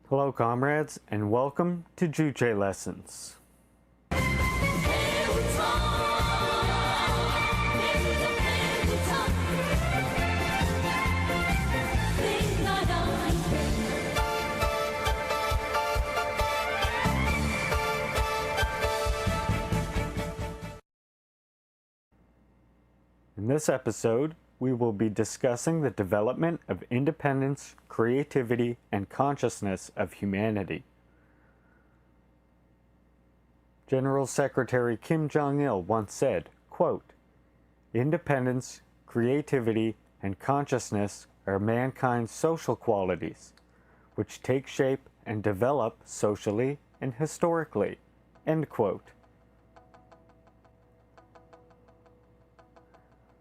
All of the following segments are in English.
Hello comrades, and welcome to Juche Lessons. In this episode, we will be discussing the development of independence, creativity, and consciousness of humanity. General Secretary Kim Jong-il once said, quote, "Independence, creativity, and consciousness are mankind's social qualities, which take shape and develop socially and historically." End quote.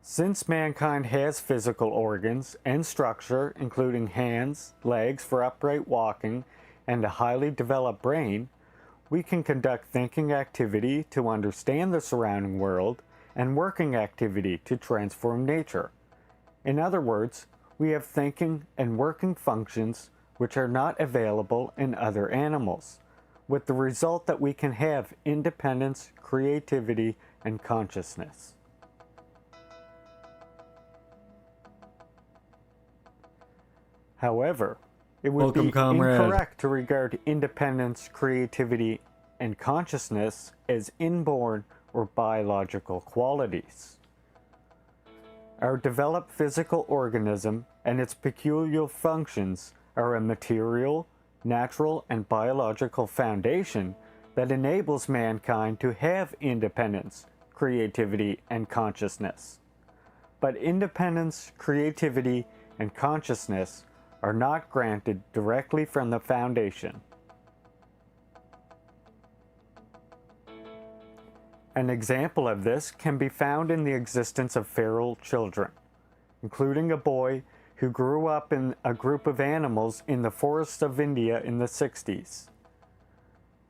Since mankind has physical organs and structure, including hands, legs for upright walking, and a highly developed brain, we can conduct thinking activity to understand the surrounding world and working activity to transform nature. In other words, we have thinking and working functions which are not available in other animals, with the result that we can have independence, creativity, and consciousness. However, it would be incorrect to regard independence, creativity, and consciousness as inborn or biological qualities. Our developed physical organism and its peculiar functions are a material, natural, and biological foundation that enables mankind to have independence, creativity, and consciousness. But independence, creativity, and consciousness are not granted directly from the foundation. An example of this can be found in the existence of feral children, including a boy who grew up in a group of animals in the forests of India in the 60s.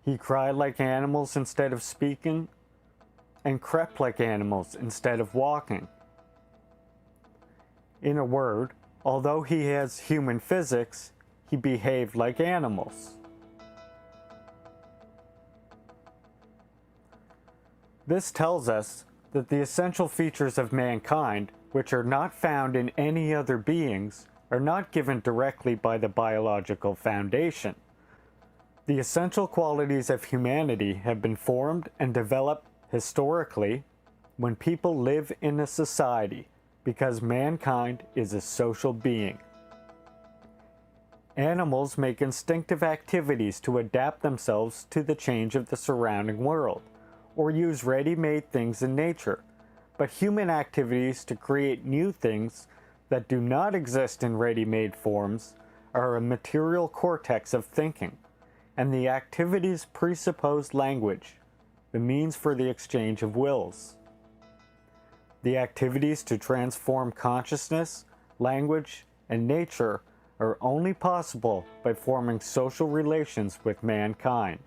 He cried like animals instead of speaking, and crept like animals instead of walking. In a word, although he has human physics, he behaved like animals. This tells us that the essential features of mankind, which are not found in any other beings, are not given directly by the biological foundation. The essential qualities of humanity have been formed and developed historically when people live in a society, because mankind is a social being. Animals make instinctive activities to adapt themselves to the change of the surrounding world, or use ready-made things in nature, but human activities to create new things that do not exist in ready-made forms are a material cortex of thinking, and the activities presuppose language, the means for the exchange of wills. The activities to transform consciousness, language, and nature are only possible by forming social relations with mankind.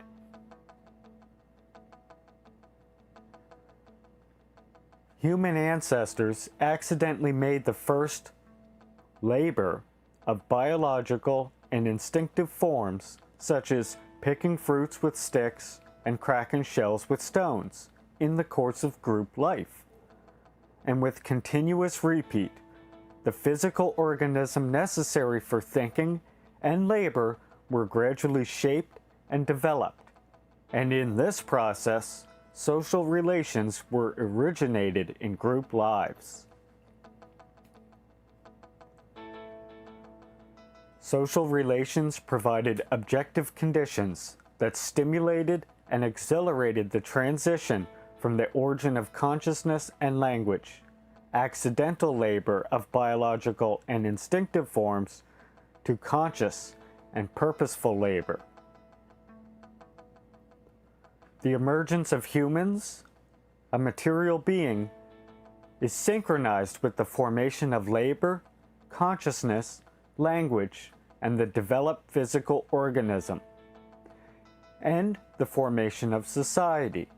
Human ancestors accidentally made the first labor of biological and instinctive forms, such as picking fruits with sticks and cracking shells with stones, in the course of group life. And with continuous repeat, the physical organism necessary for thinking and labor were gradually shaped and developed. And in this process, social relations were originated in group lives. Social relations provided objective conditions that stimulated and accelerated the transition from the origin of consciousness and language, accidental labor of biological and instinctive forms, to conscious and purposeful labor. The emergence of humans, a material being, is synchronized with the formation of labor, consciousness, language, and the developed physical organism, and the formation of society.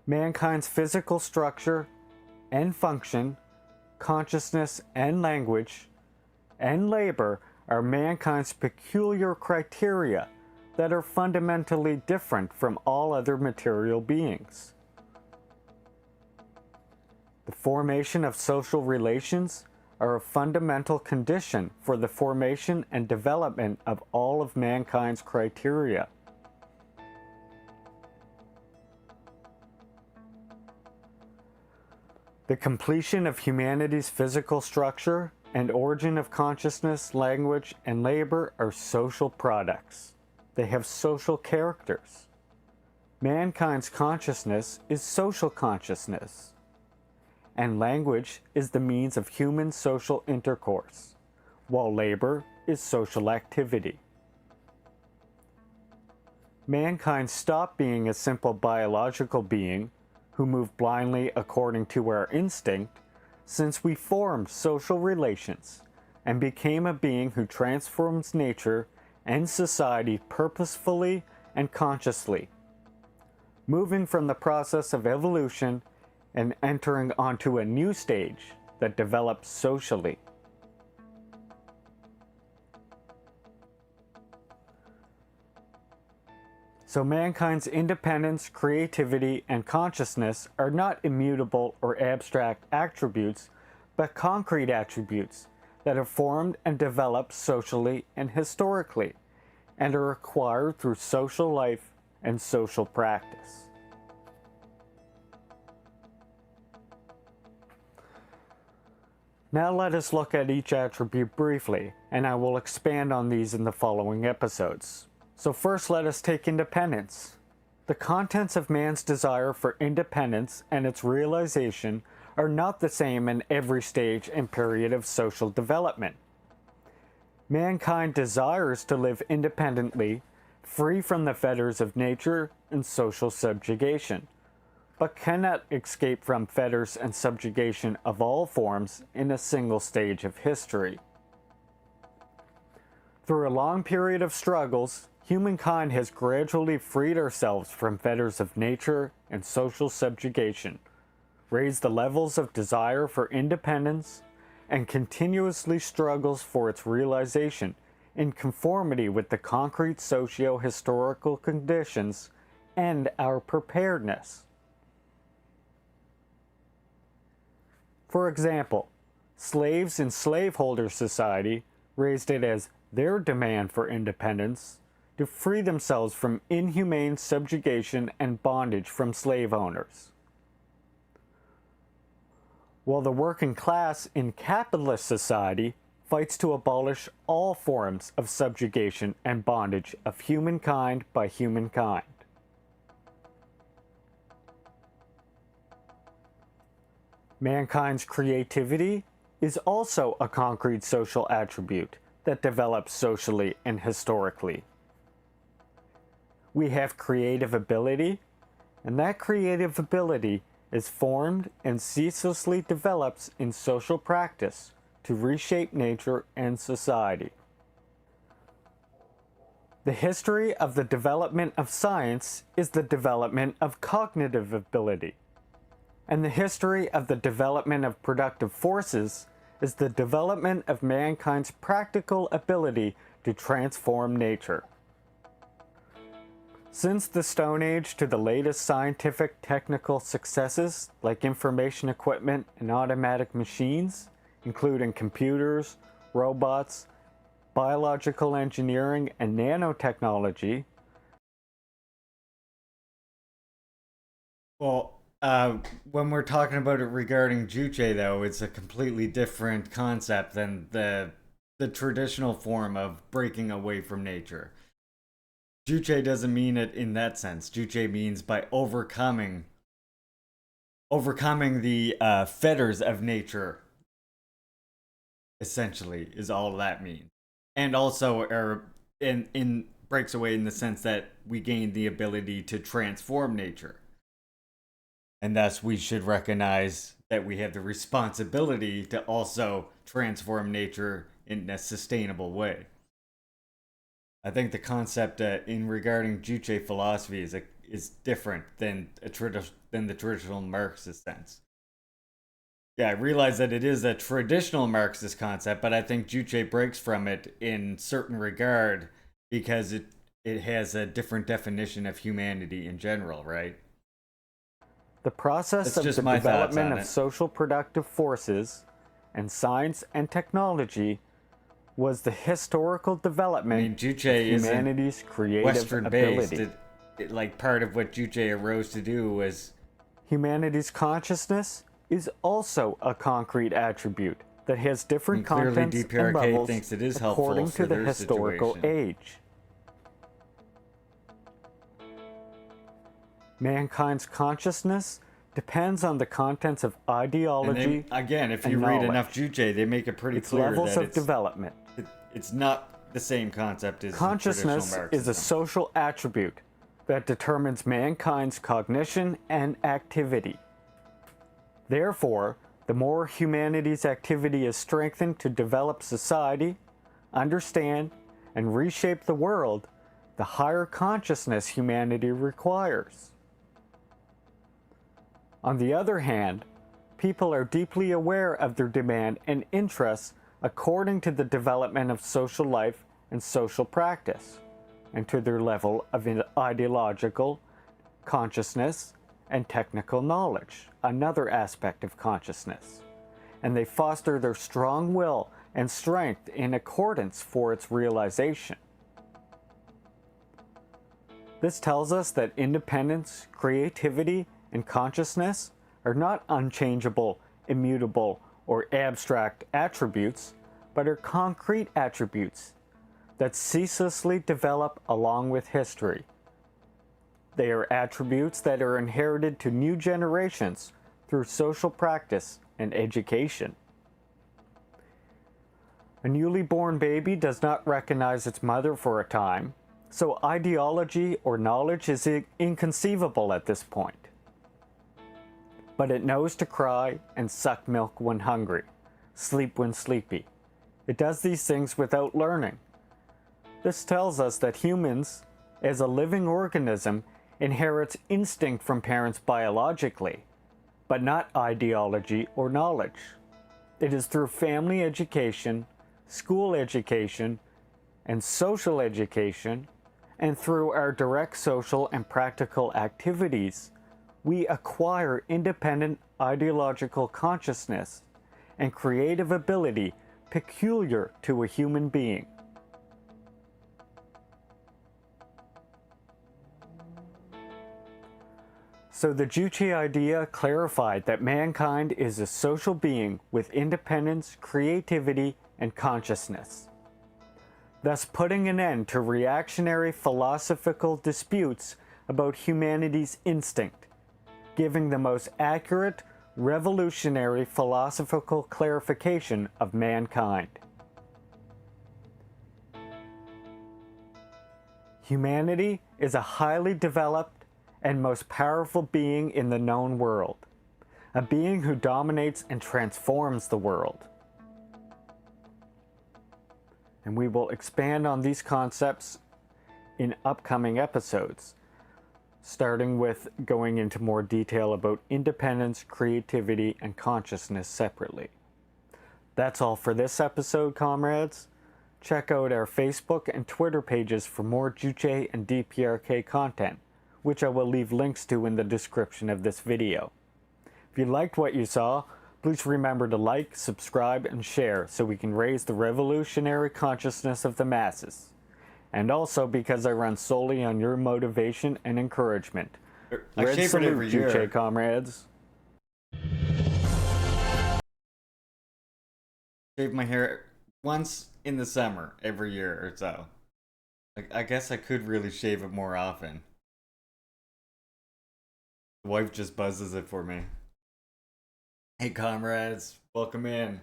Mankind's physical structure and function, consciousness and language, and labor are mankind's peculiar criteria that are fundamentally different from all other material beings. The formation of social relations are a fundamental condition for the formation and development of all of mankind's criteria. The completion of humanity's physical structure and origin of consciousness, language, and labor are social products. They have social characters. Mankind's consciousness is social consciousness, and language is the means of human social intercourse, while labor is social activity. Mankind stopped being a simple biological being who moved blindly according to our instinct since we formed social relations and became a being who transforms nature and society purposefully and consciously, moving from the process of evolution and entering onto a new stage that develops socially. So mankind's independence, creativity, and consciousness are not immutable or abstract attributes, but concrete attributes that are formed and developed socially and historically, and are acquired through social life and social practice. Now let us look at each attribute briefly, and I will expand on these in the following episodes. So first, let us take independence. The contents of man's desire for independence and its realization are not the same in every stage and period of social development. Mankind desires to live independently, free from the fetters of nature and social subjugation, but cannot escape from fetters and subjugation of all forms in a single stage of history. Through a long period of struggles, humankind has gradually freed ourselves from fetters of nature and social subjugation, raised the levels of desire for independence, and continuously struggles for its realization in conformity with the concrete socio-historical conditions and our preparedness. For example, slaves in slaveholder society raised it as their demand for independence to free themselves from inhumane subjugation and bondage from slave owners. While the working class in capitalist society fights to abolish all forms of subjugation and bondage of humankind by humankind. Mankind's creativity is also a concrete social attribute that develops socially and historically. We have creative ability, and that creative ability is formed and ceaselessly develops in social practice to reshape nature and society. The history of the development of science is the development of cognitive ability, and the history of the development of productive forces is the development of mankind's practical ability to transform nature. Since the Stone Age to the latest scientific technical successes like information equipment and automatic machines, including computers, robots, biological engineering, and nanotechnology. Well, when we're talking about it regarding Juche, though, it's a completely different concept than the traditional form of breaking away from nature. Juche doesn't mean it in that sense. Juche means by overcoming the fetters of nature, essentially, is all that means. And also, in breaks away in the sense that we gain the ability to transform nature. And thus, we should recognize that we have the responsibility to also transform nature in a sustainable way. I think the concept in regarding Juche philosophy is different than the traditional Marxist sense. Yeah, I realize that it is a traditional Marxist concept, but I think Juche breaks from it in certain regard because it has a different definition of humanity in general, right? The process That's of just the my thoughts development on of it. social productive forces and science and technology was the historical I development mean, Juche of isn't humanity's creative Western based. ability. Like part of what Juche arose to do was, Humanity's consciousness is also a concrete attribute that has I mean, different clearly contents and DPRK levels thinks it is helpful according for to the their historical situation. age. Mankind's consciousness depends on the contents of And ideology they, again, if you and read knowledge, enough Juche, they make it pretty its clear levels that of development. it's not the same concept as traditional Consciousness Marxism. is a social attribute that determines mankind's cognition and activity. Therefore, the more humanity's activity is strengthened to develop society, understand, and reshape the world, the higher consciousness humanity requires. On the other hand, people are deeply aware of their demand and interests according to the development of social life and social practice, and to their level of ideological consciousness and technical knowledge, another aspect of consciousness. And they foster their strong will and strength in accordance for its realization. This tells us that independence, creativity, and consciousness are not unchangeable, immutable, or abstract attributes, but are concrete attributes that ceaselessly develop along with history. They are attributes that are inherited to new generations through social practice and education. A newly born baby does not recognize its mother for a time, so ideology or knowledge is inconceivable at this point. But it knows to cry and suck milk when hungry, sleep when sleepy. It does these things without learning. This tells us that humans, as a living organism, inherits instinct from parents biologically, but not ideology or knowledge. It is through family education, school education, and social education, and through our direct social and practical activities, we acquire independent ideological consciousness and creative ability peculiar to a human being. So the Juche idea clarified that mankind is a social being with independence, creativity, and consciousness, thus putting an end to reactionary philosophical disputes about humanity's instinct, giving the most accurate, revolutionary philosophical clarification of mankind. Humanity is a highly developed and most powerful being in the known world, a being who dominates and transforms the world. And we will expand on these concepts in upcoming episodes, starting with going into more detail about independence, creativity, and consciousness separately. That's all for this episode, comrades. Check out our Facebook and Twitter pages for more Juche and DPRK content, which I will leave links to in the description of this video. If you liked what you saw, please remember to like, subscribe, and share so we can raise the revolutionary consciousness of the masses. And also because I run solely on your motivation and encouragement. I Red shave it salute, every year. Juche comrades. Shave my hair once in the summer every year or so. I guess I could really shave it more often. The wife just buzzes it for me. Hey comrades, welcome in.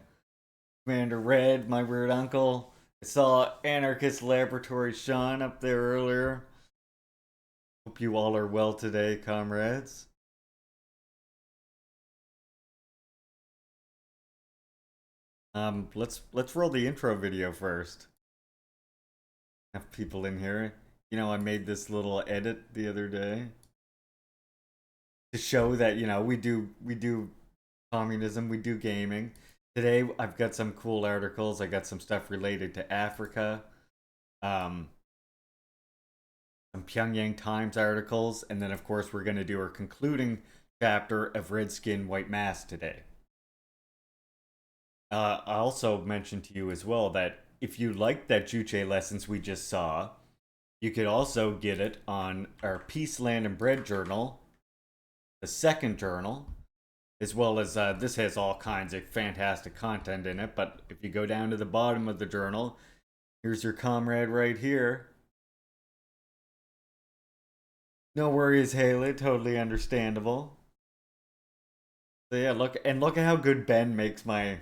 Commander Red, my weird uncle. I saw Anarchist Laboratory Sean up there earlier. Hope you all are well today, comrades. Let's roll the intro video first. Have people in here. You know, I made this little edit the other day to show that, you know, we do communism, we do gaming. Today, I've got some cool articles. I got some stuff related to Africa, some Pyongyang Times articles, and then, of course, we're going to do our concluding chapter of Red Skin, White Mask today. I also mentioned to you as well that if you like that Juche lessons we just saw, you could also get it on our Peace, Land, and Bread journal, the second journal, as well as this has all kinds of fantastic content in it. But if you go down to the bottom of the journal, here's your comrade right here. No worries, Haley. Totally understandable. So yeah, look at how good Ben makes my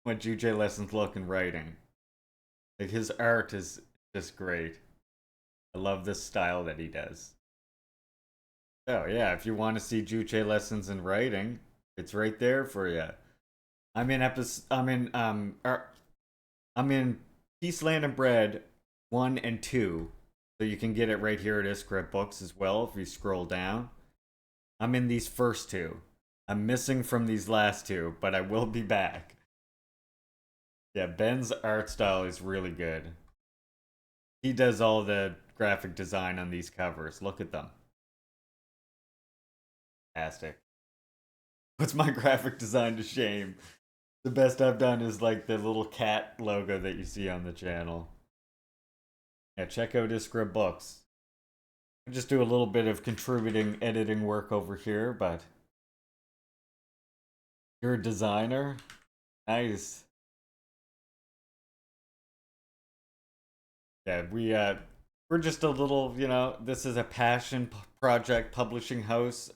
Juche lessons look in writing. Like, his art is just great. I love this style that he does. Oh yeah, if you want to see Juche lessons in writing, it's right there for you. I'm in Peace, Land, and Bread 1 and 2, so you can get it right here at Squirrel Books as well if you scroll down. I'm in these first two. I'm missing from these last two, but I will be back. Yeah, Ben's art style is really good. He does all the graphic design on these covers. Look at them. Fantastic. Puts my graphic design to shame. The best I've done is like the little cat logo that you see on the channel. Yeah, check out Iskra Books. I just do a little bit of contributing editing work over here, but you're a designer? Nice. Yeah, we're just a little, this is a passion project publishing house.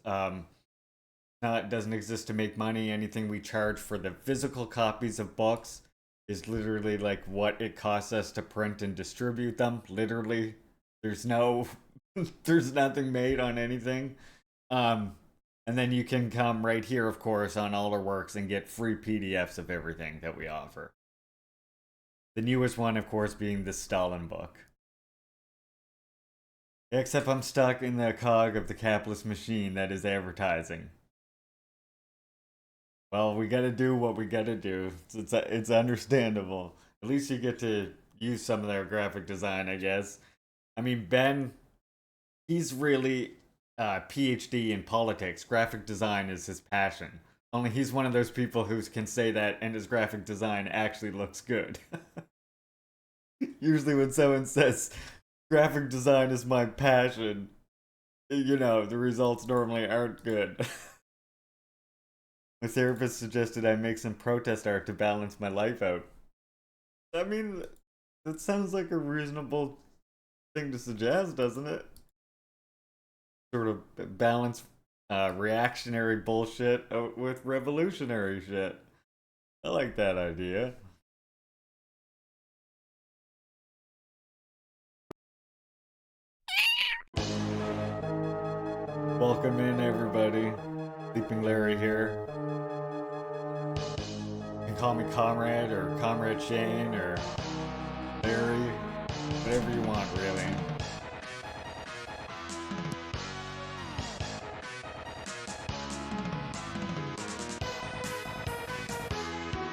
It doesn't exist to make money. Anything we charge for the physical copies of books is literally like what it costs us to print and distribute them. Literally, there's nothing made on anything. And then you can come right here, of course, on all our works and get free PDFs of everything that we offer. The newest one, of course, being the Stalin book. Except I'm stuck in the cog of the capitalist machine that is advertising. Well, we gotta do what we gotta do. It's understandable. At least you get to use some of their graphic design, I guess. I mean, Ben, he's really PhD in politics. Graphic design is his passion. Only he's one of those people who can say that and his graphic design actually looks good. Usually when someone says graphic design is my passion, the results normally aren't good. My therapist suggested I make some protest art to balance my life out. I mean, that sounds like a reasonable thing to suggest, doesn't it? Sort of balance reactionary bullshit with revolutionary shit. I like that idea. Welcome in, everybody. Sleeping Larry here. You can call me Comrade or Comrade Shane or Larry, whatever you want, really.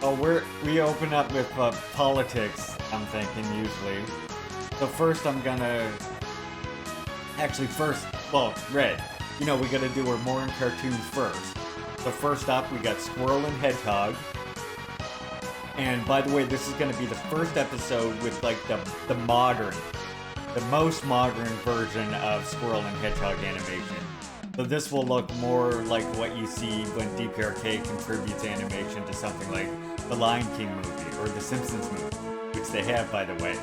Oh, we open up with politics, I'm thinking, usually. So first I'm gonna... Actually, Red. We gotta do our morning cartoons first. So first up, we got Squirrel and Hedgehog. And by the way, this is gonna be the first episode with like the most modern version of Squirrel and Hedgehog animation. So this will look more like what you see when DPRK contributes animation to something like the Lion King movie or the Simpsons movie, which they have, by the way.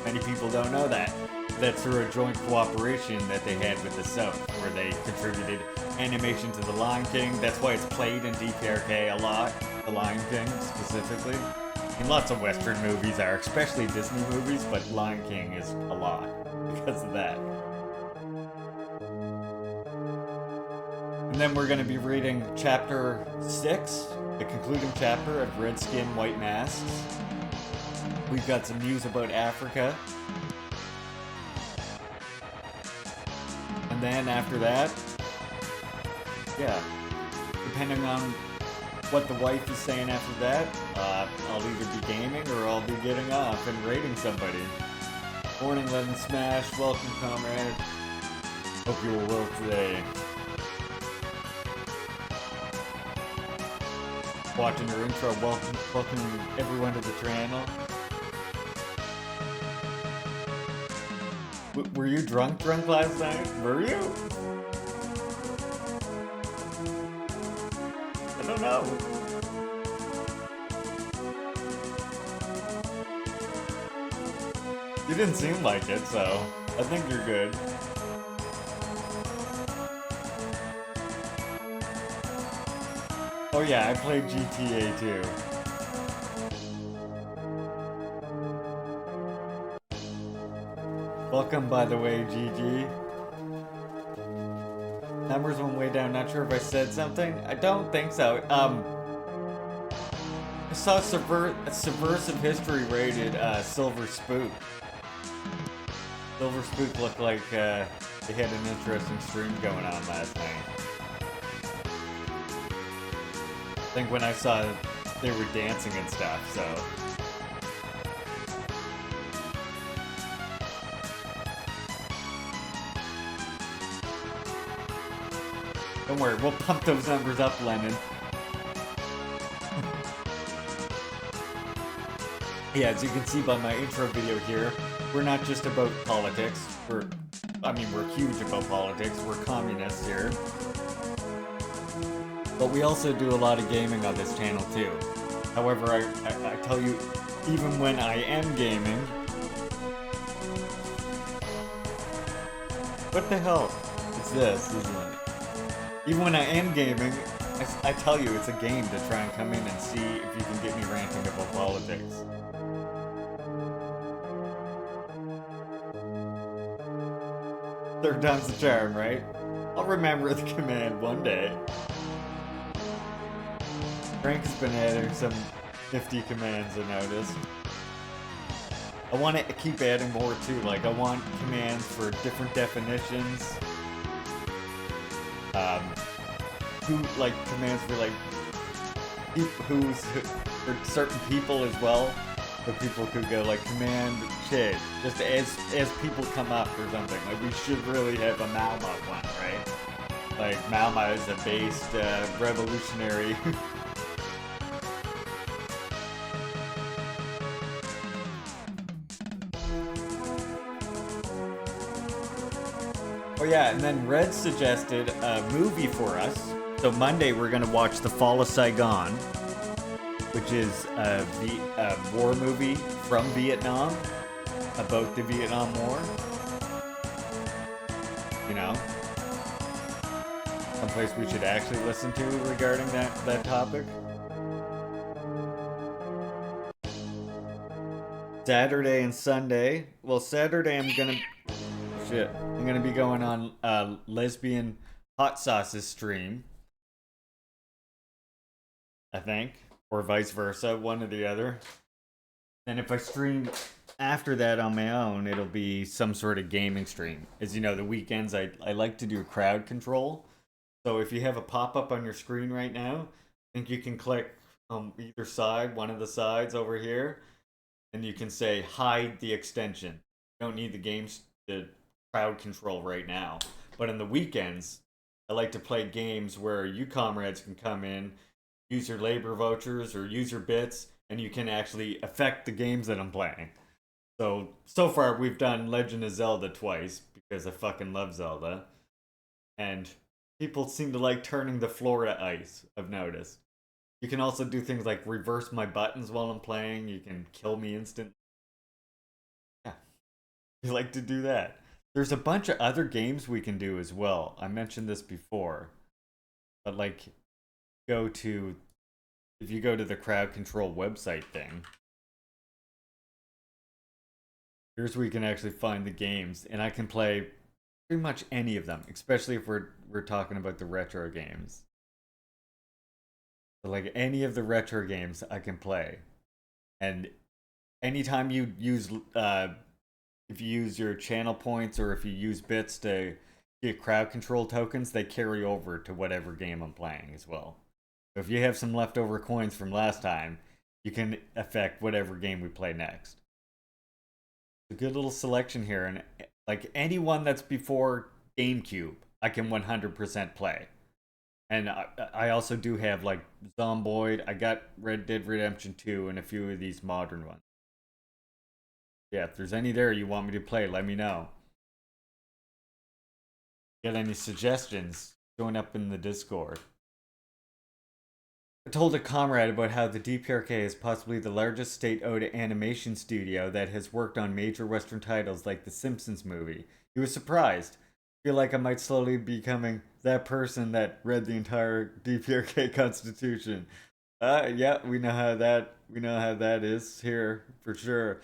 Many people don't know that. That's through a joint cooperation that they had with the South, where they contributed animation to the Lion King. That's why it's played in DPRK a lot, the Lion King specifically. And lots of Western movies are, especially Disney movies, but Lion King is a lot because of that. And then we're going to be reading chapter 6, the concluding chapter of Red Skin, White Masks. We've got some news about Africa. And then after that, depending on what the wife is saying after that, I'll either be gaming or I'll be getting off and raiding somebody. Morning, Lemon Smash. Welcome, comrade. Hope you are well today. Watching your intro. Welcome everyone to the channel. Were you drunk last night? Were you? I don't know. You didn't seem like it, so I think you're good. Oh yeah, I played GTA too. Welcome, by the way, GG. Numbers went way down. Not sure if I said something. I don't think so. I saw Subversive History rated Silver Spook. Silver Spook looked like they had an interesting stream going on last night. I think when I saw they were dancing and stuff, so. Don't worry, we'll pump those numbers up, Lennon. Yeah, as you can see by my intro video here, we're not just about politics. We're huge about politics. We're communists here. But we also do a lot of gaming on this channel too. However, I tell you, even when I am gaming... What the hell is this, isn't it? Even when I am gaming, I tell you it's a game to try and come in and see if you can get me ranting about politics. Third time's the charm, right? I'll remember the command one day. Frank has been adding some nifty commands, I noticed. I want to keep adding more too, like I want commands for different definitions. Commands for for certain people as well. So people could go like command shit, just as people come up or something. Like we should really have a Malma one, right? Like Malma is a based revolutionary. Oh yeah, and then Red suggested a movie for us. So Monday we're gonna watch The Fall of Saigon, which is a war movie from Vietnam, about the Vietnam War. You know? Someplace we should actually listen to regarding that topic. Saturday and Sunday. Well, Saturday I'm gonna be going on Lesbian Hot Sauce's stream. I think. Or vice versa, one or the other. And if I stream after that on my own, it'll be some sort of gaming stream. As you know, the weekends I like to do crowd control. So if you have a pop-up on your screen right now, I think you can click on either side, one of the sides over here, and you can say hide the extension. You don't need the crowd control right now. But in the weekends, I like to play games where you comrades can come in, use your labor vouchers or use your bits, and you can actually affect the games that I'm playing. So far we've done Legend of Zelda twice, because I fucking love Zelda. And people seem to like turning the floor to ice, I've noticed. You can also do things like reverse my buttons while I'm playing, you can kill me instantly. Yeah, you like to do that. There's a bunch of other games we can do as well. I mentioned this before. But like, if you go to the crowd control website thing, here's where you can actually find the games, and I can play pretty much any of them, especially if we're talking about the retro games. So like any of the retro games I can play. And anytime you use if you use your channel points or if you use bits to get crowd control tokens, they carry over to whatever game I'm playing as well. So if you have some leftover coins from last time, you can affect whatever game we play next. A good little selection here, and like anyone that's before GameCube, I can 100% play. And I also do have like Zomboid. I got Red Dead Redemption 2 and a few of these modern ones. Yeah, if there's any there you want me to play, let me know. Got any suggestions? Join up in the Discord. I told a comrade about how the DPRK is possibly the largest state-owned animation studio that has worked on major Western titles like the Simpsons movie. He was surprised. I feel like I might slowly be becoming that person that read the entire DPRK Constitution. Yeah, we know how that is here for sure.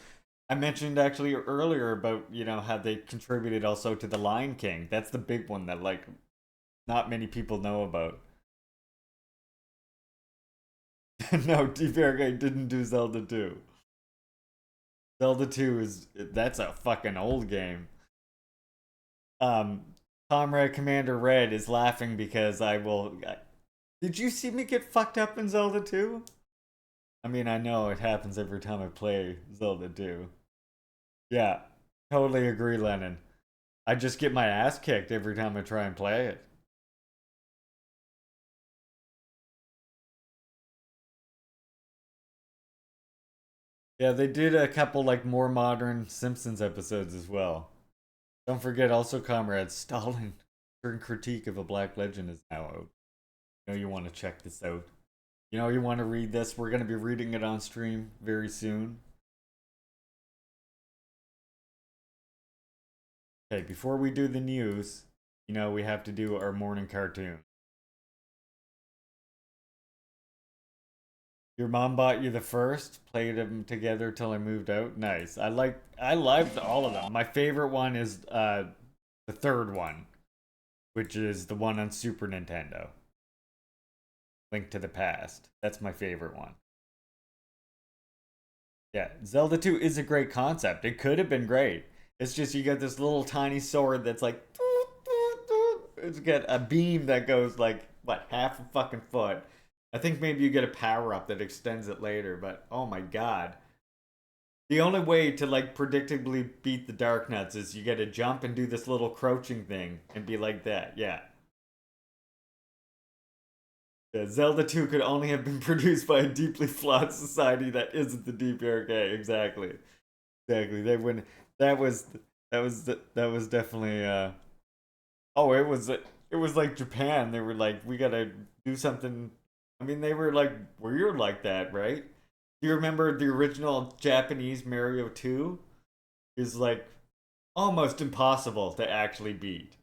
I mentioned actually earlier about, how they contributed also to The Lion King. That's the big one that like not many people know about. No, DPRK didn't do Zelda 2. Zelda 2 that's a fucking old game. Um Comrade Commander Red is laughing because did you see me get fucked up in Zelda 2? I mean, I know it happens every time I play Zelda 2. Yeah, totally agree, Lennon. I just get my ass kicked every time I try and play it. Yeah, they did a couple like more modern Simpsons episodes as well. Don't forget also, comrades, Stalin critique of a black legend is now out. You want to check this out. You want to read this. We're going to be reading it on stream very soon. Okay, before we do the news, we have to do our morning cartoon. Your mom bought you the first, played them together till I moved out. Nice. I liked all of them. My favorite one is the third one, which is the one on Super Nintendo. Link to the Past. That's my favorite one. Yeah, Zelda 2 is a great concept. It could have been great. It's just you got this little tiny sword that's like it's got a beam that goes like what, half a fucking foot. I think maybe you get a power up that extends it later, but oh my god. The only way to like predictably beat the Dark Nuts is you gotta jump and do this little crouching thing and be like that. Yeah. Yeah, Zelda 2 could only have been produced by a deeply flawed society that isn't the DPRK. Exactly. Exactly. They wouldn't. That was that was definitely oh, it was like Japan. They were like, we gotta do something. I mean, they were like weird like that, right? Do you remember the original Japanese Mario 2? Is like almost impossible to actually beat.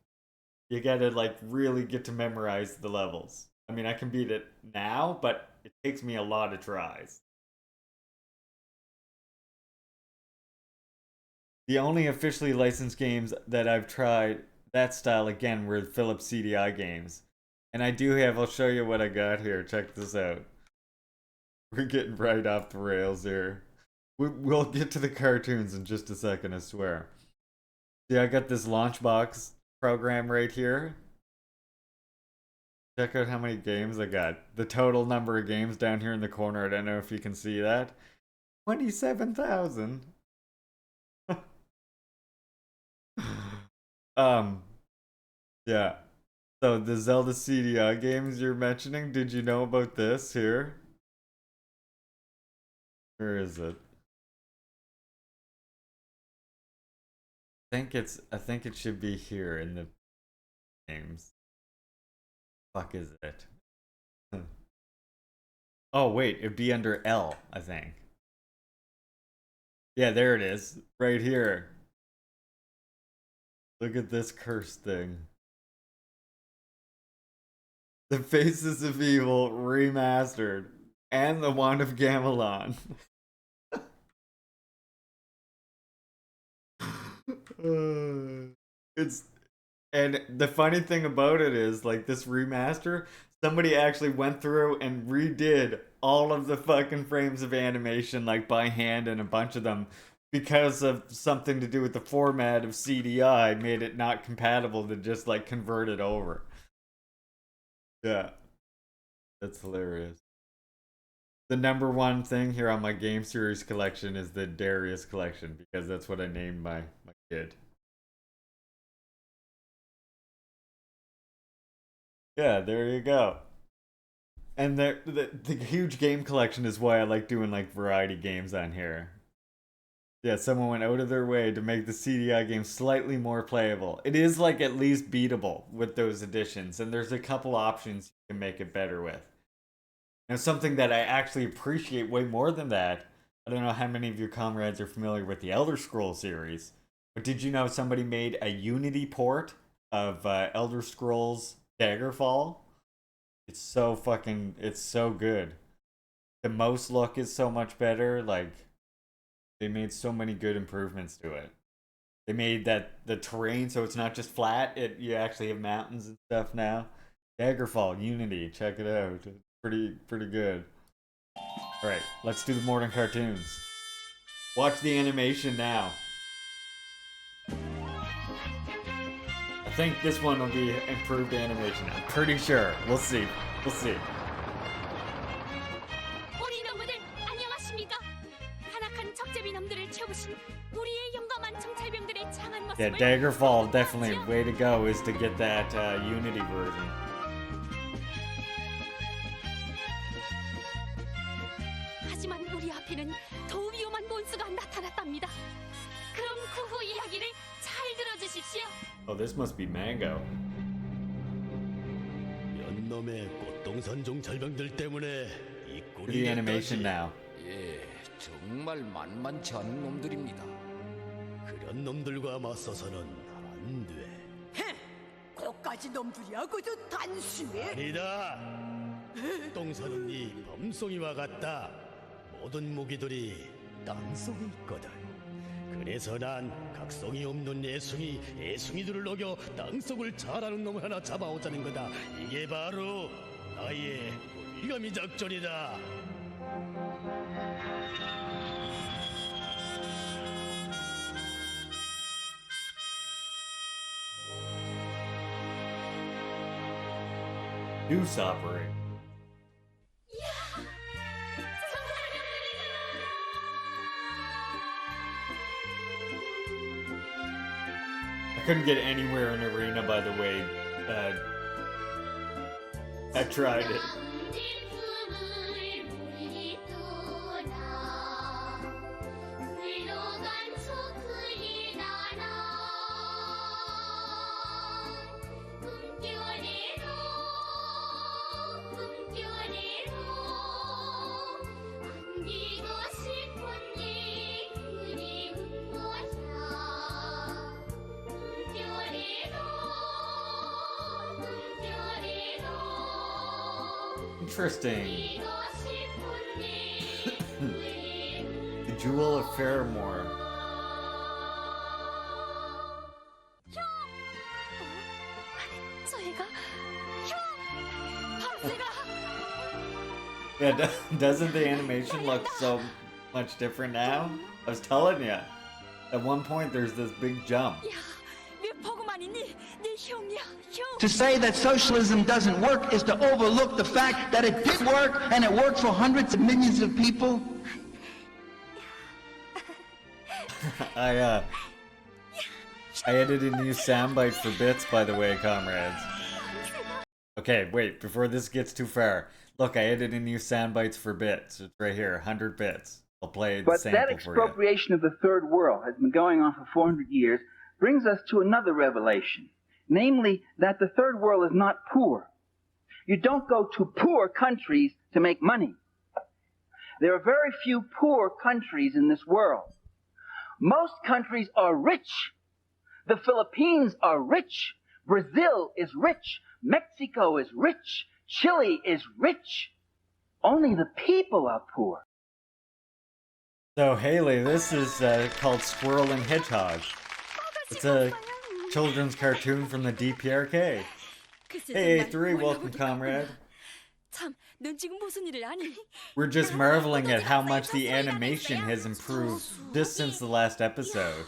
You gotta like really get to memorize the levels. I mean, I can beat it now, but it takes me a lot of tries. The only officially licensed games that I've tried that style again were Philips CDI games. And I do have, I'll show you what I got here. Check this out. We're getting right off the rails here. We'll get to the cartoons in just a second, I swear. See, I got this Launchbox program right here. Check out how many games I got. The total number of games down here in the corner. I don't know if you can see that. 27,000. um, yeah. So the Zelda CDI games you're mentioning, did you know about this here? Where is it? I think it should be here in the games. Fuck is it? Oh wait, it'd be under L, I think. Yeah, there it is. Right here. Look at this cursed thing. The Faces of Evil remastered and the Wand of Gamelon. It's and the funny thing about it is like this remaster, somebody actually went through and redid all of the fucking frames of animation like by hand, and a bunch of them because of something to do with the format of CDI made it not compatible to just like convert it over. Yeah. That's hilarious. The number one thing here on my game series collection is the Darius collection because that's what I named my kid. Yeah, there you go. And the huge game collection is why I like doing like variety games on here. Yeah, someone went out of their way to make the CDI game slightly more playable. It is like at least beatable with those additions, and there's a couple options you can make it better with. And something that I actually appreciate way more than that, I don't know how many of your comrades are familiar with the Elder Scrolls series, but did you know somebody made a Unity port of Elder Scrolls Daggerfall? It's so good. The mouse look is so much better, like, they made so many good improvements to it. They made the terrain so it's not just flat, you actually have mountains and stuff now. Daggerfall, Unity, check it out. It's pretty good. Alright, let's do the morning cartoons. Watch the animation now. I think this one will be improved animation. I'm pretty sure. We'll see. We'll see. Yeah, Daggerfall, definitely way to go is to get that Unity version. 하지만 우리 앞에는 더 위험한 몬스터가 나타났답니다. 그럼 그 후 이야기를 잘 들어주십시오. Oh, this must be Mango. 연놈의 꽃동산종 절병들 때문에 이 Do 꼴이 the animation 됐다지. now. 예, 정말 만만치 않은 놈들입니다. 그런 놈들과 맞서서는 안 돼. 거까지 놈들이야 그저 단순해. 아니다. 똥사는 네 범송이와 같다. 모든 무기들이 땅속에 있거든. 그래서 난 각성이 없는 애송이들을 녹여 땅속을 잘하는 놈을 하나 잡아오자는 거다. 이게 바로 나의 올가미 작전이다. Noose operator. I couldn't get anywhere in Arena, by the way. I tried it. Interesting. The Jewel of Fairmore. Yeah, doesn't the animation look so much different now? I was telling you. At one point, there's this big jump. To say that socialism doesn't work is to overlook the fact that it did work, and it worked for hundreds of millions of people. I edited new soundbite for bits, by the way, comrades. Okay, wait, before this gets too far. Look, I edited a new soundbites for bits. It's right here, 100 bits. I'll play the sample But that expropriation of the third world has been going on for 400 years, brings us to another revelation. Namely, that the third world is not poor. You don't go to poor countries to make money. There are very few poor countries in this world. Most countries are rich. The Philippines are rich. Brazil is rich. Mexico is rich. Chile is rich. Only the people are poor. So, Haley, this is called Squirrel and Hedgehog. It's a children's cartoon from the DPRK. Hey, A3, welcome, comrade. We're just marveling at how much the animation has improved just since the last episode.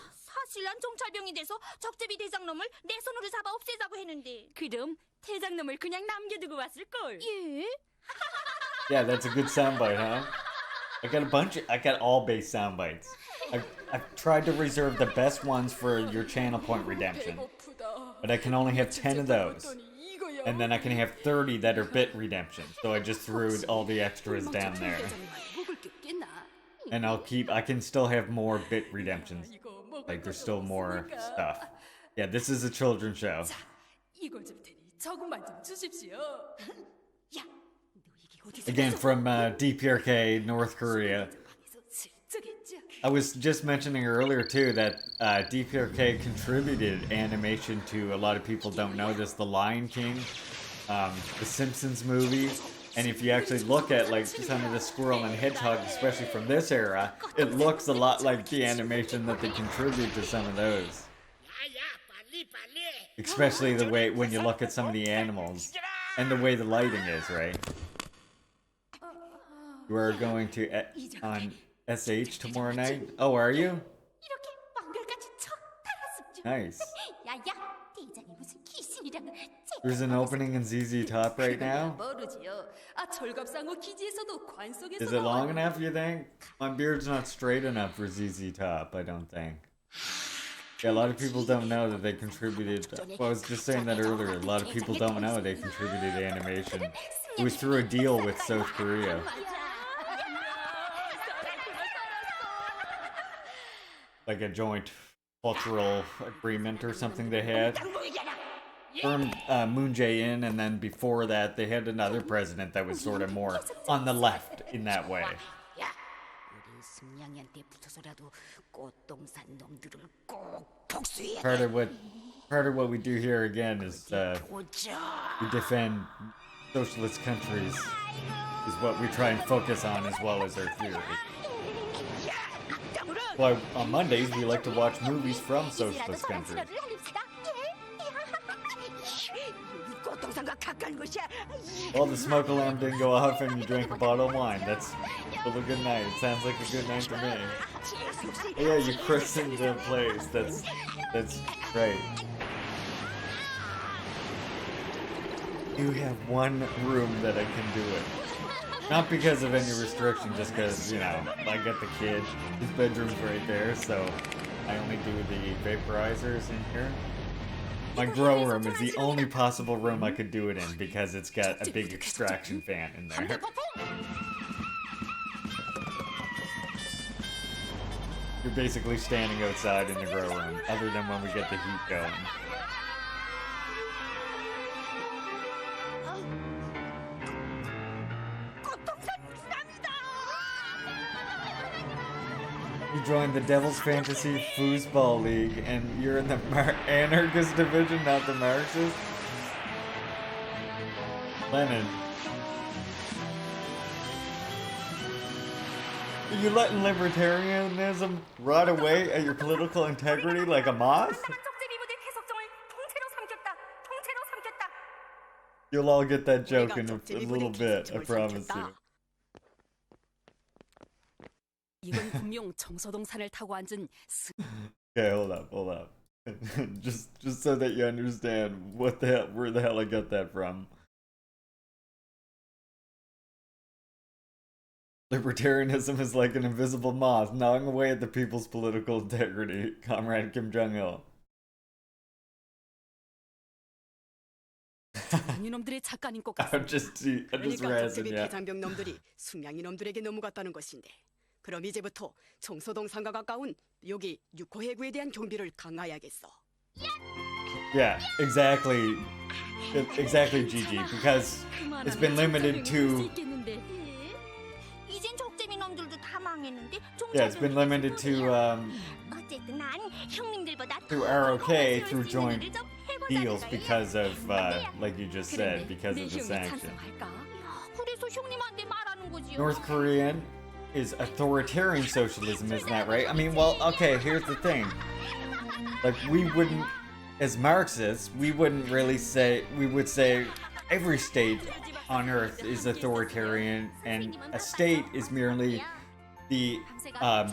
사실 난 정찰병이 돼서 적제비 대장놈을 내 손으로 잡아 없애자고 했는데 그럼 대장놈을 그냥 남겨두고 왔을걸. 예? Yeah, that's a good soundbite, huh? I got all base sound bites. I've tried to reserve the best ones for your channel point redemption, but I can only have 10 of those. And then I can have 30 that are bit redemption, so I just threw all the extras down there. And I can still have more bit redemptions. Like, there's still more stuff. Yeah, this is a children's show. Again, from DPRK, North Korea. I was just mentioning earlier, too, that DPRK contributed animation to, a lot of people don't know this, The Lion King, The Simpsons movie. And if you actually look at, like, some of the Squirrel and Hedgehog, especially from this era, it looks a lot like the animation that they contribute to some of those. Especially the way, when you look at some of the animals, and the way the lighting is, right? We're going to, on SH tomorrow night? Oh, are you? Nice. There's an opening in ZZ Top right now? Is it long enough, you think? My beard's not straight enough for ZZ Top, I don't think. Yeah, a lot of people don't know that they contributed. Well, I was just saying that earlier. A lot of people don't know they contributed animation. It was through a deal with South Korea. Like a joint cultural agreement or something they had. From Moon Jae-in, and then before that they had another president that was sort of more on the left in that way. Part of what we do here again is we defend socialist countries, is what we try and focus on, as well as our theory. Well, on Mondays we like to watch movies from socialist countries. Well, the smoke alarm didn't go off and you drank a bottle of wine. That's still a good night. It sounds like a good night to me. Yeah, you christened the place. That's great. You have one room that I can do it. Not because of any restriction, just because, you know, I got the kid. His bedroom's right there, so I only do the vaporizers in here. My grow room is the only possible room I could do it in because it's got a big extraction fan in there. You're basically standing outside in the grow room, other than when we get the heat going. You joined the Devil's Fantasy Foosball League, and you're in the anarchist division, not the Marxist? Lenin. Are you letting libertarianism rot away at your political integrity like a moth? You'll all get that joke in a little bit, I promise you. Okay, hold up. just so that you understand where the hell I got that from. Libertarianism is like an invisible moth gnawing away at the people's political integrity, Comrade Kim Jong-il. I'm just razzing ya. 그럼 이제부터 정서동 상가 가까운 여기 6호 해구에 대한 경비를 강화해야겠어. Yeah, exactly, Gigi, because it's been limited to. Yeah, it's been limited to through ROK through joint deals because of like you just said, because of the sanctions. North Korean is authoritarian socialism, isn't that right? I mean, well, okay, here's the thing. Like, we wouldn't, as Marxists, we wouldn't really say, we would say every state on Earth is authoritarian, and a state is merely the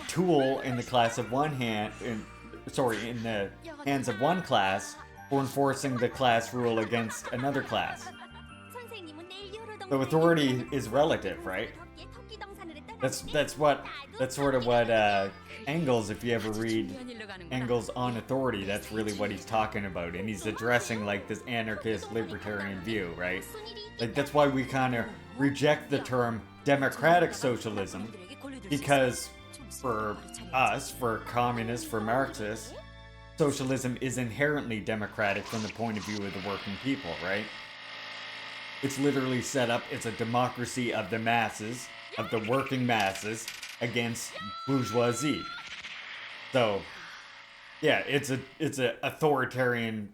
tool in the class of one hand, in the hands of one class for enforcing the class rule against another class. So authority is relative, right? That's sort of what Engels, if you ever read Engels on authority, that's really what he's talking about, and he's addressing like this anarchist libertarian view, right? Like that's why we kind of reject the term democratic socialism, because for us, for communists, for Marxists, socialism is inherently democratic from the point of view of the working people, right? It's literally set up, it's a democracy of the masses, of the working masses, against bourgeoisie. So, yeah, it's a authoritarian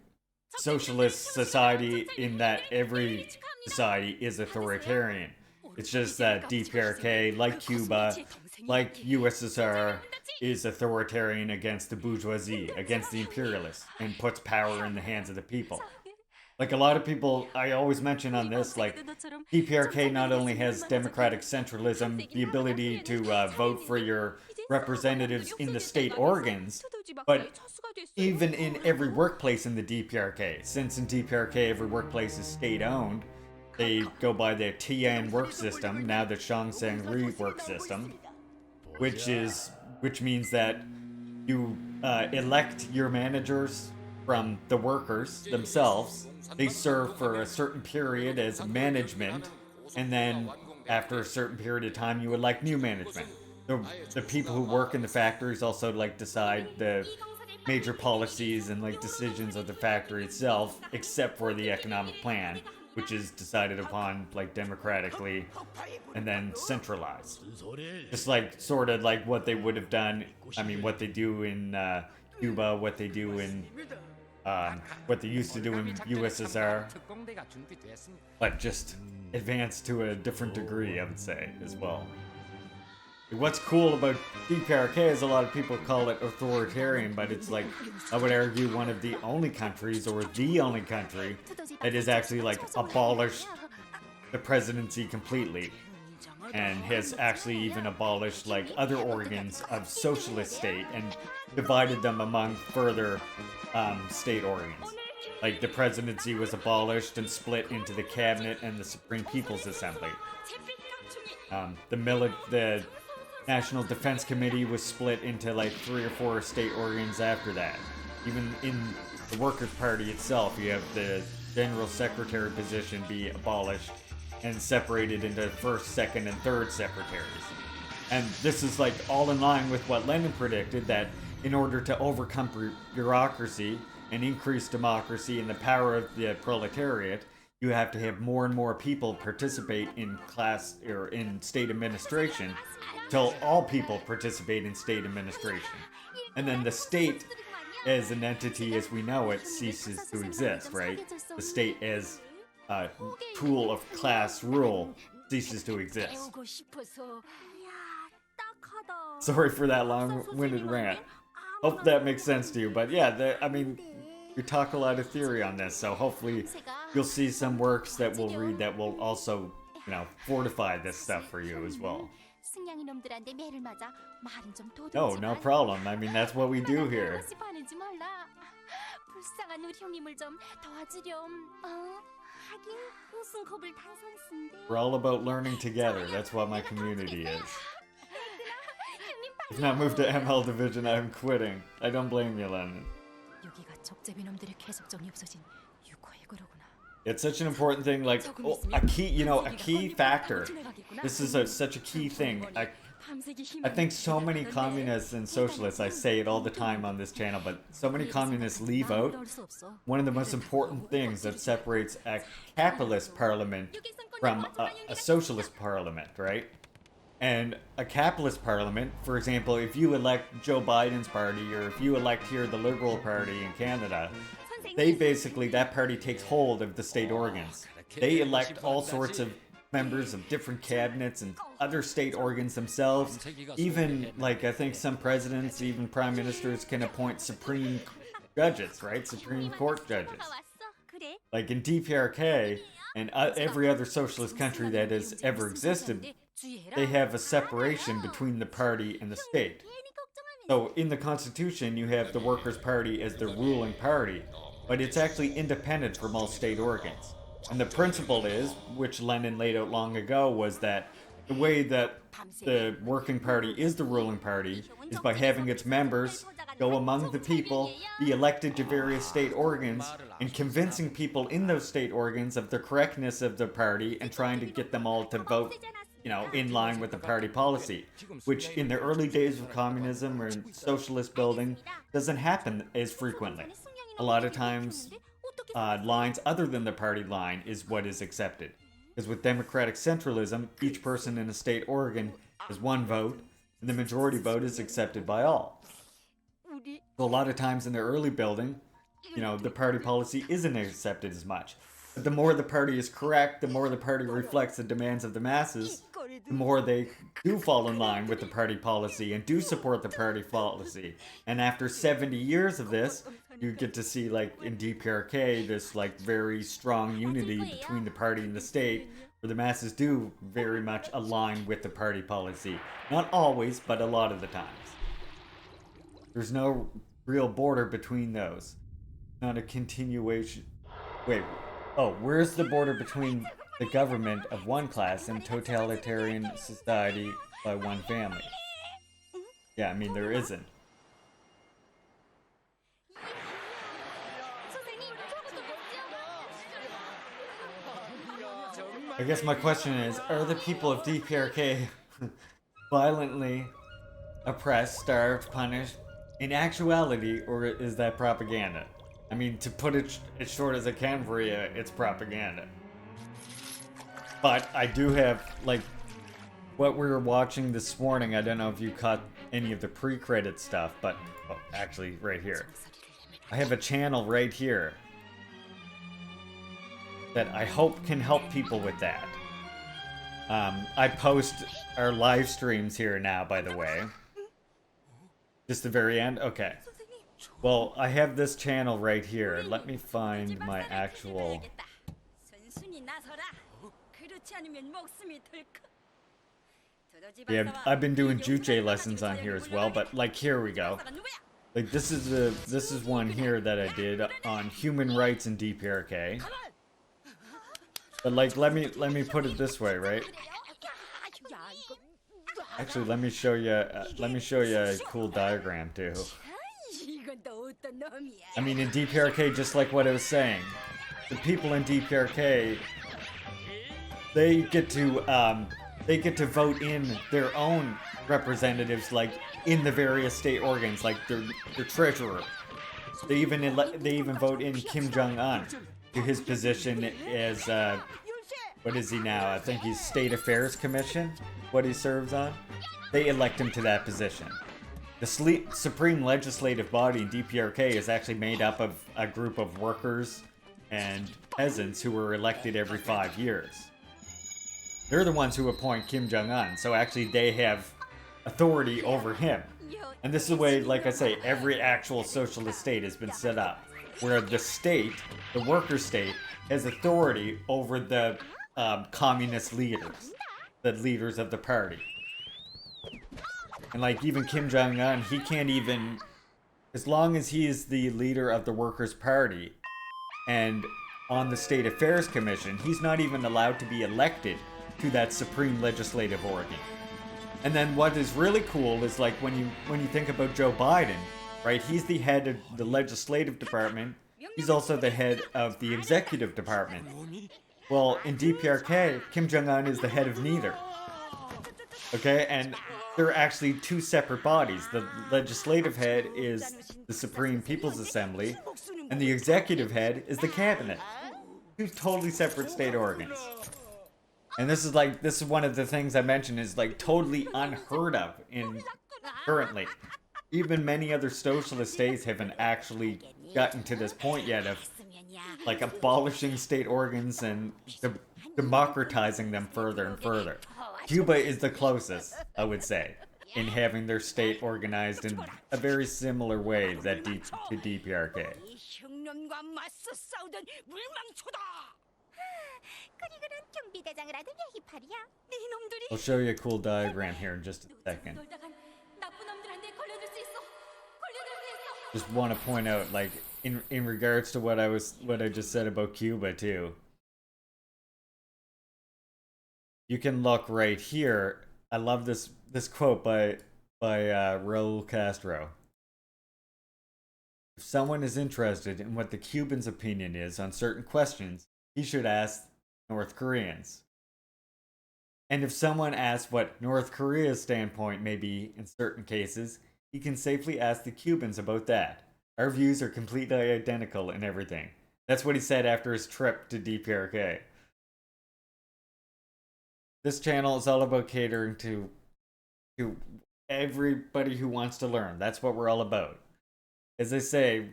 socialist society in that every society is authoritarian. It's just that DPRK, like Cuba, like USSR, is authoritarian against the bourgeoisie, against the imperialists, and puts power in the hands of the people. Like a lot of people, I always mention on this, like DPRK not only has democratic centralism, the ability to vote for your representatives in the state organs, but even in every workplace in the DPRK. Since in DPRK every workplace is state-owned, they go by the Tian work system, now the Ri work system, which means that you elect your managers from the workers themselves. They serve for a certain period as management, and then after a certain period of time, you elect new management. The people who work in the factories also like decide the major policies and like decisions of the factory itself, except for the economic plan, which is decided upon like democratically and then centralized. Just like sort of like what they would have done, I mean what they do in Cuba, what they do in what they used to do in USSR, but just advanced to a different degree, I would say, as well. What's cool about DPRK is a lot of people call it authoritarian, but it's like, I would argue one of the only countries, or the only country, that has actually like abolished the presidency completely, and has actually even abolished like other organs of socialist state and divided them among further state organs. Like the presidency was abolished and split into the cabinet and the Supreme People's Assembly. The National Defense Committee was split into like 3 or 4 state organs after that. Even in the Workers' Party itself, you have the General Secretary position be abolished and separated into first, second, and third secretaries. And this is like all in line with what Lenin predicted, that in order to overcome bureaucracy and increase democracy and the power of the proletariat, you have to have more and more people participate in class or in state administration till all people participate in state administration. And then the state as an entity as we know it ceases to exist, right? The state as a tool of class rule ceases to exist. Sorry for that long-winded rant. Hope that makes sense to you, but yeah, I mean, we talk a lot of theory on this, so hopefully you'll see some works that we'll read that will also, you know, fortify this stuff for you as well. Oh, no problem. I mean, that's what we do here. We're all about learning together. That's what my community is. If not moved to ML Division, I'm quitting. I don't blame you, Lennon. It's such an important thing, like, a key factor. This is such a key thing. I think so many communists and socialists, I say it all the time on this channel, but so many communists leave out one of the most important things that separates a capitalist parliament from a socialist parliament, right? And a capitalist parliament, for example, if you elect Joe Biden's party, or if you elect here the Liberal Party in Canada, that party takes hold of the state organs. They elect all sorts of members of different cabinets and other state organs themselves. Even, like, I think some presidents, even prime ministers, can appoint supreme judges, right? Supreme Court judges. Like in DPRK and every other socialist country that has ever existed, they have a separation between the party and the state. So in the Constitution, you have the Workers' Party as the ruling party, but it's actually independent from all state organs. And the principle is, which Lenin laid out long ago, was that the way that the working party is the ruling party is by having its members go among the people, be elected to various state organs, and convincing people in those state organs of the correctness of the party and trying to get them all to vote, in line with the party policy, which in the early days of communism or socialist building doesn't happen as frequently. A lot of times, lines other than the party line is what is accepted. Because with democratic centralism, each person in a state organ has one vote, and the majority vote is accepted by all. So a lot of times in the early building, the party policy isn't accepted as much. But the more the party is correct, the more the party reflects the demands of the masses, the more they do fall in line with the party policy and do support the party policy. And after 70 years of this, you get to see, like in DPRK, this like very strong unity between the party and the state, where the masses do very much align with the party policy. Not always, but a lot of the times. There's no real border between those. Not a continuation. Wait. Oh, where's the border between the government of one class and totalitarian society by one family? Yeah, I mean, there isn't. I guess my question is, are the people of DPRK violently oppressed, starved, punished in actuality, or is that propaganda? I mean, to put it as short as I can for you, it's propaganda. But I do have, like, what we were watching this morning, I don't know if you caught any of the pre-credit stuff, but, oh, actually, right here. I have a channel right here that I hope can help people with that. I post our live streams here now, by the way. Just the very end? Okay. Well, I have this channel right here. Let me find my actual... Yeah, I've been doing Juche lessons on here as well, but like here we go. Like this is one here that I did on human rights in DPRK. But like let me put it this way, right? Actually, let me show you a cool diagram too. I mean, in DPRK, just like what I was saying, the people in DPRK, they get to vote in their own representatives, like in the various state organs, like their treasurer. They even vote in Kim Jong-un to his position as what is he now? I think he's State Affairs Commission. What he serves on, they elect him to that position. The supreme legislative body in DPRK is actually made up of a group of workers and peasants who were elected every 5 years. They're the ones who appoint Kim Jong-un, so actually they have authority over him. And this is the way, like I say, every actual socialist state has been set up, where the state, the worker state, has authority over the communist leaders, the leaders of the party. And like even Kim Jong-un, he can't even, as long as he is the leader of the Workers' Party and on the State Affairs Commission, he's not even allowed to be elected to that supreme legislative organ. And then what is really cool is like when you think about Joe Biden, right? He's the head of the legislative department. He's also the head of the executive department. Well, in DPRK, Kim Jong-un is the head of neither. Okay, and they're actually two separate bodies. The legislative head is the Supreme People's Assembly, and the executive head is the cabinet. Two totally separate state organs. And this is one of the things I mentioned is like totally unheard of currently. Even many other socialist states haven't actually gotten to this point yet of like abolishing state organs and democratizing them further and further. Cuba is the closest, I would say, in having their state organized in a very similar way to DPRK. I'll show you a cool diagram here in just a second. Just want to point out, like, in regards to what I just said about Cuba too. you can look right here. I love this quote by Raul Castro. If someone is interested in what the Cubans' opinion is on certain questions, he should ask North Koreans. And if someone asks what North Korea's standpoint may be in certain cases, he can safely ask the Cubans about that. Our views are completely identical in everything. That's what he said after his trip to DPRK. This channel is all about catering to everybody who wants to learn. That's what we're all about. As I say,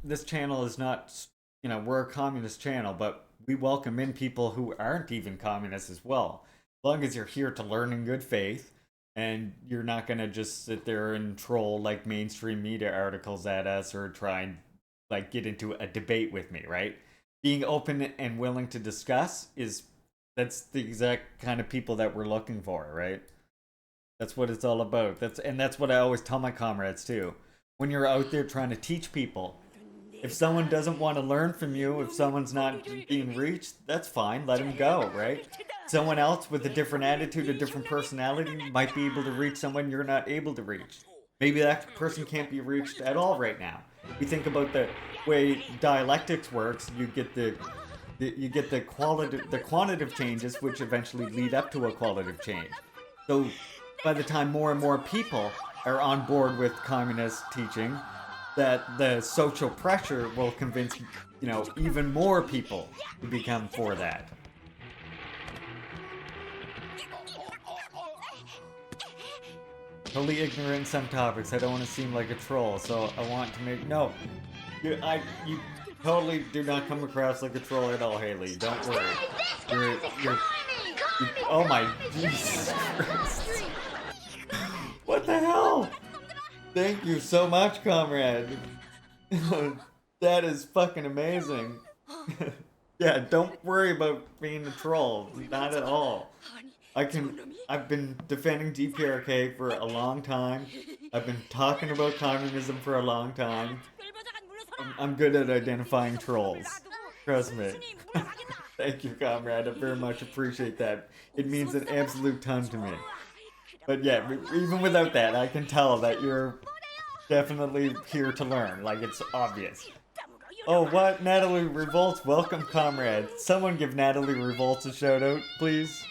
this channel is not, we're a communist channel, but we welcome in people who aren't even communists as well. As long as you're here to learn in good faith, and you're not gonna just sit there and troll like mainstream media articles at us or try and like get into a debate with me, right? Being open and willing to discuss that's the exact kind of people that we're looking for, right? That's what it's all about. That's what I always tell my comrades too. When you're out there trying to teach people, if someone doesn't want to learn from you, if someone's not being reached, that's fine. Let them go, right? Someone else with a different attitude, a different personality might be able to reach someone you're not able to reach. Maybe that person can't be reached at all right now. You think about the way dialectics works. You get the quantitative changes, which eventually lead up to a qualitative change. So by the time more and more people are on board with communist teaching, that the social pressure will convince, even more people to become for that. Totally ignorant in some topics. I don't want to seem like a troll, so I want to make you totally do not come across like a troll at all, Haley. Don't worry. You're oh my Jesus Christ. What the hell? Thank you so much, comrade. That is fucking amazing. Yeah, don't worry about being a troll. Not at all. I've been defending DPRK for a long time. I've been talking about communism for a long time. I'm good at identifying trolls. Trust me. Thank you, comrade. I very much appreciate that. It means an absolute ton to me. But yeah, even without that, I can tell that you're definitely here to learn. Like, it's obvious. Oh, what? Natalie Revolts, welcome, comrade. Someone give Natalie Revolts a shout out, please.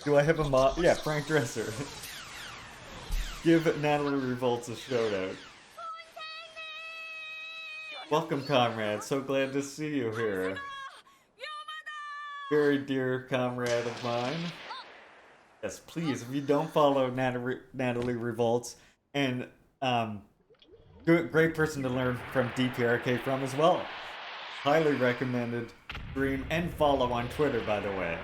Do I have a mod? Yeah, Frank Dresser. Give Natalie Revolts a shout out. Welcome, comrade. So glad to see you here. Very dear comrade of mine. Yes, please, if you don't follow Natalie Revolts, and great person to learn from DPRK from as well. Highly recommended. Stream and follow on Twitter, by the way.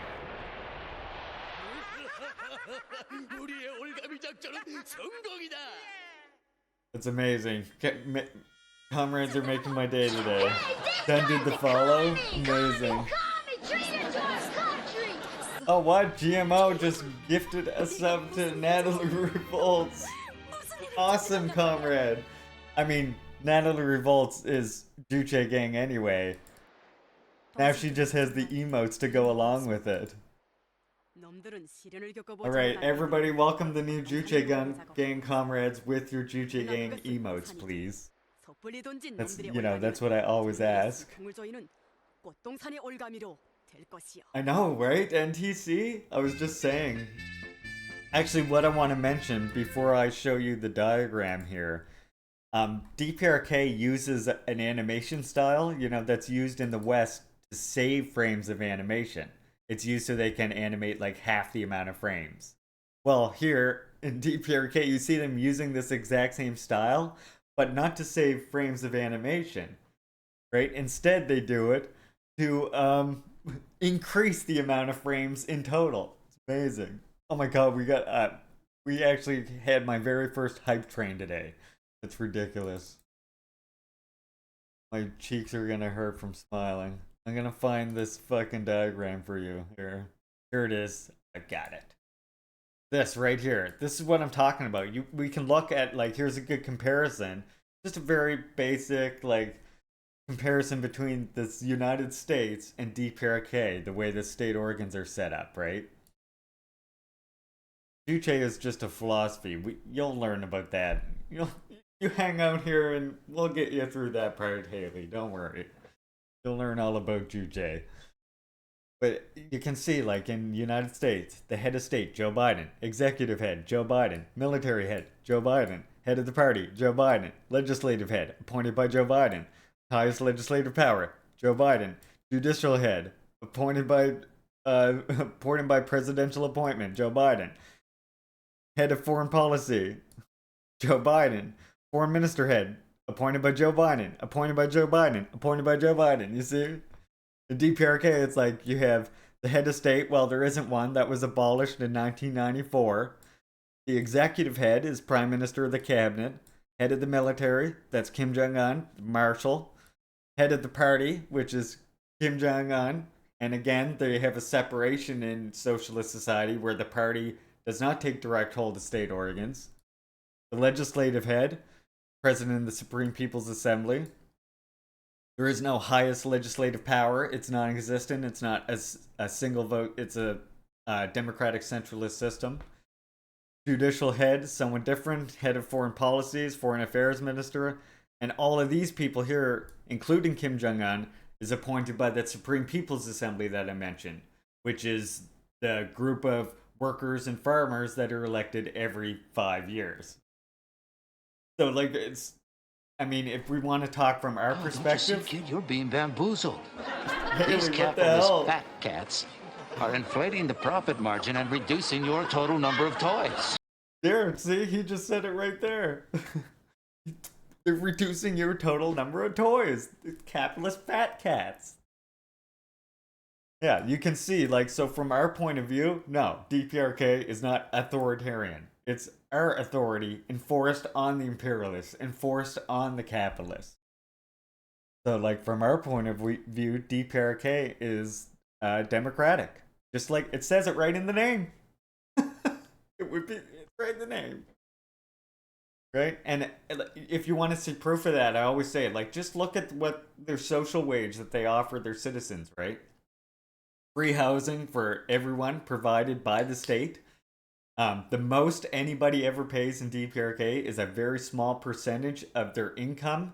It's amazing. Comrades are making my day today. Then did the follow. Amazing. Oh, what? GMO just gifted a sub to Natalie Revolts. Awesome, comrade. I mean, Natalie Revolts is Juche gang anyway. Now she just has the emotes to go along with it. Alright, everybody welcome the new Juche gang comrades with your Juche gang emotes, please. That's what I always ask. I know, right? NTC? I was just saying. Actually, what I want to mention before I show you the diagram here, DPRK uses an animation style, that's used in the West to save frames of animation. It's used so they can animate like half the amount of frames. Well, here in DPRK, you see them using this exact same style, but not to save frames of animation, right? Instead, they do it to increase the amount of frames in total. It's amazing. Oh my god, we actually had my very first hype train today. It's ridiculous. My cheeks are gonna hurt from smiling. I'm gonna find this fucking diagram for you here. Here it is. I got it. This right here. This is what I'm talking about. We can look at, like, here's a good comparison. Just a very basic, like, comparison between the United States and DPRK, the way the state organs are set up, right? Juche is just a philosophy. You'll learn about that. You hang out here and we'll get you through that part, Haley. Don't worry. You'll learn all about Juche. But you can see, like in the United States, the head of state, Joe Biden, executive head, Joe Biden, military head, Joe Biden, head of the party, Joe Biden, legislative head, appointed by Joe Biden, highest legislative power, Joe Biden, judicial head, appointed by presidential appointment, Joe Biden, head of foreign policy, Joe Biden, foreign minister head, appointed by Joe Biden, appointed by Joe Biden, appointed by Joe Biden. You see? The DPRK, it's like you have the head of state. Well, there isn't one. That was abolished in 1994. The executive head is prime minister of the cabinet. Head of the military, that's Kim Jong-un, marshal. Head of the party, which is Kim Jong-un. And again, they have a separation in socialist society where the party does not take direct hold of state organs. The legislative head, president of the Supreme People's Assembly. There is no highest legislative power. It's non-existent. It's not a single vote. It's a democratic centralist system. Judicial head, someone different. Head of foreign policies, foreign affairs minister. And all of these people here, including Kim Jong-un, is appointed by the Supreme People's Assembly that I mentioned, which is the group of workers and farmers that are elected every 5 years. So, like, I mean, if we want to talk from our perspective... Kid, you're being bamboozled. Haley, These what the capitalist hell? fat cats are inflating the profit margin and reducing your total number of toys. There, see? He just said it right there. They're reducing your total number of toys. The capitalist fat cats. Yeah, you can see, like, so from our point of view, no, DPRK is not authoritarian. It's our authority enforced on the imperialists, enforced on the capitalists. So, like, from our point of view, DPRK is democratic. Just like it says it right in the name. It's right in the name. Right? And if you want to see proof of that, I always say, like, just look at what their social wage that they offer their citizens, right? Free housing for everyone provided by the state. The most anybody ever pays in DPRK is a very small percentage of their income.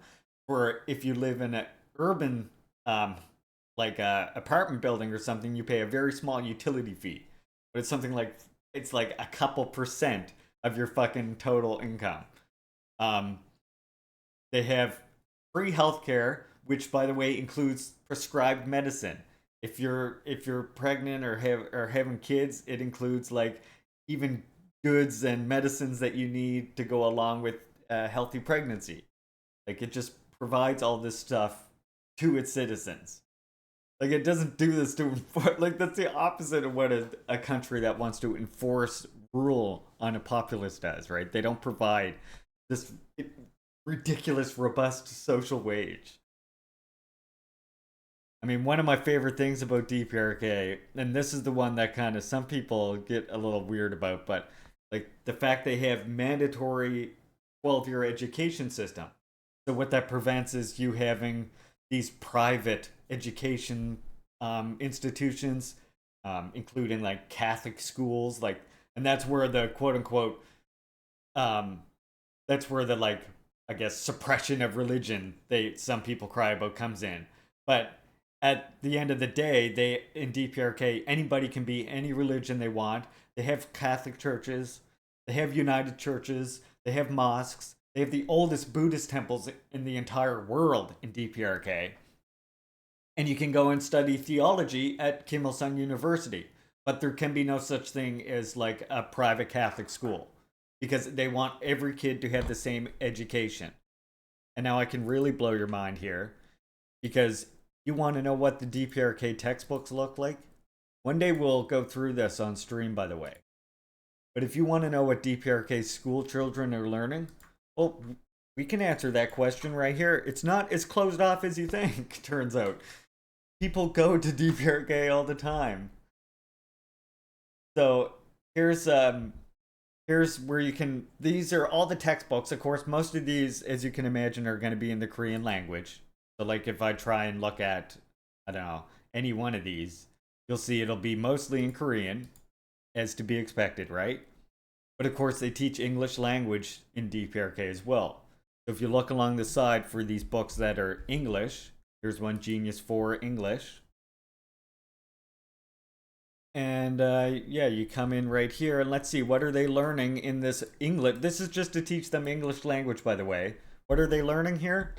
For if you live in an urban, like a apartment building or something, you pay a very small utility fee. But it's like a couple percent of your fucking total income. They have free healthcare, which, by the way, includes prescribed medicine. If you're pregnant or having kids, it includes, like, even goods and medicines that you need to go along with a healthy pregnancy. Like, it just provides all this stuff to its citizens. Like, it doesn't do this to enforce, like, that's the opposite of what a country that wants to enforce rule on a populace does, right? They don't provide this ridiculous, robust social wage. I mean, one of my favorite things about DPRK, and this is the one that kind of some people get a little weird about, but, like, the fact they have mandatory 12-year education system. So what that prevents is you having these private education institutions, including, like, Catholic schools, like, and that's where the quote-unquote, that's where the, like, I guess, suppression of religion some people cry about comes in. But at the end of the day, in DPRK, anybody can be any religion they want. They have Catholic churches, they have United churches, they have mosques, they have the oldest Buddhist temples in the entire world in DPRK. And you can go and study theology at Kim Il-sung University. But there can be no such thing as, like, a private Catholic school, because they want every kid to have the same education. And now I can really blow your mind here, because you want to know what the DPRK textbooks look like? One day we'll go through this on stream, by the way. But if you want to know what DPRK school children are learning, well, we can answer that question right here. It's not as closed off as you think, turns out. People go to DPRK all the time. So here's where you can, these are all the textbooks. Of course, most of these, as you can imagine, are going to be in the Korean language. So, like, if I try and look at, I don't know, any one of these, you'll see it'll be mostly in Korean, as to be expected, right? But of course, they teach English language in DPRK as well. So if you look along the side for these books that are English, here's one, Genius for English. And yeah, you come in right here and let's see, what are they learning in this English? This is just to teach them English language, by the way. What are they learning here?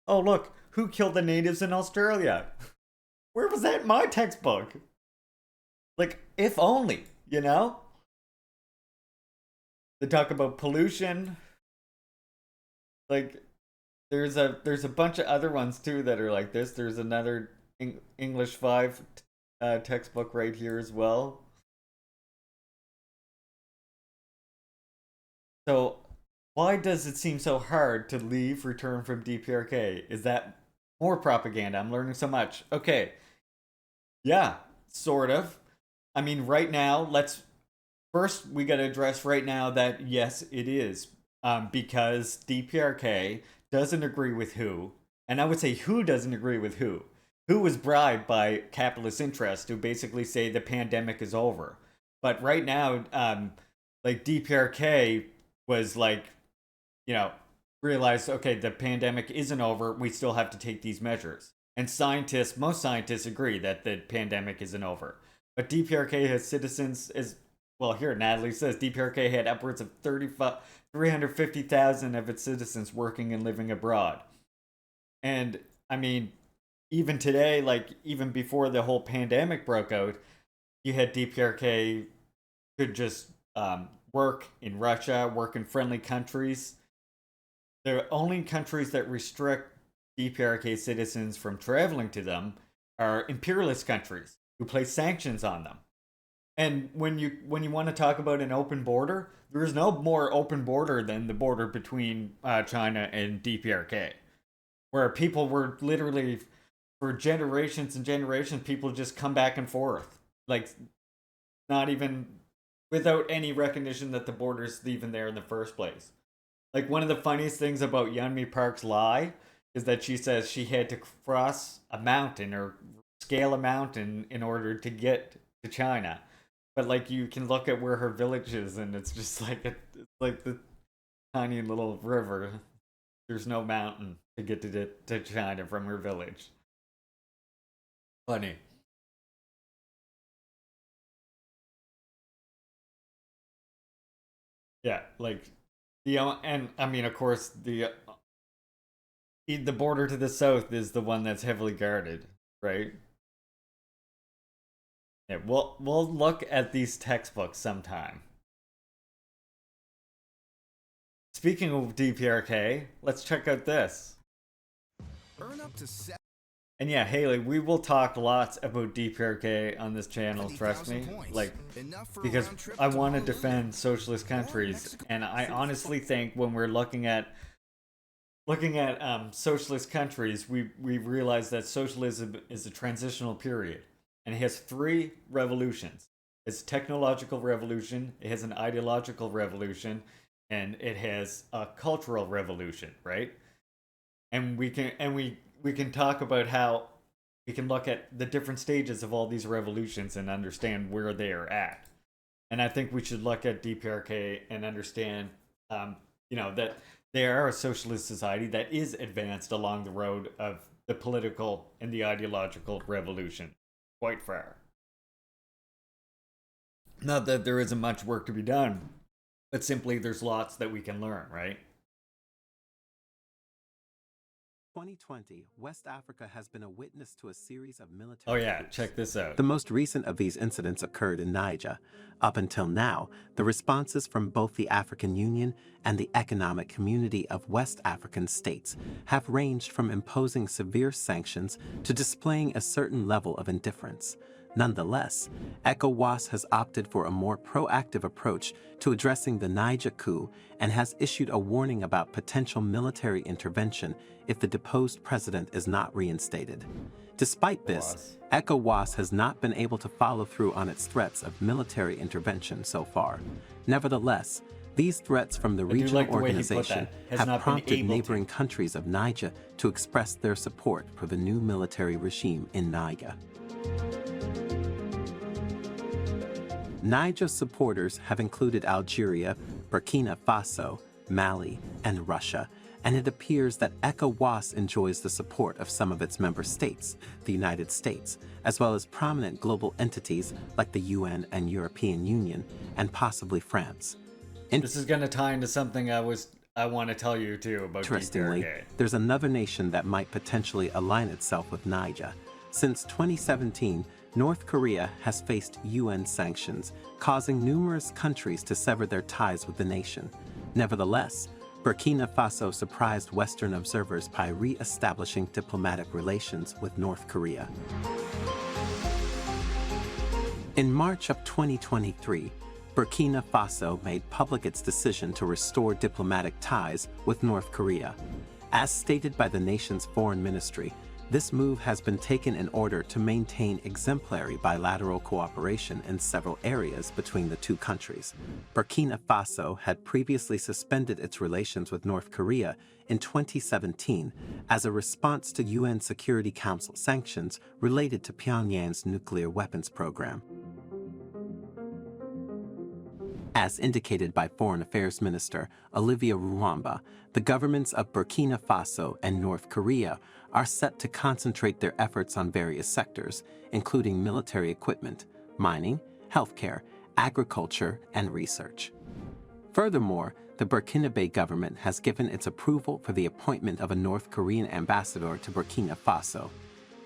Oh, look, who killed the natives in Australia? Where was that in my textbook? Like, if only, you know? They talk about pollution. Like, there's a bunch of other ones too that are like this. There's another English 5 textbook right here as well. So why does it seem so hard to leave return from DPRK? Is that more propaganda? I'm learning so much. Okay. Yeah, sort of. I mean, right now, first we got to address right now that yes, it is. Because DPRK doesn't agree with who, and I would say who doesn't agree with who. Who was bribed by capitalist interests to basically say the pandemic is over. But right now, like DPRK was like, you know, realized, okay, the pandemic isn't over. We still have to take these measures. And most scientists agree that the pandemic isn't over. But DPRK has citizens, well, here Natalie says DPRK had upwards of 350,000 of its citizens working and living abroad. And I mean, even today, like even before the whole pandemic broke out, you had DPRK could just work in Russia, work in friendly countries. The only countries that restrict DPRK citizens from traveling to them are imperialist countries who place sanctions on them. And when you want to talk about an open border, there is no more open border than the border between China and DPRK, where people were literally, for generations and generations, people just come back and forth, like not even without any recognition that the border is even there in the first place. Like one of the funniest things about Yeonmi Park's lie is that she says she had to cross a mountain or scale a mountain in order to get to China. But like you can look at where her village is, and it's just like it's like the tiny little river. There's no mountain to get to China from her village. Funny. Yeah, like and I mean, of course, the border to the south is the one that's heavily guarded, right? Yeah, we'll look at these textbooks sometime. Speaking of DPRK, let's check out this. And yeah, Haley, we will talk lots about DPRK on this channel, trust me. Like, because I want to defend socialist countries, and I honestly think when we're looking at socialist countries, we realize that socialism is a transitional period. And it has 3 revolutions. It's a technological revolution, it has an ideological revolution, and it has a cultural revolution, right? And we can talk about how we can look at the different stages of all these revolutions and understand where they are at. And I think we should look at DPRK and understand, that they are a socialist society that is advanced along the road of the political and the ideological revolution. Quite far. Not that there isn't much work to be done, but simply there's lots that we can learn, right? 2020, West Africa has been a witness to a series of military. Oh yeah, check this out. The most recent of these incidents occurred in Niger. Up until now, the responses from both the African Union and the Economic Community of West African states have ranged from imposing severe sanctions to displaying a certain level of indifference. Nonetheless, ECOWAS has opted for a more proactive approach to addressing the Niger coup and has issued a warning about potential military intervention if the deposed president is not reinstated. Despite this, ECOWAS has not been able to follow through on its threats of military intervention so far. Nevertheless, these threats from the regional organization have prompted neighboring countries of Niger to express their support for the new military regime in Niger. Niger's supporters have included Algeria, Burkina Faso, Mali, and Russia, and it appears that ECOWAS enjoys the support of some of its member states, the United States, as well as prominent global entities like the UN and European Union, and possibly France. This is going to tie into something I want to tell you too about Interestingly, DPRK. there's another nation that might potentially align itself with Niger. Since 2017, North Korea has faced UN sanctions, causing numerous countries to sever their ties with the nation. Nevertheless, Burkina Faso surprised Western observers by re-establishing diplomatic relations with North Korea. In March of 2023, Burkina Faso made public its decision to restore diplomatic ties with North Korea. As stated by the nation's foreign ministry, this move has been taken in order to maintain exemplary bilateral cooperation in several areas between the two countries. Burkina Faso had previously suspended its relations with North Korea in 2017 as a response to UN Security Council sanctions related to Pyongyang's nuclear weapons program. As indicated by Foreign Affairs Minister Olivia Ruamba, the governments of Burkina Faso and North Korea are set to concentrate their efforts on various sectors, including military equipment, mining, healthcare, agriculture, and research. Furthermore, the Burkinabe government has given its approval for the appointment of a North Korean ambassador to Burkina Faso.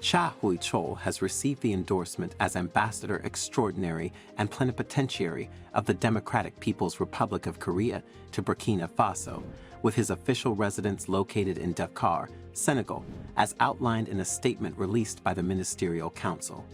Cha Hui-chol has received the endorsement as Ambassador Extraordinary and Plenipotentiary of the Democratic People's Republic of Korea to Burkina Faso, with his official residence located in Dakar, Senegal, as outlined in a statement released by the Ministerial Council.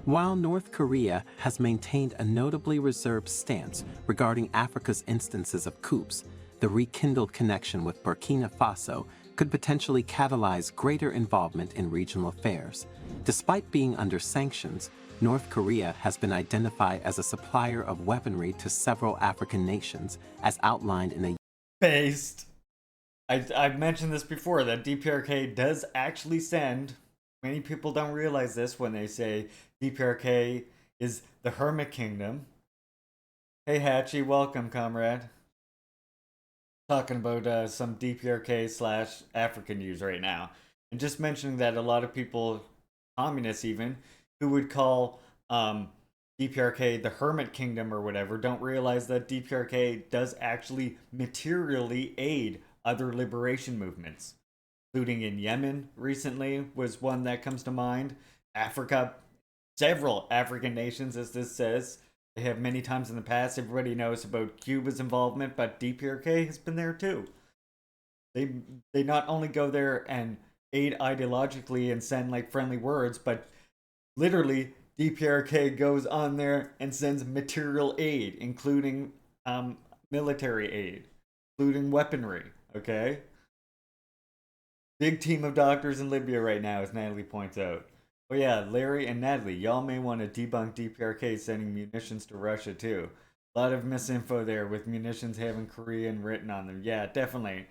While North Korea has maintained a notably reserved stance regarding Africa's instances of coups, the rekindled connection with Burkina Faso could potentially catalyze greater involvement in regional affairs. Despite being under sanctions, North Korea has been identified as a supplier of weaponry to several African nations, as outlined in a Based. I've mentioned this before, that DPRK does actually send, many people don't realize this when they say DPRK is the Hermit Kingdom. Hey Hatchie, welcome comrade. Talking about some DPRK / African news right now. And just mentioning that a lot of people, communists even, who would call DPRK the Hermit Kingdom or whatever, don't realize that DPRK does actually materially aid other liberation movements, including in Yemen recently was one that comes to mind. Africa, several African nations, as this says. They have many times in the past. Everybody knows about Cuba's involvement, but DPRK has been there too. They not only go there and aid ideologically and send like friendly words, but literally DPRK goes on there and sends material aid, including military aid, including weaponry. Okay? Big team of doctors in Libya right now, as Natalie points out. Oh yeah, Larry and Natalie, y'all may want to debunk DPRK sending munitions to Russia too. A lot of misinfo there with munitions having Korean written on them. Yeah, definitely.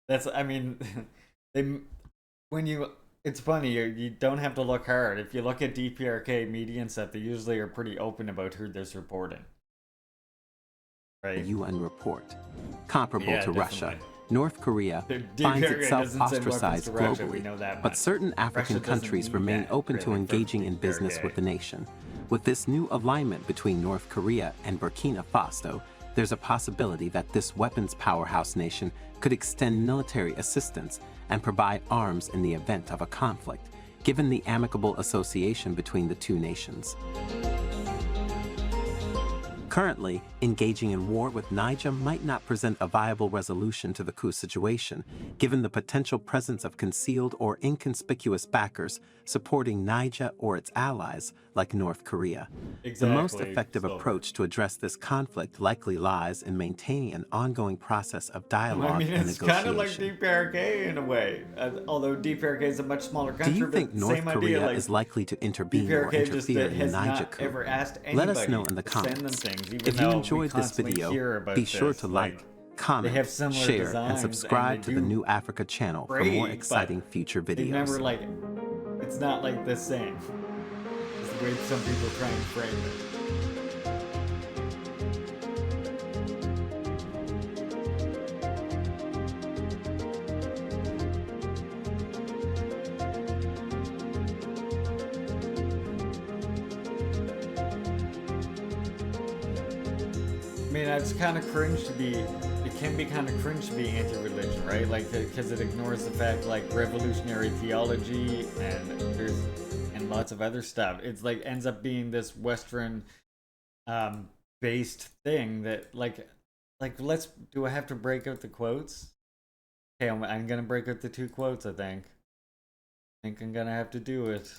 That's, I mean, it's funny, you don't have to look hard. If you look at DPRK media and stuff, they usually are pretty open about who they're supporting. Right? UN report. Comparable to definitely. Russia, North Korea finds itself ostracized Russia, globally, but certain African countries remain open to engaging in business with the nation. With this new alignment between North Korea and Burkina Faso, there's a possibility that this weapons powerhouse nation could extend military assistance and provide arms in the event of a conflict, given the amicable association between the two nations. Currently, engaging in war with Niger might not present a viable resolution to the coup situation, given the potential presence of concealed or inconspicuous backers supporting Niger or its allies, like North Korea. Exactly. The most effective approach to address this conflict likely lies in maintaining an ongoing process of dialogue and it's negotiation. kind of like DPRK in a way, although DPRK is a much smaller country. Do you think but North same Korea idea, like, is likely to intervene or DPRK just interfere in the has Niger not coup? ever asked Let us anybody know in the to send them comments. things, even If you though we enjoyed this constantly video, hear about be sure this, to like, comment, have similar share, designs, and subscribe and to they the do New Africa channel for more great, exciting but future they videos. never, like, it's not like the same as the way some people try and frame it. I mean, it's kind of cringe to be, it can be kind of cringe to be anti-religion, right? Like, because it ignores the fact, like, revolutionary theology and lots of other stuff. It's like, ends up being this Western, based thing that, like, do I have to break out the quotes? Okay, I'm gonna break out the 2 quotes, I think. I think I'm gonna have to do it.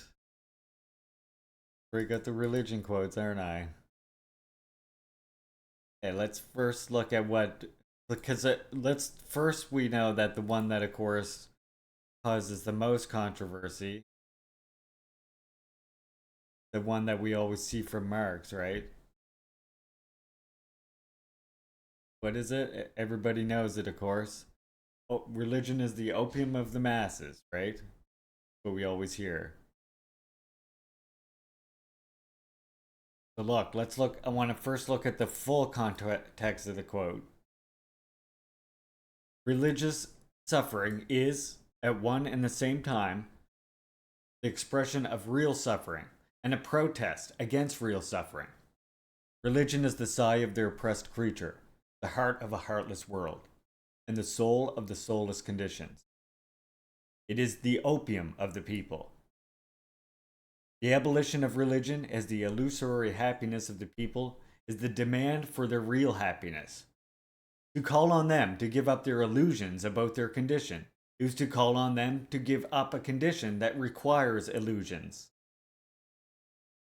Break out the religion quotes, aren't I? Okay, let's first look at what, because first we know that the one that, of course, causes the most controversy, the one that we always see from Marx, right? What is it? Everybody knows it, of course. Oh, religion is the opium of the masses, right? What we always hear. So look, I want to first look at the full context of the quote. Religious suffering is, at one and the same time, the expression of real suffering and a protest against real suffering. Religion is the sigh of the oppressed creature, the heart of a heartless world, and the soul of the soulless conditions. It is the opium of the people. The abolition of religion as the illusory happiness of the people is the demand for their real happiness. To call on them to give up their illusions about their condition is to call on them to give up a condition that requires illusions.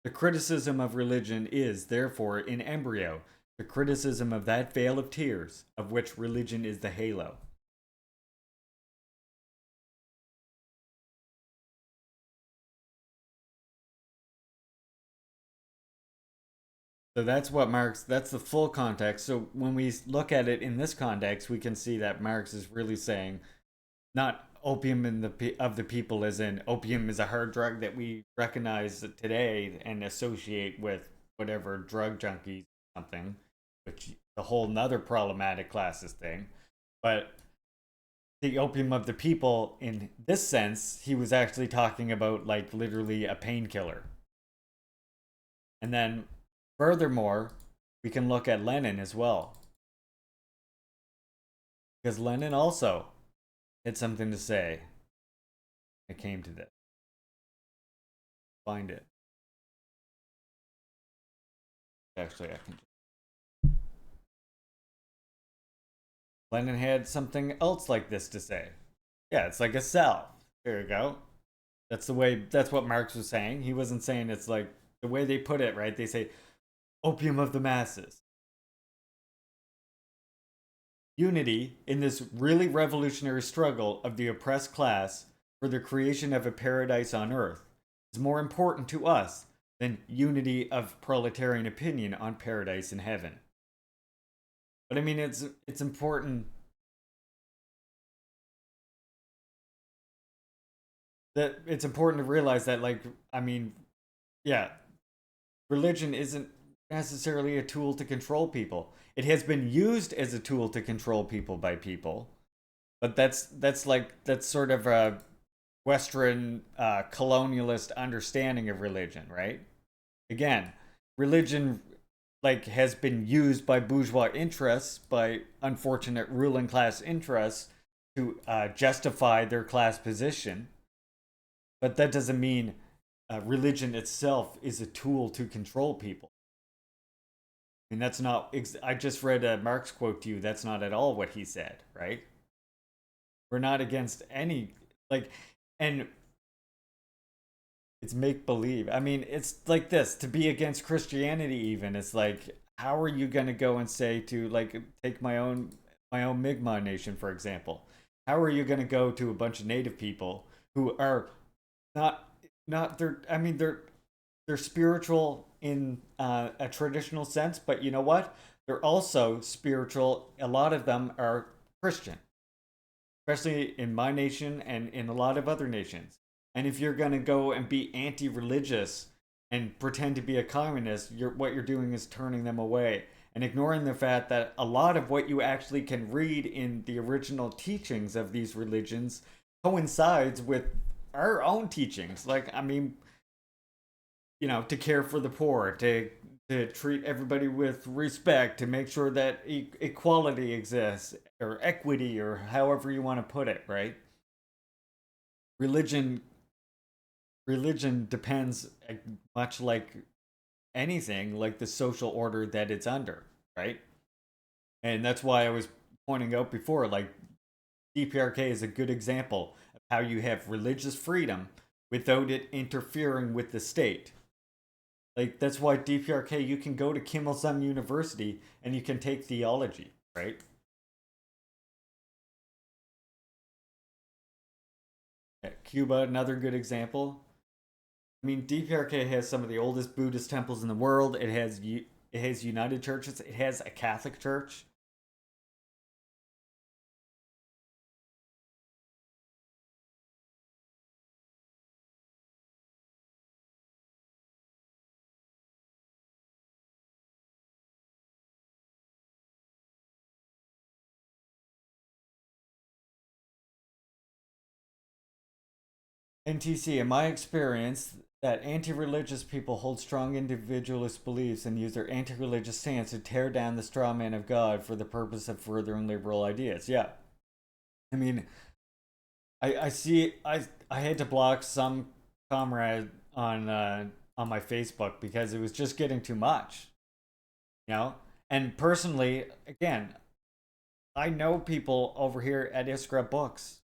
The criticism of religion is, therefore, in embryo, the criticism of that veil of tears of which religion is the halo. So that's the full context. So when we look at it in this context, we can see that Marx is really saying not opium of the people as in opium is a hard drug that we recognize today and associate with whatever drug junkies or something, which is a whole nother problematic classist thing. But the opium of the people in this sense, he was actually talking about like literally a painkiller. And then furthermore, we can look at Lenin as well. Because Lenin also had something to say. I came to this. Find it. Actually, I can. Lenin had something else like this to say. Yeah, it's like a cell. There you go. That's what Marx was saying. He wasn't saying it's like the way they put it, right? They say opium of the masses. Unity in this really revolutionary struggle of the oppressed class for the creation of a paradise on earth is more important to us than unity of proletarian opinion on paradise in heaven. But I mean, it's important to realize that, like, I mean, yeah, religion isn't necessarily a tool to control people. It has been used as a tool to control people by people, but that's sort of a Western colonialist understanding of religion, right? Again, religion like has been used by bourgeois interests, by unfortunate ruling class interests to justify their class position, but that doesn't mean religion itself is a tool to control people. I mean, that's not. I just read a Marx quote to you. That's not at all what he said, right? We're not against any and it's make believe. I mean, it's like this to be against Christianity. Even it's like, how are you gonna go and say to like take my own Mi'kmaq nation for example? How are you gonna go to a bunch of Native people who are not they're I mean they're spiritual in a traditional sense, but you know what? They're also spiritual. A lot of them are Christian, especially in my nation and in a lot of other nations. And if you're going to go and be anti-religious and pretend to be a communist, what you're doing is turning them away and ignoring the fact that a lot of what you actually can read in the original teachings of these religions coincides with our own teachings. Like, I mean, you know, to care for the poor, to treat everybody with respect, to make sure that equality exists, or equity, or however you want to put it, right? Religion depends, much like anything, like the social order that it's under, right? And that's why I was pointing out before, like, DPRK is a good example of how you have religious freedom without it interfering with the state. Like, that's why DPRK, you can go to Kim Il-sung University and you can take theology, right? Cuba, another good example. I mean, DPRK has some of the oldest Buddhist temples in the world. It has United Churches. It has a Catholic church. NTC, in my experience, that anti-religious people hold strong individualist beliefs and use their anti-religious stance to tear down the straw man of God for the purpose of furthering liberal ideas. Yeah. I mean, I see. I had to block some comrade on my Facebook because it was just getting too much, you know. And personally, again, I know people over here at Iskra Books.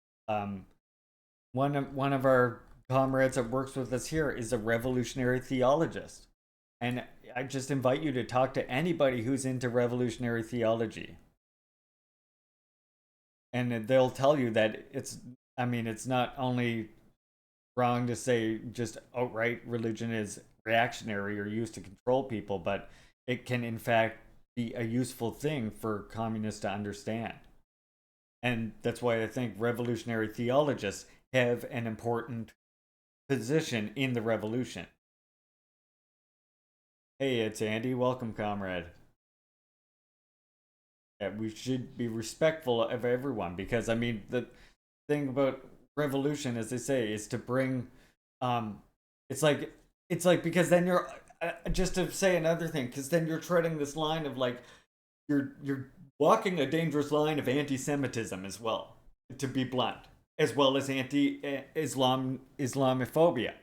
One of our comrades that works with us here is a revolutionary theologist, and I just invite you to talk to anybody who's into revolutionary theology, and they'll tell you that it's. I mean, it's not only wrong to say just outright religion is reactionary or used to control people, but it can in fact be a useful thing for communists to understand. And that's why I think revolutionary theologists have an important position in the revolution. Hey, it's Andy. Welcome, comrade. Yeah, we should be respectful of everyone because, I mean, the thing about revolution, as they say, is to bring it's like because then you're just to say another thing, because then you're treading this line of, like, you're walking a dangerous line of anti-Semitism as well, to be blunt, as well as Islamophobia,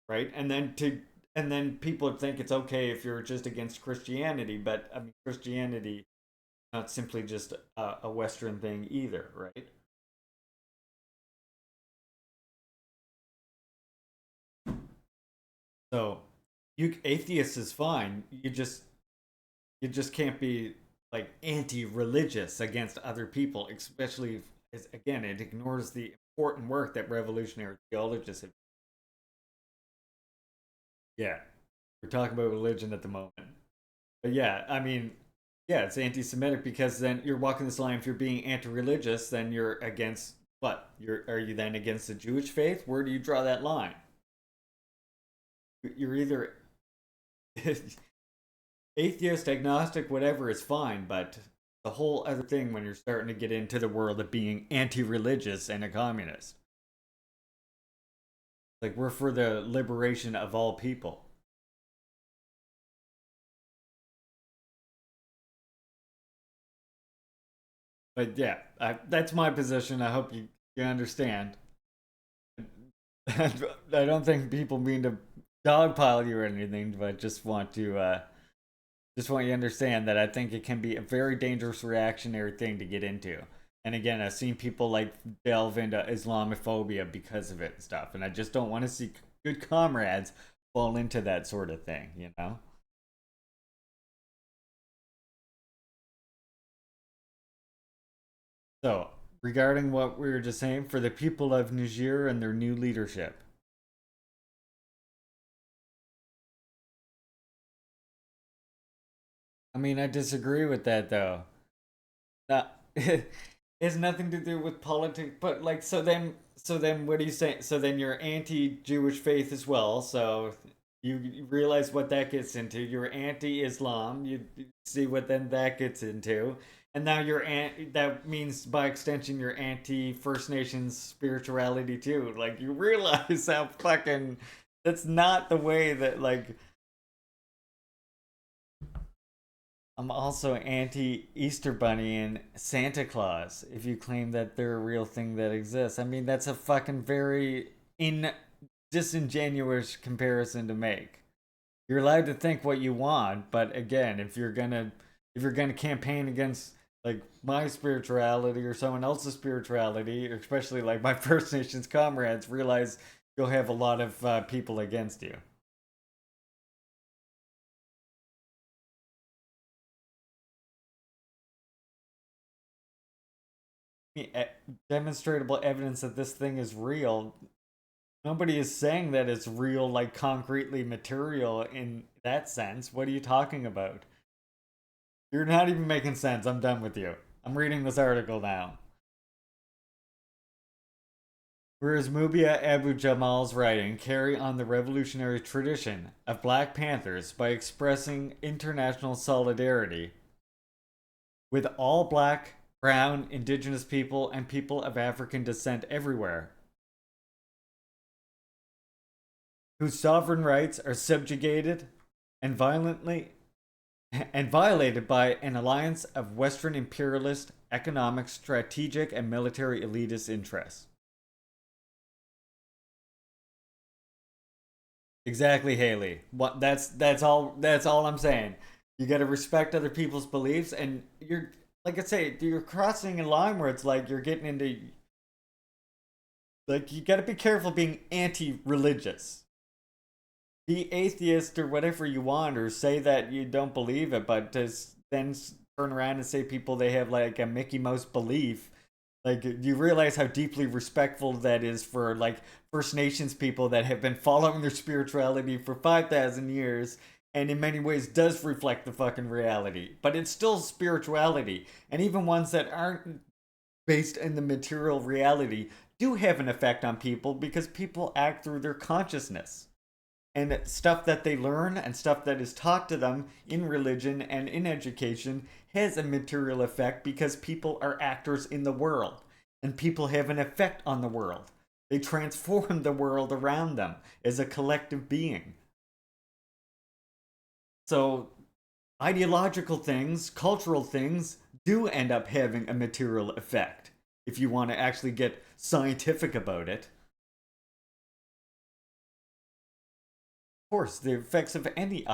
right? And then people think it's okay if you're just against Christianity, but I mean, Christianity not simply just a Western thing either, right? So, atheist is fine. You just can't be, like, anti-religious against other people, especially as, again, it ignores the important work that revolutionary theologists have. Yeah, we're talking about religion at the moment, but yeah, I mean, yeah, it's anti-Semitic because then you're walking this line. If you're being anti-religious, then you're against what? Are you then against the Jewish faith? Where do you draw that line? You're either atheist, agnostic, whatever is fine, but the whole other thing when you're starting to get into the world of being anti-religious and a communist. Like, we're for the liberation of all people. But yeah, that's my position. I hope you understand. I don't think people mean to dogpile you or anything, but just want you to understand that I think it can be a very dangerous reactionary thing to get into. And again, I've seen people, like, delve into Islamophobia because of it and stuff, and I just don't want to see good comrades fall into that sort of thing, you know? So, regarding what we were just saying, for the people of Niger and their new leadership, I mean, I disagree with that, though. It has nothing to do with politics, but, like, so then what do you say? So then you're anti-Jewish faith as well, so You realize what that gets into. You're anti-Islam. You see what then that gets into. And now that means by extension you're anti First Nations spirituality too. Like you realize how fucking that's not the way that like I'm also anti Easter Bunny and Santa Claus if you claim that they're a real thing that exists. I mean that's a fucking very disingenuous comparison to make. You're allowed to think what you want, but again, if you're gonna campaign against like my spirituality or someone else's spirituality, especially like my First Nations comrades, realize you'll have a lot of people against you. Demonstrable evidence that this thing is real. Nobody is saying that it's real, like concretely material in that sense. What are you talking about? You're not even making sense. I'm done with you. I'm reading this article now. Whereas Mubia Abu Jamal's writing carry on the revolutionary tradition of Black Panthers by expressing international solidarity with all black, brown, indigenous people and people of African descent everywhere, whose sovereign rights are subjugated and violated by an alliance of Western imperialist, economic, strategic, and military elitist interests. Exactly, Haley. What that's all I'm saying. You got to respect other people's beliefs, and you're like I say, you're crossing a line where it's like you're getting into like you got to be careful being anti-religious. Be atheist or whatever you want, or say that you don't believe it, but just then turn around and say people they have like a Mickey Mouse belief. Like you realize how deeply respectful that is for like First Nations people that have been following their spirituality for 5,000 years and in many ways does reflect the fucking reality. But it's still spirituality. And even ones that aren't based in the material reality do have an effect on people because people act through their consciousness. And stuff that they learn and stuff that is taught to them in religion and in education has a material effect because people are actors in the world. And people have an effect on the world. They transform the world around them as a collective being. So, ideological things, cultural things, do end up having a material effect. If you want to actually get scientific about it. Of course, the effects of any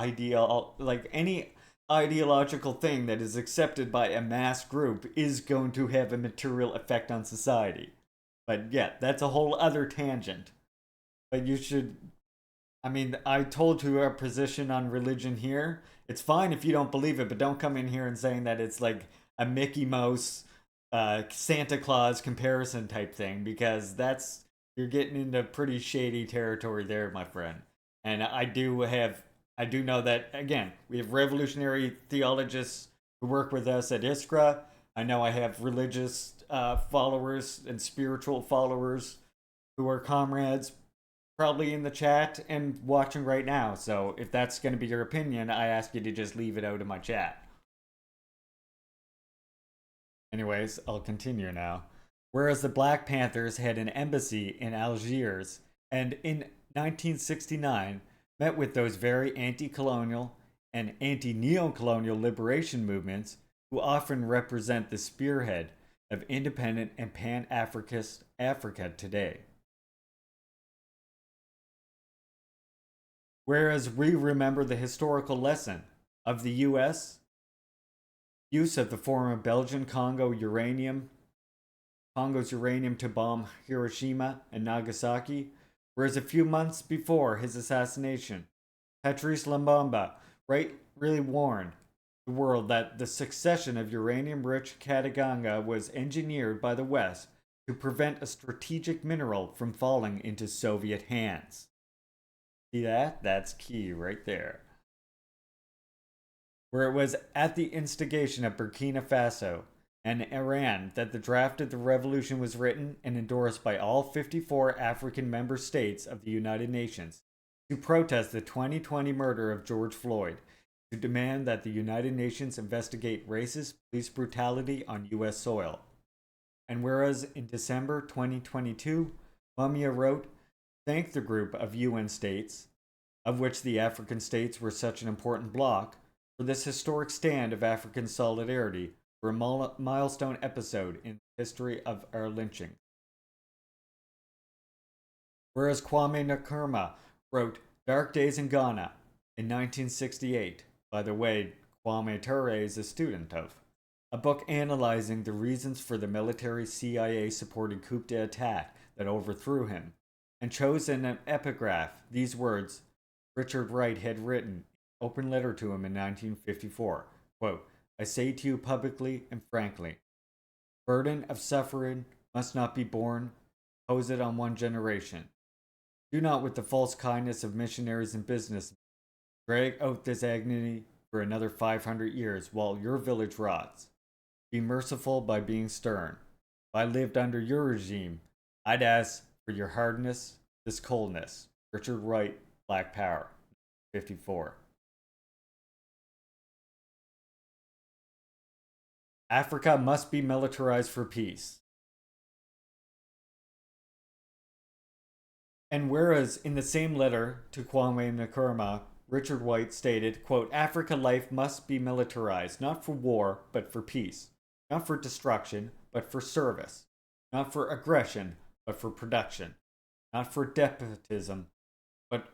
ideological thing that is accepted by a mass group is going to have a material effect on society. But yeah, that's a whole other tangent. But you should, I mean, I told you our position on religion here. It's fine if you don't believe it, but don't come in here and saying that it's like a Mickey Mouse, Santa Claus comparison type thing, because you're getting into pretty shady territory there, my friend. And I do know that, again, we have revolutionary theologists who work with us at Iskra. I know I have religious followers and spiritual followers who are comrades probably in the chat and watching right now. So if that's going to be your opinion, I ask you to just leave it out of my chat. Anyways, I'll continue now. Whereas the Black Panthers had an embassy in Algiers and in 1969 met with those very anti-colonial and anti-neo-colonial liberation movements who often represent the spearhead of independent and pan-Africanist Africa today. Whereas we remember the historical lesson of the U.S. use of the former Belgian Congo's uranium to bomb Hiroshima and Nagasaki. Whereas a few months before his assassination, Patrice Lumumba really warned the world that the succession of uranium-rich Kataganga was engineered by the West to prevent a strategic mineral from falling into Soviet hands. See that? That's key right there. Where it was at the instigation of Burkina Faso and Iran that the draft of the revolution was written and endorsed by all 54 African member states of the United Nations, to protest the 2020 murder of George Floyd, to demand that the United Nations investigate racist police brutality on U.S. soil. And whereas in December 2022, Mumia wrote, thanked the group of UN states, of which the African states were such an important bloc, for this historic stand of African solidarity for a milestone episode in the history of our lynching. Whereas Kwame Nkrumah wrote Dark Days in Ghana in 1968, by the way, Kwame Ture is a student of, a book analyzing the reasons for the military CIA-supported coup d'etat that overthrew him, and chose in an epigraph these words Richard Wright had written in an open letter to him in 1954, quote, I say to you publicly and frankly, burden of suffering must not be borne, impose it on one generation. Do not with the false kindness of missionaries and business drag out this agony for another 500 years while your village rots. Be merciful by being stern. If I lived under your regime, I'd ask for your hardness, this coldness. Richard Wright, Black Power, 54. Africa must be militarized for peace. And whereas in the same letter to Kwame Nkrumah, Richard White stated, quote, Africa life must be militarized, not for war, but for peace. Not for destruction, but for service. Not for aggression, but for production. Not for despotism, but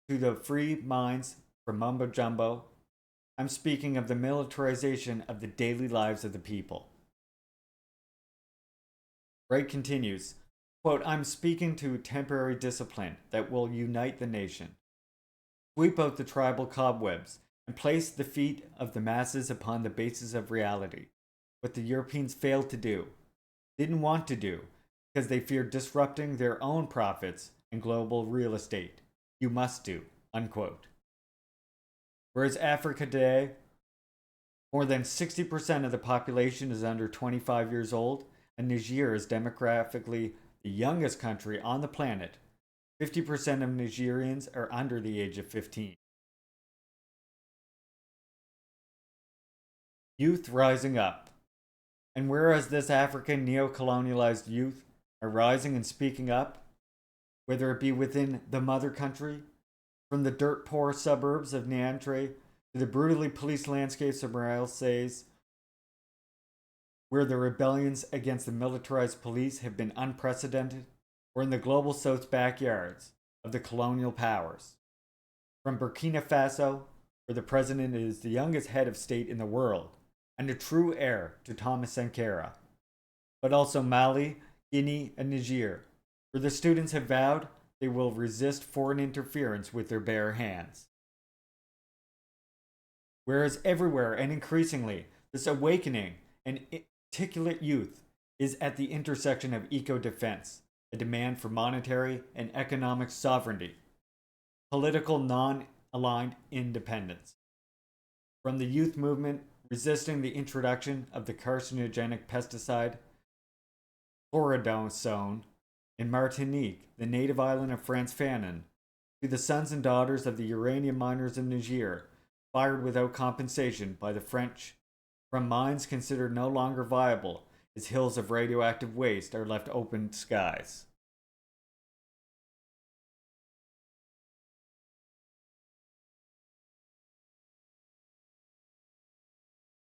to the free minds from mumbo jumbo. I'm speaking of the militarization of the daily lives of the people. Wright continues, quote, I'm speaking to temporary discipline that will unite the nation. Sweep out the tribal cobwebs and place the feet of the masses upon the basis of reality. What the Europeans failed to do, didn't want to do, because they feared disrupting their own profits in global real estate. You must do, unquote. Whereas Africa today, more than 60% of the population is under 25 years old, and Niger is demographically the youngest country on the planet. 50% of Nigerians are under the age of 15. Youth rising up. And whereas this African neo-colonialized youth are rising and speaking up, whether it be within the mother country, from the dirt-poor suburbs of Niantre to the brutally policed landscapes of Marseilles, where the rebellions against the militarized police have been unprecedented, or in the global south's backyards of the colonial powers. From Burkina Faso, where the president is the youngest head of state in the world, and a true heir to Thomas Sankara, but also Mali, Guinea, and Niger, where the students have vowed they will resist foreign interference with their bare hands. Whereas everywhere and increasingly, this awakening and articulate youth is at the intersection of eco-defense, a demand for monetary and economic sovereignty, political non-aligned independence. From the youth movement resisting the introduction of the carcinogenic pesticide chloridone in Martinique, the native island of Frantz Fanon, to the sons and daughters of the uranium miners in Niger, fired without compensation by the French from mines considered no longer viable as hills of radioactive waste are left open skies.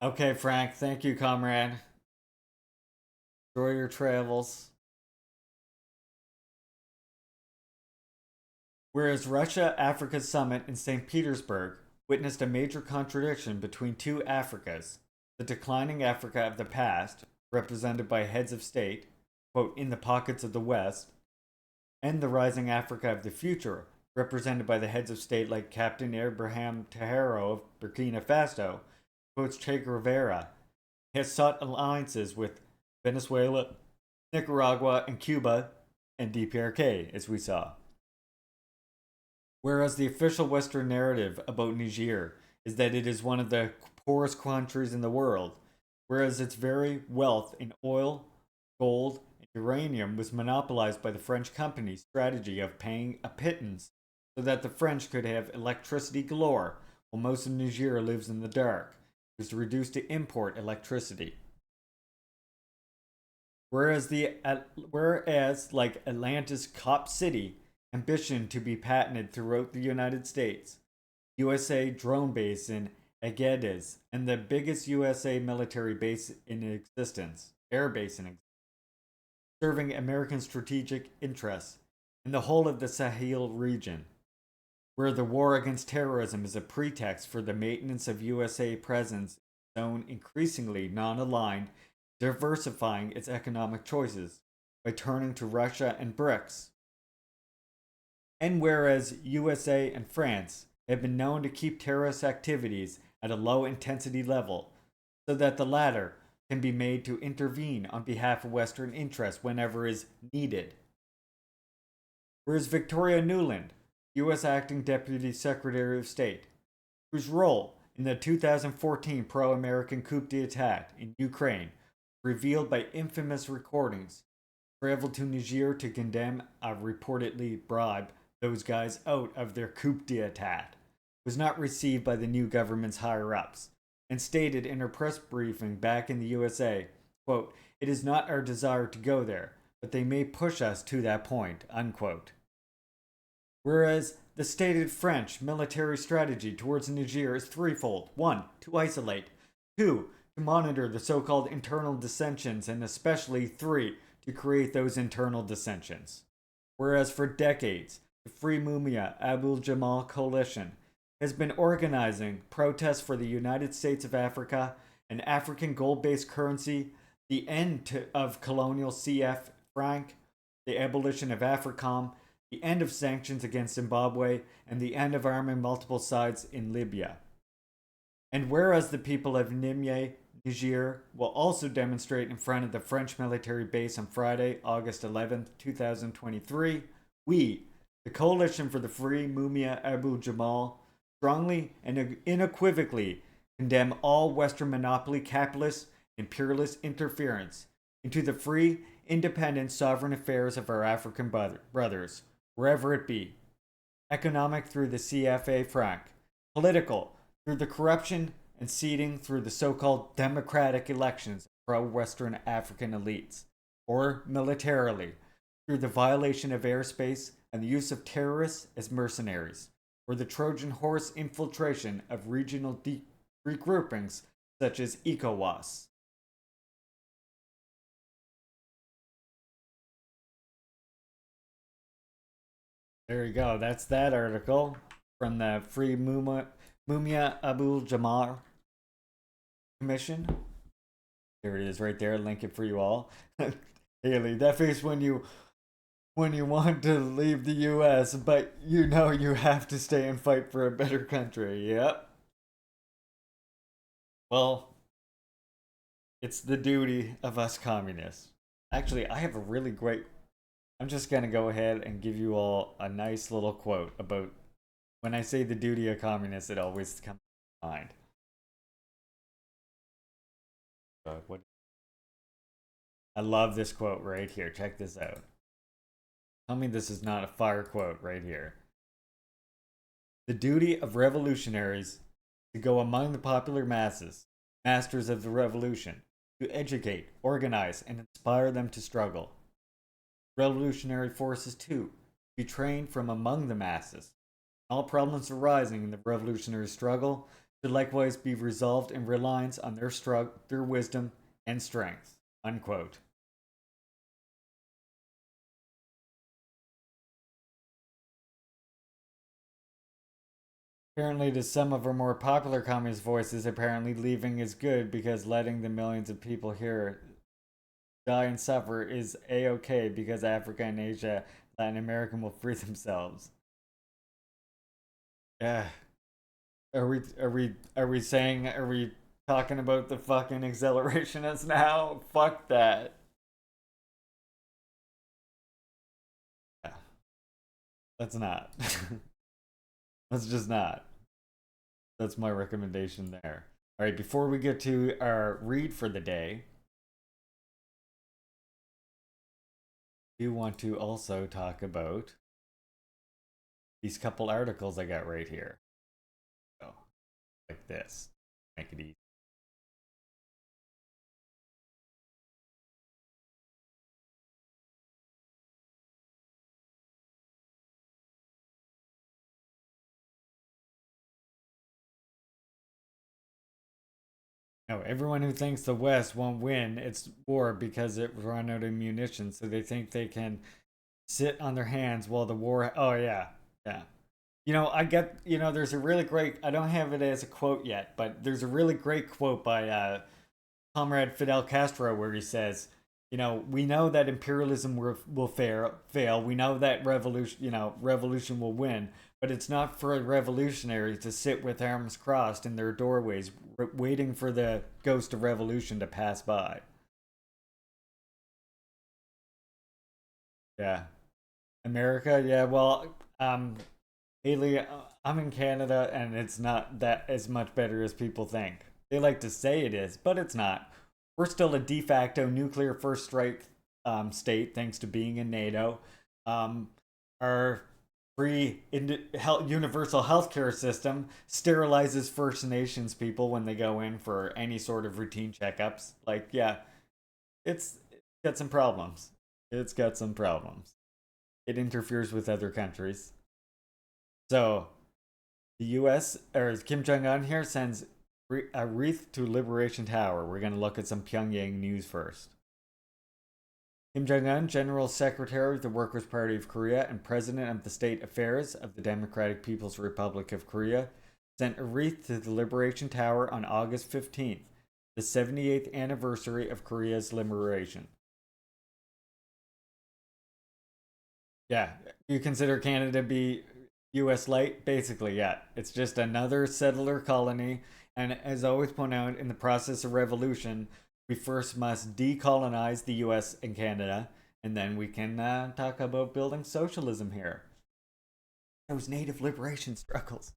Okay, Frank, thank you, comrade. Enjoy your travels. Whereas Russia-Africa summit in St. Petersburg witnessed a major contradiction between two Africas, the declining Africa of the past, represented by heads of state, quote, in the pockets of the West, and the rising Africa of the future, represented by the heads of state like Captain Abraham Tahero of Burkina Faso, quotes Che Guevara, has sought alliances with Venezuela, Nicaragua, and Cuba, and DPRK, as we saw. Whereas the official Western narrative about Niger is that it is one of the poorest countries in the world, whereas its very wealth in oil, gold, and uranium was monopolized by the French company's strategy of paying a pittance so that the French could have electricity galore, while most of Niger lives in the dark. It was reduced to import electricity. Whereas like Atlanta's Cop City, ambition to be patented throughout the United States, USA drone base in Agadez, and the biggest USA military base in existence, air base in existence, serving American strategic interests in the whole of the Sahel region, where the war against terrorism is a pretext for the maintenance of USA presence in a zone increasingly non-aligned, diversifying its economic choices by turning to Russia and BRICS. And whereas USA and France have been known to keep terrorist activities at a low intensity level, so that the latter can be made to intervene on behalf of Western interests whenever is needed. Whereas Victoria Nuland, U.S. Acting Deputy Secretary of State, whose role in the 2014 pro-American coup d'etat in Ukraine, revealed by infamous recordings, traveled to Niger to condemn a reportedly bribe those guys out of their coup d'etat, was not received by the new government's higher-ups, and stated in her press briefing back in the USA, quote, "It is not our desire to go there, but they may push us to that point," unquote. Whereas the stated French military strategy towards Niger is threefold. 1. To isolate. 2. To monitor the so-called internal dissensions, and especially 3. To create those internal dissensions. Whereas for decades, the Free Mumia Abu Jamal Coalition has been organizing protests for the United States of Africa, an African gold-based currency, the end of colonial CF franc, the abolition of AFRICOM, the end of sanctions against Zimbabwe, and the end of arming multiple sides in Libya. And whereas the people of Niamey, Niger, will also demonstrate in front of the French military base on Friday, August 11th, 2023, we, the Coalition for the Free Mumia Abu Jamal, strongly and unequivocally condemn all Western monopoly capitalist imperialist interference into the free, independent, sovereign affairs of our African brothers, wherever it be. Economic through the CFA franc, political through the corruption and seeding through the so-called democratic elections of pro-Western African elites, or militarily through the violation of airspace and the use of terrorists as mercenaries, or the Trojan horse infiltration of regional regroupings such as ECOWAS. There you go. That's that article from the Free Mumia Abu Jamal Commission. There it is right there. Link it for you all. Haley, that face when you want to leave the US, but you know you have to stay and fight for a better country. Yep. Well, it's the duty of us communists. Actually, I have a really great... I'm just going to go ahead and give you all a nice little quote about... When I say the duty of communists, it always comes to mind. I love this quote right here. Check this out. Tell me this is not a fire quote right here. The duty of revolutionaries to go among the popular masses, masters of the revolution, to educate, organize, and inspire them to struggle. Revolutionary forces, too, be trained from among the masses. All problems arising in the revolutionary struggle should likewise be resolved in reliance on their wisdom and strength. Unquote. Apparently, to some of our more popular communist voices, apparently leaving is good because letting the millions of people here die and suffer is a-okay because Africa and Asia, Latin America will free themselves. Yeah. Are we talking about the fucking accelerationists now? Fuck that. Yeah. Let's not. Let's just not. That's my recommendation there. Alright, before we get to our read for the day, I do want to also talk about these couple articles I got right here. So, like this. Make it easy. No, everyone who thinks the West won't win its war because it run out of munitions, so they think they can sit on their hands while the war. Oh yeah, yeah. I get. There's a really great. I don't have it as a quote yet, but there's a really great quote by Comrade Fidel Castro where he says, we know that imperialism will fail. We know that revolution will win, but it's not for revolutionaries to sit with arms crossed in their doorways, waiting for the ghost of revolution to pass by. Yeah. America, yeah, well, Haley, I'm in Canada, and it's not that as much better as people think. They like to say it is, but it's not. We're still a de facto nuclear first strike state, thanks to being in NATO. Our free universal healthcare system sterilizes First Nations people when they go in for any sort of routine checkups. Like, yeah, it's got some problems. It's got some problems. It interferes with other countries. So, the U.S. or Kim Jong Un here sends a wreath to Liberation Tower. We're going to look at some Pyongyang news first. Kim Jong Un, General Secretary of the Workers' Party of Korea and President of the State Affairs of the Democratic People's Republic of Korea, sent a wreath to the Liberation Tower on August 15th, the 78th anniversary of Korea's liberation. Yeah, you consider Canada to be U.S. light? Basically, yeah. It's just another settler colony, and as always point out, in the process of revolution, we first must decolonize the U.S. and Canada, and then we can talk about building socialism here. Those native liberation struggles.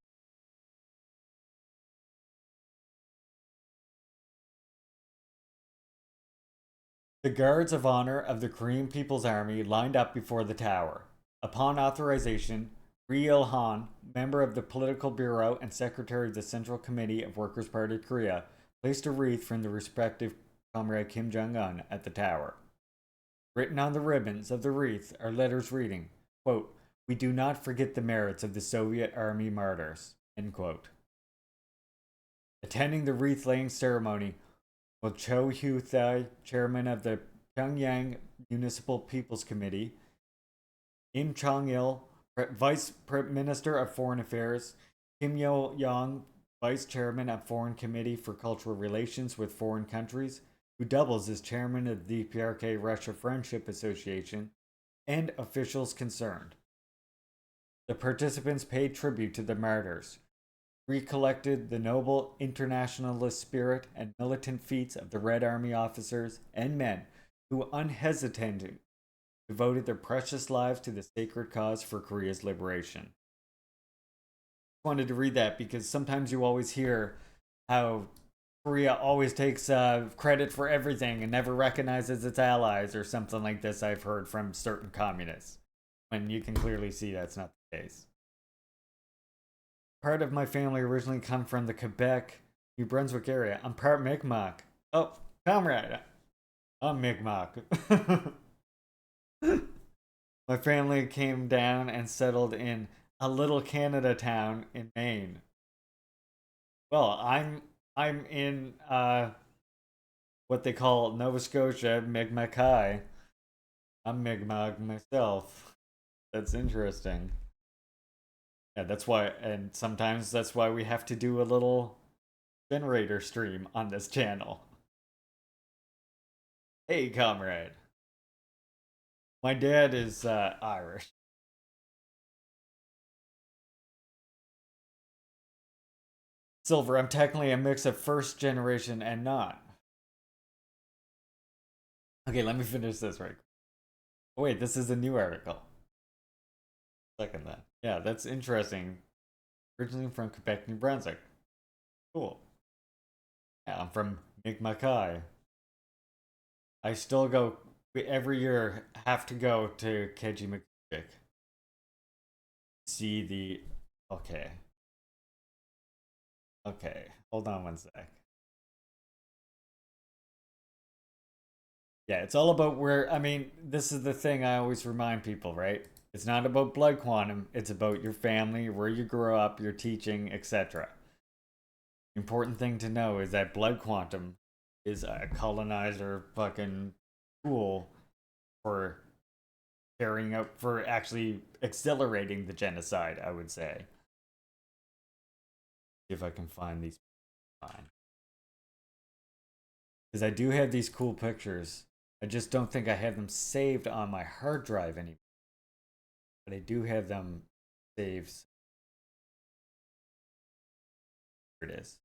The guards of honor of the Korean People's Army lined up before the tower. Upon authorization, Ri Il-han, member of the Political Bureau and Secretary of the Central Committee of Workers' Party of Korea, placed a wreath from the respective Comrade Kim Jong-un at the tower. Written on the ribbons of the wreath are letters reading, quote, "We do not forget the merits of the Soviet Army martyrs," end quote. Attending the wreath-laying ceremony was Cho Hyu-thai, chairman of the Pyongyang Municipal People's Committee, Im Chong-il, Vice Minister of Foreign Affairs, Kim Yo-young, Vice Chairman of Foreign Committee for Cultural Relations with Foreign Countries, who doubles as Chairman of the DPRK Russia Friendship Association, and officials concerned. The participants paid tribute to the martyrs, recollected the noble internationalist spirit and militant feats of the Red Army officers and men who unhesitatingly devoted their precious lives to the sacred cause for Korea's liberation. I wanted to read that because sometimes you always hear how Korea always takes credit for everything and never recognizes its allies or something like this. I've heard from certain communists, when you can clearly see that's not the case. Part of my family originally come from the Quebec, New Brunswick area. I'm part Mi'kmaq. Oh, comrade, I'm Mi'kmaq. My family came down and settled in a little Canada town in Maine. Well, I'm in what they call Nova Scotia, Mi'kmaq. I'm Mi'kmaq myself. That's interesting. Yeah, that's why, and sometimes that's why we have to do a little generator stream on this channel. Hey, comrade. My dad is Irish. Silver, I'm technically a mix of first generation and not. Okay, let me finish this right quick. Oh, wait, this is a new article. Second that. Yeah, that's interesting. Originally from Quebec, New Brunswick. Cool. Yeah, I'm from Mi'kmaq. I still go every year. Have to go to Keji McChick. see the... Okay. Okay, hold on one sec. Yeah, it's all about where... I mean, this is the thing I always remind people, right? It's not about blood quantum. It's about your family, where you grew up, your teaching, etc. Important thing to know is that blood quantum is a colonizer fucking tool for carrying out, for actually accelerating the genocide, I would say. See if I can find these. Because I do have these cool pictures. I just don't think I have them saved on my hard drive anymore. But I do have them saved. Here it is.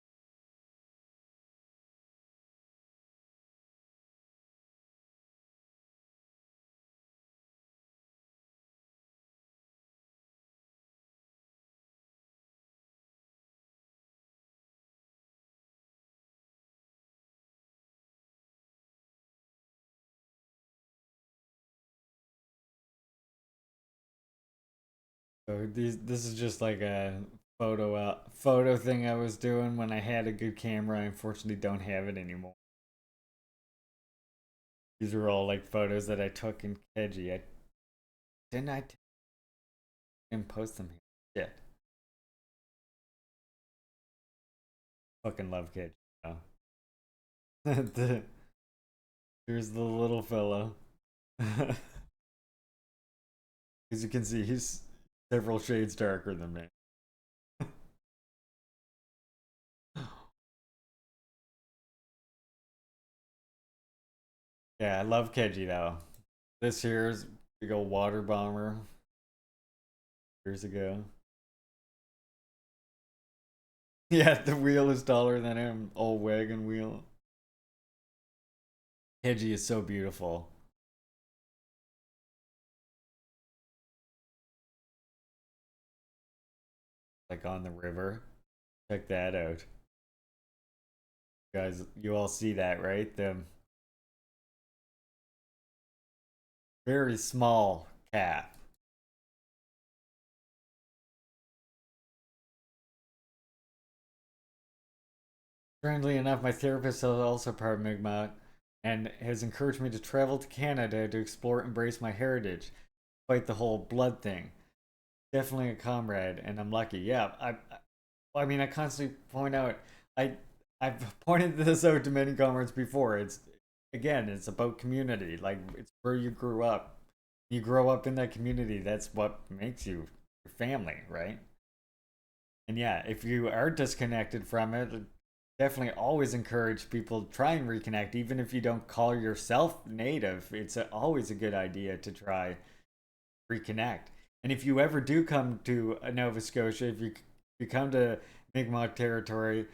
So this is just like a photo thing I was doing when I had a good camera. I unfortunately don't have it anymore. These are all like photos that I took in Keji. I didn't post them here. Shit. Fucking love Keji. Oh. Here's the little fellow. As you can see, he's several shades darker than me. Yeah, I love Keji though. This here's big old water bomber. Years ago. Yeah, the wheel is taller than him. Old wagon wheel. Keji is so beautiful. Like on the river. Check that out. Guys, you all see that, right? The very small cat. Strangely enough, my therapist is also part of Mi'kmaq and has encouraged me to travel to Canada to explore and embrace my heritage, despite the whole blood thing. Definitely a comrade, and I'm lucky. Yeah, I mean, I constantly point out, I've pointed this out to many comrades before. It's again, it's about community. Like it's where you grew up. You grow up in that community. That's what makes you your family, right? And yeah, if you are disconnected from it, definitely always encourage people to try and reconnect, even if you don't call yourself native. It's always a good idea to try reconnect. And if you ever do come to Nova Scotia, if you come to Mi'kmaq territory,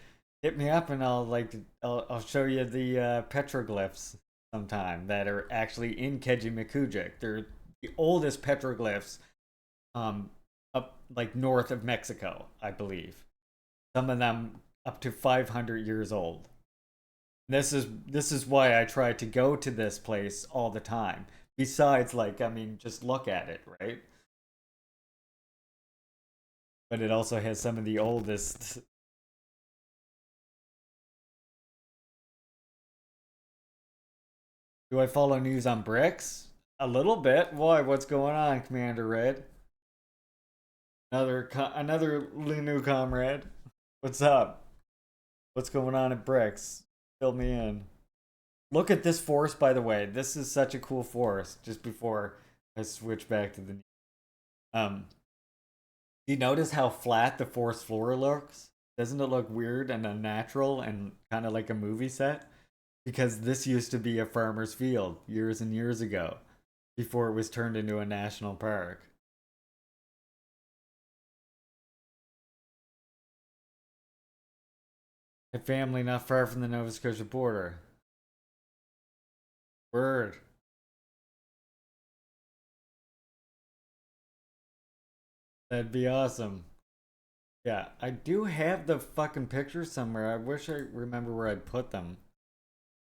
hit me up and I'll show you the petroglyphs sometime that are actually in Kejimkujik. They're the oldest petroglyphs up like north of Mexico, I believe. Some of them up to 500 years old. This is why I try to go to this place all the time. Besides, like, I mean, just look at it, right? But it also has some of the oldest. Do I follow news on bricks? A little bit. Why? What's going on, Commander Red? Another new comrade. What's up? What's going on at bricks? Fill me in. Look at this forest, by the way. This is such a cool forest. Just before I switch back to the you notice how flat the forest floor looks? Doesn't it look weird and unnatural and kind of like a movie set? Because this used to be a farmer's field years and years ago, before it was turned into a national park. A family not far from the Nova Scotia border. Word. That'd be awesome. Yeah, I do have the fucking pictures somewhere. I wish I remember where I put them.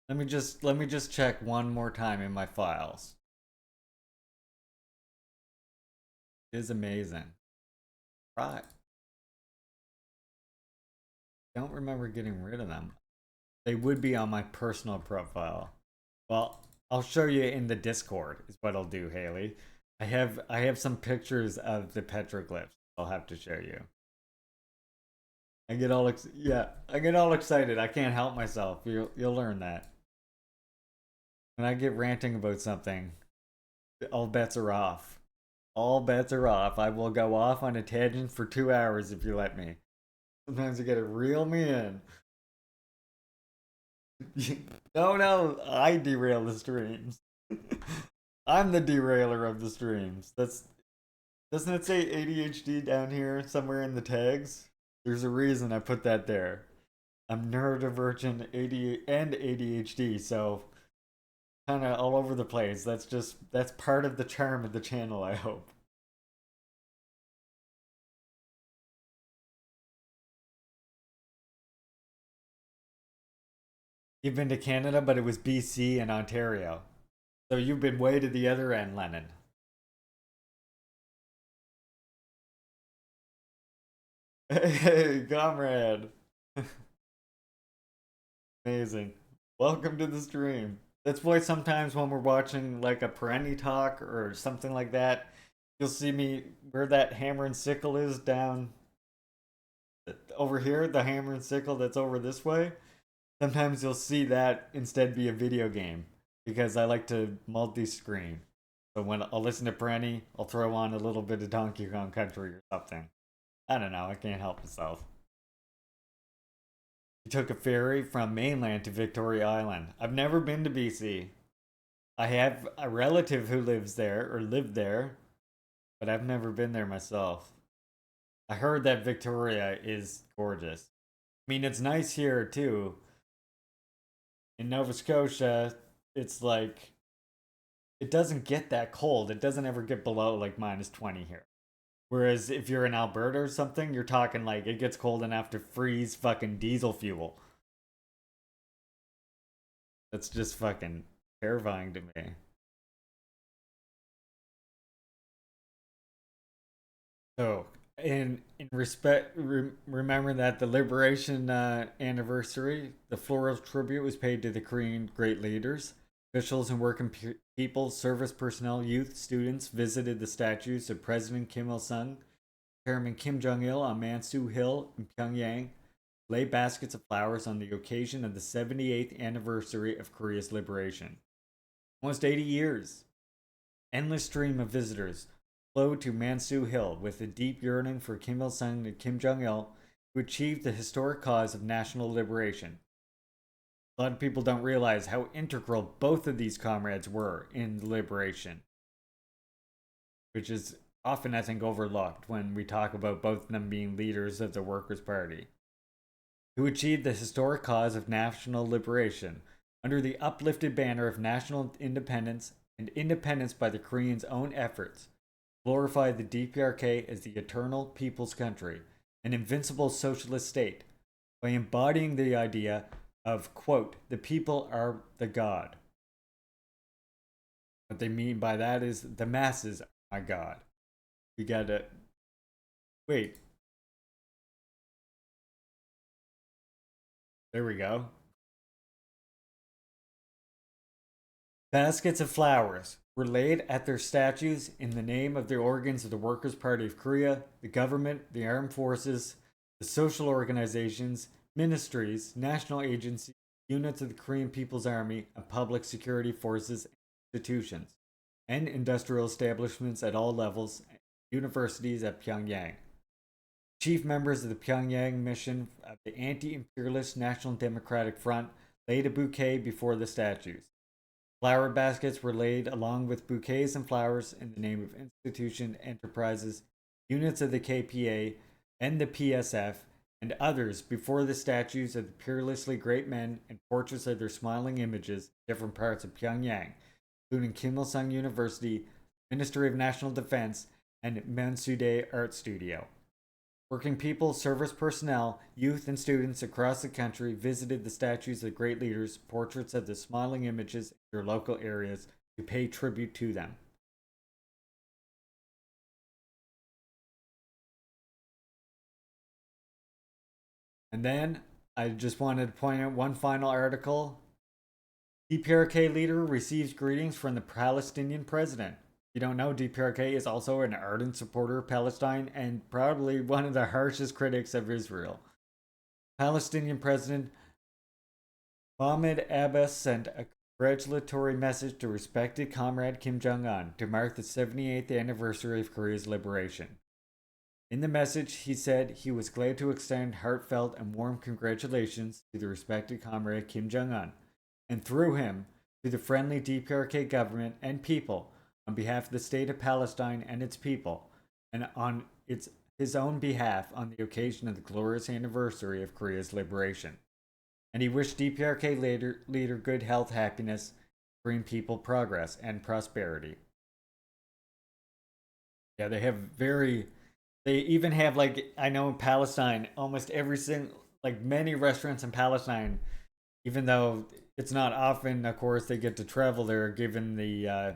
Let me just check one more time in my files. It is amazing. right. Don't remember getting rid of them. They would be on my personal profile. Well, I'll show you in the Discord is what I'll do, Haley. I have some pictures of the petroglyphs I'll have to show you. I get all excited. I can't help myself. You'll learn that. When I get ranting about something, all bets are off. All bets are off. I will go off on a tangent for 2 hours if you let me. Sometimes you gotta reel me in. No, I derail the streams. I'm the derailer of the streams. Doesn't it say ADHD down here somewhere in the tags? There's a reason I put that there. I'm neurodivergent and ADHD, so kind of all over the place. That's part of the charm of the channel, I hope. You've been to Canada, but it was BC and Ontario. So you've been way to the other end, Lennon. Hey, comrade. Amazing. Welcome to the stream. That's why sometimes when we're watching like a Perenni talk or something like that, you'll see me where that hammer and sickle is down over here, the hammer and sickle that's over this way. Sometimes you'll see that instead be a video game because I like to multi-screen. So when I'll listen to Perenni, I'll throw on a little bit of Donkey Kong Country or something. I don't know, I can't help myself. He took a ferry from mainland to Victoria Island. I've never been to BC. I have a relative who lives there or lived there, but I've never been there myself. I heard that Victoria is gorgeous. I mean, it's nice here too. In Nova Scotia, it's like it doesn't get that cold. It doesn't ever get below like -20 here. Whereas if you're in Alberta or something, you're talking like it gets cold enough to freeze fucking diesel fuel. That's just fucking terrifying to me. So, in respect, remember that the Liberation anniversary, the floral tribute was paid to the Korean great leaders. Officials and working people, service personnel, youth, students visited the statues of President Kim Il Sung, Chairman Kim Jong Il on Mansu Hill in Pyongyang, laid baskets of flowers on the occasion of the 78th anniversary of Korea's liberation. Almost 80 years. Endless stream of visitors flowed to Mansu Hill with a deep yearning for Kim Il Sung and Kim Jong Il, who achieved the historic cause of national liberation. A lot of people don't realize how integral both of these comrades were in the liberation, which is often, I think, overlooked when we talk about both of them being leaders of the Workers' Party, who achieved the historic cause of national liberation under the uplifted banner of national independence and independence by the Koreans' own efforts, glorified the DPRK as the eternal people's country, an invincible socialist state, by embodying the idea of, quote, the people are the God. What they mean by that is the masses are my God. We gotta wait. There we go. Baskets of flowers were laid at their statues in the name of the organs of the Workers' Party of Korea, the government, the armed forces, the social organizations, ministries, national agencies, units of the Korean People's Army, and public security forces and institutions, and industrial establishments at all levels, and universities at Pyongyang. Chief members of the Pyongyang mission of the anti-imperialist National Democratic Front laid a bouquet before the statues. Flower baskets were laid along with bouquets and flowers in the name of institution, enterprises, units of the KPA and the PSF, and others before the statues of the peerlessly great men and portraits of their smiling images in different parts of Pyongyang, including Kim Il Sung University, Ministry of National Defense, and Mansudae Art Studio. Working people, service personnel, youth, and students across the country visited the statues of great leaders, portraits of the smiling images in their local areas to pay tribute to them. And then I just wanted to point out one final article. DPRK leader receives greetings from the Palestinian president. If you don't know, DPRK is also an ardent supporter of Palestine and probably one of the harshest critics of Israel. Palestinian President Mahmoud Abbas sent a congratulatory message to respected comrade Kim Jong-un to mark the 78th anniversary of Korea's liberation. In the message, he said he was glad to extend heartfelt and warm congratulations to the respected comrade Kim Jong-un, and through him, to the friendly DPRK government and people, on behalf of the state of Palestine and its people, and on his own behalf on the occasion of the glorious anniversary of Korea's liberation. And he wished DPRK leader good health, happiness, Korean people progress, and prosperity. Yeah, they even have, like, I know in Palestine, almost every single, like, many restaurants in Palestine, even though it's not often, of course, they get to travel there given the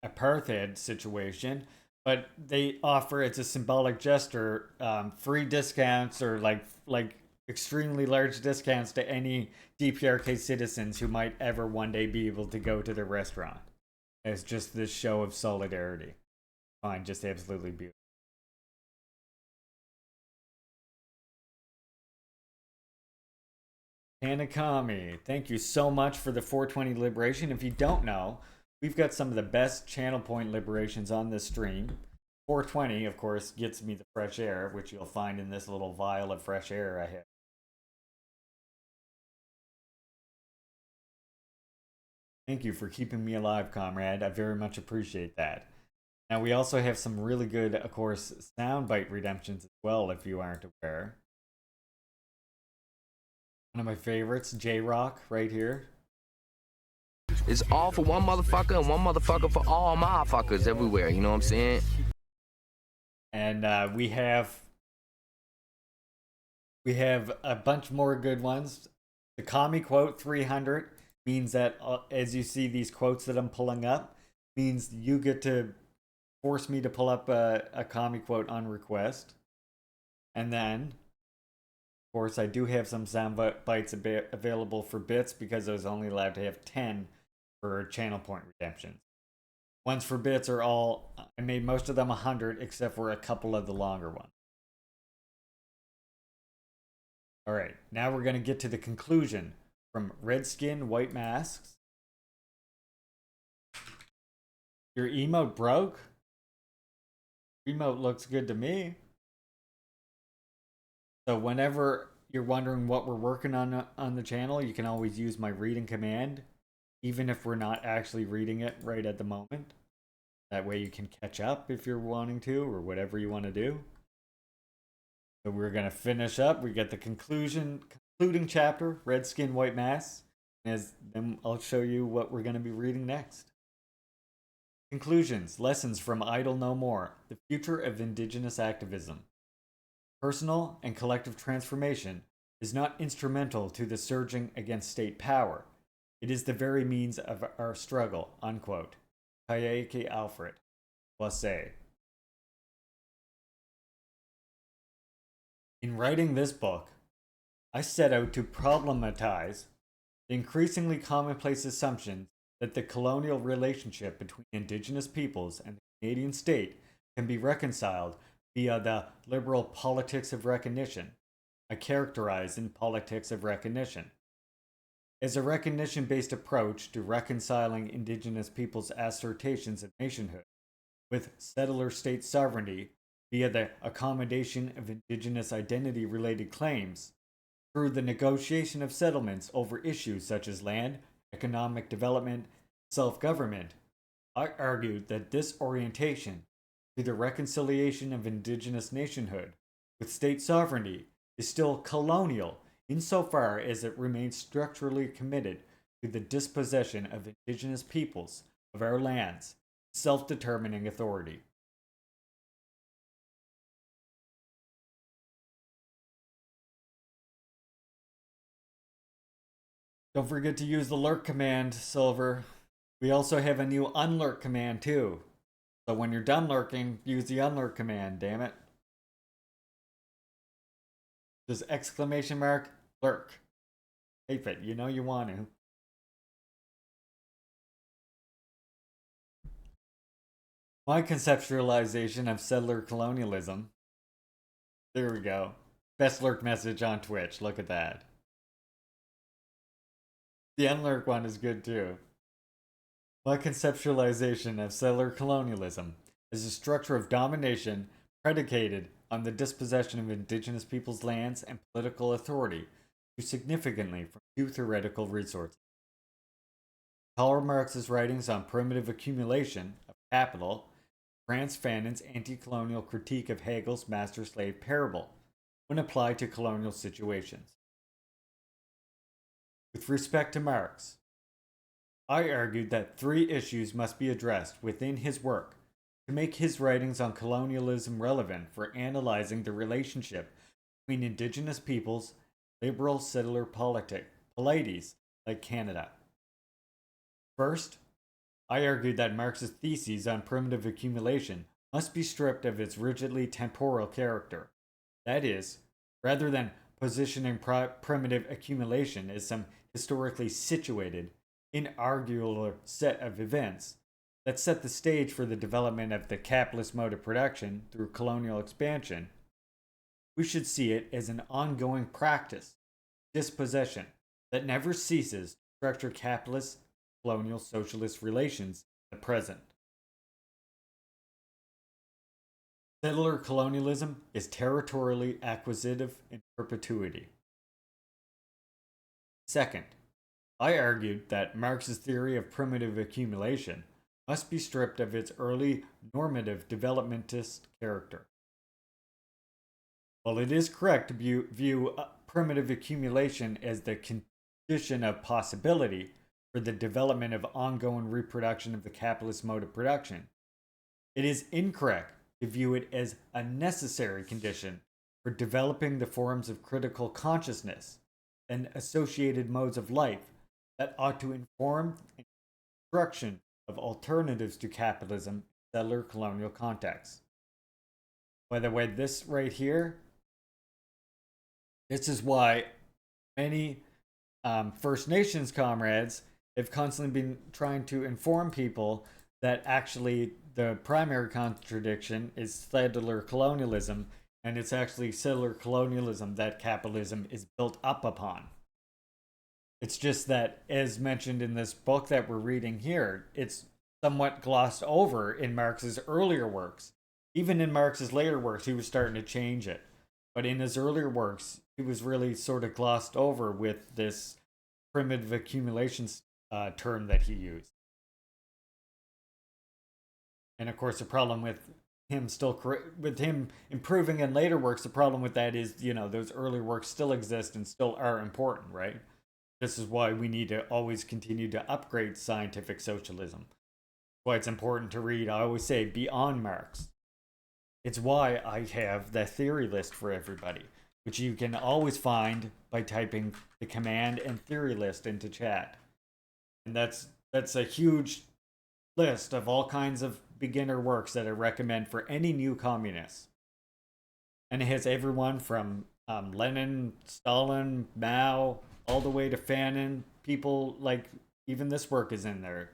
apartheid situation, but they offer, it's a symbolic gesture, free discounts or like extremely large discounts to any DPRK citizens who might ever one day be able to go to their restaurant. It's just this show of solidarity. Fine, just absolutely beautiful. Hanakami, thank you so much for the 420 liberation. If you don't know, we've got some of the best channel point liberations on this stream. 420, of course, gets me the fresh air, which you'll find in this little vial of fresh air I have. Thank you for keeping me alive, comrade. I very much appreciate that. Now, we also have some really good, of course, soundbite redemptions as well, if you aren't aware. One of my favorites, J-Rock, right here. It's all for one motherfucker and one motherfucker for all motherfuckers everywhere, you know what I'm saying? And we have a bunch more good ones. The Kami quote 300 means that, as you see these quotes that I'm pulling up, means you get to force me to pull up a Kami quote on request. And then, of course, I do have some sound bites available for bits because I was only allowed to have 10 for channel point redemptions. Ones for bits are all, I made most of them 100 except for a couple of the longer ones. Alright, now we're going to get to the conclusion from Red Skin, White Masks. Your emote broke? Emote looks good to me. So whenever you're wondering what we're working on the channel, you can always use my reading command, even if we're not actually reading it right at the moment. That way you can catch up if you're wanting to, or whatever you want to do. So we're going to finish up. We get the concluding chapter, Red Skin, White Mask. Then I'll show you what we're going to be reading next. Conclusions, lessons from Idle No More, the future of indigenous activism. Personal and collective transformation is not instrumental to the surging against state power. It is the very means of our struggle, unquote. Kayeke Alfred, Wassay. In writing this book, I set out to problematize the increasingly commonplace assumption that the colonial relationship between indigenous peoples and the Canadian state can be reconciled via the liberal politics of recognition, I characterize in politics of recognition. As a recognition-based approach to reconciling indigenous peoples' assertions of nationhood with settler state sovereignty via the accommodation of indigenous identity-related claims through the negotiation of settlements over issues such as land, economic development, self-government, I argued that this orientation to the reconciliation of indigenous nationhood with state sovereignty is still colonial insofar as it remains structurally committed to the dispossession of indigenous peoples of our lands, self-determining authority. Don't forget to use the lurk command, Silver. We also have a new unlurk command too. So when you're done lurking, use the unlurk command, damn it. Just exclamation mark, lurk. Tape it, you know you want to. My conceptualization of settler colonialism. There we go. Best lurk message on Twitch. Look at that. The unlurk one is good too. My conceptualization of settler colonialism is a structure of domination predicated on the dispossession of indigenous peoples' lands and political authority to significantly from few theoretical resources. Karl Marx's writings on primitive accumulation of capital, Frantz Fanon's anti-colonial critique of Hegel's master-slave parable, when applied to colonial situations. With respect to Marx, I argued that 3 issues must be addressed within his work to make his writings on colonialism relevant for analyzing the relationship between indigenous peoples and liberal settler polities like Canada. First, I argued that Marx's theses on primitive accumulation must be stripped of its rigidly temporal character. That is, rather than positioning primitive accumulation as some historically situated, inarguable set of events that set the stage for the development of the capitalist mode of production through colonial expansion, we should see it as an ongoing practice, dispossession, that never ceases to structure capitalist, colonial, socialist relations in the present. Settler colonialism is territorially acquisitive in perpetuity. Second, I argued that Marx's theory of primitive accumulation must be stripped of its early normative developmentist character. While it is correct to view primitive accumulation as the condition of possibility for the development of ongoing reproduction of the capitalist mode of production, it is incorrect to view it as a necessary condition for developing the forms of critical consciousness and associated modes of life that ought to inform the construction of alternatives to capitalism in settler colonial contexts. By the way, this right here, this is why many First Nations comrades have constantly been trying to inform people that actually the primary contradiction is settler colonialism, and it's actually settler colonialism that capitalism is built up upon. It's just that, as mentioned in this book that we're reading here, it's somewhat glossed over in Marx's earlier works. Even in Marx's later works, he was starting to change it. But in his earlier works, he was really sort of glossed over with this primitive accumulation term that he used. And of course, the problem with him improving in later works, the problem with that is, those earlier works still exist and still are important, right? This is why we need to always continue to upgrade scientific socialism. Why it's important to read, I always say, beyond Marx. It's why I have the theory list for everybody, which you can always find by typing the command and theory list into chat. And that's a huge list of all kinds of beginner works that I recommend for any new communist. And it has everyone from Lenin, Stalin, Mao, all the way to Fanon. People like, even this work is in there.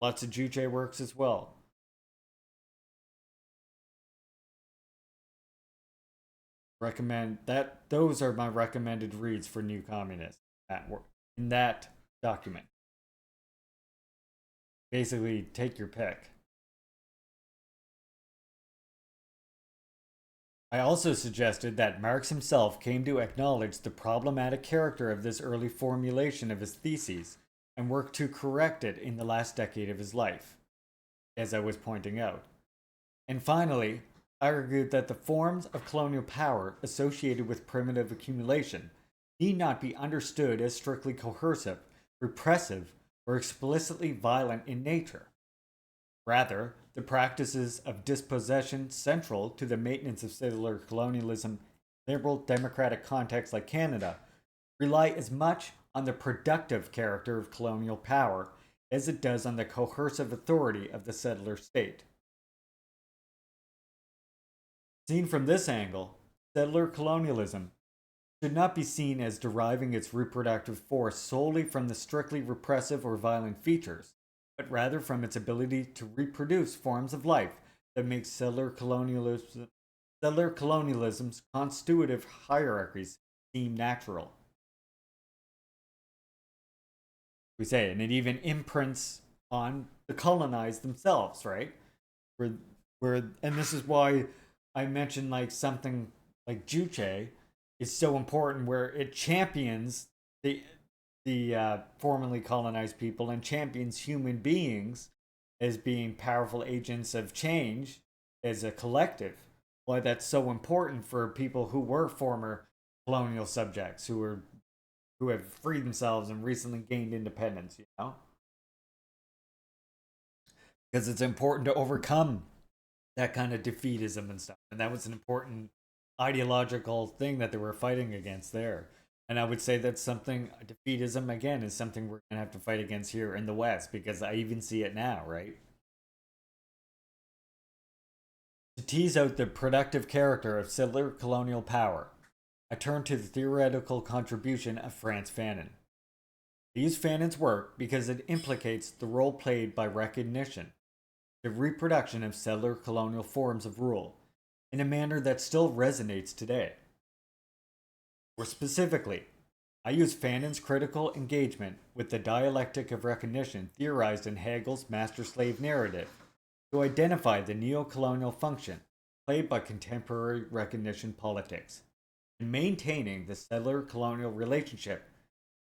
Lots of Juche works as well. Recommend that. Those are my recommended reads for new communists in that document. Basically, take your pick. I also suggested that Marx himself came to acknowledge the problematic character of this early formulation of his theses and worked to correct it in the last decade of his life, as I was pointing out. And finally, I argued that the forms of colonial power associated with primitive accumulation need not be understood as strictly coercive, repressive, or explicitly violent in nature. Rather, the practices of dispossession central to the maintenance of settler colonialism in liberal democratic contexts like Canada rely as much on the productive character of colonial power as it does on the coercive authority of the settler state. Seen from this angle, Settler colonialism should not be seen as deriving its reproductive force solely from the strictly repressive or violent features, but rather from its ability to reproduce forms of life that make settler colonialism's constitutive hierarchies seem natural. We say, and it even imprints on the colonized themselves, right? And this is why I mentioned like something like Juche is so important, where it champions the formerly colonized people and champions human beings as being powerful agents of change as a collective. Why that's so important for people who were former colonial subjects who have freed themselves and recently gained independence, you know? Because it's important to overcome that kind of defeatism and stuff. And that was an important ideological thing that they were fighting against there. And I would say that's something, defeatism, again, is something we're going to have to fight against here in the West, because I even see it now, right? To tease out the productive character of settler colonial power, I turn to the theoretical contribution of Frantz Fanon. I use Fanon's work because it implicates the role played by recognition, the reproduction of settler colonial forms of rule, in a manner that still resonates today. More specifically, I use Fanon's critical engagement with the dialectic of recognition theorized in Hegel's master-slave narrative to identify the neo-colonial function played by contemporary recognition politics in maintaining the settler-colonial relationship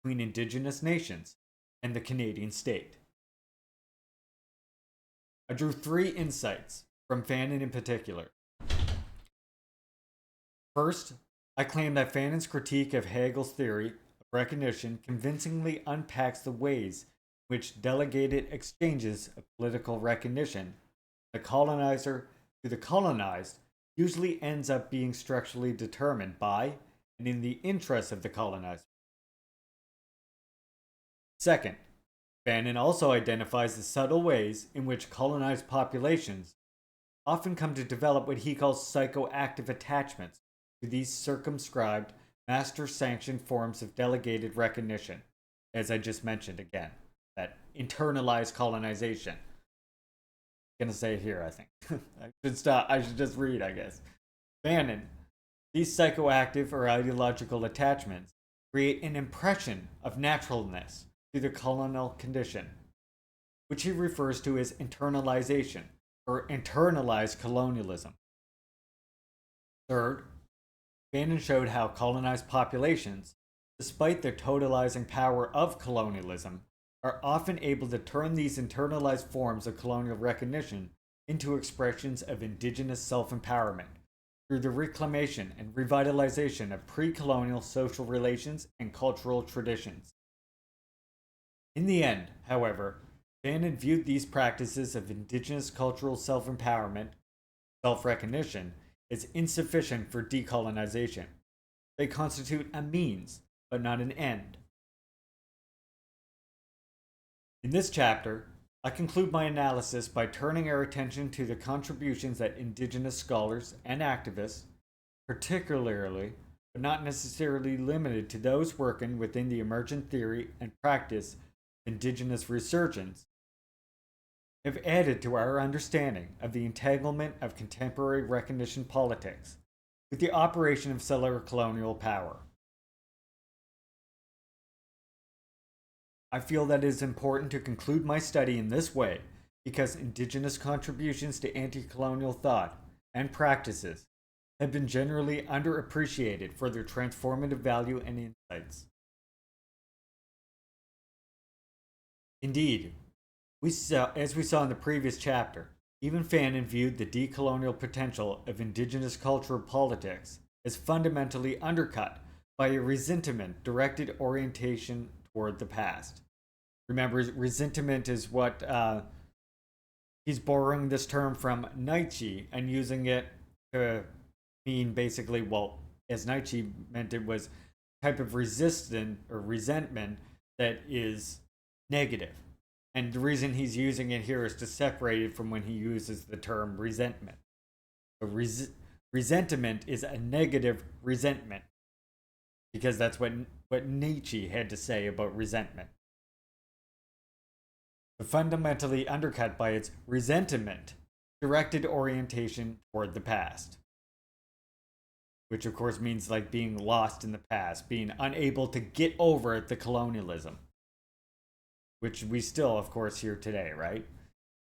between indigenous nations and the Canadian state. I drew 3 insights from Fanon in particular. First, I claim that Fanon's critique of Hegel's theory of recognition convincingly unpacks the ways in which delegated exchanges of political recognition, the colonizer to the colonized, usually ends up being structurally determined by and in the interest of the colonizer. Second, Fanon also identifies the subtle ways in which colonized populations often come to develop what he calls psychoactive attachments to these circumscribed, master-sanctioned forms of delegated recognition, as I just mentioned again, that internalized colonization. I'm gonna say it here, I think. I should stop. I should just read, I guess. Fanon, these psychoactive or ideological attachments create an impression of naturalness to the colonial condition, which he refers to as internalization or internalized colonialism. Third, Fanon showed how colonized populations, despite their totalizing power of colonialism, are often able to turn these internalized forms of colonial recognition into expressions of indigenous self-empowerment through the reclamation and revitalization of pre-colonial social relations and cultural traditions. In the end, however, Fanon viewed these practices of indigenous cultural self-empowerment, self-recognition, is insufficient for decolonization. They constitute a means, but not an end. In this chapter, I conclude my analysis by turning our attention to the contributions that indigenous scholars and activists, particularly, but not necessarily limited to those working within the emergent theory and practice of indigenous resurgence, have added to our understanding of the entanglement of contemporary recognition politics with the operation of settler colonial power. I feel that it is important to conclude my study in this way because indigenous contributions to anti-colonial thought and practices have been generally underappreciated for their transformative value and insights. Indeed, as we saw in the previous chapter, even Fanon viewed the decolonial potential of indigenous cultural politics as fundamentally undercut by a resentment-directed orientation toward the past. Remember, resentment is what he's borrowing this term from Nietzsche and using it to mean basically, well, as Nietzsche meant it was a type of resistance or resentment that is negative. And the reason he's using it here is to separate it from when he uses the term resentment. resentment is a negative resentment, because that's what Nietzsche had to say about resentment. But fundamentally undercut by its resentment directed orientation toward the past. Which of course means like being lost in the past, being unable to get over the colonialism. Which we still, of course, hear today, right?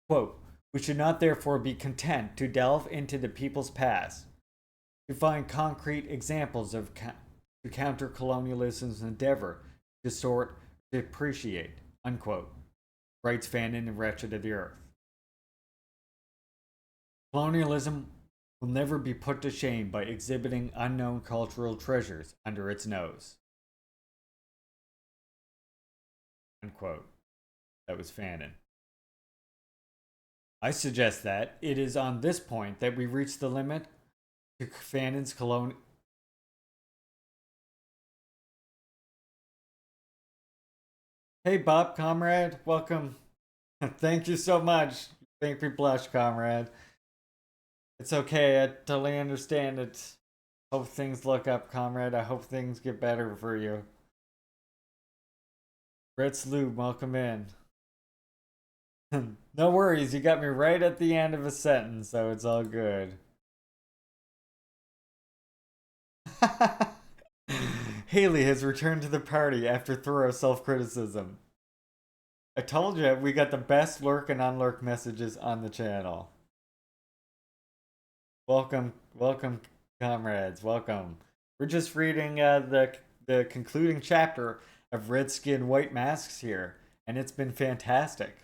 Quote, we should not therefore be content to delve into the people's past, to find concrete examples of to counter colonialism's endeavor to sort, depreciate, unquote, writes Fanon in Wretched of the Earth. Colonialism will never be put to shame by exhibiting unknown cultural treasures under its nose. Unquote. That was Fanon. I suggest that it is on this point that we reach the limit to Fanon's colonial. Hey Bob, comrade, welcome. Thank you so much. Make me blush, comrade. It's okay, I totally understand it. Hope things look up, comrade. I hope things get better for you. Ritz Lube, welcome in. No worries, you got me right at the end of a sentence, so it's all good. Haley has returned to the party after thorough self-criticism. I told you, we got the best lurk and unlurk messages on the channel. Welcome, welcome, comrades, welcome. We're just reading the concluding chapter of Red Skin, White Masks here, and it's been fantastic.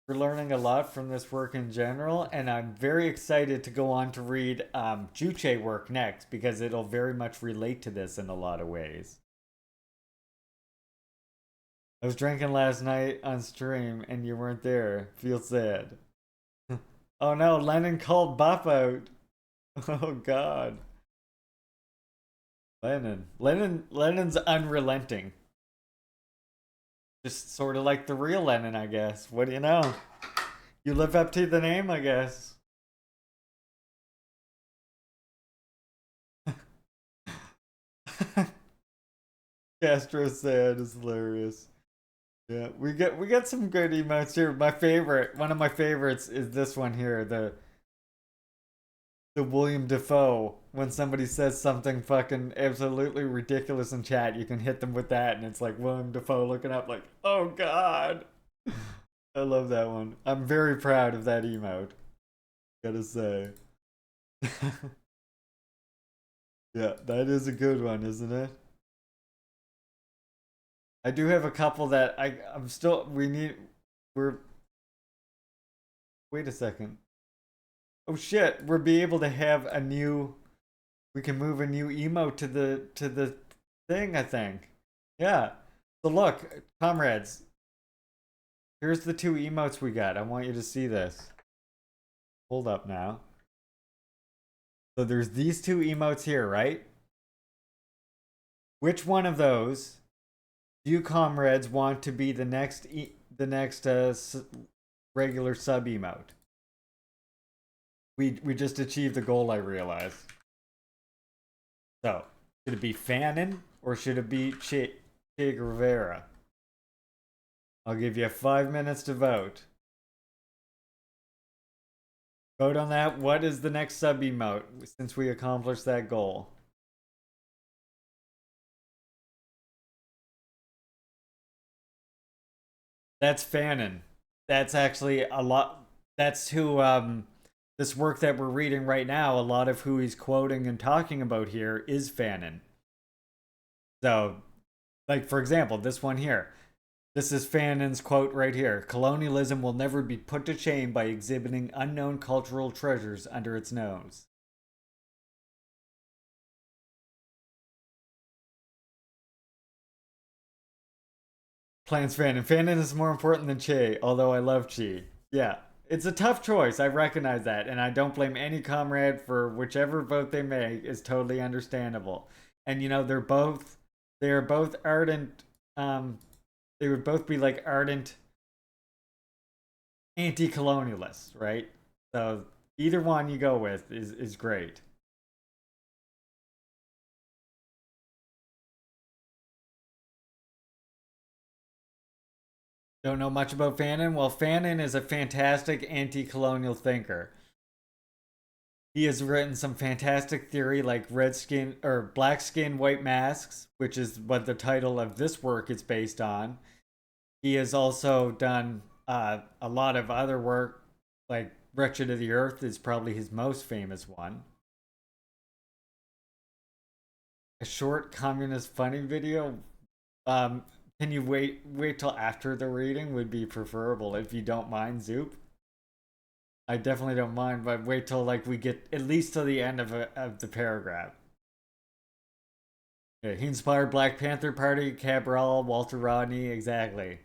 We're learning a lot from this work in general, and I'm very excited to go on to read Juche work next, because it'll very much relate to this in a lot of ways. I was drinking last night on stream, and you weren't there. Feel sad. Oh no, Lennon called Bop out. Oh god. Lennon's unrelenting. Just sort of like the real Lennon, I guess. What do you know? You live up to the name, I guess. Castro sad is hilarious. Yeah, we get some good emotes here. One of my favorites is this one here, the William Dafoe. When somebody says something fucking absolutely ridiculous in chat, you can hit them with that, and it's like William Dafoe looking up like, oh god. I love that one. I'm very proud of that emote, gotta say. Yeah, that is a good one, isn't it? I do have a couple that wait a second. Oh shit, we'll be able to have a new, we can move a new emote to the thing, I think. Yeah. So look, comrades, here's the two emotes we got. I want you to see this. Hold up now. So there's these two emotes here, right? Which one of those do you comrades want to be the next regular sub emote? We just achieved the goal, I realize. So, should it be Fanon or should it be Che Guevara? I'll give you 5 minutes to vote. Vote on that. What is the next sub emote since we accomplished that goal? That's Fanon. That's actually a lot. That's who, this work that we're reading right now, a lot of who he's quoting and talking about here is Fanon. So, like, for example, this one here. This is Fanon's quote right here. Colonialism will never be put to shame by exhibiting unknown cultural treasures under its nose. Plans Fanon. Fanon is more important than Che, although I love Che. Yeah, it's a tough choice. I recognize that, and I don't blame any comrade for whichever vote they make is totally understandable. And you know, they are both ardent, they would both be like ardent anti-colonialists, right? So Either one you go with is great. Don't know much about Fanon? Well, Fanon is a fantastic anti-colonial thinker. He has written some fantastic theory like red skin or black skin, white masks, which is what the title of this work is based on. He has also done a lot of other work, like Wretched of the Earth is probably his most famous one. A short communist funny video. Can you wait till after the reading would be preferable if you don't mind, Zoop? I definitely don't mind, but wait till like we get at least to the end of the paragraph. Okay, he inspired Black Panther Party, Cabral, Walter Rodney, exactly.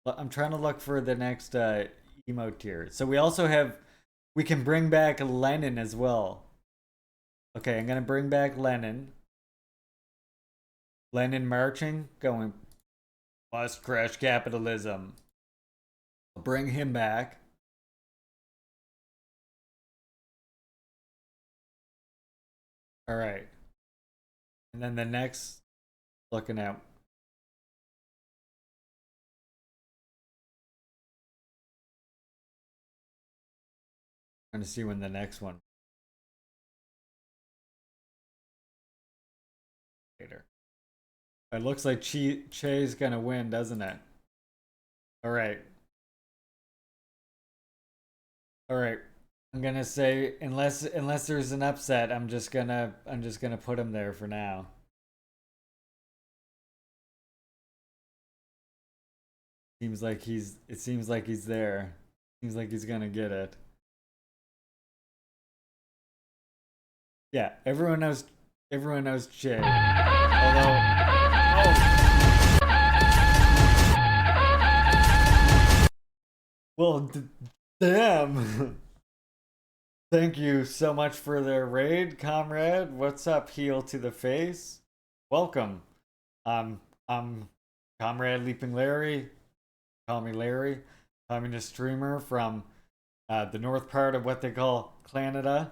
I'm trying to look for the next emote tier. So we can bring back Lenin as well. Okay, I'm gonna bring back Lenin. Lenin marching, going, must crush capitalism. I'll bring him back. All right. And then the next, looking at. Trying to see when the next one. Later. It looks like Che's gonna win, doesn't it? All right. All right. I'm gonna say unless there's an upset, I'm just gonna put him there for now. It seems like he's there. Seems like he's gonna get it. Yeah, everyone knows Che. Although well, damn. Thank you so much for the raid, comrade. What's up, heel to the face? Welcome. I'm Comrade Leaping Larry. Call me Larry. Communist streamer from the north part of what they call Canada.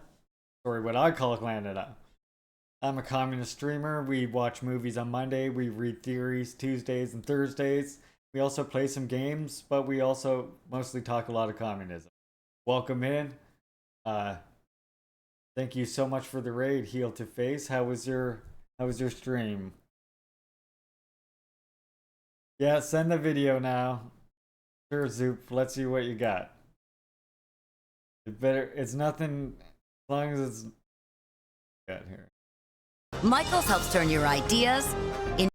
Or what I call Canada. I'm a communist streamer. We watch movies on Monday. We read theories Tuesdays and Thursdays. We also play some games, but we also mostly talk a lot of communism. Welcome in. Thank you so much for the raid, heel to face. How was your stream? Yeah, send the video now. Sure, Zoop. Let's see what you got. It's nothing as long as it's got here. Michaels helps turn your ideas into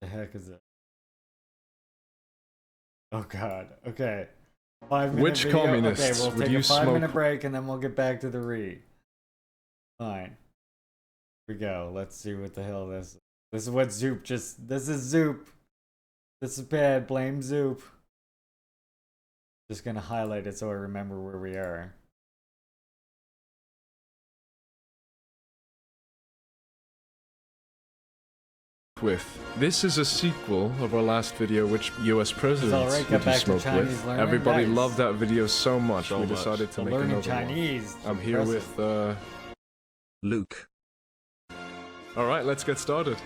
The heck is it? Oh God. Okay. 5-minute Which video. communists Okay, we'll would take you a 5-minute smoke? break and then we'll get back to the read. Fine. Here we go. Let's see what the hell this is. This is what Zoop just. This is Zoop. This is bad. Blame Zoop. Just gonna highlight it so I remember where we are. With this is a sequel of our last video, which U.S. presidents alright, would get you back to smoke Chinese with. learning. Everybody Nice. loved that video so much, So we much. decided to make Learning another Chinese. one. I'm here Impressive. with Luke. all right, let's get started.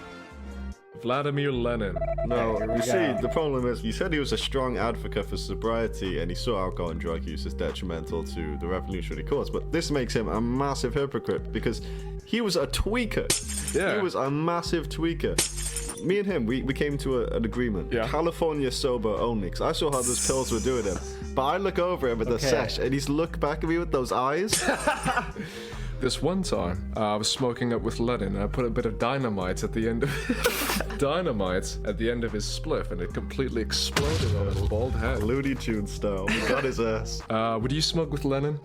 Vladimir Lenin. No, here we you see, go. the problem is, you said he was a strong advocate for sobriety and he saw alcohol and drug use as detrimental to the revolutionary cause, but this makes him a massive hypocrite because he was a tweaker. Yeah. He was a massive tweaker. Me and him, we came to an agreement. Yeah. California sober only, because I saw how those pills were doing him. But I look over him at the Okay. sesh and he's looked back at me with those eyes. This one time, I was smoking up with Lenin, and I put a bit of dynamite at the end of his spliff, and it completely exploded on his bald head. Looney Tunes style. We got his ass. Would you smoke with Lenin?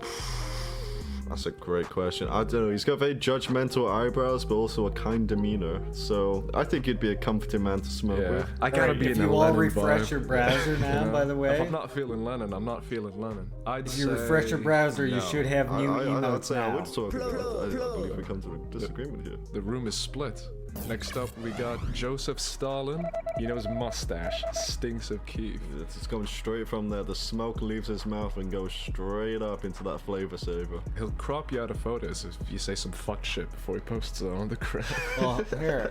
That's a great question. I don't know. He's got very judgmental eyebrows, but also a kind demeanor. So I think he'd be a comforting man to smoke with. I gotta be in if a you all Lennon refresh vibe. your browser now, by the way. If I'm not feeling Lennon, I'm not feeling Lennon. If you refresh your browser, you should have new emotes I'd say now. I would talk about it. I believe we come to a disagreement here. The room is split. Next up, we got Joseph Stalin. You know his mustache stinks of Kiev. It's going straight from there. The smoke leaves his mouth and goes straight up into that flavor saver. He'll crop you out of photos if you say some fuck shit before he posts it on the crowd. Well, here.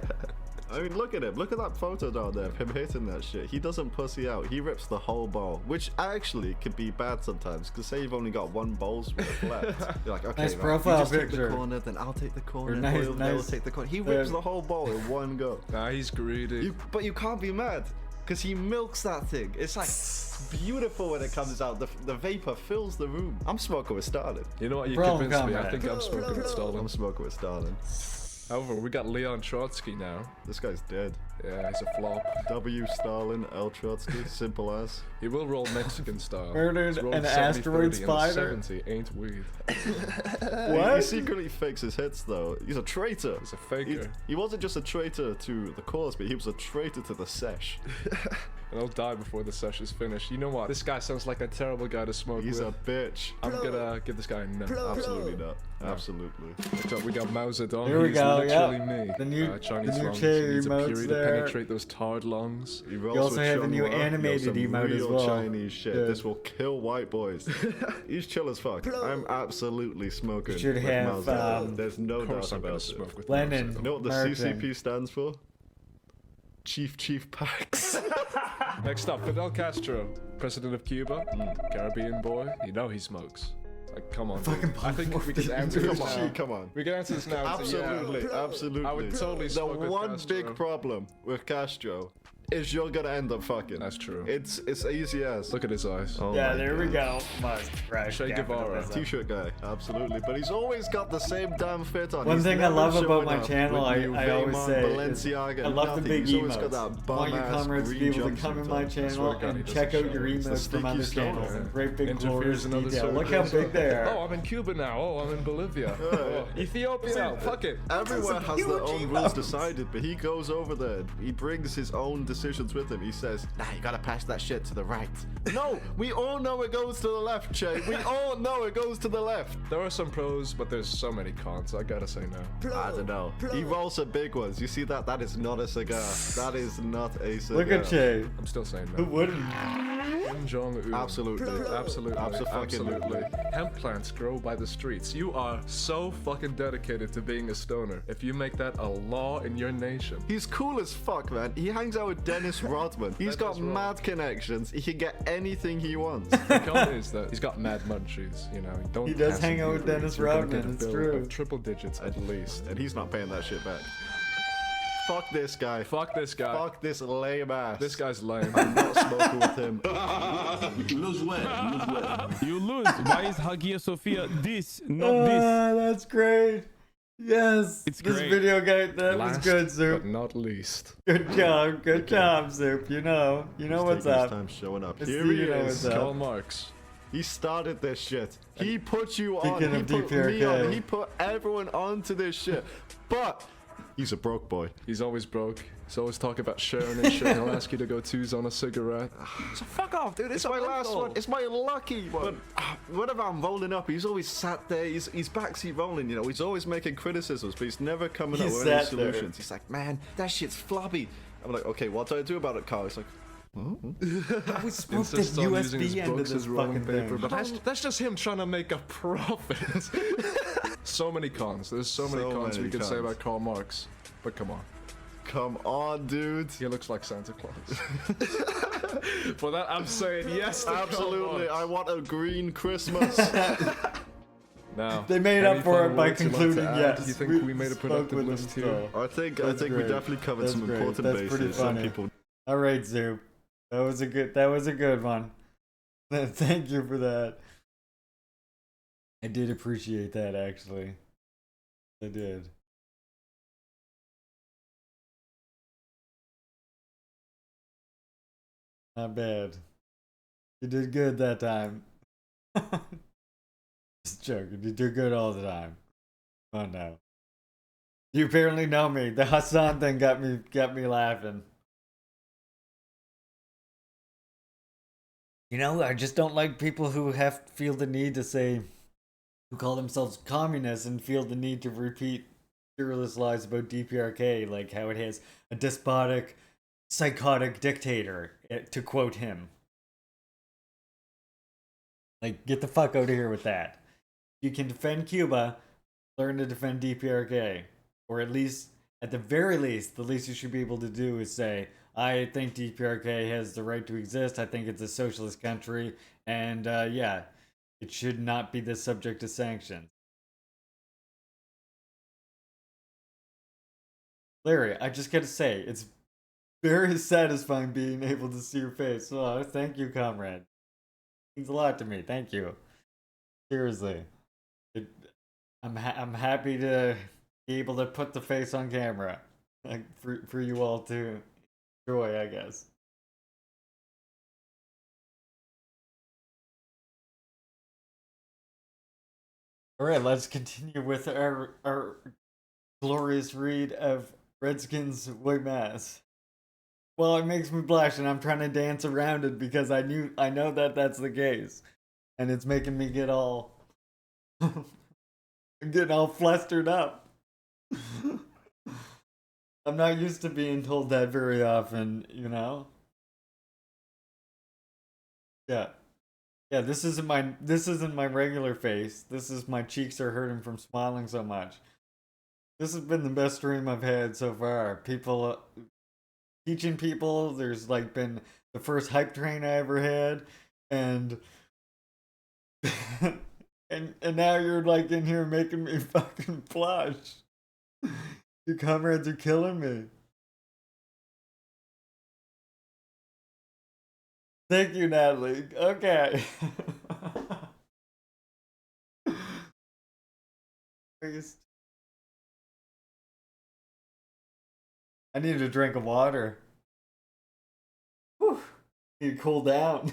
I mean, look at him. Look at that photo down there of him hitting that shit. He doesn't pussy out. He rips the whole bowl, which actually could be bad sometimes. Because say you've only got one bowl's worth left. You're like, okay, nice right, profile you just picture. take the corner, then I'll take the corner. Nice, They'll take the corner. He rips the whole bowl in one go. Nah, he's greedy. But you can't be mad. Because he milks that thing. It's like beautiful when it comes out. The vapor fills the room. I'm smoking with Stalin. You know what? You convinced me. I think I'm smoking with Stalin. I'm smoking with Stalin. However, we got Leon Trotsky now. This guy's dead. Yeah, he's a flop. W. Stalin, L. Trotsky, simple as. He will roll Mexican style. Murdered an asteroid spider. 70 ain't weed. What? He secretly fakes his hits though. He's a traitor. He's a faker. He wasn't just a traitor to the cause, but he was a traitor to the sesh. And he'll die before the session's finished. You know what? This guy sounds like a terrible guy to smoke He's with. a bitch. I'm gonna give this guy a no. Absolutely not. Absolutely. Next up, we got Mao Zedong. Here we He's go, literally yep. me. The new Chinese lungs. Che He needs a emotes Puri there. to penetrate those tarred lungs. You also have the new animated emote as well. Chinese shit. Yeah. This will kill white boys. He's chill as fuck. I'm absolutely smoking. You should with have, Mao Zedong. There's no Of course doubt I'm gonna about smoke it. with Lenin. Mao You know what the Martin. CCP stands for? Chief Pax. Next up, Fidel Castro, president of Cuba, Caribbean boy. You know he smokes. Like, come on, dude. I think we can answer this now. Come on. We can answer this now. Absolutely, absolutely. I would totally The smoke with one Castro. big problem with Castro is you're gonna end up fucking. That's true. It's easy as. Look at his eyes. Oh Yeah, my there we God. go. Must right. Che Guevara. T-shirt guy, absolutely. But he's always got the same damn fit on. One He's thing I never love about showing my up channel, with new I always Raymond, say, is Balenciaga, I love the nothing. big He's always got emotes. that I want your bum-ass comrades to be green able to come in my jumpsuit on. channel God, he and doesn't check out show your it. emotes It's the from other sneaky channels stoner. in great big Interferes glorious in other detail. Look how circles. big they are. Oh, I'm in Cuba now. Oh, I'm in Bolivia. Oh, Ethiopia. Fuck it. Everyone has their own rules decided, but he goes over there. He brings his own decisions with him. He says, "Nah, you gotta pass that shit to the right." No, we all know it goes to the left, Che. We all know it goes to the left. There are some pros, but there's so many cons. I gotta say no. I don't know. He rolls some big ones. You see that? That is not a cigar. That is not a cigar. Look at Che. I'm still saying Who no. wouldn't? Kim Jong-un. Absolutely. Absolutely. Absolutely. Hemp plants grow by the streets. You are so fucking dedicated to being a stoner. If you make that a law in your nation. He's cool as fuck, man. He hangs out with Dennis Rodman. He's got mad connections. He can get anything he wants. The con is that he's got mad munchies, you know. Don't He does pass hang him out with Uber Dennis Eats, you're gonna Rodman, get a it's bill true. of triple digits at least. And he's not paying that shit back. Fuck this guy. Fuck this guy. Fuck this lame ass. This guy's lame. I'm not smoking with him. You lose well. You lose. Why is Hagia Sophia this, not this? That's great. Yes. It's this great. video guy, that Last, was good, Zoop. but not least. Good job, Zoop. You know what's taking his up. time showing up. Let's Here see he you know is. what's up. Karl Marx. He started this shit. He put you on. Speaking He of put me DPRK. on. He put everyone onto this shit. But he's a broke boy. He's always broke. He's always talking about sharing and shit. He'll ask you to go twos on a cigarette. So fuck off, dude. It's my last one. It's my lucky one. Whenever I'm rolling up, he's always sat there. He's backseat rolling, you know. He's always making criticisms, but he's never coming up He with any sat there. solutions. He's like, man, that shit's floppy. I'm like, okay, what do I do about it, Carl? He's like, We smoked the Insists on using his USB end of books this as rolling fucking paper, thing. but that's just him trying to make a profit. So many cons. There's so many cons we could say about Karl Marx. But come on. come on, dude. He looks like Santa Claus. For that, I'm saying yes to Absolutely. Karl I want a green Christmas. Now, They made up for it by concluding yes. Do you think we made a spoke productive with list them here? still. I think That's we great. definitely covered That's some great. important That's bases. pretty Some funny. people. All right, Zoop. That was a good one. Thank you for that. I did appreciate that, actually. I did. Not bad. You did good that time. Just joking. You do good all the time. Oh no. You apparently know me. The Hassan thing got me laughing. You know, I just don't like people who feel the need to say, who call themselves communists and feel the need to repeat fearless lies about DPRK, like how it has a despotic, psychotic dictator, to quote him. Like, get the fuck out of here with that. You can defend Cuba, learn to defend DPRK. Or at least, at the very least, the least you should be able to do is say, I think DPRK has the right to exist, I think it's a socialist country, and yeah, it should not be the subject of sanctions. Larry, I just gotta say, it's very satisfying being able to see your face. Oh, thank you, comrade. It means a lot to me. Thank you. Seriously. I'm happy to be able to put the face on camera. Like, for you all to enjoy, I guess. Alright, let's continue with our glorious read of Redskins White Mass. Well, it makes me blush, and I'm trying to dance around it because I know that that's the case, and it's making me get all getting all flustered up. I'm not used to being told that very often, you know. Yeah, yeah. This isn't my regular face. This is my cheeks are hurting from smiling so much. This has been the best stream I've had so far. People teaching people. There's like been the first hype train I ever had, and and now you're like in here making me fucking blush. Your comrades are killing me. Thank you, Natalie. Okay. I need a drink of water. Whew. Need to cool down.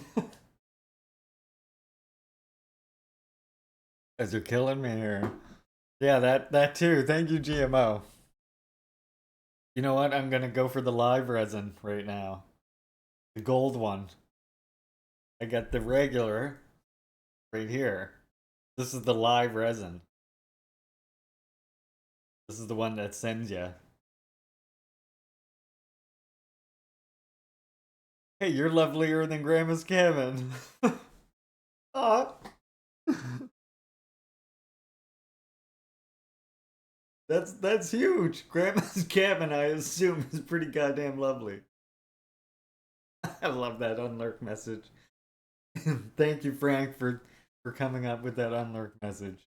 Guys are killing me here. Yeah, that too. Thank you, GMO. You know what? I'm gonna go for the live resin right now. The gold one. I got the regular right here. This is the live resin. This is the one that sends you. Hey, you're lovelier than Grandma's Kevin. Aw. That's huge. Grandma's Kevin, I assume, is pretty goddamn lovely. I love that unlurk message. Thank you, Frank, for coming up with that unlurk message.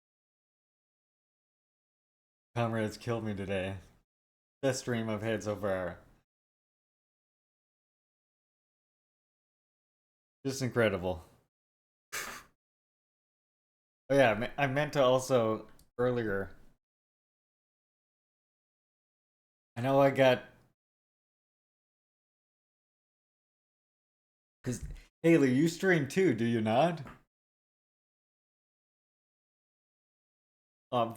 Comrades killed me today. Best stream I've had so far. Just incredible. Oh yeah, I meant to also earlier. I know I got. Because Haley, you stream too, do you not?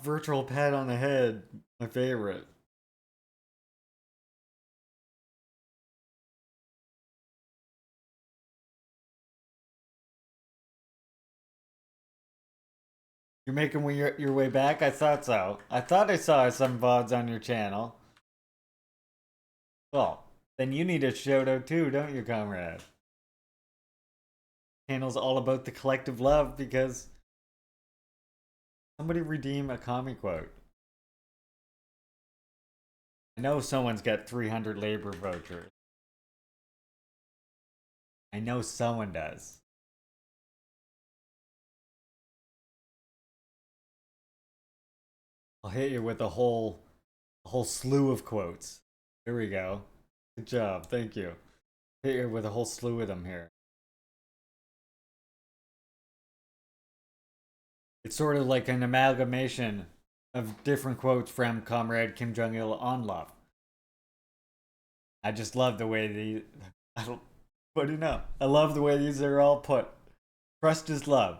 Virtual pat on the head, my favorite. You're making your way back? I thought so. I thought I saw some VODs on your channel. Well, then you need a shout out too, don't you, comrade? Channel's all about the collective love because somebody redeem a comic quote. I know someone's got 300 labor vouchers. I know someone does. I'll hit you with a whole slew of quotes. Here we go. Good job. Thank you. Hit you with a whole slew of them here. It's sort of like an amalgamation of different quotes from Comrade Kim Jong-il on love. I just love the way what do you know? I love the way these are all put. Trust is love.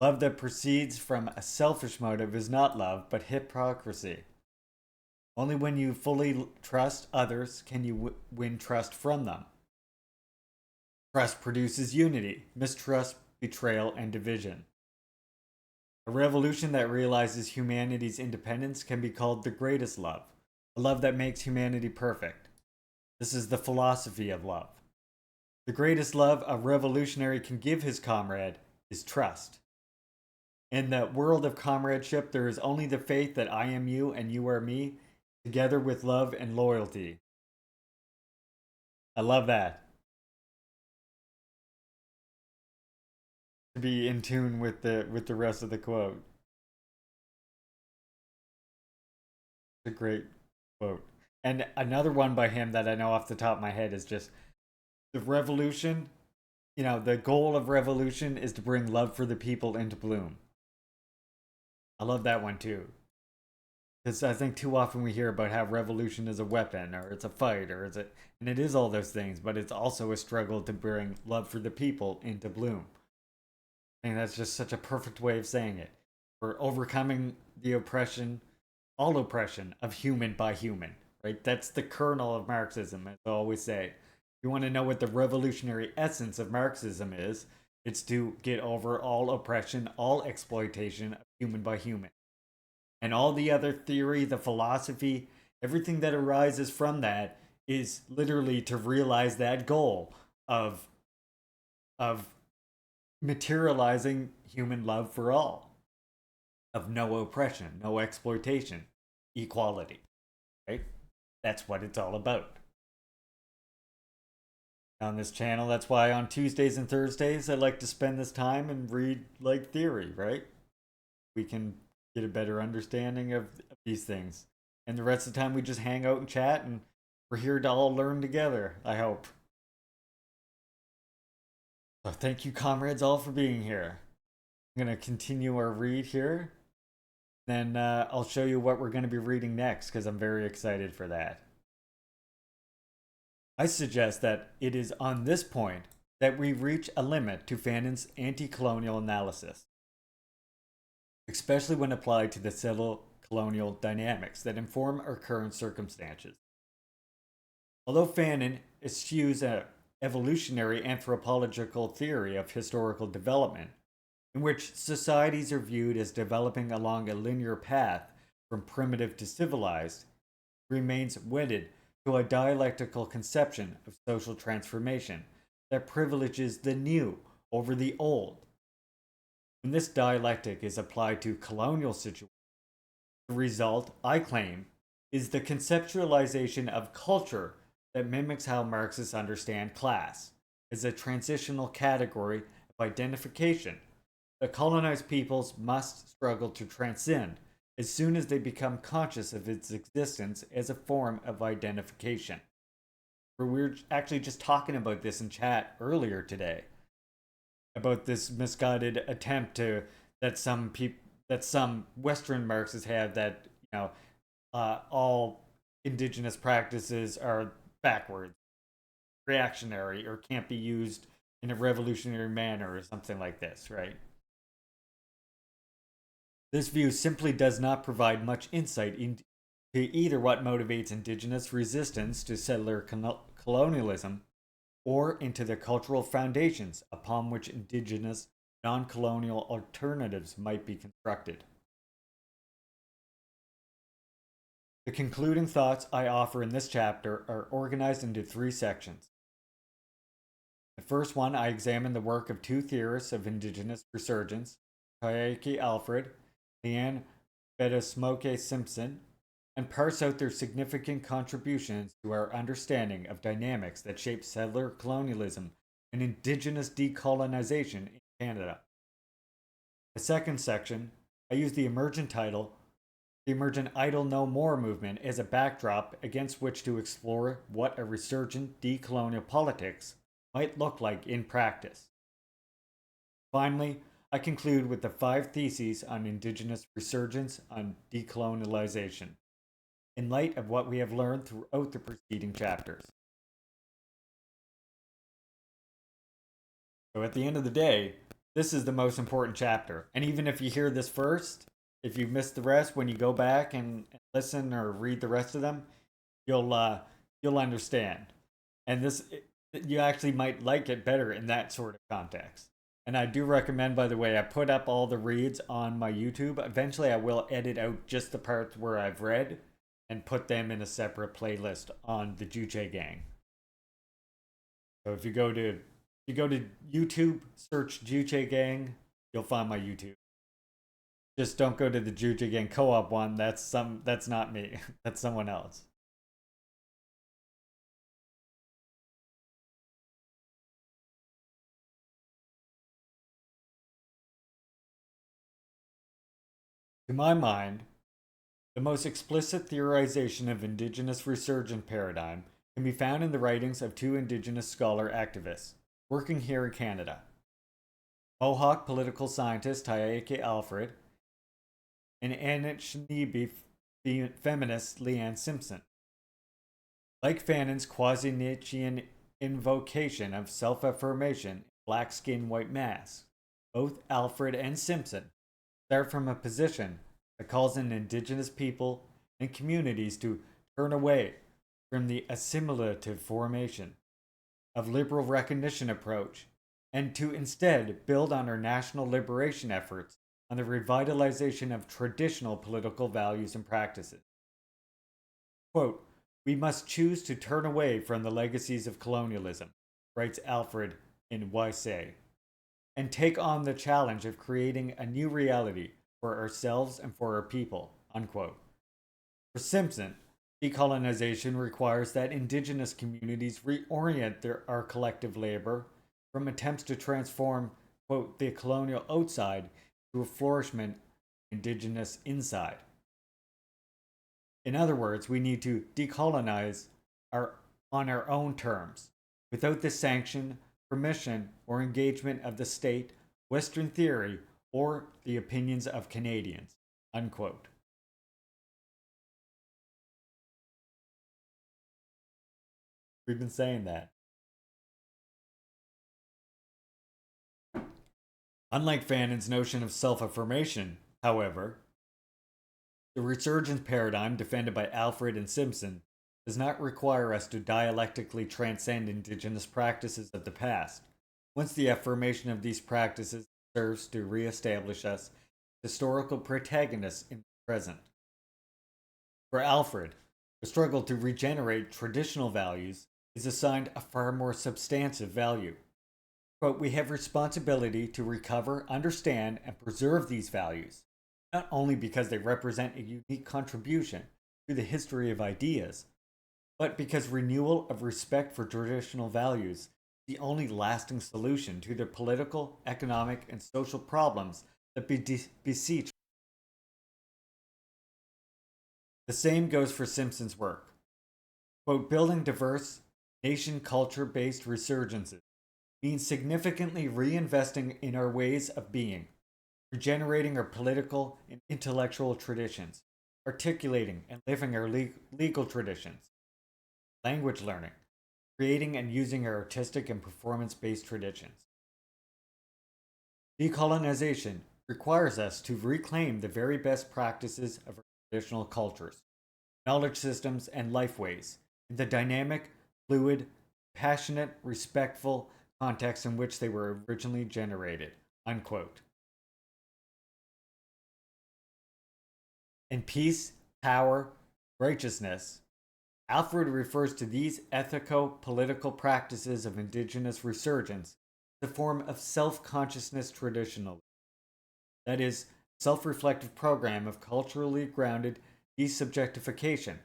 Love that proceeds from a selfish motive is not love, but hypocrisy. Only when you fully trust others can you win trust from them. Trust produces unity, mistrust, betrayal, and division. A revolution that realizes humanity's independence can be called the greatest love, a love that makes humanity perfect. This is the philosophy of love. The greatest love a revolutionary can give his comrade is trust. In the world of comradeship, there is only the faith that I am you and you are me, together with love and loyalty. I love that. To be in tune with the rest of the quote. It's a great quote. And another one by him that I know off the top of my head is just the revolution, the goal of revolution is to bring love for the people into bloom. I love that one too. Because I think too often we hear about how revolution is a weapon, or it's a fight, and it is all those things, but it's also a struggle to bring love for the people into bloom. And that's just such a perfect way of saying it. We're overcoming the oppression, all oppression of human by human, right? That's the kernel of Marxism, as I always say. If you want to know what the revolutionary essence of Marxism is, it's to get over all oppression, all exploitation of human by human. And all the other theory, the philosophy, everything that arises from that is literally to realize that goal of materializing human love for all, of no oppression, no exploitation, equality, right? That's what it's all about. On this channel, that's why on Tuesdays and Thursdays I like to spend this time and read like theory, right? We can get a better understanding of these things. And the rest of the time we just hang out and chat, and we're here to all learn together, I hope. So thank you, comrades, all for being here. I'm going to continue our read here. Then I'll show you what we're going to be reading next, because I'm very excited for that. I suggest that it is on this point that we reach a limit to Fanon's anti-colonial analysis, especially when applied to the civil colonial dynamics that inform our current circumstances. Although Fanon eschews an evolutionary anthropological theory of historical development, in which societies are viewed as developing along a linear path from primitive to civilized, remains wedded to a dialectical conception of social transformation that privileges the new over the old. When this dialectic is applied to colonial situations, the result, I claim, is the conceptualization of culture that mimics how Marxists understand class as a transitional category of identification that colonized peoples must struggle to transcend as soon as they become conscious of its existence as a form of identification. We were actually just talking about this in chat earlier today, about this misguided attempt that some Western Marxists have, that all indigenous practices are backwards, reactionary, or can't be used in a revolutionary manner, or something like this, right? This view simply does not provide much insight into either what motivates indigenous resistance to settler colonialism, or into the cultural foundations upon which indigenous non-colonial alternatives might be constructed. The concluding thoughts I offer in this chapter are organized into 3 sections. The first one, I examine the work of 2 theorists of indigenous resurgence, Kayaki Alfred, Leanne Bettismoke Simpson, and parse out their significant contributions to our understanding of dynamics that shape settler colonialism and indigenous decolonization in Canada. The second section, I use the emergent Idle No More movement as a backdrop against which to explore what a resurgent decolonial politics might look like in practice. Finally, I conclude with the 5 theses on indigenous resurgence on decolonialization, in light of what we have learned throughout the preceding chapters. So at the end of the day, this is the most important chapter. And even if you hear this first, if you missed the rest, when you go back and listen or read the rest of them, you'll understand. And this, you actually might like it better in that sort of context. And I do recommend, by the way, I put up all the reads on my YouTube. Eventually, I will edit out just the parts where I've read and put them in a separate playlist on the Juche Gang. So if you go to YouTube, search Juche Gang, you'll find my YouTube. Just don't go to the Juche Gang co-op one. That's not me. That's someone else. To my mind, the most explicit theorization of indigenous resurgent paradigm can be found in the writings of two indigenous scholar activists working here in Canada. Mohawk political scientist Taeke Alfred and Anishinaabe feminist Leanne Simpson. Like Fanon's quasi-Nietzschean invocation of self-affirmation, black skin, white mask, both Alfred and Simpson start from a position that calls on indigenous people and communities to turn away from the assimilative formation of liberal recognition approach and to instead build on our national liberation efforts on the revitalization of traditional political values and practices. Quote, "We must choose to turn away from the legacies of colonialism," writes Alfred in Why Say, "and take on the challenge of creating a new reality for ourselves and for our people," unquote. For Simpson, decolonization requires that indigenous communities reorient our collective labor from attempts to transform, quote, "the colonial outside to a flourishment indigenous inside." In other words, we need to decolonize on our own terms, without the sanction, permission, or engagement of the state, Western theory, or the opinions of Canadians, unquote. We've been saying that. Unlike Fanon's notion of self-affirmation, however, the resurgence paradigm defended by Alfred and Simpson does not require us to dialectically transcend indigenous practices of the past, once the affirmation of these practices serves to re-establish us historical protagonists in the present. For Alfred, the struggle to regenerate traditional values is assigned a far more substantive value. But we have responsibility to recover, understand, and preserve these values, not only because they represent a unique contribution to the history of ideas, but because renewal of respect for traditional values is the only lasting solution to the political, economic, and social problems that beseech. The same goes for Simpson's work. Quote, "Building diverse, nation culture-based resurgences means significantly reinvesting in our ways of being, regenerating our political and intellectual traditions, articulating and living our legal traditions, language learning, creating and using our artistic and performance-based traditions. Decolonization requires us to reclaim the very best practices of our traditional cultures, knowledge systems, and lifeways in the dynamic, fluid, passionate, respectful context in which they were originally generated," unquote. In Peace, Power, Righteousness, Alfred refers to these ethico-political practices of indigenous resurgence as a form of self-consciousness traditionalism. That is, self-reflective program of culturally grounded desubjectification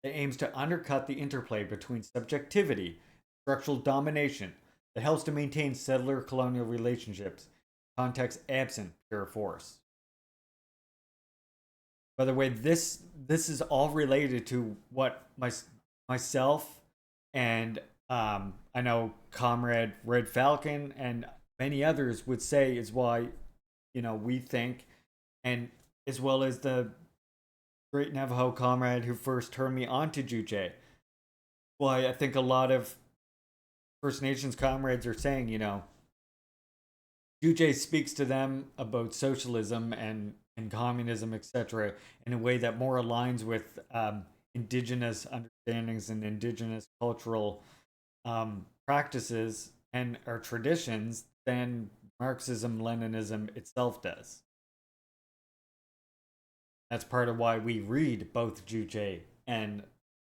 that aims to undercut the interplay between subjectivity and structural domination that helps to maintain settler colonial relationships, context absent pure force. By the way, this is all related to what myself and I know Comrade Red Falcon and many others would say is why, we think, and as well as the great Navajo comrade who first turned me on to Juche, why I think a lot of First Nations comrades are saying, Juche Juche speaks to them about socialism and communism, etc., in a way that more aligns with indigenous understandings and indigenous cultural practices and our traditions than Marxism, Leninism itself does. That's part of why we read both Juche and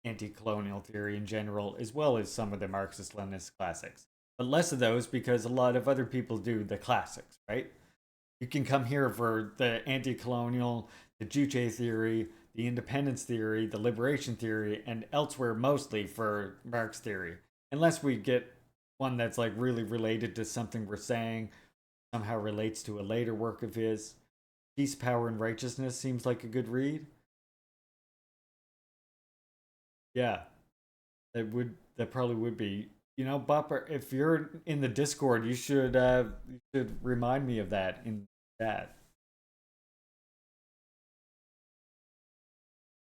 anti-colonial theory in general, as well as some of the Marxist-Leninist classics. But less of those because a lot of other people do the classics, right? You can come here for the anti-colonial, the Juche theory, the independence theory, the liberation theory, and elsewhere mostly for Marx theory. Unless we get one that's like really related to something we're saying, somehow relates to a later work of his. Peace, Power, and Righteousness seems like a good read. Yeah, that probably would be. You know, Bopper, if you're in the Discord, you should remind me of that in chat.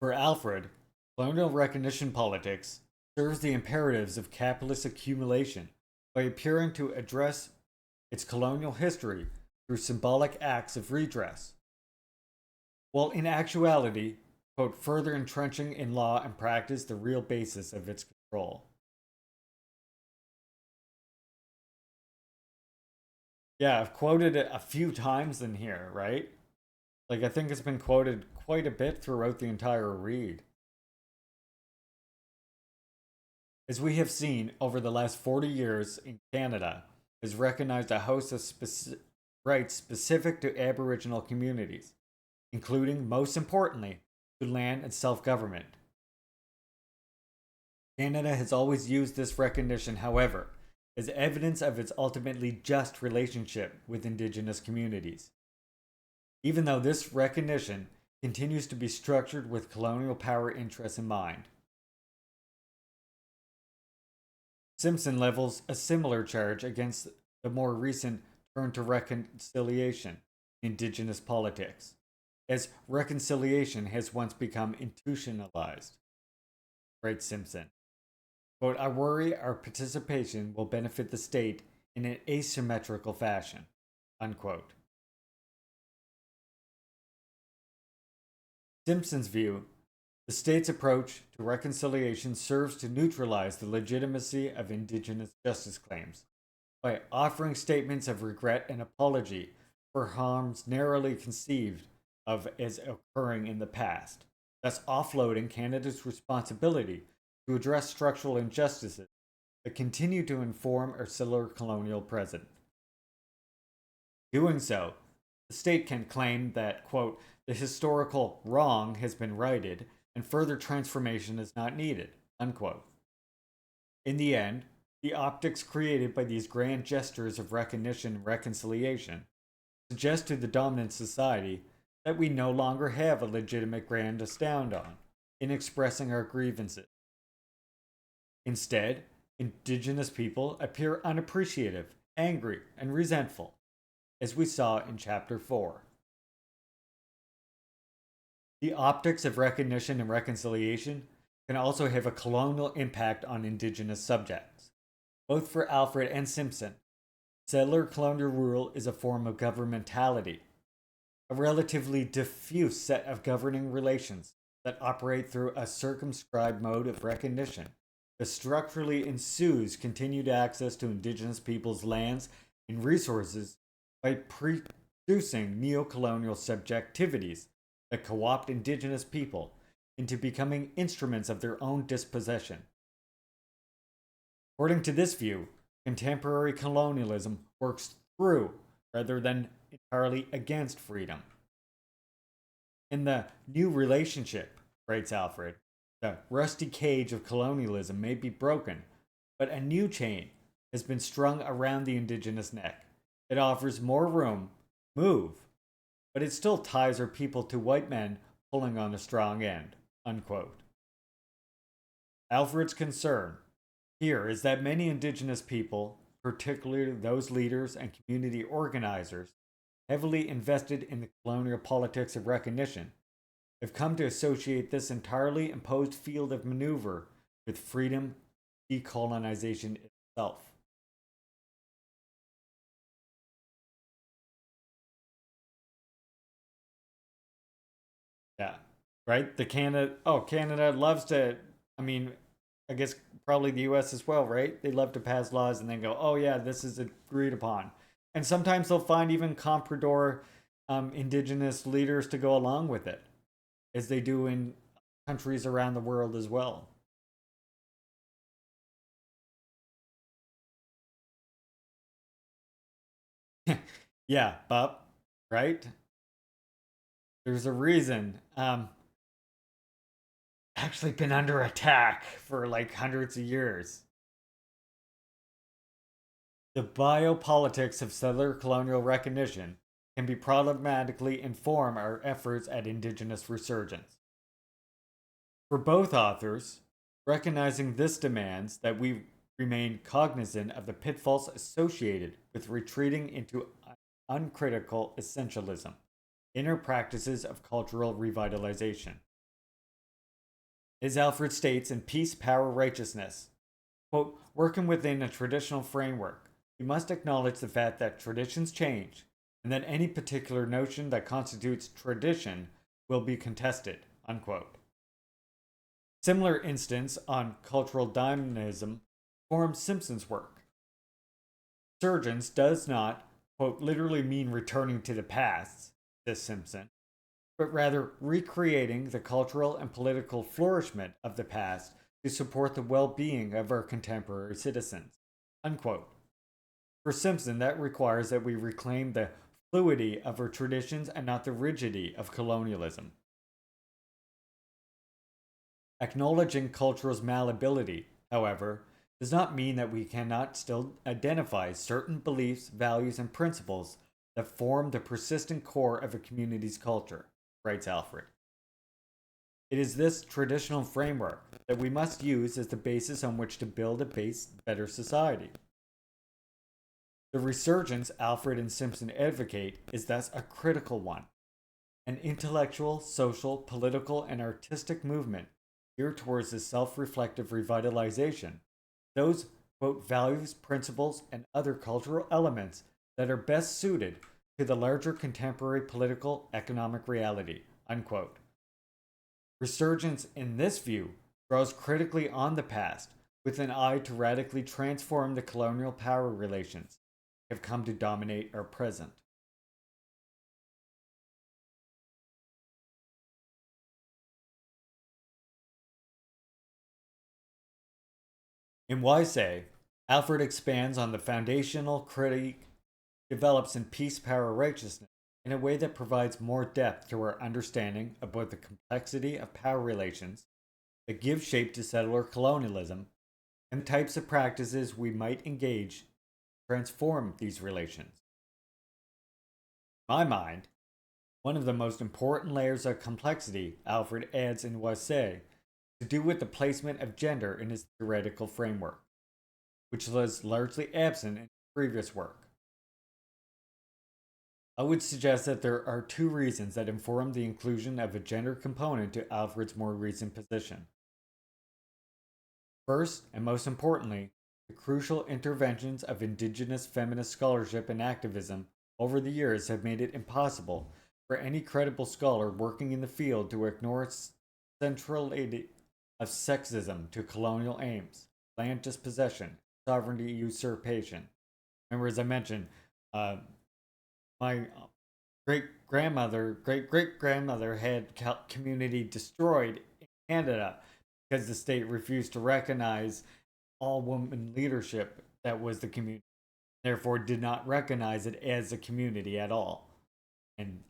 For Alfred, colonial recognition politics serves the imperatives of capitalist accumulation by appearing to address its colonial history through symbolic acts of redress, while in actuality, quote, further entrenching in law and practice the real basis of its control. Yeah, I've quoted it a few times in here, right? Like, I think it's been quoted quite a bit throughout the entire read. As we have seen over the last 40 years in Canada, has recognized a host of rights specific to Aboriginal communities, including, most importantly, to land and self-government. Canada has always used this recognition, however, as evidence of its ultimately just relationship with Indigenous communities. Even though this recognition continues to be structured with colonial power interests in mind. Simpson levels a similar charge against the more recent turn to reconciliation in Indigenous politics, as reconciliation has once become institutionalized, writes Simpson. Quote, I worry our participation will benefit the state in an asymmetrical fashion, unquote. Simpson's view, the state's approach to reconciliation serves to neutralize the legitimacy of Indigenous justice claims by offering statements of regret and apology for harms narrowly conceived of as occurring in the past, thus offloading Canada's responsibility to address structural injustices that continue to inform our settler colonial present. Doing so, the state can claim that, quote, the historical wrong has been righted and further transformation is not needed, unquote. In the end, the optics created by these grand gestures of recognition and reconciliation suggest to the dominant society that we no longer have a legitimate ground to stand on in expressing our grievances. Instead, Indigenous people appear unappreciative, angry, and resentful, as we saw in Chapter 4. The optics of recognition and reconciliation can also have a colonial impact on Indigenous subjects. Both for Alfred and Simpson, settler colonial rule is a form of governmentality, a relatively diffuse set of governing relations that operate through a circumscribed mode of recognition that structurally ensues continued access to Indigenous peoples' lands and resources by producing neo-colonial subjectivities that co-opt Indigenous people into becoming instruments of their own dispossession. According to this view, contemporary colonialism works through rather than entirely against freedom. In the new relationship, writes Alfred, the rusty cage of colonialism may be broken, but a new chain has been strung around the Indigenous neck. It offers more room, move, but it still ties our people to white men pulling on a strong end, unquote. Alfred's concern here is that many Indigenous people, particularly those leaders and community organizers heavily invested in the colonial politics of recognition, have come to associate this entirely imposed field of maneuver with freedom decolonization itself. right? Canada loves to, I mean, I guess probably the US as well, right? They love to pass laws and then go, oh yeah, this is agreed upon. And sometimes they'll find even comprador indigenous leaders to go along with it, as they do in countries around the world as well. Yeah, Bup, right? There's a reason. Actually been under attack for like hundreds of years. The biopolitics of settler colonial recognition can be problematically inform our efforts at indigenous resurgence. For both authors, recognizing this demands that we remain cognizant of the pitfalls associated with retreating into uncritical essentialism, inner practices of cultural revitalization. As Alfred states in Peace, Power, Righteousness, quote, working within a traditional framework, we must acknowledge the fact that traditions change and that any particular notion that constitutes tradition will be contested, unquote. Similar instance on cultural dynamism forms Simpson's work. Resurgence does not, quote, literally mean returning to the past, says Simpson, but rather recreating the cultural and political flourishment of the past to support the well-being of our contemporary citizens, unquote. For Simpson, that requires that we reclaim the fluidity of our traditions and not the rigidity of colonialism. Acknowledging culture's malleability, however, does not mean that we cannot still identify certain beliefs, values, and principles that form the persistent core of a community's culture, writes Alfred. It is this traditional framework that we must use as the basis on which to build a better society. The resurgence Alfred and Simpson advocate is thus a critical one, an intellectual, social, political, and artistic movement geared towards this self-reflective revitalization, those, quote, values, principles, and other cultural elements that are best suited to the larger contemporary political economic reality, unquote. Resurgence in this view draws critically on the past with an eye to radically transform the colonial power relations that have come to dominate our present. In Why Say, Alfred expands on the foundational critique develops in Peace, Power, Righteousness in a way that provides more depth to our understanding about the complexity of power relations that give shape to settler colonialism and the types of practices we might engage to transform these relations. In my mind, one of the most important layers of complexity Alfred adds in Wasay to do with the placement of gender in his theoretical framework, which was largely absent in his previous work. I would suggest that there are two reasons that inform the inclusion of a gender component to Alfred's more recent position. First, and most importantly, the crucial interventions of indigenous feminist scholarship and activism over the years have made it impossible for any credible scholar working in the field to ignore its centrality of sexism to colonial aims, land dispossession, sovereignty usurpation. Remember, as I mentioned, my great great grandmother had community destroyed in Canada because the state refused to recognize all woman leadership that was the community, therefore did not recognize it as a community at all, and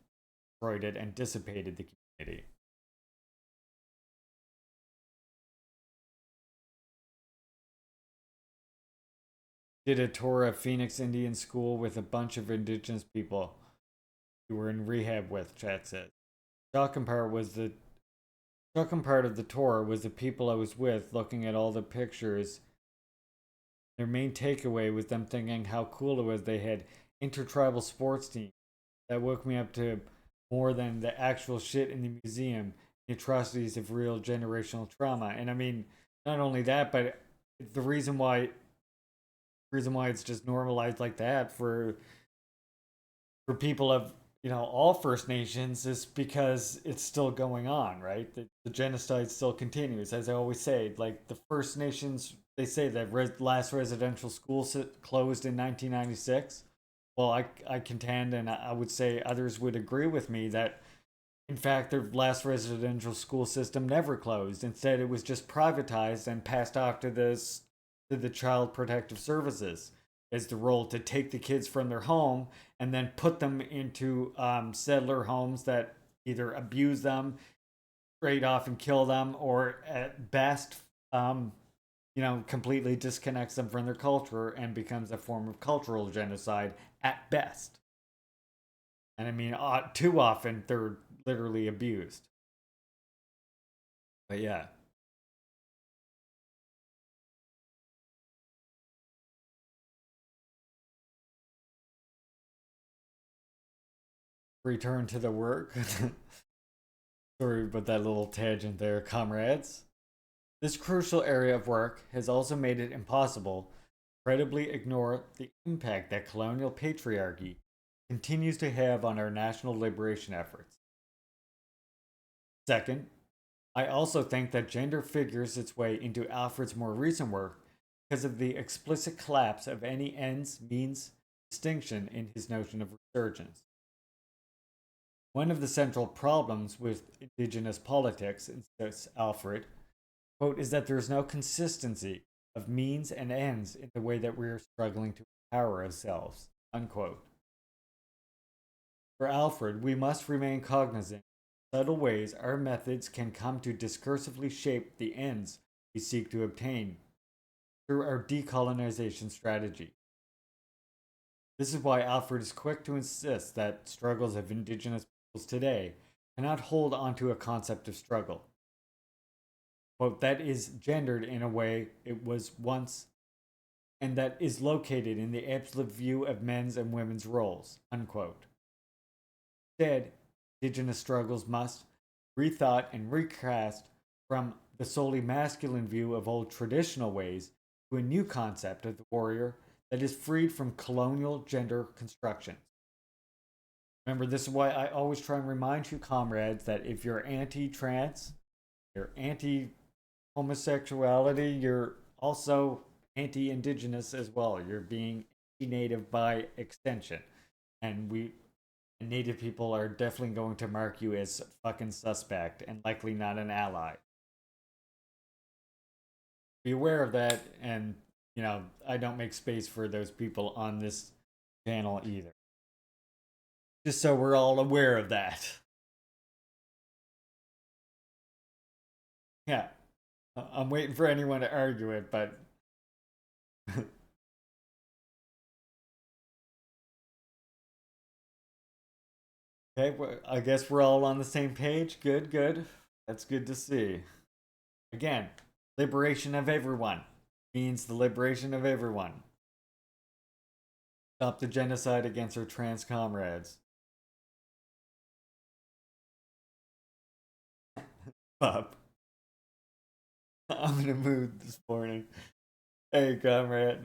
destroyed it and dissipated the community. Did a tour of Phoenix Indian School with a bunch of indigenous people who were in rehab with, chat says. Shocking part of the tour was the people I was with looking at all the pictures. Their main takeaway was them thinking how cool it was they had intertribal sports teams. That woke me up to more than the actual shit in the museum, the atrocities of real generational trauma. And I mean, not only that, but the reason why it's just normalized like that for people of all First Nations is because it's still going on, right? The genocide still continues. As I always say, like the First Nations, they say that last residential school closed in 1996. Well, I contend, and I would say others would agree with me, that in fact, the last residential school system never closed. Instead, it was just privatized and passed off to the Child Protective Services as the role to take the kids from their home and then put them into settler homes that either abuse them, straight off and kill them, or at best, completely disconnects them from their culture and becomes a form of cultural genocide at best. And I mean, too often they're literally abused. But yeah. Return to the work. Sorry about that little tangent there, comrades. This crucial area of work has also made it impossible to credibly ignore the impact that colonial patriarchy continues to have on our national liberation efforts. Second, I also think that gender figures its way into Alfred's more recent work because of the explicit collapse of any ends means distinction in his notion of resurgence. One of the central problems with indigenous politics, insists Alfred, quote, is that there is no consistency of means and ends in the way that we are struggling to empower ourselves, unquote. For Alfred, we must remain cognizant of subtle ways our methods can come to discursively shape the ends we seek to obtain through our decolonization strategy. This is why Alfred is quick to insist that struggles of indigenous peoples today cannot hold onto a concept of struggle. Quote, that is gendered in a way it was once and that is located in the absolute view of men's and women's roles, unquote. Instead, indigenous struggles must rethought and recast from the solely masculine view of old traditional ways to a new concept of the warrior that is freed from colonial gender constructions. Remember, this is why I always try and remind you, comrades, that if you're anti-trans, you're anti-homosexuality, you're also anti-indigenous as well. You're being anti-native by extension. And native people are definitely going to mark you as fucking suspect and likely not an ally. Be aware of that, and I don't make space for those people on this channel either. Just so we're all aware of that. Yeah. I'm waiting for anyone to argue it, but okay, well, I guess we're all on the same page. Good, good. That's good to see. Again, liberation of everyone means the liberation of everyone. Stop the genocide against our trans comrades. Bob. I'm in a mood this morning. Hey, comrade.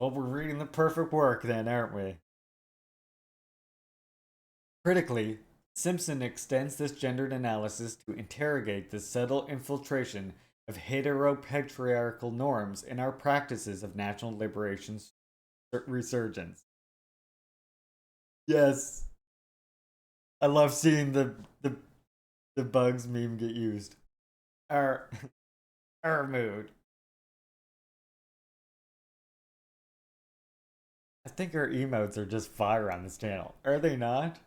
Well, we're reading the perfect work then, aren't we? Critically, Simpson extends this gendered analysis to interrogate the subtle infiltration of heteropatriarchal norms in our practices of national liberation resurgence. Yes. I love seeing the bugs meme get used. Our mood. I think our emotes are just fire on this channel. Are they not?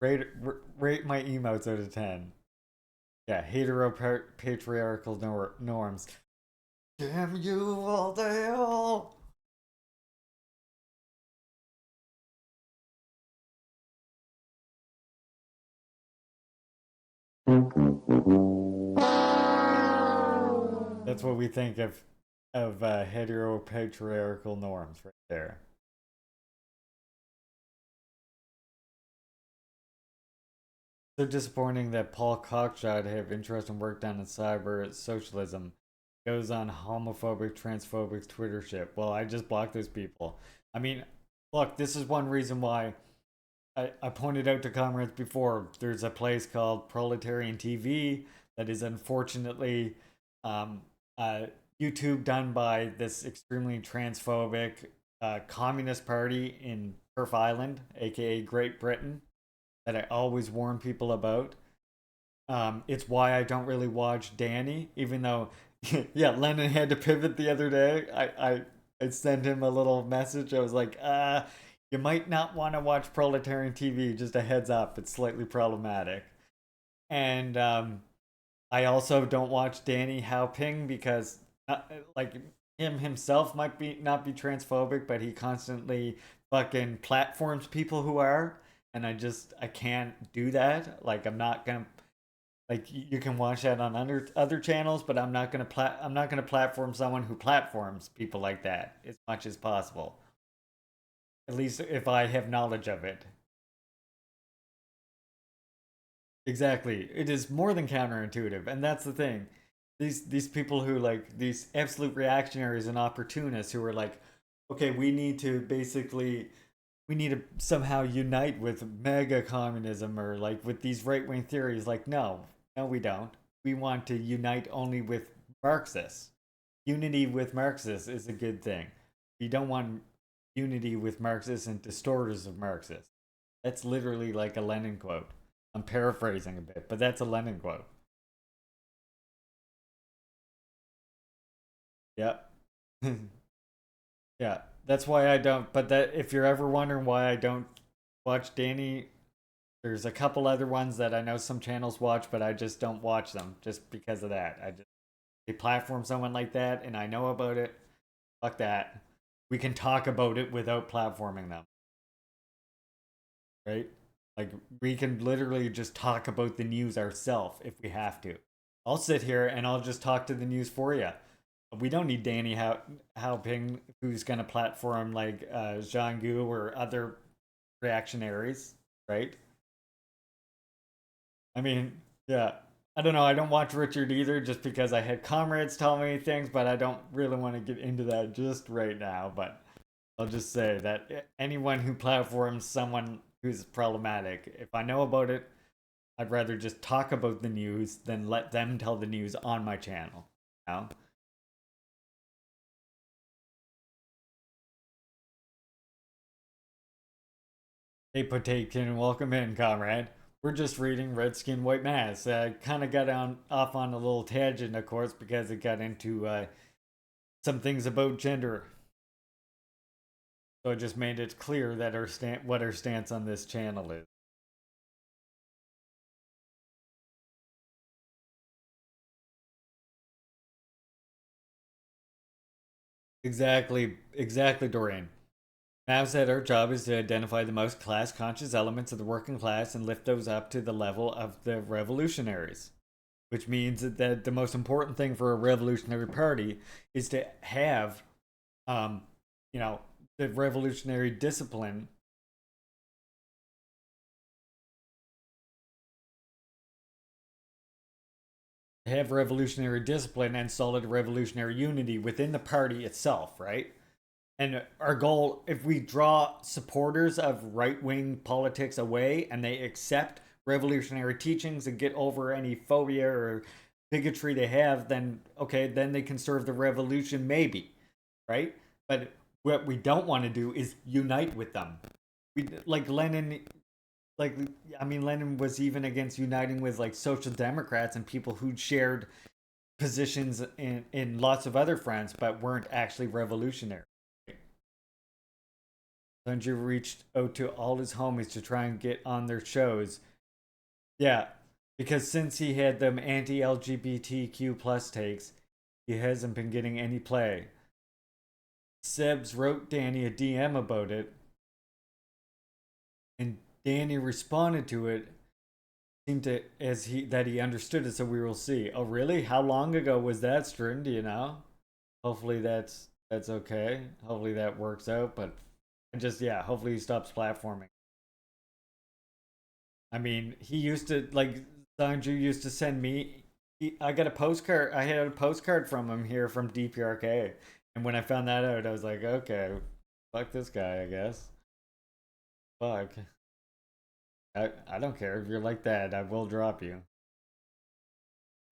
Rate my emotes out of 10. Yeah, heteropatriarchal norms. Damn you all the hell! That's what we think of heteropatriarchal norms right there. So disappointing that Paul Cockshot have interest and work done in cyber socialism goes on homophobic, transphobic Twitter shit. Well, I just blocked those people. I mean, look, this is one reason why I pointed out to comrades before. There's a place called Proletarian TV that is unfortunately YouTube done by this extremely transphobic communist party in Perth Island, aka Great Britain, that I always warn people about. It's why I don't really watch Danny, even though, yeah, Lennon had to pivot the other day. I sent him a little message. I was like, you might not want to watch Proletarian TV. Just a heads up, it's slightly problematic. And I also don't watch Danny Haoping because, like, him himself might be not be transphobic, but he constantly fucking platforms people who are, and I can't do that. Like, I'm not gonna. Like, you can watch that on other channels, but I'm not gonna platform someone who platforms people like that as much as possible. At least if I have knowledge of it. Exactly. It is more than counterintuitive, and that's the thing. These people who, like, these absolute reactionaries and opportunists who are like, okay, we need to somehow unite with mega communism or like with these right wing theories. Like, no, we don't. We want to unite only with Marxists. Unity with Marxists is a good thing. You don't want unity with Marxists and distorters of Marxists. That's literally like a Lenin quote. I'm paraphrasing a bit, but that's a Lenin quote. Yeah. Yeah. That's why I don't. But that, if you're ever wondering why I don't watch Danny, there's a couple other ones that I know some channels watch, but I just don't watch them just because of that. They platform someone like that, and I know about it. Fuck that. We can talk about it without platforming them, right? Like, we can literally just talk about the news ourselves if we have to. I'll sit here and I'll just talk to the news for you. We don't need Danny Haoping, who's going to platform like Zhang Gu or other reactionaries, right? I mean, yeah. I don't know. I don't watch Richard either just because I had comrades tell me things, but I don't really want to get into that just right now. But I'll just say that anyone who platforms someone who's problematic, if I know about it, I'd rather just talk about the news than let them tell the news on my channel. You know? Hey, Potakin, welcome in, comrade. We're just reading Redskin White Mass. Kind of got off on a little tangent, of course, because it got into some things about gender. So I just made it clear that what our stance on this channel is. Exactly, Doreen. Mav said our job is to identify the most class-conscious elements of the working class and lift those up to the level of the revolutionaries. Which means that the most important thing for a revolutionary party is to have, the revolutionary discipline. Have revolutionary discipline and solid revolutionary unity within the party itself, right? And our goal, if we draw supporters of right-wing politics away and they accept revolutionary teachings and get over any phobia or bigotry they have, then okay, then they can serve the revolution, maybe, right? But what we don't want to do is unite with them. Lenin was even against uniting with like social democrats and people who shared positions in lots of other fronts but weren't actually revolutionary. Sanju reached out to all his homies to try and get on their shows. Yeah, because since he had them anti-LGBTQ plus takes, he hasn't been getting any play. Sebs wrote Danny a DM about it, and Danny responded to it. Seemed to that he understood it, so we will see. Oh, really? How long ago was that, Stern? Do you know? Hopefully that's okay. Hopefully that works out, but hopefully he stops platforming. I mean, he used to, like, Sanju used to send me, I got a postcard, I had a postcard from him here from DPRK, and when I found that out, I was like, okay, fuck this guy, I guess. Fuck. I don't care. If you're like that, I will drop you.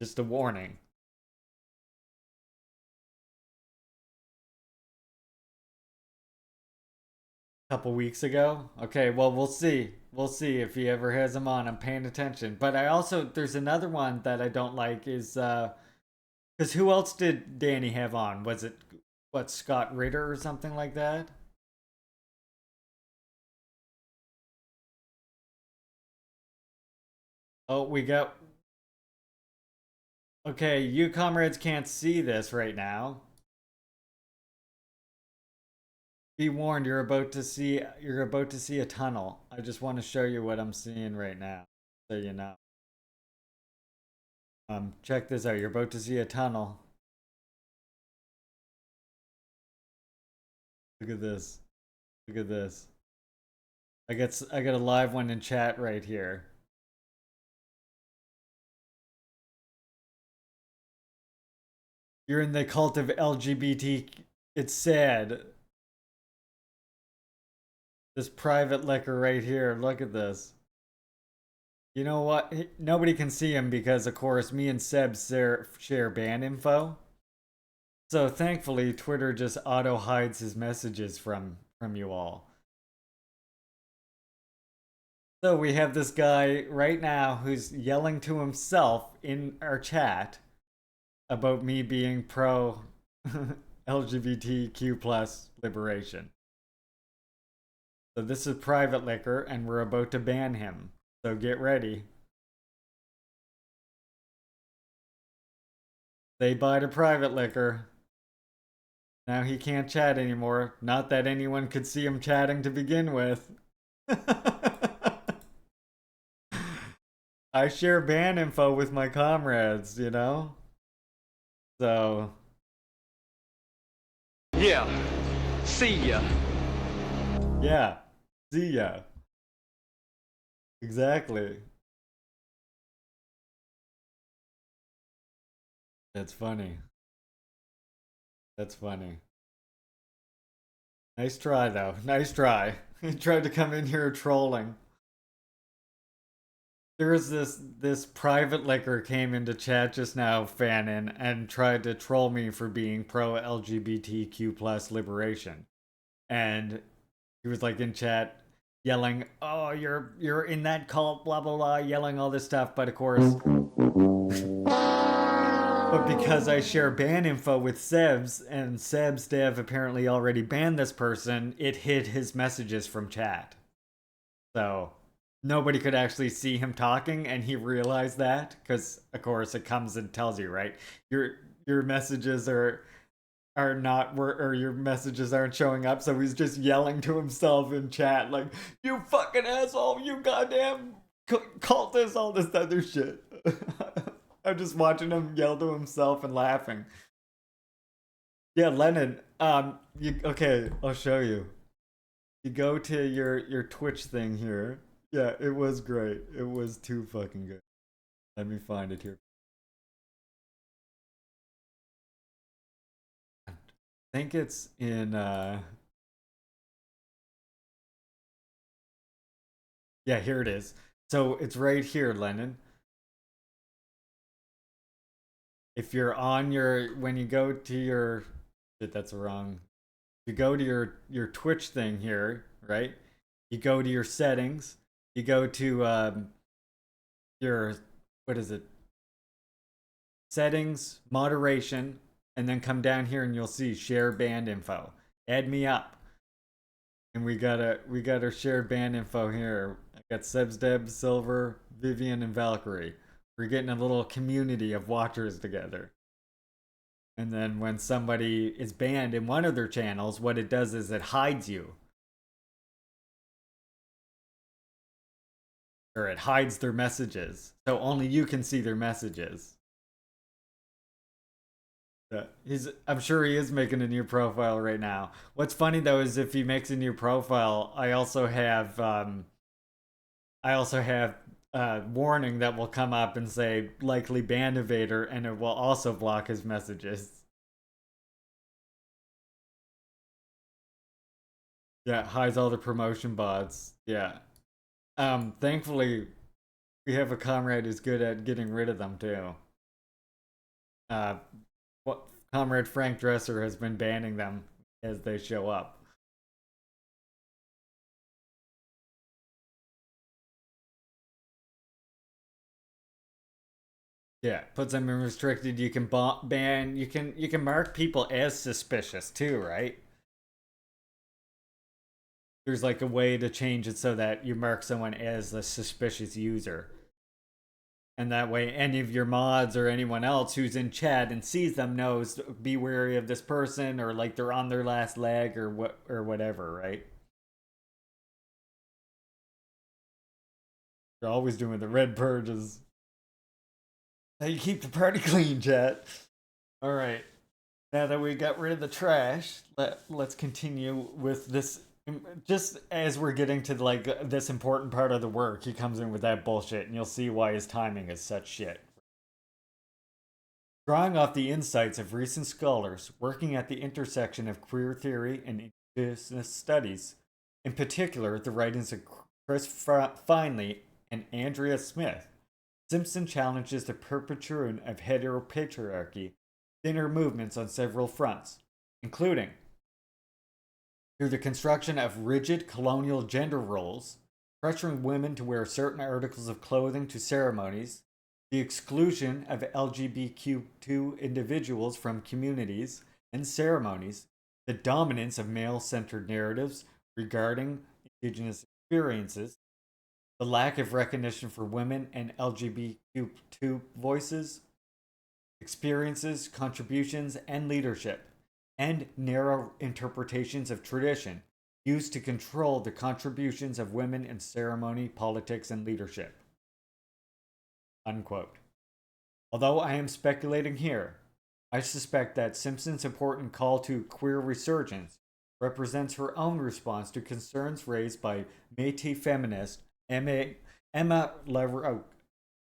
Just a warning. Couple weeks ago. Okay, well we'll see. We'll see if he ever has him on. I'm paying attention. But I also there's another one that I don't like is because who else did Danny have on? Was it what Scott Ritter or something like that? Oh, we got. Okay, you comrades can't see this right now. Be warned, you're about to see a tunnel. I just want to show you what I'm seeing right now, so you know. Check this out. You're about to see a tunnel. Look at this. Look at this. I got a live one in chat right here. You're in the cult of LGBT. It's sad. This private liquor right here. Look at this. You know what? Nobody can see him because, of course, me and Seb share ban info. So thankfully, Twitter just auto hides his messages from you all. So we have this guy right now who's yelling to himself in our chat about me being pro LGBTQ plus liberation. So this is private liquor and we're about to ban him. So get ready. Say bye to private liquor. Now he can't chat anymore. Not that anyone could see him chatting to begin with. I share ban info with my comrades, you know? So. Yeah. See ya. Yeah. See ya. Exactly. That's funny. That's funny. Nice try, though. Nice try. He tried to come in here trolling. There was this private liquor came into chat just now, Fannin, and tried to troll me for being pro LGBTQ plus liberation. And he was like in chat yelling, "Oh, you're in that cult, blah blah blah," yelling all this stuff. But of course, but because I share ban info with Sebs, and Sebs dev apparently already banned this person, it hid his messages from chat. So nobody could actually see him talking, and he realized that because, of course, it comes and tells you, right? Your messages are not or your messages aren't showing up, so he's just yelling to himself in chat like, "You fucking asshole, you goddamn cultist," all this other shit. I'm just watching him yell to himself and laughing. Yeah, Lennon, okay, I'll show you. You go to your Twitch thing here. Yeah, it was great. It was too fucking good. Let me find it here. I think it's in yeah, here it is. So it's right here, Lennon. If you're on when you go to your shit, that's wrong. You go to your Twitch thing here, right? You go to your settings. You go to your, what is it? Settings, moderation, and then come down here and you'll see share band info. Add me up. And we got our shared band info here. I got Sebs, Deb, Silver, Vivian, and Valkyrie. We're getting a little community of watchers together. And then when somebody is banned in one of their channels, what it does is it hides you. Or it hides their messages. So only you can see their messages. I'm sure he is making a new profile right now. What's funny though is if he makes a new profile, I also have warning that will come up and say likely ban evader, and it will also block his messages. Yeah, hides all the promotion bots. Yeah. Thankfully, we have a comrade who's good at getting rid of them too. What Comrade Frank Dresser has been banning them as they show up. Yeah, puts them in restricted. You can ban. You can mark people as suspicious too, right? There's like a way to change it so that you mark someone as a suspicious user. And that way, any of your mods or anyone else who's in chat and sees them knows be wary of this person, or like they're on their last leg or whatever, right? They're always doing the red purges. How you keep the party clean, chat. All right. Now that we got rid of the trash, let's continue with this. Just as we're getting to like this important part of the work, he comes in with that bullshit, and you'll see why his timing is such shit. Drawing off the insights of recent scholars working at the intersection of queer theory and indigenous studies, in particular the writings of Chris Finley and Andrea Smith, Simpson challenges the perpetuation of heteropatriarchy within her movements on several fronts, including through the construction of rigid colonial gender roles, pressuring women to wear certain articles of clothing to ceremonies, the exclusion of LGBTQ2 individuals from communities and ceremonies, the dominance of male-centered narratives regarding Indigenous experiences, the lack of recognition for women and LGBTQ2 voices, experiences, contributions, and leadership, and narrow interpretations of tradition used to control the contributions of women in ceremony, politics, and leadership. Unquote. Although I am speculating here, I suspect that Simpson's important call to queer resurgence represents her own response to concerns raised by Métis feminist Emma LaRocque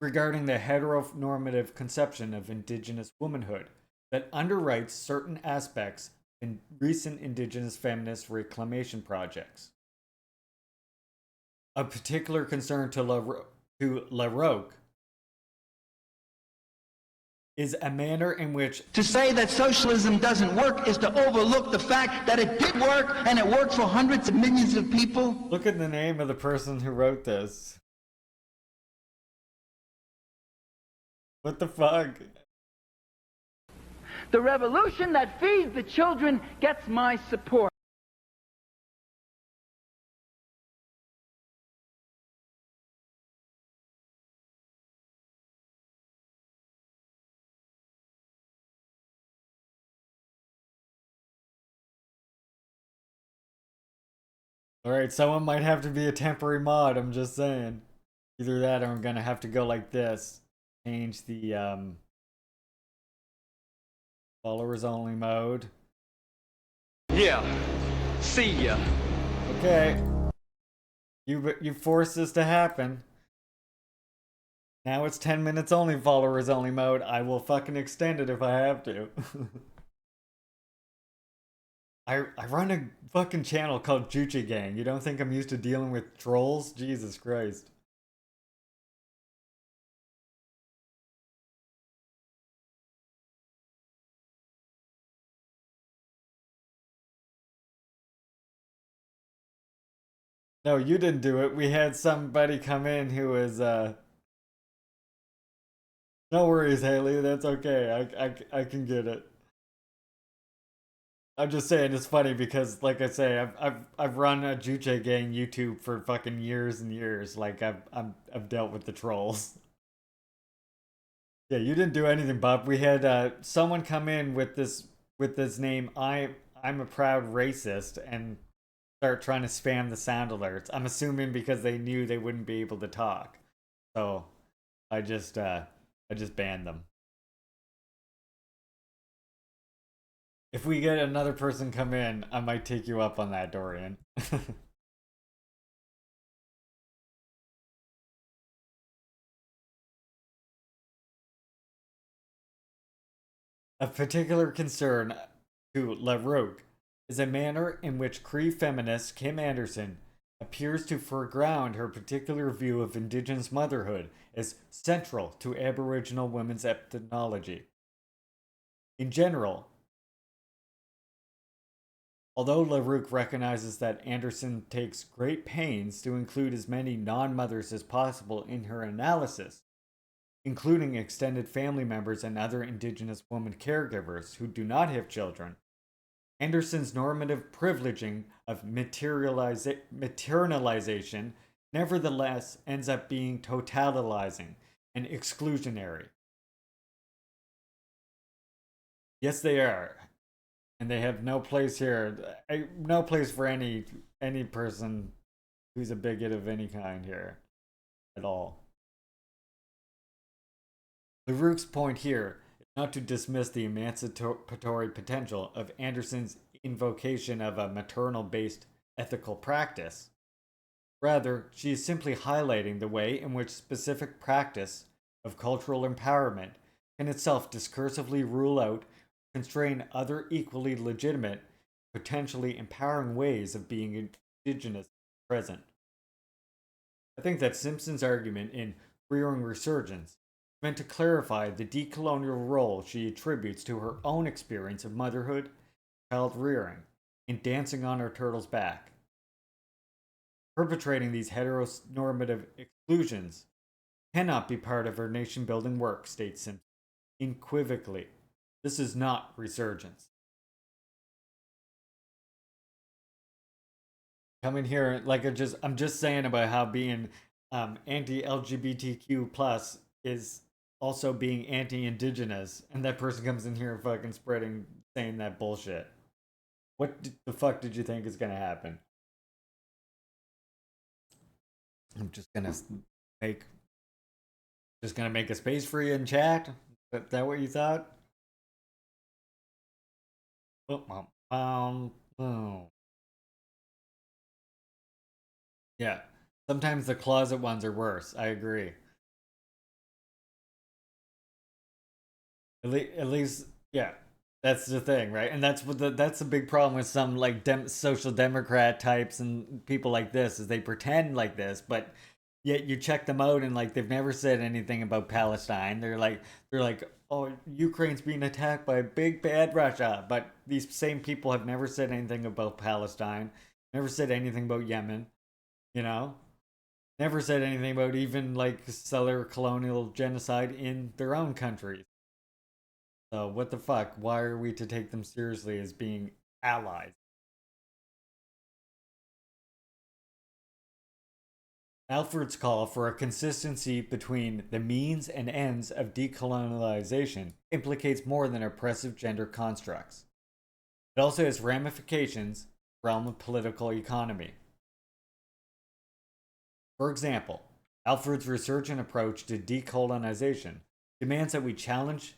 regarding the heteronormative conception of Indigenous womanhood that underwrites certain aspects in recent Indigenous feminist reclamation projects. A particular concern to LaRocque is a manner in which To say that socialism doesn't work is to overlook the fact that it did work, and it worked for hundreds of millions of people. Look at the name of the person who wrote this. What the fuck? The revolution that feeds the children gets my support. Alright, someone might have to be a temporary mod, I'm just saying. Either that or I'm gonna have to go like this. Change the followers only mode. Yeah. See ya. Okay. You forced this to happen. Now it's 10 minutes only followers only mode. I will fucking extend it if I have to. I run a fucking channel called Juche Gang. You don't think I'm used to dealing with trolls? Jesus Christ. No, you didn't do it. We had somebody come in who was, no worries, Haley. That's okay. I can get it. I'm just saying it's funny because, like I say, I've run a Juche Gang YouTube for fucking years and years. Like I've dealt with the trolls. Yeah, you didn't do anything, Bob. We had someone come in with this name. I'm a proud racist, and start trying to spam the sound alerts. I'm assuming because they knew they wouldn't be able to talk. So I just banned them. If we get another person come in, I might take you up on that, Dorian. A particular concern to LaRocque is a manner in which Cree feminist Kim Anderson appears to foreground her particular view of Indigenous motherhood as central to Aboriginal women's ethnology. In general, although LaRouche recognizes that Anderson takes great pains to include as many non-mothers as possible in her analysis, including extended family members and other Indigenous women caregivers who do not have children, Anderson's normative privileging of maternalization nevertheless ends up being totalitarian and exclusionary. Yes, they are. And they have no place here. No place for any person who's a bigot of any kind here at all. LaRouche's point here is not to dismiss the emancipatory potential of Anderson's invocation of a maternal-based ethical practice. Rather, she is simply highlighting the way in which specific practice of cultural empowerment can itself discursively rule out, constrain other equally legitimate, potentially empowering ways of being Indigenous present. I think that Simpson's argument in Rearing Resurgence meant to clarify the decolonial role she attributes to her own experience of motherhood, child rearing, and dancing on her turtle's back. Perpetrating these heteronormative exclusions cannot be part of her nation-building work, states Simpson unequivocally. This is not resurgence. Coming here, like I'm just saying about how being anti-LGBTQ plus is also being anti-indigenous, and that person comes in here fucking saying that bullshit. What the fuck did you think is gonna happen? I'm just gonna make a space for you in chat. Is that what you thought? Yeah. Sometimes the closet ones are worse. I agree. At least, yeah. That's the thing, right? And that's the big problem with some like social democrat types and people like this is they pretend like this, but yet you check them out and like they've never said anything about Palestine. They're like, oh, Ukraine's being attacked by big bad Russia, but these same people have never said anything about Palestine, never said anything about Yemen, you know? Never said anything about even like settler colonial genocide in their own countries. So what the fuck? Why are we to take them seriously as being allies? Alfred's call for a consistency between the means and ends of decolonialization implicates more than oppressive gender constructs. It also has ramifications in the realm of political economy. For example, Alfred's resurgent approach to decolonization demands that we challenge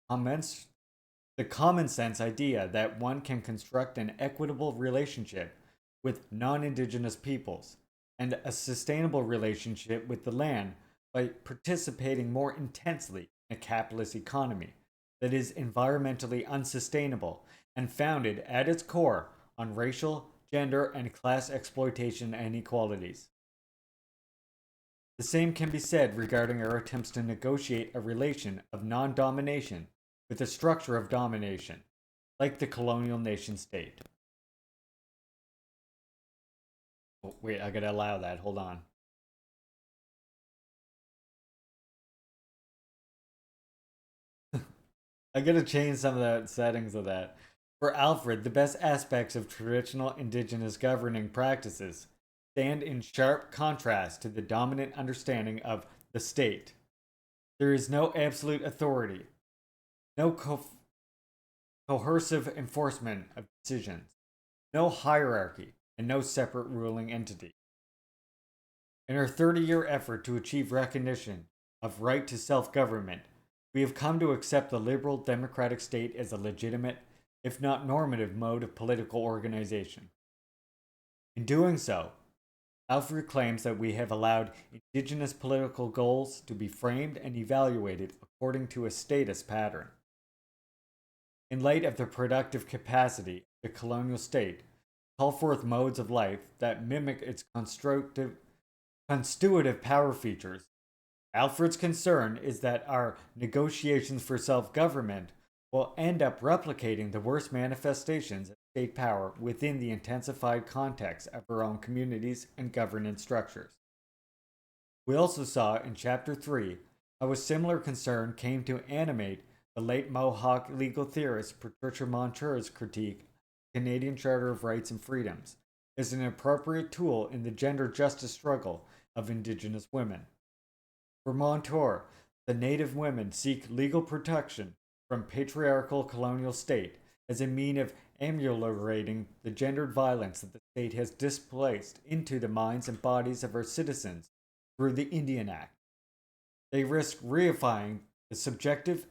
the common sense idea that one can construct an equitable relationship with non-indigenous peoples and a sustainable relationship with the land by participating more intensely in a capitalist economy that is environmentally unsustainable and founded at its core on racial, gender, and class exploitation and inequalities. The same can be said regarding our attempts to negotiate a relation of non-domination with a structure of domination, like the colonial nation state. Oh, wait, I gotta allow that. Hold on. I gotta change some of the settings of that. For Alfred, the best aspects of traditional indigenous governing practices stand in sharp contrast to the dominant understanding of the state. There is no absolute authority, no coercive enforcement of decisions, no hierarchy, and no separate ruling entity. In our 30-year effort to achieve recognition of right to self-government, we have come to accept the liberal democratic state as a legitimate, if not normative, mode of political organization. In doing so, Alfred claims that we have allowed indigenous political goals to be framed and evaluated according to a status pattern. In light of the productive capacity of the colonial state, call forth modes of life that mimic its constitutive power features. Alfred's concern is that our negotiations for self-government will end up replicating the worst manifestations of state power within the intensified context of our own communities and governance structures. We also saw in Chapter 3 how a similar concern came to animate the late Mohawk legal theorist Patricia Monteur's critique of the Canadian Charter of Rights and Freedoms as an appropriate tool in the gender justice struggle of Indigenous women. For Montour, the Native women seek legal protection from patriarchal colonial state as a mean of ameliorating the gendered violence that the state has displaced into the minds and bodies of our citizens through the Indian Act. They risk reifying the subjective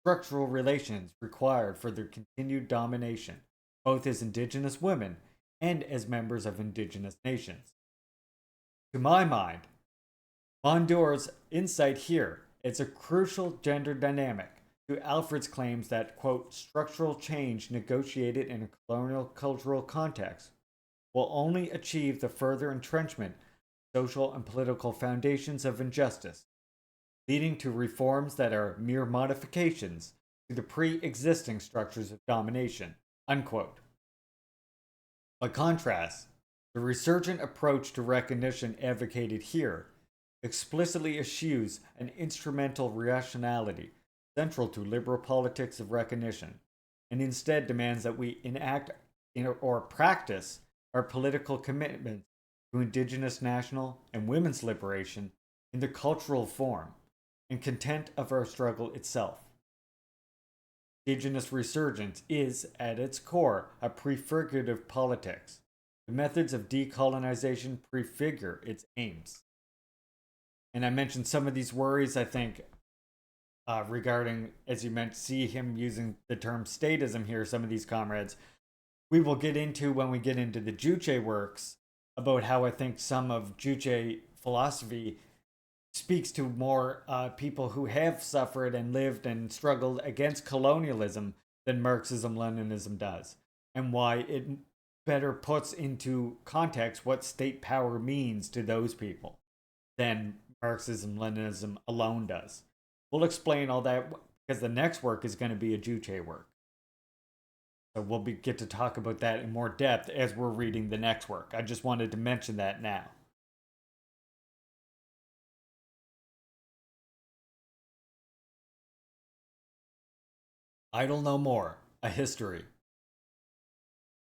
structural relations required for their continued domination, both as Indigenous women and as members of Indigenous nations. To my mind, Montour's insight here is a crucial gender dynamic to Alfred's claims that, quote, structural change negotiated in a colonial cultural context will only achieve the further entrenchment of social and political foundations of injustice, leading to reforms that are mere modifications to the pre-existing structures of domination, unquote. By contrast, the resurgent approach to recognition advocated here explicitly eschews an instrumental rationality central to liberal politics of recognition, and instead demands that we enact or practice our political commitments to Indigenous national and women's liberation in the cultural form and content of our struggle itself. Indigenous resurgence is, at its core, a prefigurative politics. The methods of decolonization prefigure its aims. And I mentioned some of these worries, I think, regarding, as you meant, see him using the term statism here, some of these comrades. We will get into when we get into the Juche works about how I think some of Juche philosophy speaks to more people who have suffered and lived and struggled against colonialism than Marxism-Leninism does, and why it better puts into context what state power means to those people than Marxism-Leninism alone does. We'll explain all that because the next work is going to be a Juche work. So we'll get to talk about that in more depth as we're reading the next work. I just wanted to mention that now. Idle No More, A History.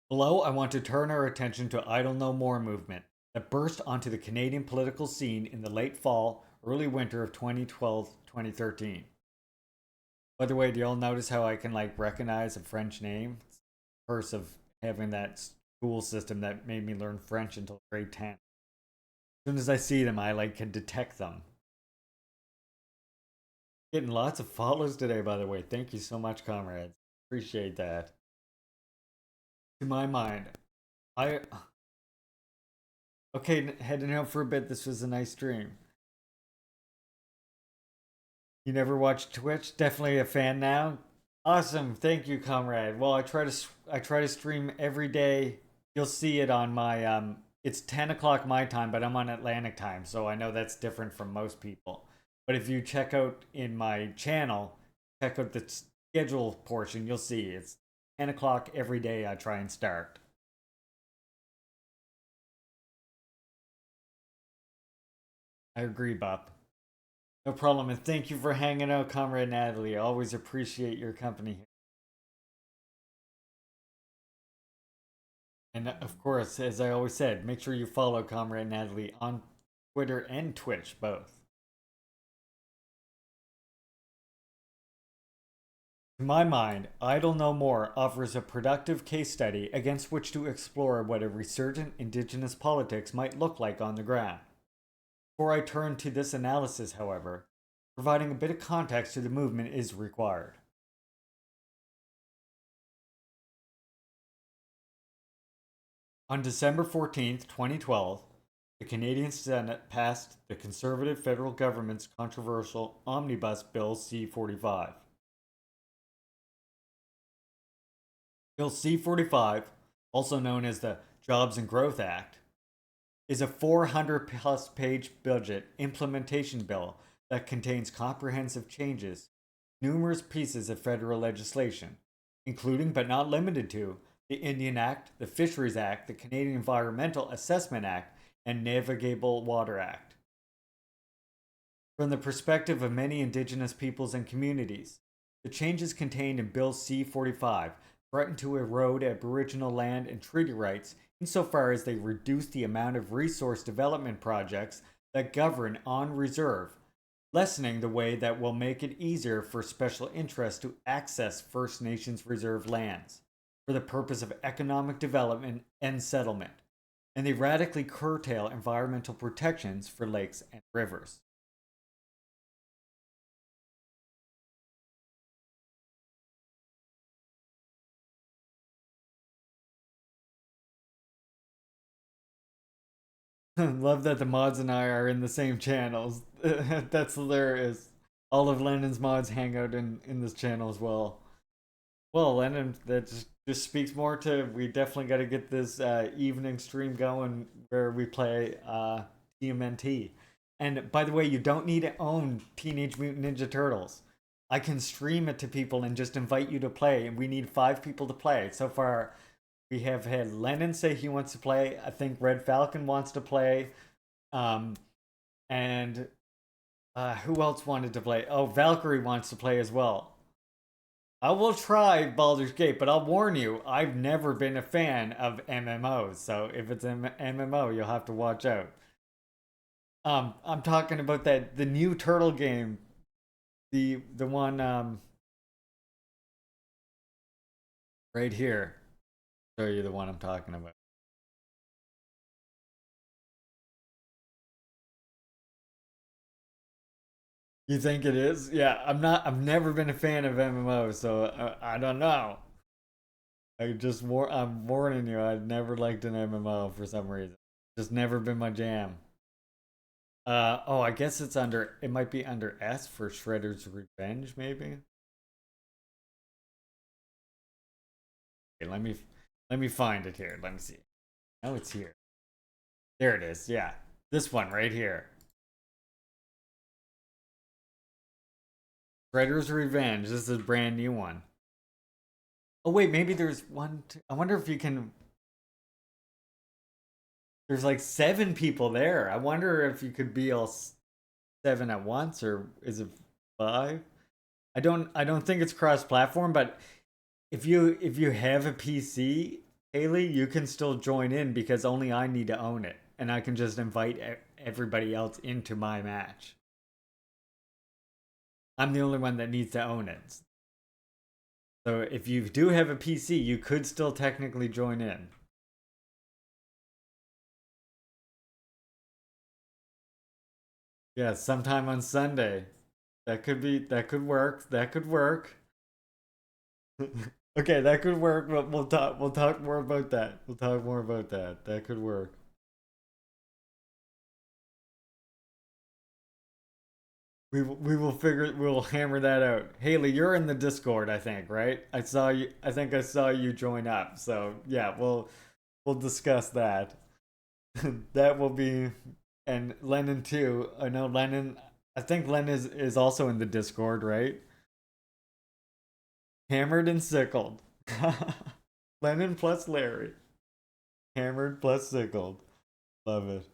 Below, I want to turn our attention to Idle No More movement that burst onto the Canadian political scene in the late fall, early winter of 2012-2013. By the way, do y'all notice how I can recognize a French name? It's the curse of having that school system that made me learn French until grade 10. As soon as I see them, I can detect them. Getting lots of follows today, by the way. Thank you so much, comrades. Appreciate that. To my mind, okay, heading out for a bit. This was a nice stream. You never watched Twitch? Definitely a fan now. Awesome, thank you, comrade. Well, I try to stream every day. You'll see it on my It's 10 o'clock my time, but I'm on Atlantic time, so I know that's different from most people. But if you check out in my channel, check out the schedule portion, you'll see it's 10 o'clock every day I try and start. I agree, Bob. No problem, and thank you for hanging out, Comrade Natalie. I always appreciate your company here. And of course, as I always said, make sure you follow Comrade Natalie on Twitter and Twitch, both. To my mind, Idle No More offers a productive case study against which to explore what a resurgent Indigenous politics might look like on the ground. Before I turn to this analysis, however, providing a bit of context to the movement is required. On December 14, 2012, the Canadian Senate passed the Conservative federal government's controversial Omnibus Bill C-45. Bill C-45, also known as the Jobs and Growth Act, is a 400-plus page budget implementation bill that contains comprehensive changes, numerous pieces of federal legislation, including but not limited to the Indian Act, the Fisheries Act, the Canadian Environmental Assessment Act, and Navigable Water Act. From the perspective of many Indigenous peoples and communities, the changes contained in Bill C-45 threaten to erode Aboriginal land and treaty rights insofar as they reduce the amount of resource development projects that govern on reserve, lessening the way that will make it easier for special interests to access First Nations reserve lands for the purpose of economic development and settlement, and they radically curtail environmental protections for lakes and rivers. Love that the mods and I are in the same channels. That's hilarious. All of Lennon's mods hang out in this channel as well. Well, Lennon, that just speaks more to, we definitely got to get this evening stream going where we play TMNT. And by the way, you don't need to own Teenage Mutant Ninja Turtles. I can stream it to people and just invite you to play, and we need 5 people to play. So far, we have had Lennon say he wants to play. I think Red Falcon wants to play. And who else wanted to play? Oh, Valkyrie wants to play as well. I will try Baldur's Gate, but I'll warn you, I've never been a fan of MMOs. So if it's an MMO, you'll have to watch out. I'm talking about the new Turtle game. The one right here. Show you the one I'm talking about. You think it is? Yeah, I've never been a fan of MMOs, so I don't know. I'm warning you, I've never liked an MMO for some reason. Just never been my jam. Oh, I guess it might be under S for Shredder's Revenge, maybe? Okay, let me find it here. Let me see. Oh, it's here. There it is. Yeah. This one right here. Shredder's Revenge. This is a brand new one. Oh, wait. Maybe there's one. I wonder if you can. There's like 7 people there. I wonder if you could be all 7 at once, or is it 5? I don't think it's cross-platform, but if you have a PC, Haley, you can still join in because only I need to own it, and I can just invite everybody else into my match. I'm the only one that needs to own it. So if you do have a PC, you could still technically join in. Yeah, sometime on Sunday. That could work. That could work. Okay, that could work, but we'll talk more about that. We'll talk more about that. That could work. We'll hammer that out. Haley, you're in the Discord, I think, right? I think I saw you join up. So yeah, we'll discuss that. That will be, and Lennon too. I know Lennon, I think Lennon is also in the Discord, right? Hammered and sickled. Lennon plus Larry. Hammered plus sickled. Love it.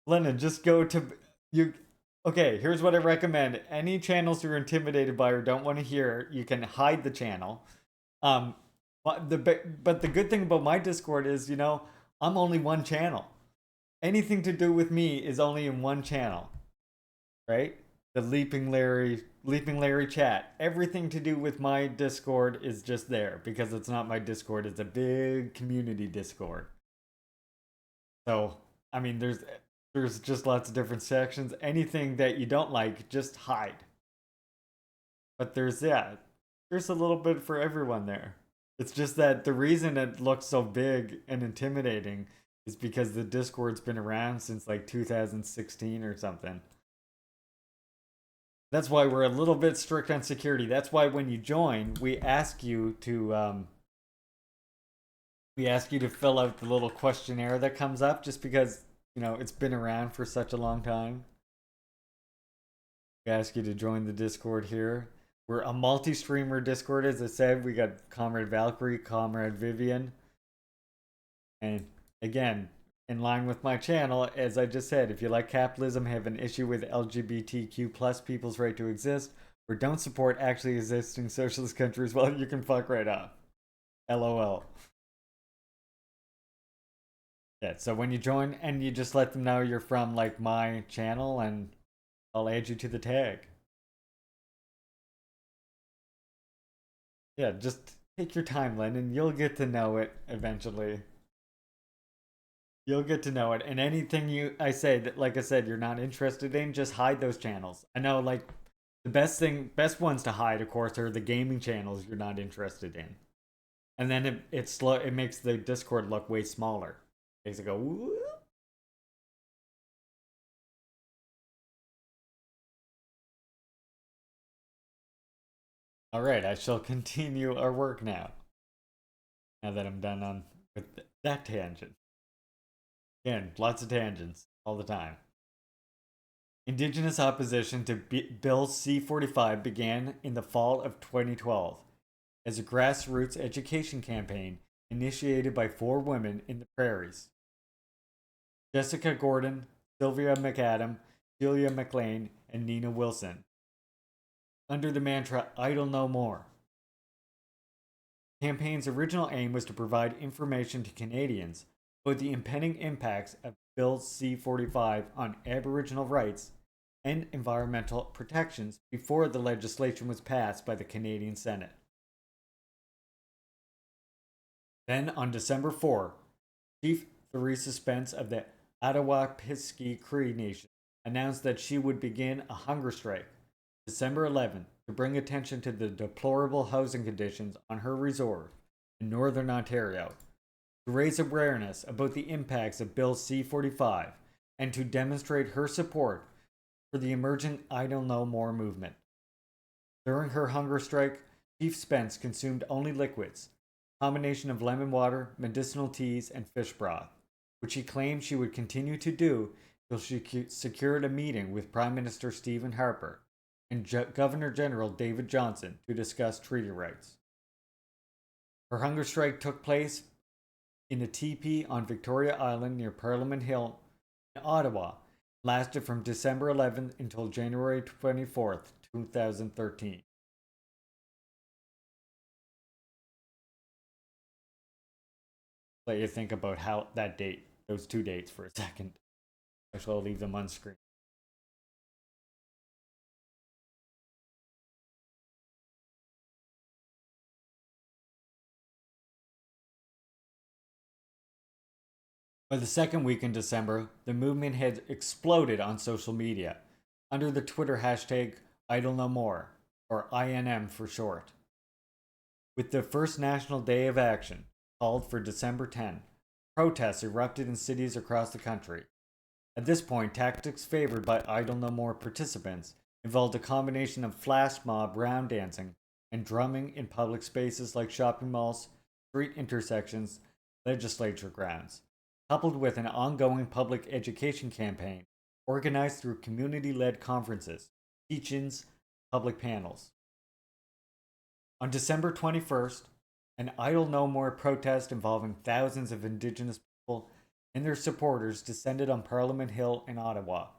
Lennon, just go to you. Okay, here's what I recommend. Any channels you're intimidated by or don't want to hear, you can hide the channel. But the good thing about my Discord is, I'm only one channel. Anything to do with me is only in one channel, right? The Leaping Larry chat. Everything to do with my Discord is just there because it's not my Discord. It's a big community Discord. So, I mean, there's just lots of different sections. Anything that you don't like, just hide. But there's a little bit for everyone there. It's just that the reason it looks so big and intimidating is because the Discord's been around since like 2016 or something. That's why we're a little bit strict on security. That's why when you join, we ask you to we ask you to fill out the little questionnaire that comes up just because, you know, it's been around for such a long time. We ask you to join the Discord here. We're a multi-streamer Discord, as I said. We got Comrade Valkyrie, Comrade Vivian. And again, in line with my channel, as I just said, if you like capitalism, have an issue with LGBTQ plus people's right to exist, or don't support actually existing socialist countries, well, you can fuck right off. LOL. Yeah, so when you join and you just let them know you're from like my channel and I'll add you to the tag. Yeah, just take your time, Len, and you'll get to know it eventually. You'll get to know it, and anything I say that, like I said, you're not interested in, just hide those channels. I know, like, the best ones to hide, of course, are the gaming channels you're not interested in. And then it makes the Discord look way smaller. It makes it go, whoop. Alright, I shall continue our work now. Now that I'm done with that tangent. Again, lots of tangents all the time. Indigenous opposition to Bill C-45 began in the fall of 2012 as a grassroots education campaign initiated by 4 women in the prairies. Jessica Gordon, Sylvia McAdam, Julia McLean, and Nina Wilson. Under the mantra, "Idle no more." The campaign's original aim was to provide information to Canadians about the impending impacts of Bill C-45 on Aboriginal rights and environmental protections before the legislation was passed by the Canadian Senate. Then, on December 4, Chief Theresa Spence of the Attawapisky Cree Nation announced that she would begin a hunger strike December 11th to bring attention to the deplorable housing conditions on her resort in northern Ontario, to raise awareness about the impacts of Bill C-45, and to demonstrate her support for the emerging Idle No More movement. During her hunger strike, Chief Spence consumed only liquids, a combination of lemon water, medicinal teas, and fish broth, which she claimed she would continue to do till she secured a meeting with Prime Minister Stephen Harper and Governor General David Johnston to discuss treaty rights. Her hunger strike took place in a teepee on Victoria Island near Parliament Hill in Ottawa, lasted from December 11th until January 24th, 2013. Let you think about how that date, those 2 dates for a second. Actually, I'll leave them on screen. By the second week in December, the movement had exploded on social media under the Twitter hashtag #IdleNoMore, or INM for short. With the first National Day of Action, called for December 10, protests erupted in cities across the country. At this point, tactics favored by Idle No More participants involved a combination of flash mob round dancing and drumming in public spaces like shopping malls, street intersections, legislature grounds, coupled with an ongoing public education campaign organized through community-led conferences, teach-ins, public panels. On December 21st, an Idle No More protest involving thousands of Indigenous people and their supporters descended on Parliament Hill in Ottawa.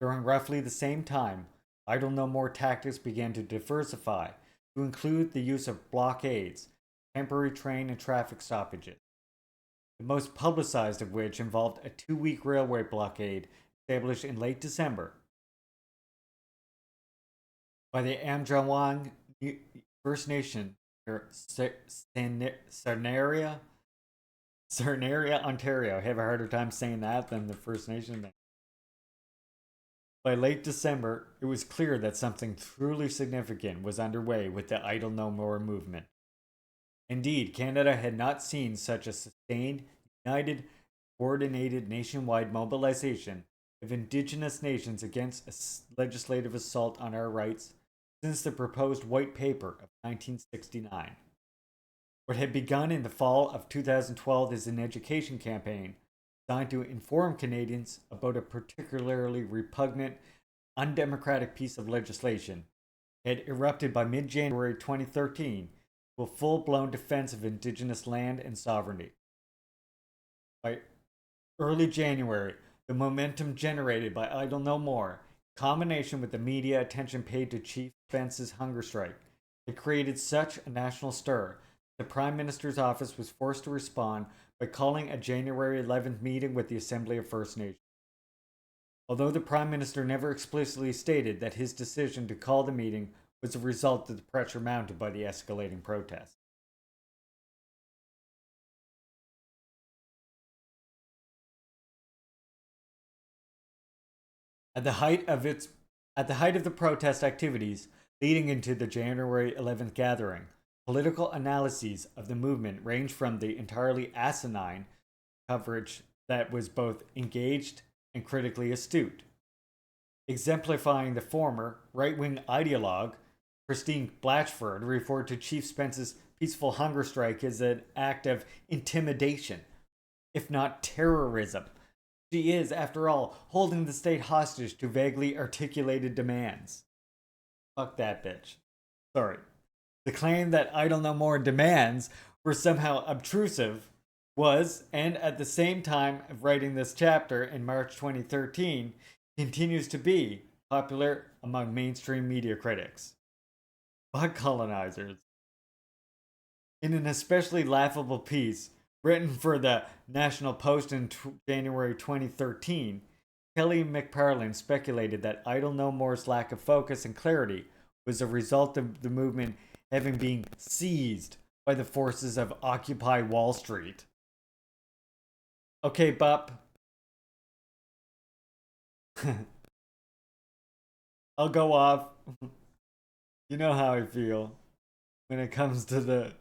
During roughly the same time, Idle No More tactics began to diversify to include the use of blockades, temporary train and traffic stoppages, the most publicized of which involved a 2-week railway blockade established in late December by the Amjawang First Nation near Cernaria, Ontario. I have a harder time saying that than the First Nation name. By late December, it was clear that something truly significant was underway with the Idle No More movement. Indeed, Canada had not seen such a sustained, united, coordinated nationwide mobilization of Indigenous nations against a legislative assault on our rights since the proposed White Paper of 1969. What had begun in the fall of 2012 as an education campaign designed to inform Canadians about a particularly repugnant, undemocratic piece of legislation had erupted by mid-January 2013 to a full-blown defense of Indigenous land and sovereignty. By early January, the momentum generated by Idle No More, in combination with the media attention paid to Chief Spence's hunger strike, had created such a national stir that the Prime Minister's office was forced to respond by calling a January 11th meeting with the Assembly of First Nations. Although the Prime Minister never explicitly stated that his decision to call the meeting was a result of the pressure mounted by the escalating protests. At the height of the protest activities leading into the January 11th gathering, political analyses of the movement ranged from the entirely asinine coverage that was both engaged and critically astute. Exemplifying the former, right-wing ideologue, Christine Blatchford referred to Chief Spence's peaceful hunger strike as an act of intimidation, if not terrorism. She is, after all, holding the state hostage to vaguely articulated demands. Fuck that bitch. Sorry. The claim that Idle No More demands were somehow obtrusive was, and at the same time of writing this chapter in March 2013, continues to be popular among mainstream media critics. Fuck colonizers. In an especially laughable piece written for the National Post in January 2013, Kelly McParlin speculated that Idle No More's lack of focus and clarity was a result of the movement having been seized by the forces of Occupy Wall Street. Okay, Bup. I'll go off. You know how I feel when it comes to the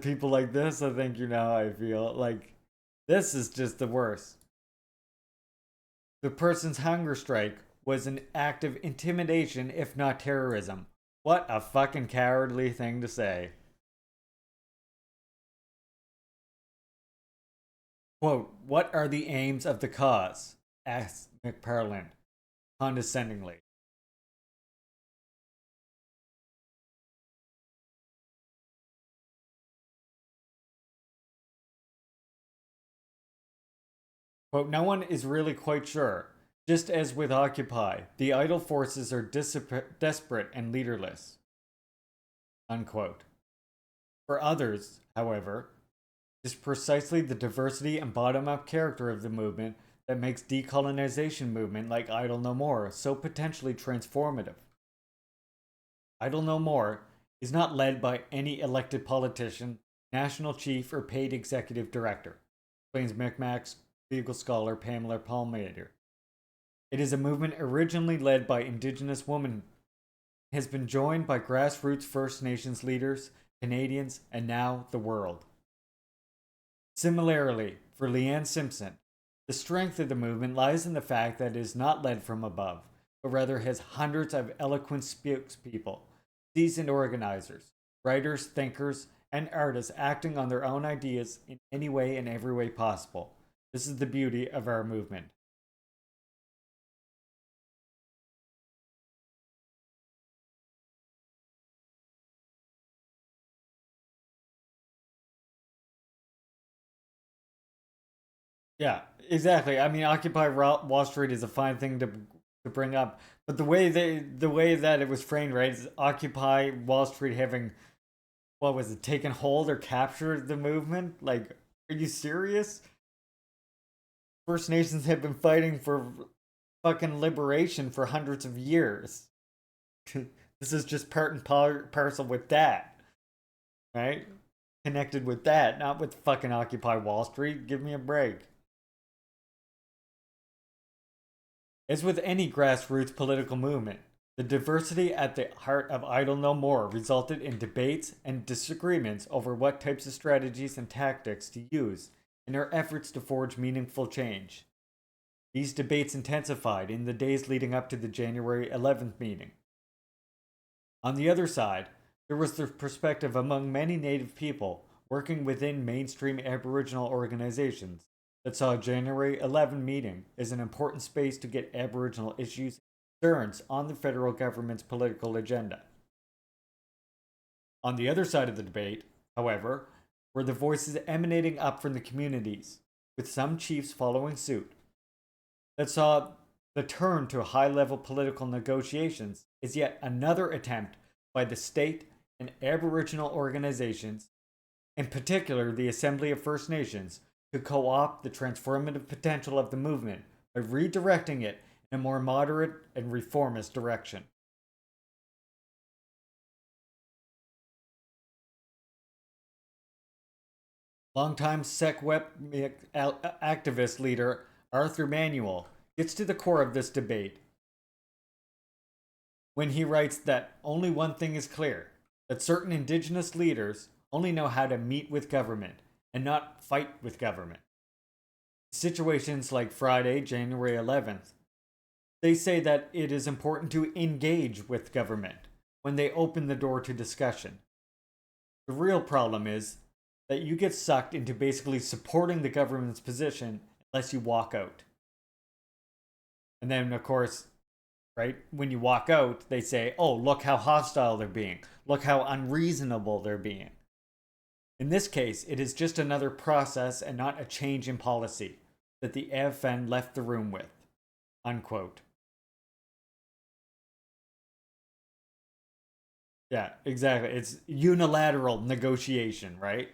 people like this. I think you know how I feel. Like, this is just the worst. The person's hunger strike was an act of intimidation, if not terrorism. What a fucking cowardly thing to say. Quote, "What are the aims of the cause?" asked McParlin condescendingly. Quote, "No one is really quite sure. Just as with Occupy, the idle forces are desperate and leaderless." Unquote. For others, however, it is precisely the diversity and bottom-up character of the movement that makes decolonization movement like Idle No More so potentially transformative. Idle No More is not led by any elected politician, national chief, or paid executive director, explains Micmac's legal scholar Pamela Palmater. It is a movement originally led by Indigenous women, has been joined by grassroots First Nations leaders, Canadians, and now the world. Similarly, for Leanne Simpson, the strength of the movement lies in the fact that it is not led from above, but rather has hundreds of eloquent spokespeople, seasoned organizers, writers, thinkers, and artists acting on their own ideas in any way and every way possible. This is the beauty of our movement. Yeah, exactly. I mean, Occupy Wall Street is a fine thing to bring up, but the way that it was framed, right, is Occupy Wall Street having, what was it, taken hold or captured the movement? Like, are you serious? First Nations have been fighting for fucking liberation for hundreds of years. This is just part and parcel with that, right? Connected with that, not with fucking Occupy Wall Street. Give me a break. As with any grassroots political movement, the diversity at the heart of Idle No More resulted in debates and disagreements over what types of strategies and tactics to use in our efforts to forge meaningful change. These debates intensified in the days leading up to the January 11th meeting. On the other side, There was the perspective among many Native people working within mainstream Aboriginal organizations that saw a January 11 meeting as an important space to get Aboriginal issues and concerns on the federal government's political agenda. On the other side of the debate, however, were the voices emanating up from the communities, with some chiefs following suit, that saw the turn to high-level political negotiations as yet another attempt by the state and Aboriginal organizations, in particular the Assembly of First Nations, to co-opt the transformative potential of the movement by redirecting it in a more moderate and reformist direction. Longtime SecWep activist leader Arthur Manuel gets to the core of this debate when he writes that only one thing is clear, that certain indigenous leaders only know how to meet with government and not fight with government. Situations like Friday, January 11th, they say that it is important to engage with government when they open the door to discussion. The real problem is that you get sucked into basically supporting the government's position unless you walk out. And then, of course, right, when you walk out, they say, oh, look how hostile they're being. Look how unreasonable they're being. In this case, it is just another process and not a change in policy that the AFN left the room with. Unquote. Yeah, exactly. It's unilateral negotiation, right?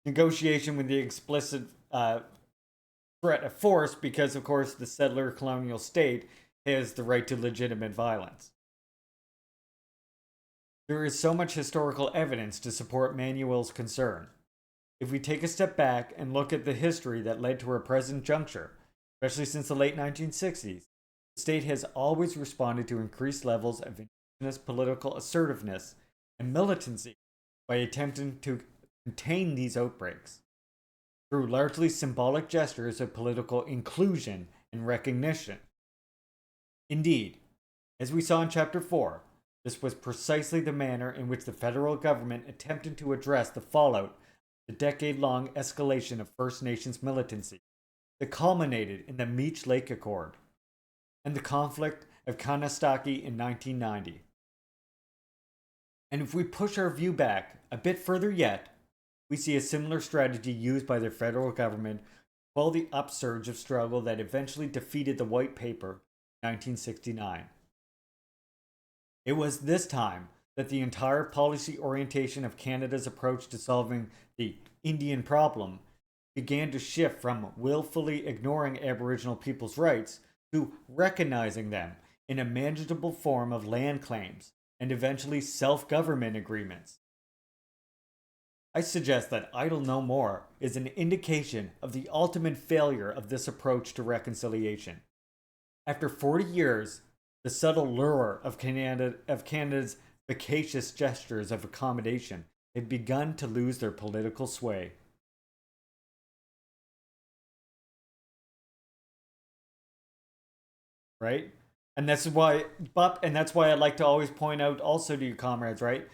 Negotiation with the explicit threat of force because, of course, the settler colonial state has the right to legitimate violence. There is so much historical evidence to support Manuel's concern. If we take a step back and look at the history that led to our present juncture, especially since the late 1960s, the state has always responded to increased levels of indigenous political assertiveness and militancy by attempting to contain these outbreaks through largely symbolic gestures of political inclusion and recognition. Indeed, as we saw in Chapter 4, this was precisely the manner in which the federal government attempted to address the fallout of the decade-long escalation of First Nations militancy that culminated in the Meech Lake Accord and the conflict of Kanastaki in 1990. And if we push our view back a bit further yet, we see a similar strategy used by the federal government to quell the upsurge of struggle that eventually defeated the White Paper in 1969. It was this time that the entire policy orientation of Canada's approach to solving the Indian problem began to shift from willfully ignoring Aboriginal people's rights to recognizing them in a manageable form of land claims and eventually self-government agreements. I suggest that Idle No More is an indication of the ultimate failure of this approach to reconciliation. After 40 years, the subtle lure of Canada's vacacious gestures of accommodation had begun to lose their political sway. Right? And that's why I like to always point out also to you comrades, right?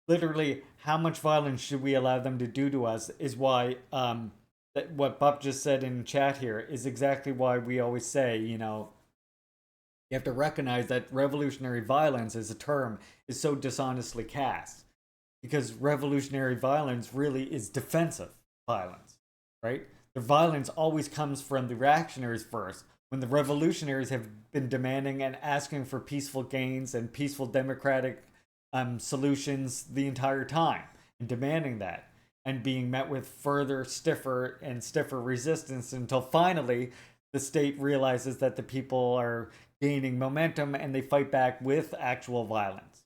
Literally, how much violence should we allow them to do to us is why that what Bup just said in chat here is exactly why we always say, you know, you have to recognize that revolutionary violence as a term is so dishonestly cast. Because revolutionary violence really is defensive violence, right? The violence always comes from the reactionaries first, when the revolutionaries have been demanding and asking for peaceful gains and peaceful democratic solutions the entire time, and demanding that, and being met with further stiffer and stiffer resistance until finally the state realizes that the people are gaining momentum and they fight back with actual violence.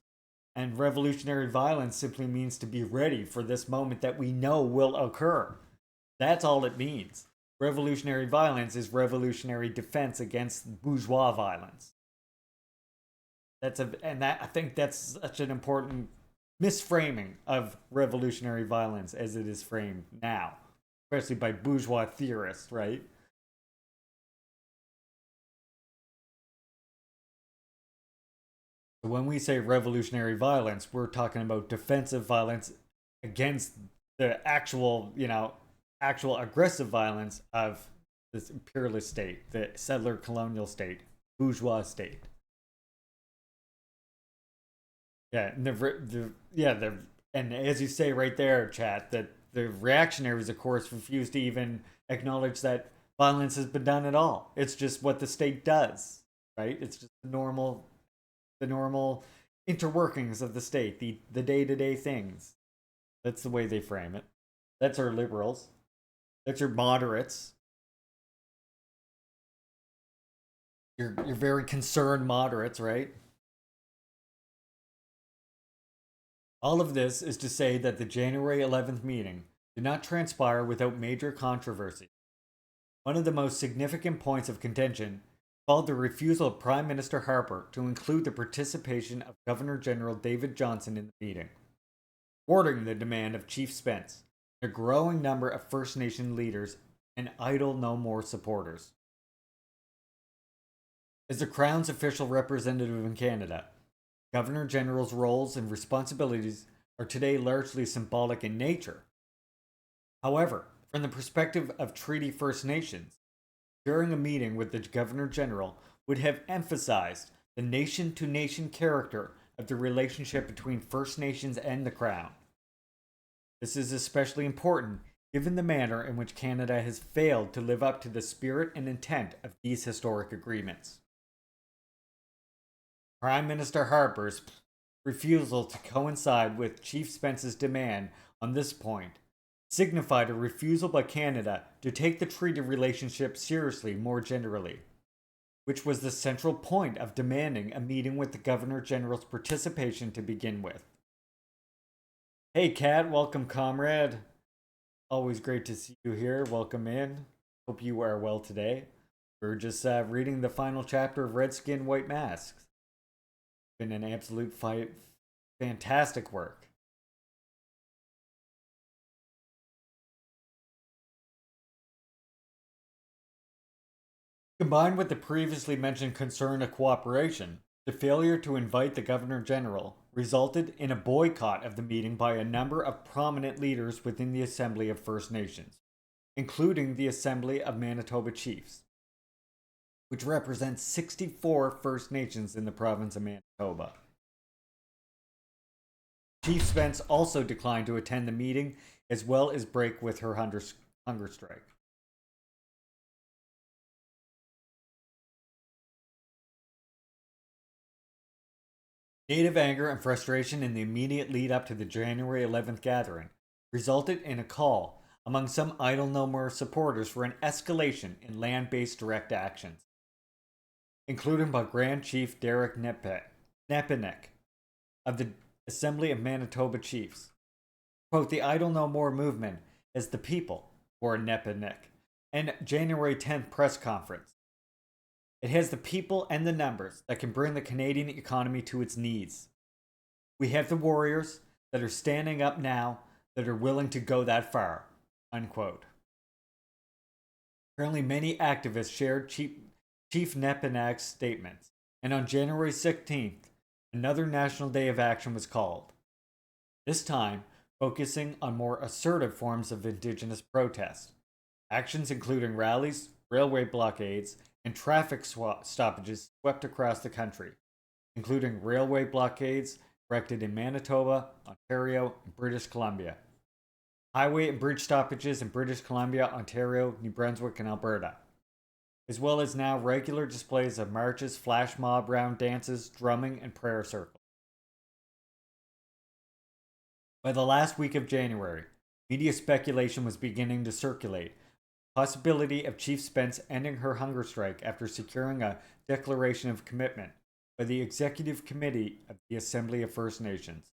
And revolutionary violence simply means to be ready for this moment that we know will occur. That's all it means. Revolutionary violence is revolutionary defense against bourgeois violence. I think that's such an important misframing of revolutionary violence as it is framed now, especially by bourgeois theorists, right? So when we say revolutionary violence, we're talking about defensive violence against the actual, actual aggressive violence of this imperialist state, the settler colonial state, bourgeois state. Yeah, and and as you say right there, chat, that the reactionaries, of course, refuse to even acknowledge that violence has been done at all. It's just what the state does, right? It's just the normal interworkings of the state, the day-to-day things. That's the way they frame it. That's our liberals. That's your moderates. You're very concerned moderates, right? All of this is to say that the January 11th meeting did not transpire without major controversy. One of the most significant points of contention involved the refusal of Prime Minister Harper to include the participation of Governor General David Johnson in the meeting, thwarting the demand of Chief Spence, a growing number of First Nation leaders, and Idle No More supporters. As the Crown's official representative in Canada, Governor General's roles and responsibilities are today largely symbolic in nature. However, from the perspective of Treaty First Nations, during a meeting with the Governor General would have emphasized the nation-to-nation character of the relationship between First Nations and the Crown. This is especially important given the manner in which Canada has failed to live up to the spirit and intent of these historic agreements. Prime Minister Harper's refusal to coincide with Chief Spence's demand on this point signified a refusal by Canada to take the treaty relationship seriously more generally, which was the central point of demanding a meeting with the Governor General's participation to begin with. Hey Kat, welcome comrade. Always great to see you here. Welcome in. Hope you are well today. We're just reading the final chapter of Red Skin, White Masks. Been an absolute fantastic work. Combined with the previously mentioned concern of cooperation, the failure to invite the Governor General resulted in a boycott of the meeting by a number of prominent leaders within the Assembly of First Nations, including the Assembly of Manitoba Chiefs, which represents 64 First Nations in the province of Manitoba. Chief Spence also declined to attend the meeting, as well as break with her hunger strike. Native anger and frustration in the immediate lead up to the January 11th gathering resulted in a call among some Idle No More supporters for an escalation in land-based direct actions, including by Grand Chief Derek Nepinek of the Assembly of Manitoba Chiefs. Quote, the Idle No More movement as the people, or Nepinek, and January 10th press conference. It has the people and the numbers that can bring the Canadian economy to its knees. We have the warriors that are standing up now that are willing to go that far. Unquote. Apparently, many activists shared Chief Nepinek's statements, and on January 16th, another National Day of Action was called. This time, focusing on more assertive forms of Indigenous protest. Actions including rallies, railway blockades, and traffic stoppages swept across the country, including railway blockades erected in Manitoba, Ontario, and British Columbia. Highway and bridge stoppages in British Columbia, Ontario, New Brunswick, and Alberta, as well as now regular displays of marches, flash mob round dances, drumming, and prayer circles. By the last week of January, media speculation was beginning to circulate. Possibility of Chief Spence ending her hunger strike after securing a declaration of commitment by the Executive Committee of the Assembly of First Nations,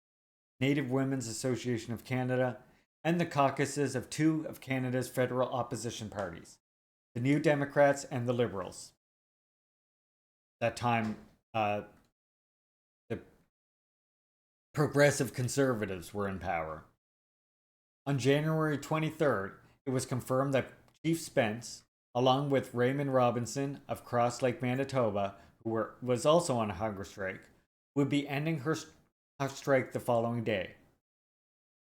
Native Women's Association of Canada, and the caucuses of two of Canada's federal opposition parties, the New Democrats and the Liberals. That time, the Progressive Conservatives were in power. On January 23rd, it was confirmed that Chief Spence, along with Raymond Robinson of Cross Lake, Manitoba, who was also on a hunger strike, would be ending her strike the following day.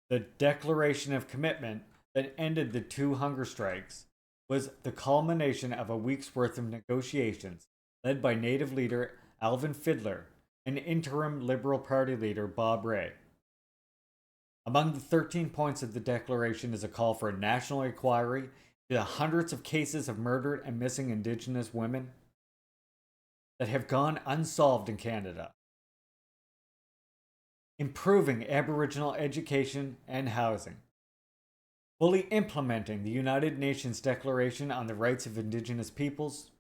The declaration of commitment that ended the 2 hunger strikes was the culmination of a week's worth of negotiations led by Native leader Alvin Fiddler and interim Liberal Party leader Bob Rae. Among the 13 points of the declaration is a call for a national inquiry into the hundreds of cases of murdered and missing Indigenous women that have gone unsolved in Canada. Improving Aboriginal education and housing. Fully implementing the United Nations Declaration on the Rights of Indigenous Peoples.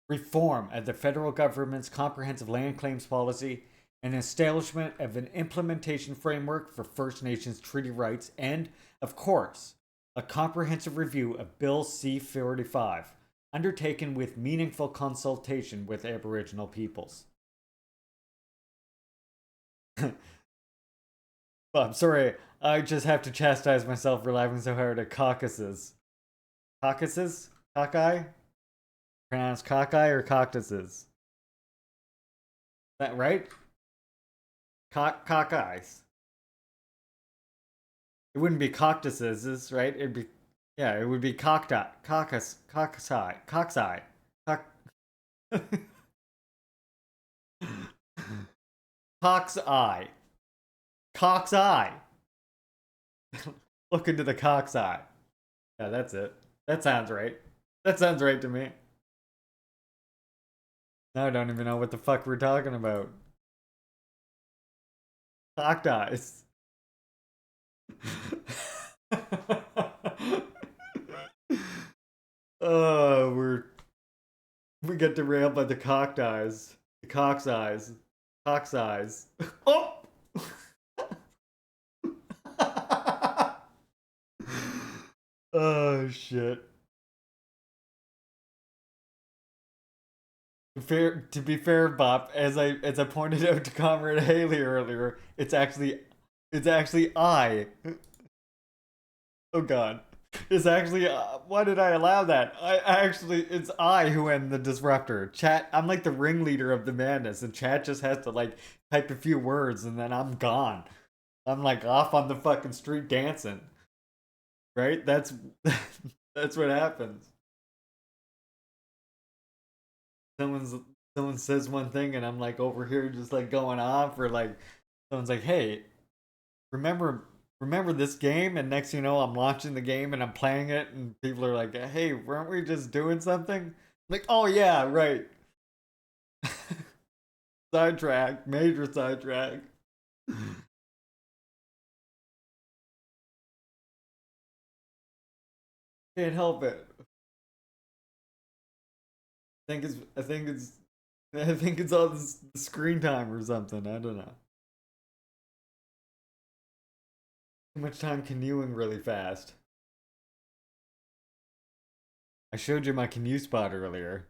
Reform of the federal government's comprehensive land claims policy, and establishment of an implementation framework for First Nations treaty rights, and, of course, a comprehensive review of Bill C-45, undertaken with meaningful consultation with Aboriginal peoples. Well, I'm sorry, I just have to chastise myself for laughing so hard at caucuses. Caucuses? Cockeye? Pronounced cockeye or cactuses? Is that right? Cockeyes. It wouldn't be cactuses, right? It'd be, yeah, it would be cockeye. Cockeye. Cock's eye. Cock's eye. Look into the cock's eye. Yeah, that's it. That sounds right. That sounds right to me. Now I don't even know what the fuck we're talking about. Cocked eyes. Oh, we get derailed by the cocked eyes. The cock's eyes. Cock's eyes. Oh! Oh shit. To be fair, Bob, as I pointed out to Comrade Haley earlier, it's actually I. Oh god. It's actually why did I allow that? It's I who am the disruptor. Chat, I'm like the ringleader of the madness, and chat just has to like type a few words and then I'm gone. I'm like off on the fucking street dancing. Right? That's what happens. Someone says one thing and I'm like over here just like going off, or like someone's like, hey, remember this game? And next you know I'm launching the game and I'm playing it and people are like, hey, weren't we just doing something? I'm like, oh yeah, right. Sidetrack, major sidetrack. Can't help it. I think it's all this screen time or something. I don't know. Too much time canoeing really fast. I showed you my canoe spot earlier.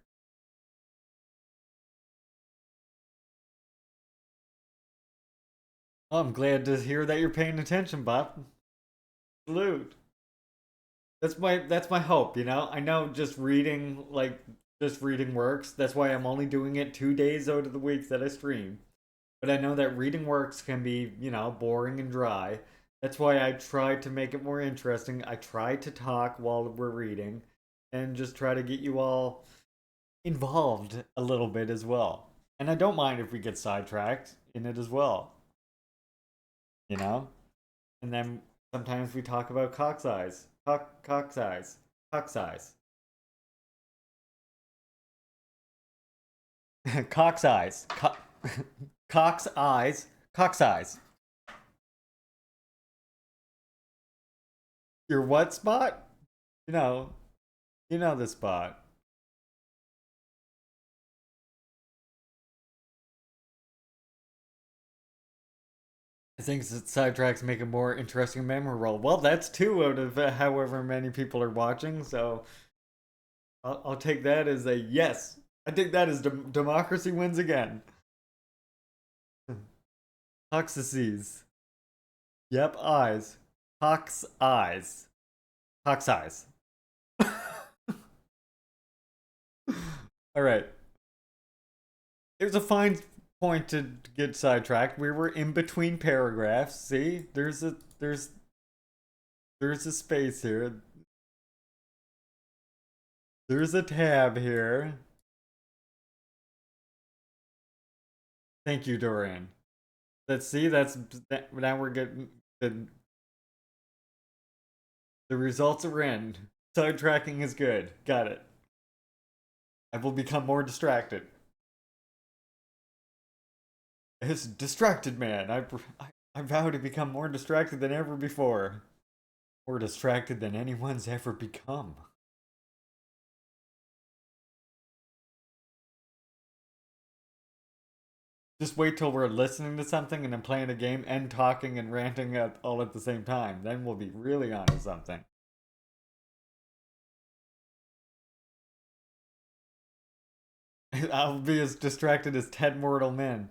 Oh, I'm glad to hear that you're paying attention, Bob. Salute. That's my hope, you know? I know just reading works. That's why I'm only doing it 2 days out of the week that I stream. But I know that reading works can be, you know, boring and dry. That's why I try to make it more interesting. I try to talk while we're reading and just try to get you all involved a little bit as well. And I don't mind if we get sidetracked in it as well. You know? And then sometimes we talk about cock size. Cock size. Cock size. Cock size. Cock's eyes. Cock size. Your what spot? You know the spot. I think sidetracks make it more interesting and memorable. Well, that's 2 out of however many people are watching, so I'll take that as a yes. I think that is democracy wins again. Toxices. Yep, eyes. Cock's eyes. Cock's eyes. Alright. There's a fine point to get sidetracked. We were in between paragraphs. See, there's a space here. There's a tab here. Thank you, Dorian. Let's see. Now we're getting the results are in. Sidetracking is good. Got it. I will become more distracted. It's distracted man. I vow to become more distracted than ever before. More distracted than anyone's ever become. Just wait till we're listening to something and then playing a game and talking and ranting all at the same time. Then we'll be really onto something. I'll be as distracted as 10 mortal men.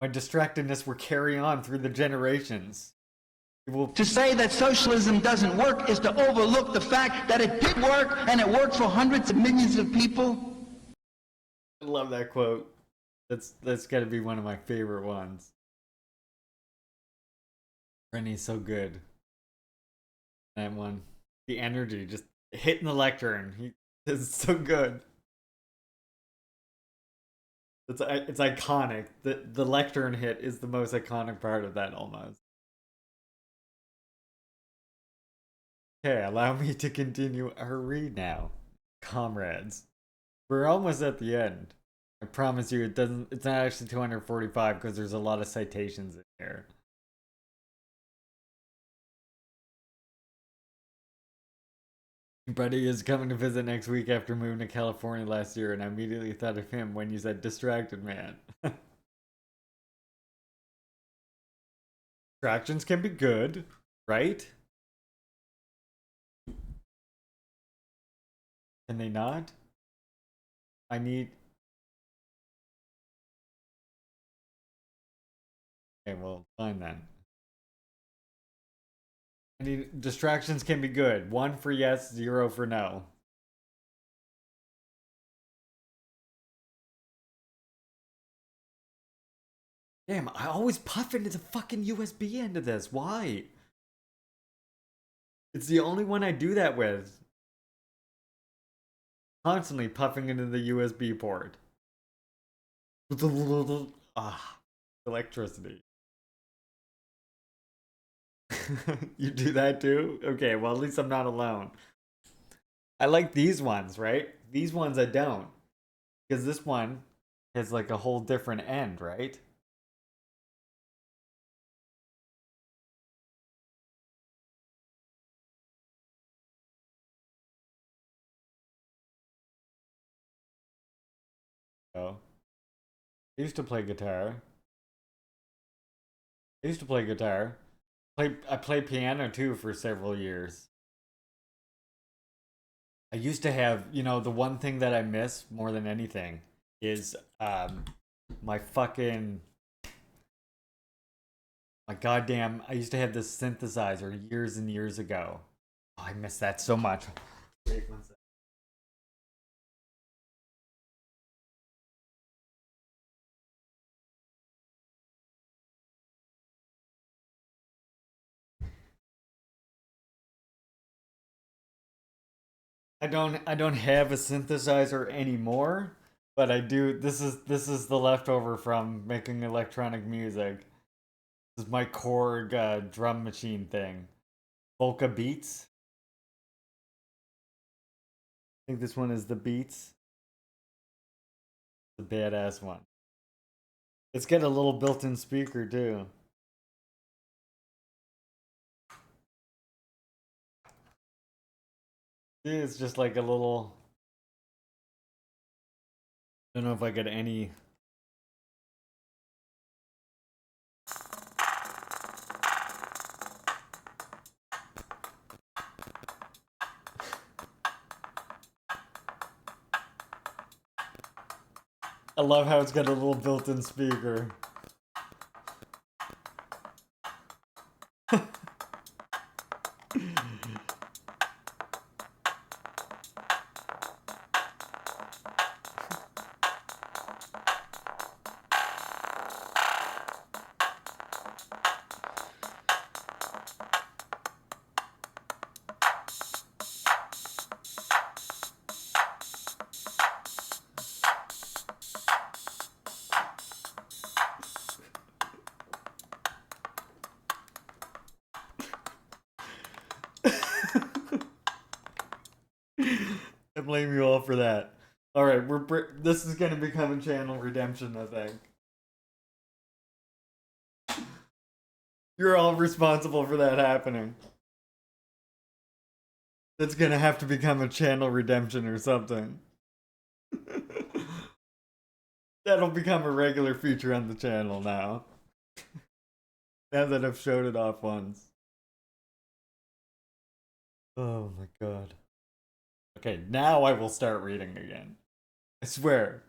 My distractedness will carry on through the generations. To say that socialism doesn't work is to overlook the fact that it did work, and it worked for hundreds of millions of people. I love that quote. That's got to be one of my favorite ones. Rennie's so good. That one. The energy, just hitting the lectern. He is so good. It's iconic. The lectern hit is the most iconic part of that almost. Okay, allow me to continue our read now, comrades. We're almost at the end. I promise you, it's not actually 245 because there's a lot of citations in here. Buddy is coming to visit next week after moving to California last year, and I immediately thought of him when you said distracted man. Distractions can be good, right? Can they not? Okay, well, fine then. Distractions can be good. 1 for yes, 0 for no. Damn, I always puff into the fucking USB end of this. Why? It's the only one I do that with. Constantly puffing into the USB port. Electricity. You do that too? Okay, well, at least I'm not alone. I like these ones, right? These ones I don't. Because this one has like a whole different end, right? Oh. I used to play guitar. I played piano too for several years. I used to have, the one thing that I miss more than anything is my goddamn, I used to have this synthesizer years and years ago. Oh, I miss that so much. Wait 1 second. I don't have a synthesizer anymore, but I do. This is the leftover from making electronic music. This is my Korg drum machine thing. Volca Beats. I think this one is the Beats. The badass one. It's got a little built-in speaker too. See, it's just like a little. I don't know if I got any. I love how it's got a little built-in speaker. I blame you all for that. All right, this is gonna become a channel redemption, I think. You're all responsible for that happening. That's gonna have to become a channel redemption or something. That'll become a regular feature on the channel now. Now that I've showed it off once. Oh my god. Okay, now I will start reading again. I swear.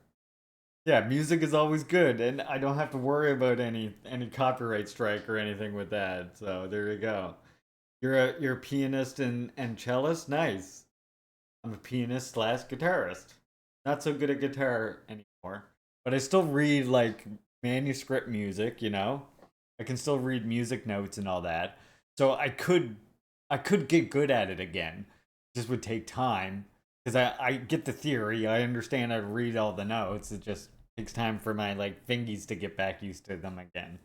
Yeah, music is always good, and I don't have to worry about any copyright strike or anything with that. So there you go. You're a pianist and cellist? Nice. I'm a pianist slash guitarist. Not so good at guitar anymore. But I still read like manuscript music, you know? I can still read music notes and all that. So I could get good at it again. It just would take time. Because I get the theory, I understand how to read all the notes. It just takes time for my like fingies to get back used to them again.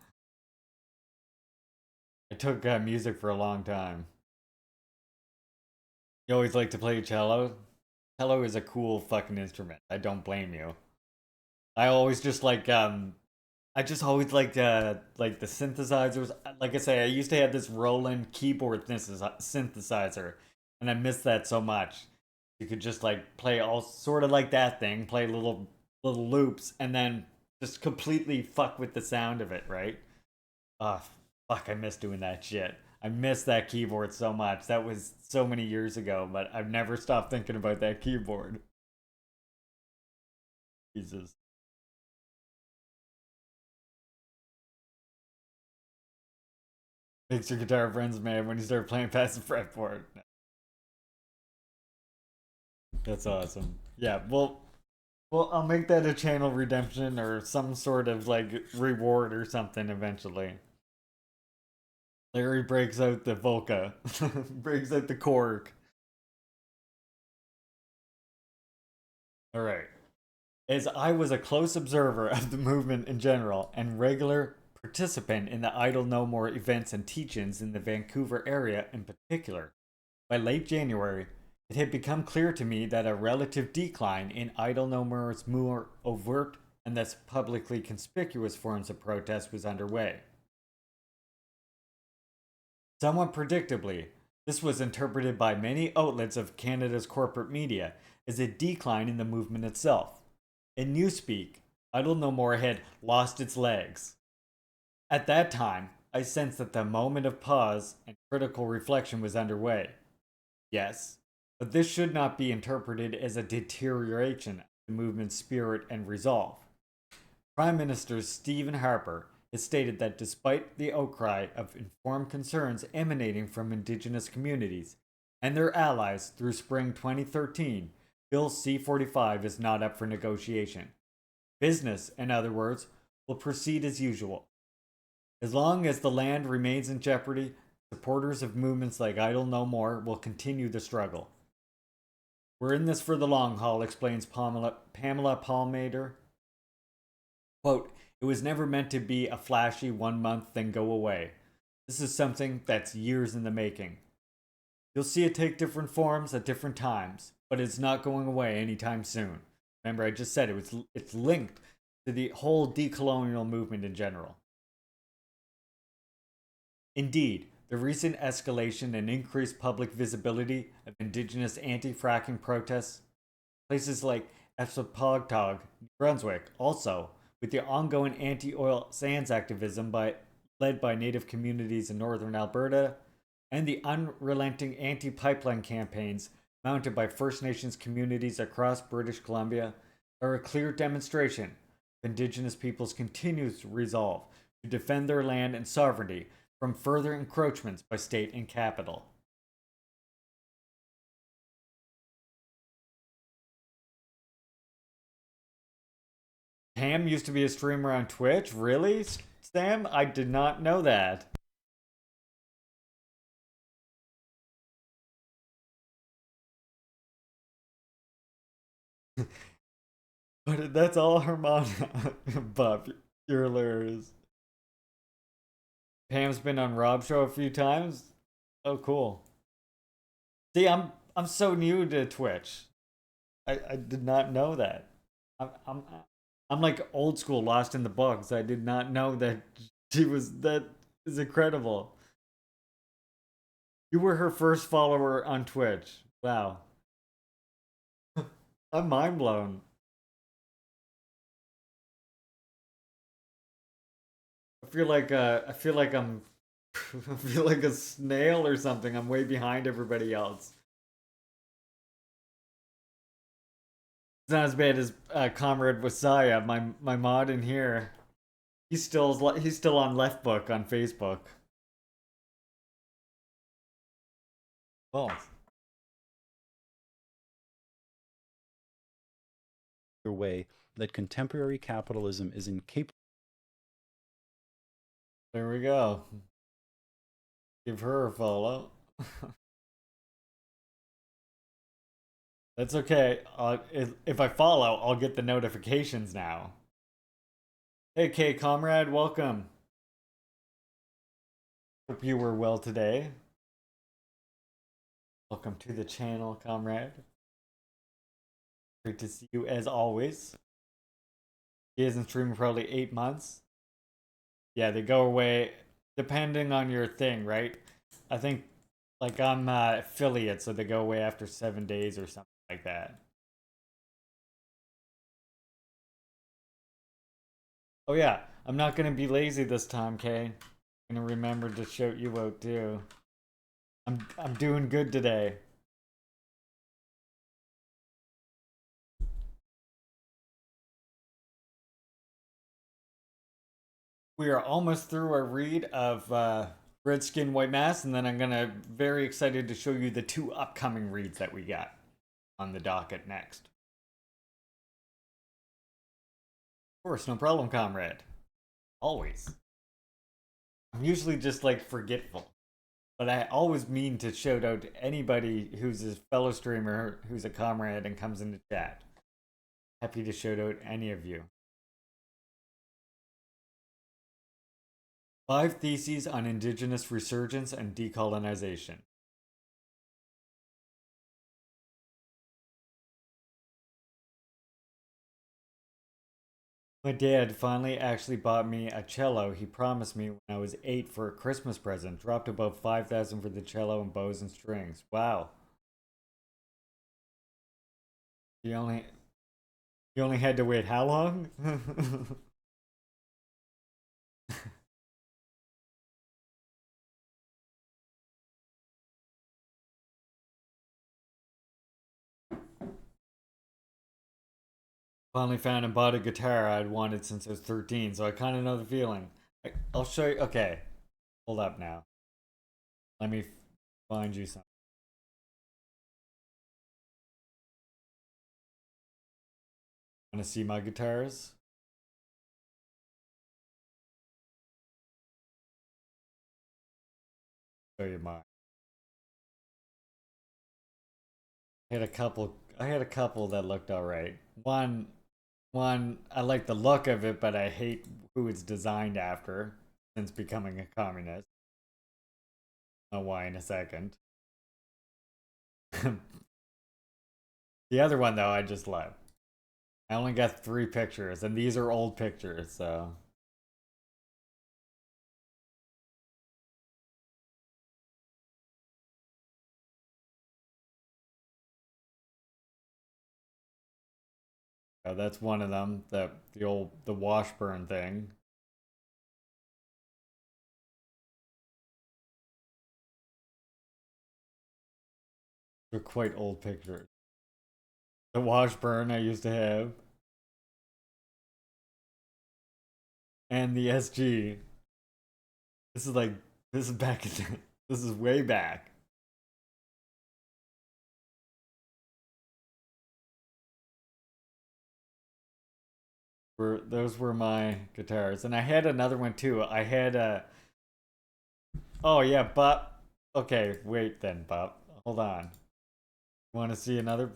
I took music for a long time. You always like to play cello? Cello is a cool fucking instrument. I don't blame you. I always just like I just always liked the synthesizers. Like I say, I used to have this Roland keyboard synthesizer, and I miss that so much. You could just like play all sort of like that thing, play little loops, and then just completely fuck with the sound of it, right? Ah, fuck, I miss doing that shit. I miss that keyboard so much. That was so many years ago, but I've never stopped thinking about that keyboard. Jesus. Makes your guitar friends mad when you start playing past the fretboard. That's awesome. Yeah, well, I'll make that a channel redemption or some sort of like reward or something eventually. Larry breaks out the Volca, breaks out the cork. All right. As I was a close observer of the movement in general and regular participant in the Idle No More events and teach-ins in the Vancouver area in particular, by late January, it had become clear to me that a relative decline in Idle No More's more overt and thus publicly conspicuous forms of protest was underway. Somewhat predictably, this was interpreted by many outlets of Canada's corporate media as a decline in the movement itself. In newspeak, Idle No More had lost its legs. At that time, I sensed that the moment of pause and critical reflection was underway. Yes, but this should not be interpreted as a deterioration of the movement's spirit and resolve. Prime Minister Stephen Harper has stated that despite the outcry of informed concerns emanating from Indigenous communities and their allies through spring 2013, Bill C-45 is not up for negotiation. Business, in other words, will proceed as usual. As long as the land remains in jeopardy, supporters of movements like Idle No More will continue the struggle. We're in this for the long haul, explains Pamela Palmater. Quote, it was never meant to be a flashy 1 month then go away. This is something that's years in the making. You'll see it take different forms at different times, but it's not going away anytime soon. Remember, I just said it's linked to the whole decolonial movement in general. Indeed, the recent escalation and increased public visibility of Indigenous anti-fracking protests, places like Epsopogtog, New Brunswick, also, with the ongoing anti-oil sands activism led by Native communities in northern Alberta, and the unrelenting anti-pipeline campaigns mounted by First Nations communities across British Columbia, are a clear demonstration of Indigenous peoples' continued resolve to defend their land and sovereignty from further encroachments by state and capital. Pam used to be a streamer on Twitch? Really, Sam? I did not know that. But that's all Hermana. Buff, you're hilarious. Pam's been on Rob's show a few times. Oh, cool. See, I'm so new to Twitch. I did not know that. I'm like old school, lost in the books. I did not know that she was. That is incredible. You were her first follower on Twitch. Wow. I'm mind blown. I feel like I feel like I'm I feel like a snail or something. I'm way behind everybody else. It's not as bad as Comrade Wasaya, my mod in here. He's still on Left Book on Facebook. Well, way that contemporary capitalism is incapable. There we go. Give her a follow. That's okay. If I follow, I'll get the notifications now. Hey, K Comrade, welcome. Hope you were well today. Welcome to the channel, Comrade. Great to see you as always. He hasn't streamed probably 8 months. Yeah, they go away depending on your thing, right? I think, like, I'm affiliate, so they go away after 7 days or something like that. Oh yeah, I'm not gonna be lazy this time, Kay. I'm gonna remember to shout you out too. I'm doing good today. We are almost through our read of Red Skin, White Mass, and then I'm gonna very excited to show you the 2 upcoming reads that we got on the docket next. Of course, no problem, Comrade. Always. I'm usually just like forgetful, but I always mean to shout out to anybody who's a fellow streamer, who's a comrade, and comes into chat. Happy to shout out any of you. 5 Theses on Indigenous Resurgence and Decolonization. My dad finally actually bought me a cello he promised me when I was 8 for a Christmas present. Dropped about $5,000 for the cello and bows and strings. Wow. You only had to wait how long? Finally found and bought a guitar I'd wanted since I was 13, so I kind of know the feeling. I'll show you. Okay, hold up now. Let me find you something. Want to see my guitars? Show you mine. I had a couple that looked alright. One, I like the look of it, but I hate who it's designed after since becoming a communist. I'll know why in a second. The other one, though, I just love. I only got 3 pictures, and these are old pictures, so. That's one of them, the Washburn thing. They're quite old pictures. The Washburn I used to have. And the SG. This is back in, this is way back. Those were my guitars. And I had another one too. I had a... Oh yeah, Bop. Okay, wait then, Bop. Hold on. Want to see another...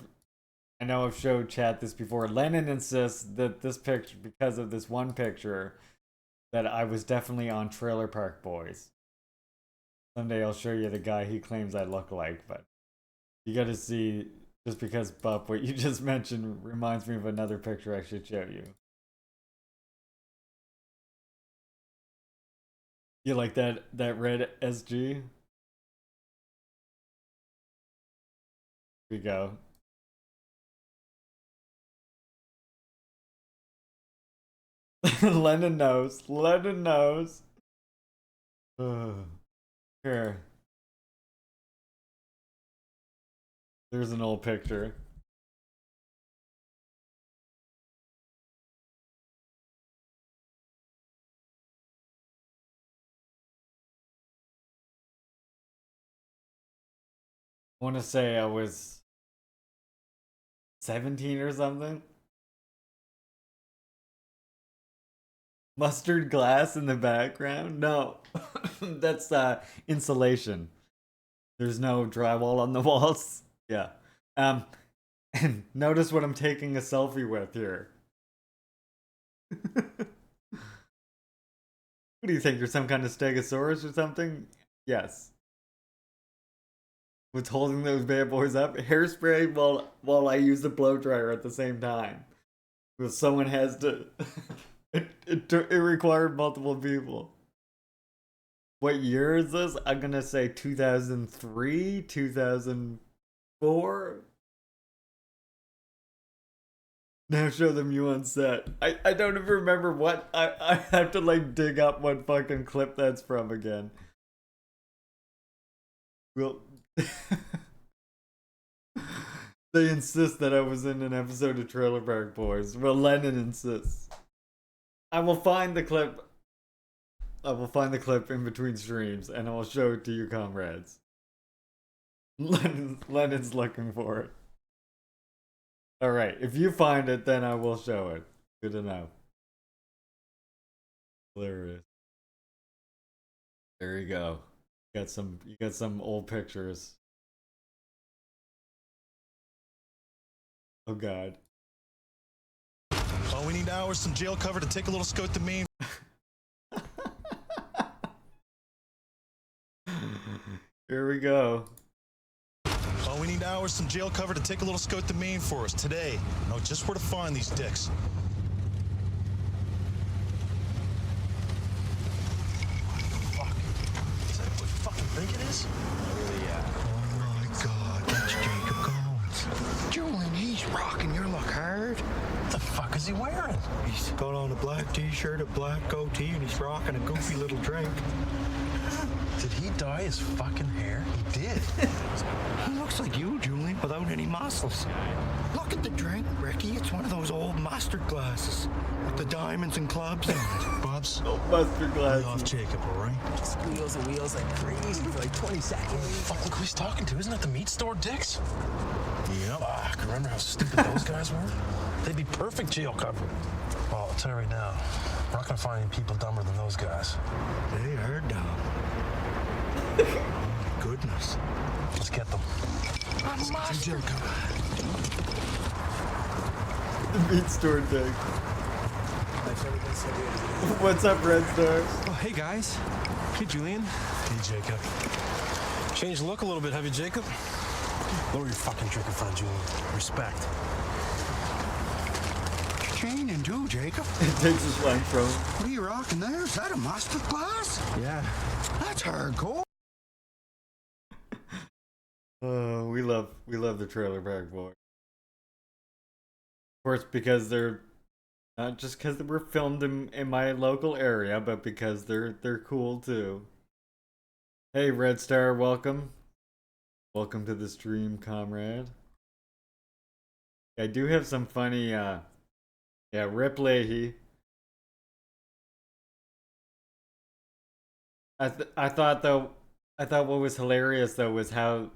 I know I've showed chat this before. Lennon insists that this picture, because of this one picture, that I was definitely on Trailer Park Boys. Someday I'll show you the guy he claims I look like, but you gotta see Just because, Bup, what you just mentioned reminds me of another picture I should show you. You like that red SG? Here we go. Lennon knows. Lennon knows. Here. There's an old picture. I want to say I was 17 or something. Mustard glass in the background? No. That's insulation. There's no drywall on the walls. Yeah. And notice what I'm taking a selfie with here. What do you think? You're some kind of stegosaurus or something? Yes. What's holding those bad boys up? Hairspray while I use the blow dryer at the same time. Because someone has to... it required multiple people. What year is this? I'm gonna say 2003, 2004. Now show them you on set. I don't even remember what. I have to like dig up what fucking clip that's from again. Well, they insist that I was in an episode of Trailer Park Boys. Well, Lennon insists. I will find the clip. I will find the clip in between streams and I will show it to you, comrades. Lennon's looking for it. Alright, if you find it, then I will show it. Good to know. Hilarious. There you go. You got some old pictures. Oh god. All we need now is some jail cover to take a little scout the mean. Here we go. All we need now is some jail cover to take a little scout the mean for us today. Know just where to find these dicks. Fuck. Is that what you fucking think it is? Really, yeah. Oh my god, that's Jacob Collins. Julian, he's rocking your look hard. What the fuck is he wearing? He's got on a black t-shirt, a black goatee, and he's rocking a goofy little drink. Did he dye his fucking hair? He did. He looks like you, Julian, without any muscles. Look at the drink, Ricky. It's one of those old mustard glasses with the diamonds and clubs in it. Bubs? Oh, mustard glasses. Lay off Jacob, all right? Squeals and wheels like crazy for like 20 seconds. Fuck, look who he's talking to. Isn't that the meat store dicks? Yep. Fuck, remember how stupid those guys were? They'd be perfect jail cover. Well, I'll tell you right now, we're not gonna find any people dumber than those guys. They are dumb. Oh my goodness. Let's get them. Jail cover. The meat store dick. What's up, Red Star? Oh, hey guys. Hey, Julian. Hey, Jacob. Changed the look a little bit, have you, Jacob? Lower your fucking drink in front of Julian. Respect. Changing too, Jacob. It takes his length from. What are you rocking there? Is that a mustard glass? Yeah. That's hardcore. Oh, we love the Trailer Park Boys. Of course, because they're not just because they were filmed in my local area, but because they're cool too. Hey, Red Star, welcome. Welcome to the stream, comrade. I do have some funny, yeah, Rip Leahy. I thought what was hilarious though was how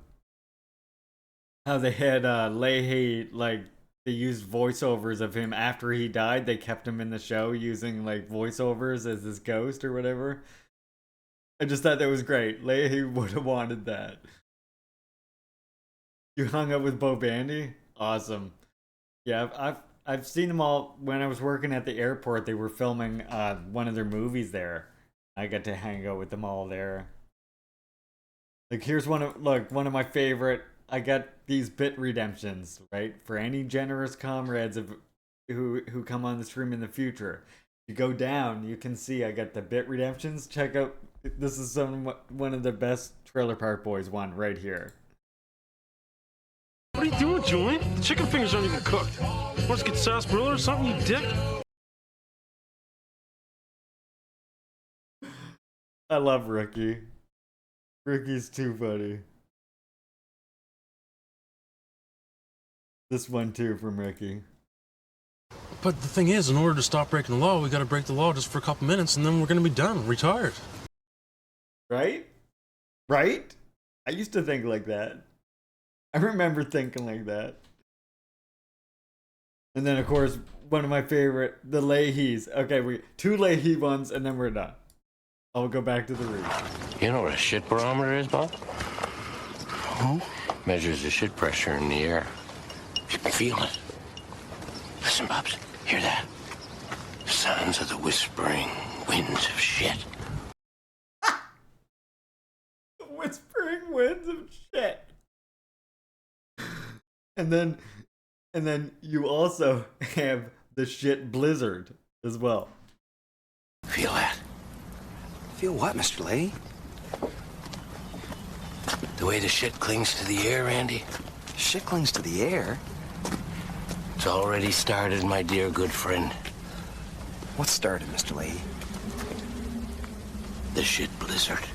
they had Leahy, like they used voiceovers of him after he died. They kept him in the show using like voiceovers as his ghost or whatever. I just thought that was great. Leahy would have wanted that. You hung up with Bo Bandy? Awesome. Yeah, I've seen them all when I was working at the airport. They were filming one of their movies there. I got to hang out with them all there. Like here's one of my favorite I got these bit redemptions, right? For any generous comrades who come on the stream in the future. You go down, you can see I got the bit redemptions. Check out, this is one of the best Trailer Park Boys one right here. What are you doing, Julian? The chicken fingers aren't even cooked. Want to get sarsaparilla or something, you dick? I love Ricky. Ricky's too funny. This one too from Ricky. But the thing is, in order to stop breaking the law, we gotta break the law just for a couple minutes and then we're gonna be done, retired. Right? Right? I used to think like that. I remember thinking like that. And then, of course, one of my favorite, the Leahys. Okay, 2 Leahy ones, and then we're done. I'll go back to the read. You know what a shit barometer is, Bob? Oh? Measures the shit pressure in the air. You can feel it. Listen, Bubs, hear that? The sounds of the whispering winds of shit. Whispering winds of shit. And then you also have the shit blizzard as well. Feel that? Feel what, Mr. Leahy? The way the shit clings to the air, Andy? Shit clings to the air? It's already started, my dear good friend. What started, Mr. Leahy? The shit blizzard.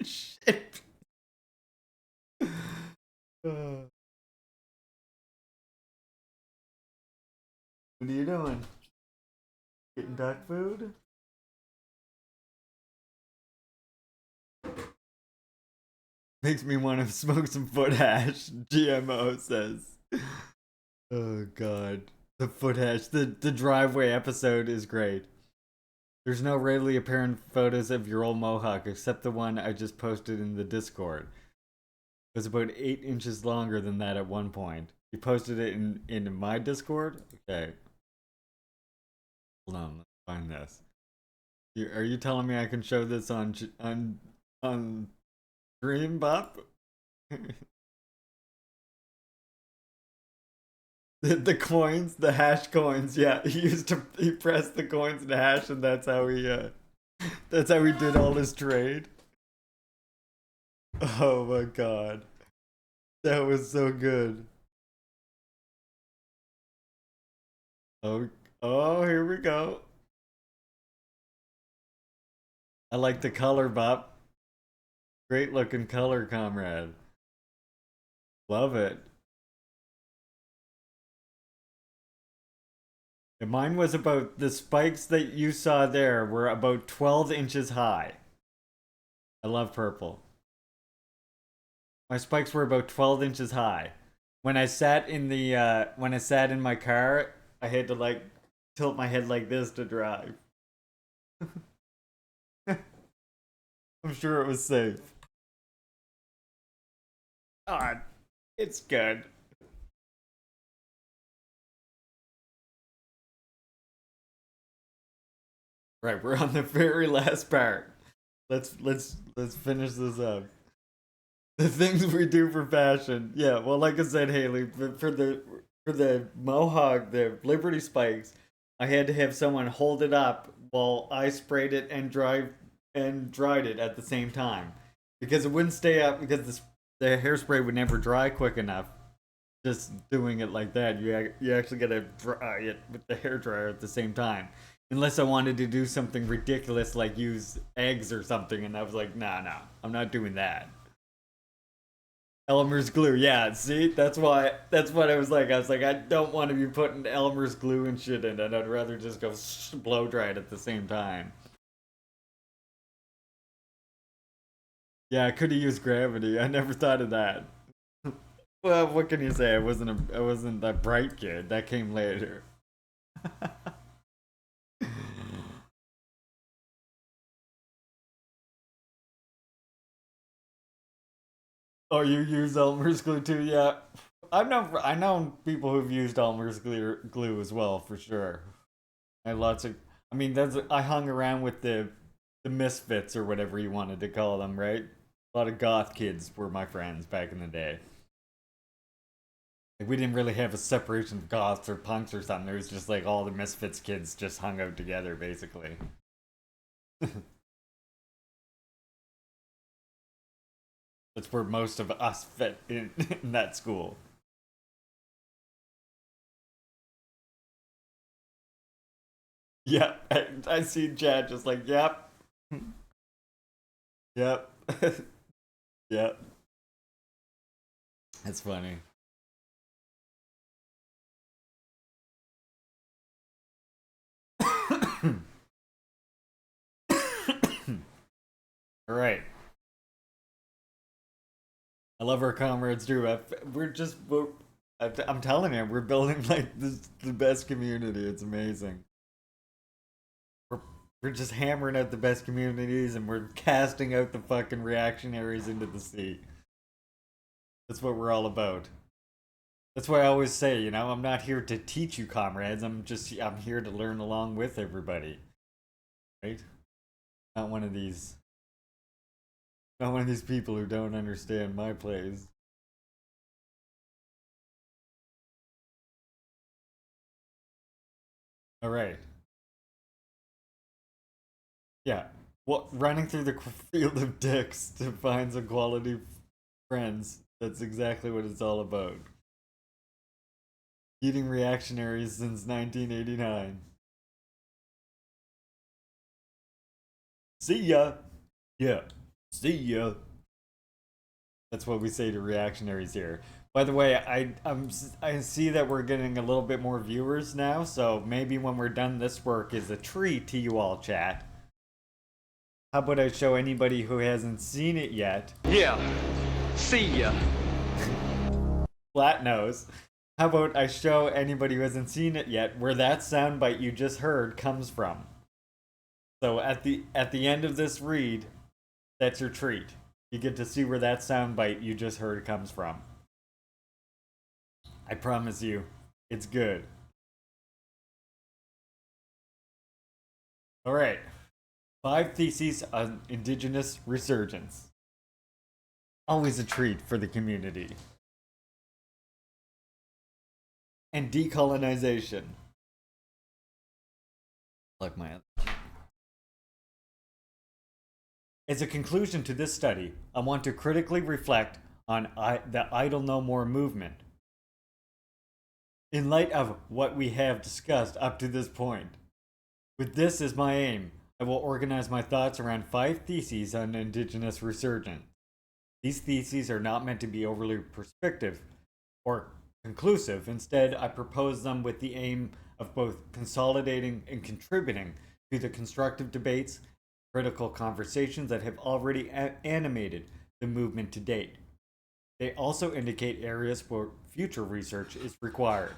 Shit. What are you doing? Getting dog food? Makes me want to smoke some foot hash, GMO says. Oh god. The foot hash. The driveway episode is great. There's no readily apparent photos of your old mohawk except the one I just posted in the Discord. It was about 8 inches longer than that at one point. You posted it in my Discord? Okay. Hold on, let's find this. Are you telling me I can show this on stream, Bop? the coins, the hash coins, yeah. He pressed the coins and hash, and that's how he did all his trade. Oh my god. That was so good. Oh, here we go. I like the color, Bop. Great looking color, comrade. Love it. And mine was about, the spikes that you saw there were about 12 inches high. I love purple. My spikes were about 12 inches high. When I sat in my car, I had to like tilt my head like this to drive. I'm sure it was safe. God, it's good. Right, we're on the very last part. Let's finish this up. The things we do for fashion. Yeah, well, like I said, Haley, for the mohawk, the Liberty spikes, I had to have someone hold it up while I sprayed it and dried it at the same time, because it wouldn't stay up, because the hairspray would never dry quick enough. Just doing it like that, you actually gotta dry it with the hairdryer at the same time. Unless I wanted to do something ridiculous like use eggs or something, and I was like, nah, I'm not doing that. Elmer's glue, yeah, see? That's what I was like. I don't want to be putting Elmer's glue and shit in it. I'd rather just go blow dry it at the same time. Yeah, I could have used gravity. I never thought of that. Well, what can you say? I wasn't that bright kid. That came later. Oh, you use Elmer's glue too? Yeah. I know people who've used Elmer's glue as well, for sure. I hung around with the misfits or whatever you wanted to call them, right? A lot of goth kids were my friends back in the day. Like, we didn't really have a separation of goths or punks or something. It was just like all the Misfits kids just hung out together, basically. That's where most of us fit in that school. Yeah, I see Chad just like, yep. Yep. Yep. That's funny. All right. I love our comrades too. I'm telling you, we're building like the best community. It's amazing. We're just hammering out the best communities, and we're casting out the fucking reactionaries into the sea. That's what we're all about. That's why I always say, you know, I'm not here to teach you, comrades. I'm here to learn along with everybody. Right? Not one of these people who don't understand my plays. All right. Yeah. What, running through the field of dicks to find some quality friends. That's exactly what it's all about. Eating reactionaries since 1989. See ya. Yeah. See ya. That's what we say to reactionaries here. By the way, I see that we're getting a little bit more viewers now, so maybe when we're done this work is a treat to you all, chat. How about I show anybody who hasn't seen it yet? Yeah. See ya. Flat nose. How about I show anybody who hasn't seen it yet where that soundbite you just heard comes from? So at the end of this read, that's your treat. You get to see where that soundbite you just heard comes from. I promise you, it's good. All right. 5 theses on indigenous resurgence. Always a treat for the community. And decolonization. Like my other. As a conclusion to this study, I want to critically reflect on the Idle No More movement. In light of what we have discussed up to this point, with this as my aim, I will organize my thoughts around 5 theses on indigenous resurgence. These theses are not meant to be overly prescriptive or conclusive. Instead, I propose them with the aim of both consolidating and contributing to the constructive debates, critical conversations that have already animated the movement to date. They also indicate areas where future research is required.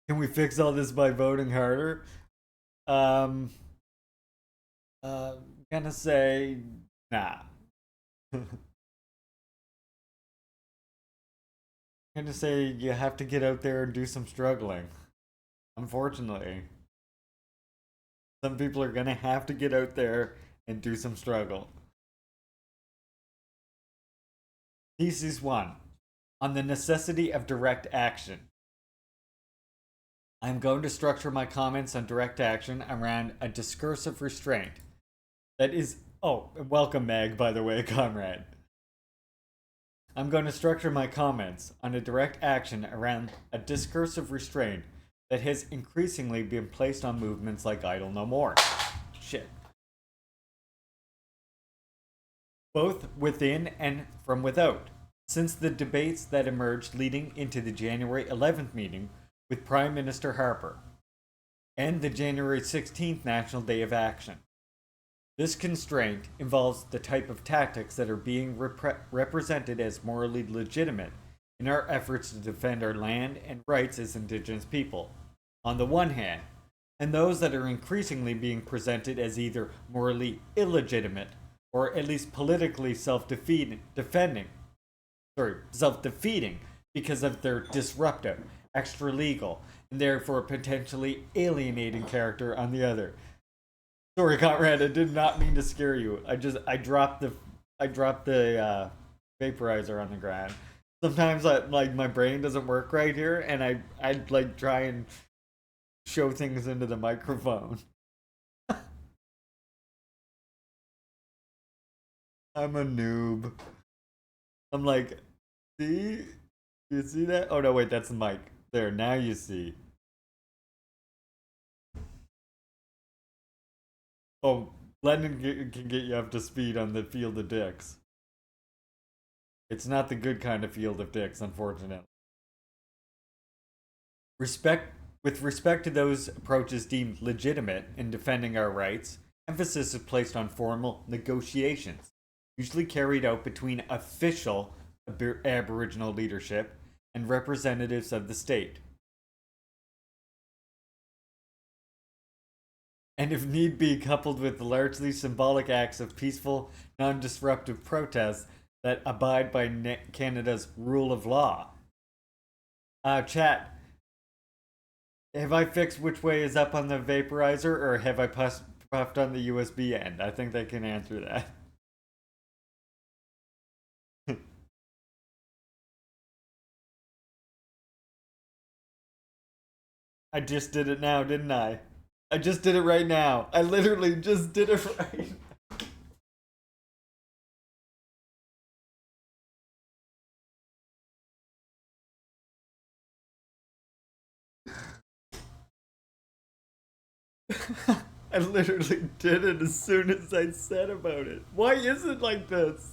Can we fix all this by voting harder? Gonna say nah. I'm gonna say you have to get out there and do some struggling. Unfortunately. Some people are gonna have to get out there and do some struggle. Thesis 1. On the necessity of direct action. I'm going to structure my comments on direct action around a discursive restraint. That is... Oh, welcome Meg, by the way, comrade. I'm going to structure my comments on a direct action around a discursive restraint that has increasingly been placed on movements like Idle No More. Shit. Both within and from without, since the debates that emerged leading into the January 11th meeting with Prime Minister Harper and the January 16th National Day of Action. This constraint involves the type of tactics that are being represented as morally legitimate in our efforts to defend our land and rights as Indigenous people, on the one hand, and those that are increasingly being presented as either morally illegitimate or at least politically self-defeating because of their disruptive, extra-legal, and therefore potentially alienating character on the other. Sorry, Conrad, I did not mean to scare you. I dropped the vaporizer on the ground. Sometimes my brain doesn't work right here, and I'd like try and show things into the microphone. I'm a noob. I'm like, see? You see that? Oh no, wait, that's the mic. There, now you see. Oh, Lennon can get you up to speed on the field of dicks. It's not the good kind of field of dicks, unfortunately. With respect to those approaches deemed legitimate in defending our rights, emphasis is placed on formal negotiations, usually carried out between official Aboriginal leadership and representatives of the state. And if need be, coupled with largely symbolic acts of peaceful, non-disruptive protest that abide by Canada's rule of law. Chat, have I fixed which way is up on the vaporizer, or have I puffed on the USB end? I think they can answer that. I just did it now, didn't I? I just did it right now. I literally just did it right. I literally did it as soon as I said about it. Why is it like this?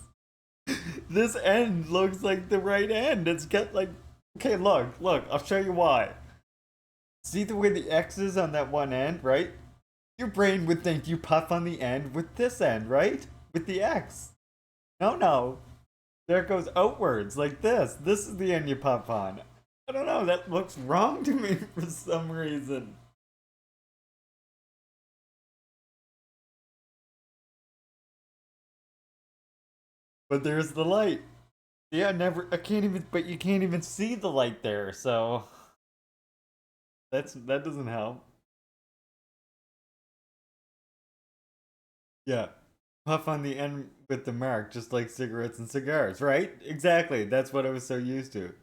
This end looks like the right end. It's got like... Okay, look, I'll show you why. See the way the X is on that one end, right? Your brain would think you puff on the end with this end, right? With the X. No. There it goes outwards, like this. This is the end you puff on. I don't know, that looks wrong to me for some reason. But there's the light. Yeah, I can't even, but you can't even see the light there, so that doesn't help. Yeah, puff on the end with the mark, just like cigarettes and cigars, right? Exactly, that's what I was so used to.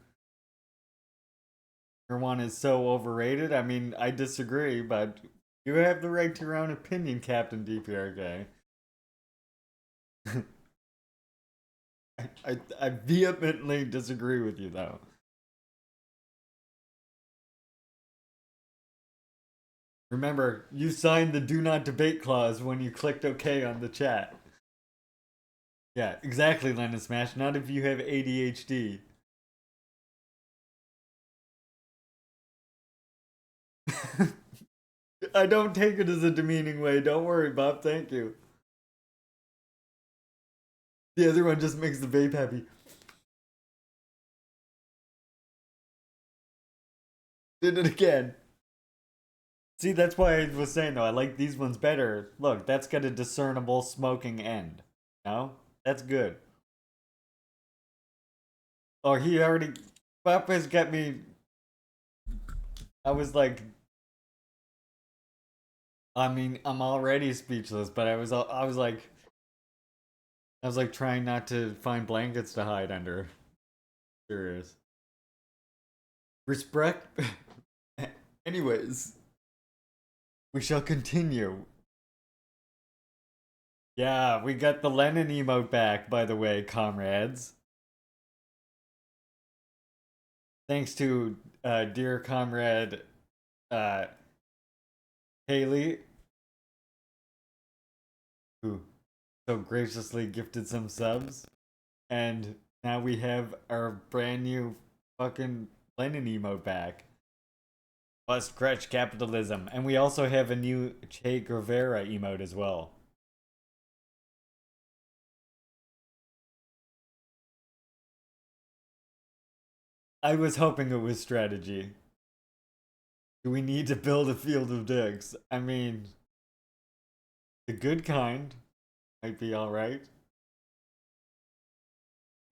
Marijuana is so overrated. I mean, I disagree, but you have the right to your own opinion, Captain DPRK. I vehemently disagree with you, though. Remember, you signed the do not debate clause when you clicked OK on the chat. Yeah, exactly, Lennon Smash. Not if you have ADHD. I don't take it as a demeaning way. Don't worry, Bob. Thank you. The other one just makes the vape happy. Did it again. See, that's why I was saying, though, I like these ones better. Look, that's got a discernible smoking end. No? That's good. Oh, he already... Papa's got me... I was like... I mean, I'm already speechless, but I was like trying not to find blankets to hide under. Serious. Respect. Anyways, we shall continue. Yeah, we got the Lennon emote back, by the way, comrades. Thanks to dear comrade Haley, who so graciously gifted some subs. And now we have our brand new fucking Lennon emote back. Bust crutch capitalism. And we also have a new Che Guevara emote as well. I was hoping it was strategy. Do we need to build a field of dicks? I mean, the good kind might be alright.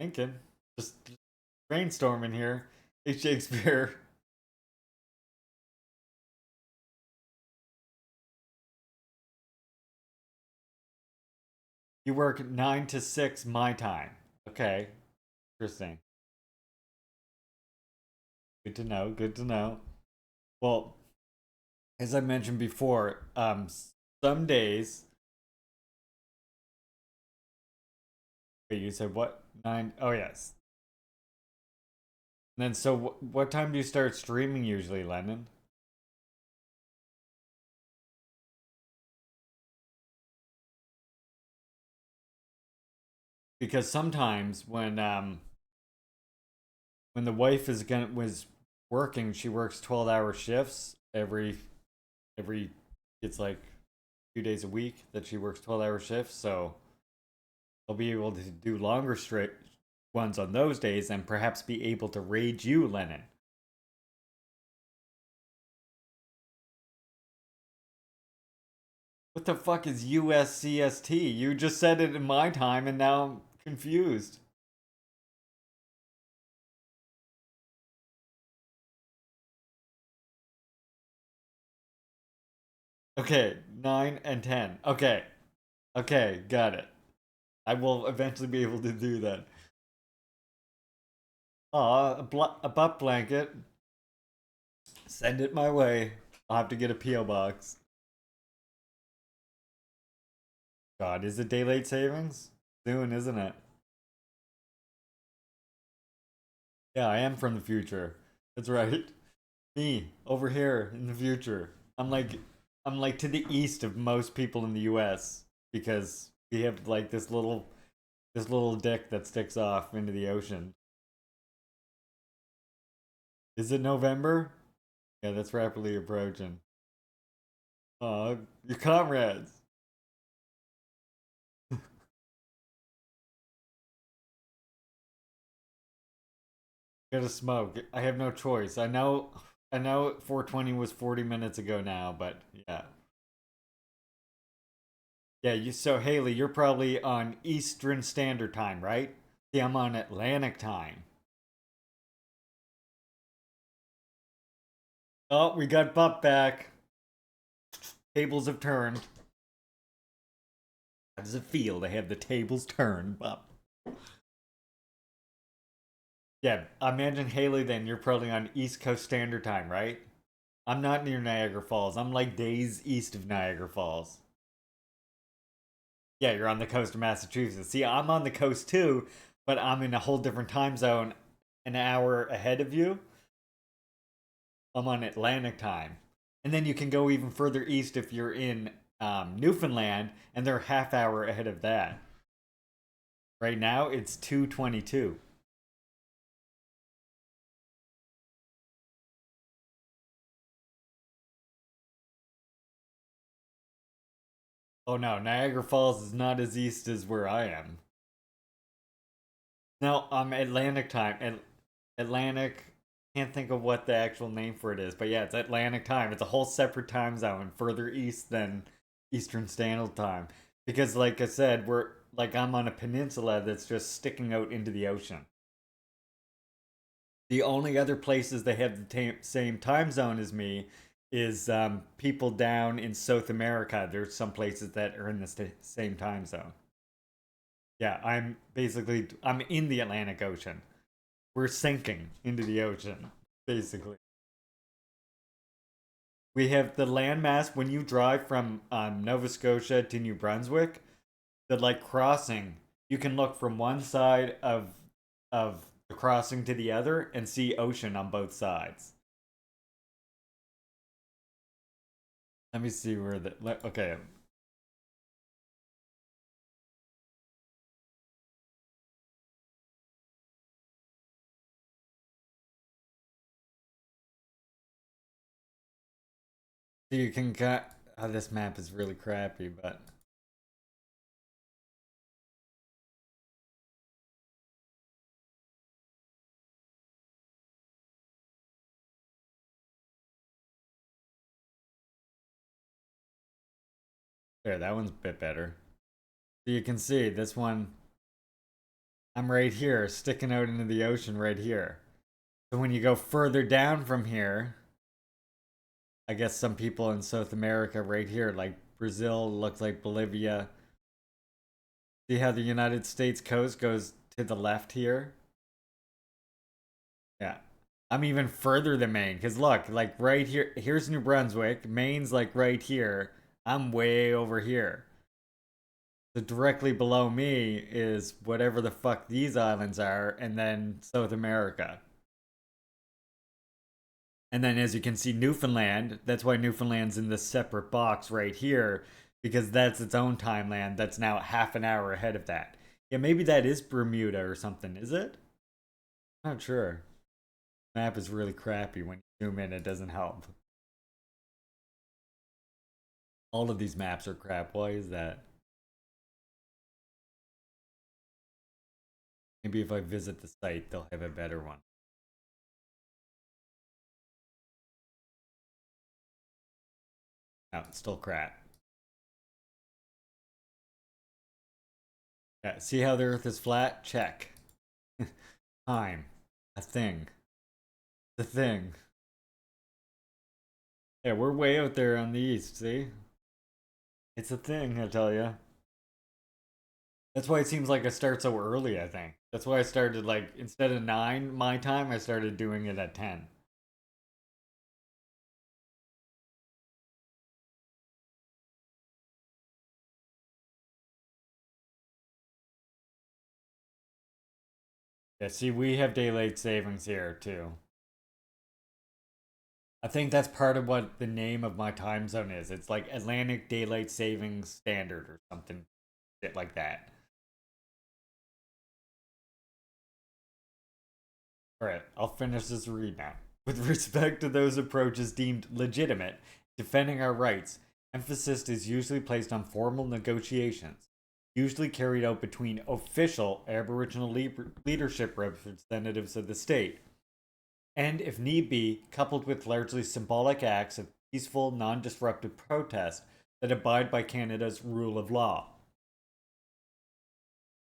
Thinking. Just brainstorming here. Hey, Shakespeare. You work 9 to 6 my time. Okay. Interesting. Good to know. Good to know. Well, as I mentioned before, some days. Wait, you said what? 9? Oh, yes. And then, so what time do you start streaming usually, Lennon? Because sometimes when the wife was working, she works 12-hour shifts every it's like 2 days a week that she works 12-hour shifts, so I'll be able to do longer straight ones on those days and perhaps be able to raid you, Lennon. What the fuck is USCST? You just said it in my time and now I'm confused. Okay, 9 and 10. Okay. Okay, got it. I will eventually be able to do that. Aw, a butt blanket. Send it my way. I'll have to get a P.O. box. God, is it daylight savings? Soon, isn't it? Yeah, I am from the future. That's right. Me, over here in the future. I'm like to the east of most people in the US because we have like this little dick that sticks off into the ocean. Is it November? Yeah, that's rapidly approaching. Your comrades. Gotta smoke. I have no choice. I know 420 was 40 minutes ago now, but yeah. Yeah, so Haley, you're probably on Eastern Standard Time, right? See, I'm on Atlantic Time. Oh, we got Butt back. Tables have turned. How does it feel to have the tables turned, Bup? Yeah, imagine Haley then, you're probably on East Coast Standard Time, right? I'm not near Niagara Falls. I'm like days east of Niagara Falls. Yeah, you're on the coast of Massachusetts. See, I'm on the coast too, but I'm in a whole different time zone an hour ahead of you. I'm on Atlantic time. And then you can go even further east if you're in Newfoundland, and they're a half hour ahead of that. Right now, it's 2:22. Oh no, Niagara Falls is not as east as where I am. No, Atlantic time. Atlantic. Can't think of what the actual name for it is, but yeah, it's Atlantic time. It's a whole separate time zone, further east than Eastern Standard Time. Because, like I said, I'm on a peninsula that's just sticking out into the ocean. The only other places they have the same time zone as me is people down in South America. There's some places that are in the same time zone. Yeah, I'm in the Atlantic Ocean. We're sinking into the ocean, basically. We have the landmass when you drive from Nova Scotia to New Brunswick. The like crossing, you can look from one side of the crossing to the other and see ocean on both sides. Let me see where okay. So you can cut. Oh, this map is really crappy, but there, that one's a bit better. So you can see this one. I'm right here, sticking out into the ocean right here. So when you go further down from here, I guess some people in South America right here, like Brazil, looks like Bolivia. See how the United States coast goes to the left here? Yeah. I'm even further than Maine, because look, like right here, here's New Brunswick. Maine's like right here. I'm way over here. So directly below me is whatever the fuck these islands are, and then South America. And then as you can see, Newfoundland, that's why Newfoundland's in this separate box right here, because that's its own timeline that's now half an hour ahead of that. Yeah, maybe that is Bermuda or something, is it? Not sure. Map is really crappy. When you zoom in, it doesn't help. All of these maps are crap. Why is that? Maybe if I visit the site, they'll have a better one. No, it's still crap. Yeah, see how the Earth is flat? Check. Time. A thing. The thing. Yeah, we're way out there on the east, see? It's a thing, I tell ya. That's why it seems like I start so early, I think. That's why I started, like, instead of 9 my time, I started doing it at 10. Yeah, see, we have daylight savings here, too. I think that's part of what the name of my time zone is. It's like Atlantic Daylight Savings Standard or something shit like that. Alright, I'll finish this read now. With respect to those approaches deemed legitimate, defending our rights, emphasis is usually placed on formal negotiations, usually carried out between official Aboriginal leadership representatives of the state, and, if need be, coupled with largely symbolic acts of peaceful, non-disruptive protest that abide by Canada's rule of law.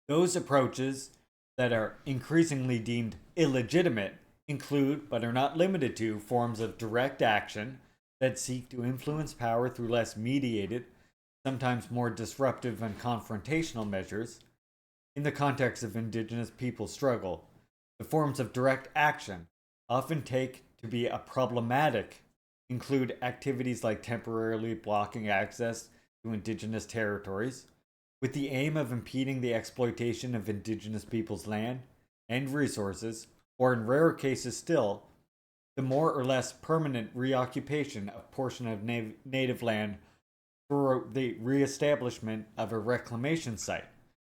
Those approaches that are increasingly deemed illegitimate include, but are not limited to, forms of direct action that seek to influence power through less mediated, sometimes more disruptive and confrontational measures. In the context of Indigenous people struggle, the forms of direct action often take to be a problematic include activities like temporarily blocking access to Indigenous territories, with the aim of impeding the exploitation of Indigenous people's land and resources, or in rarer cases still, the more or less permanent reoccupation of portion of native land for the reestablishment of a reclamation site,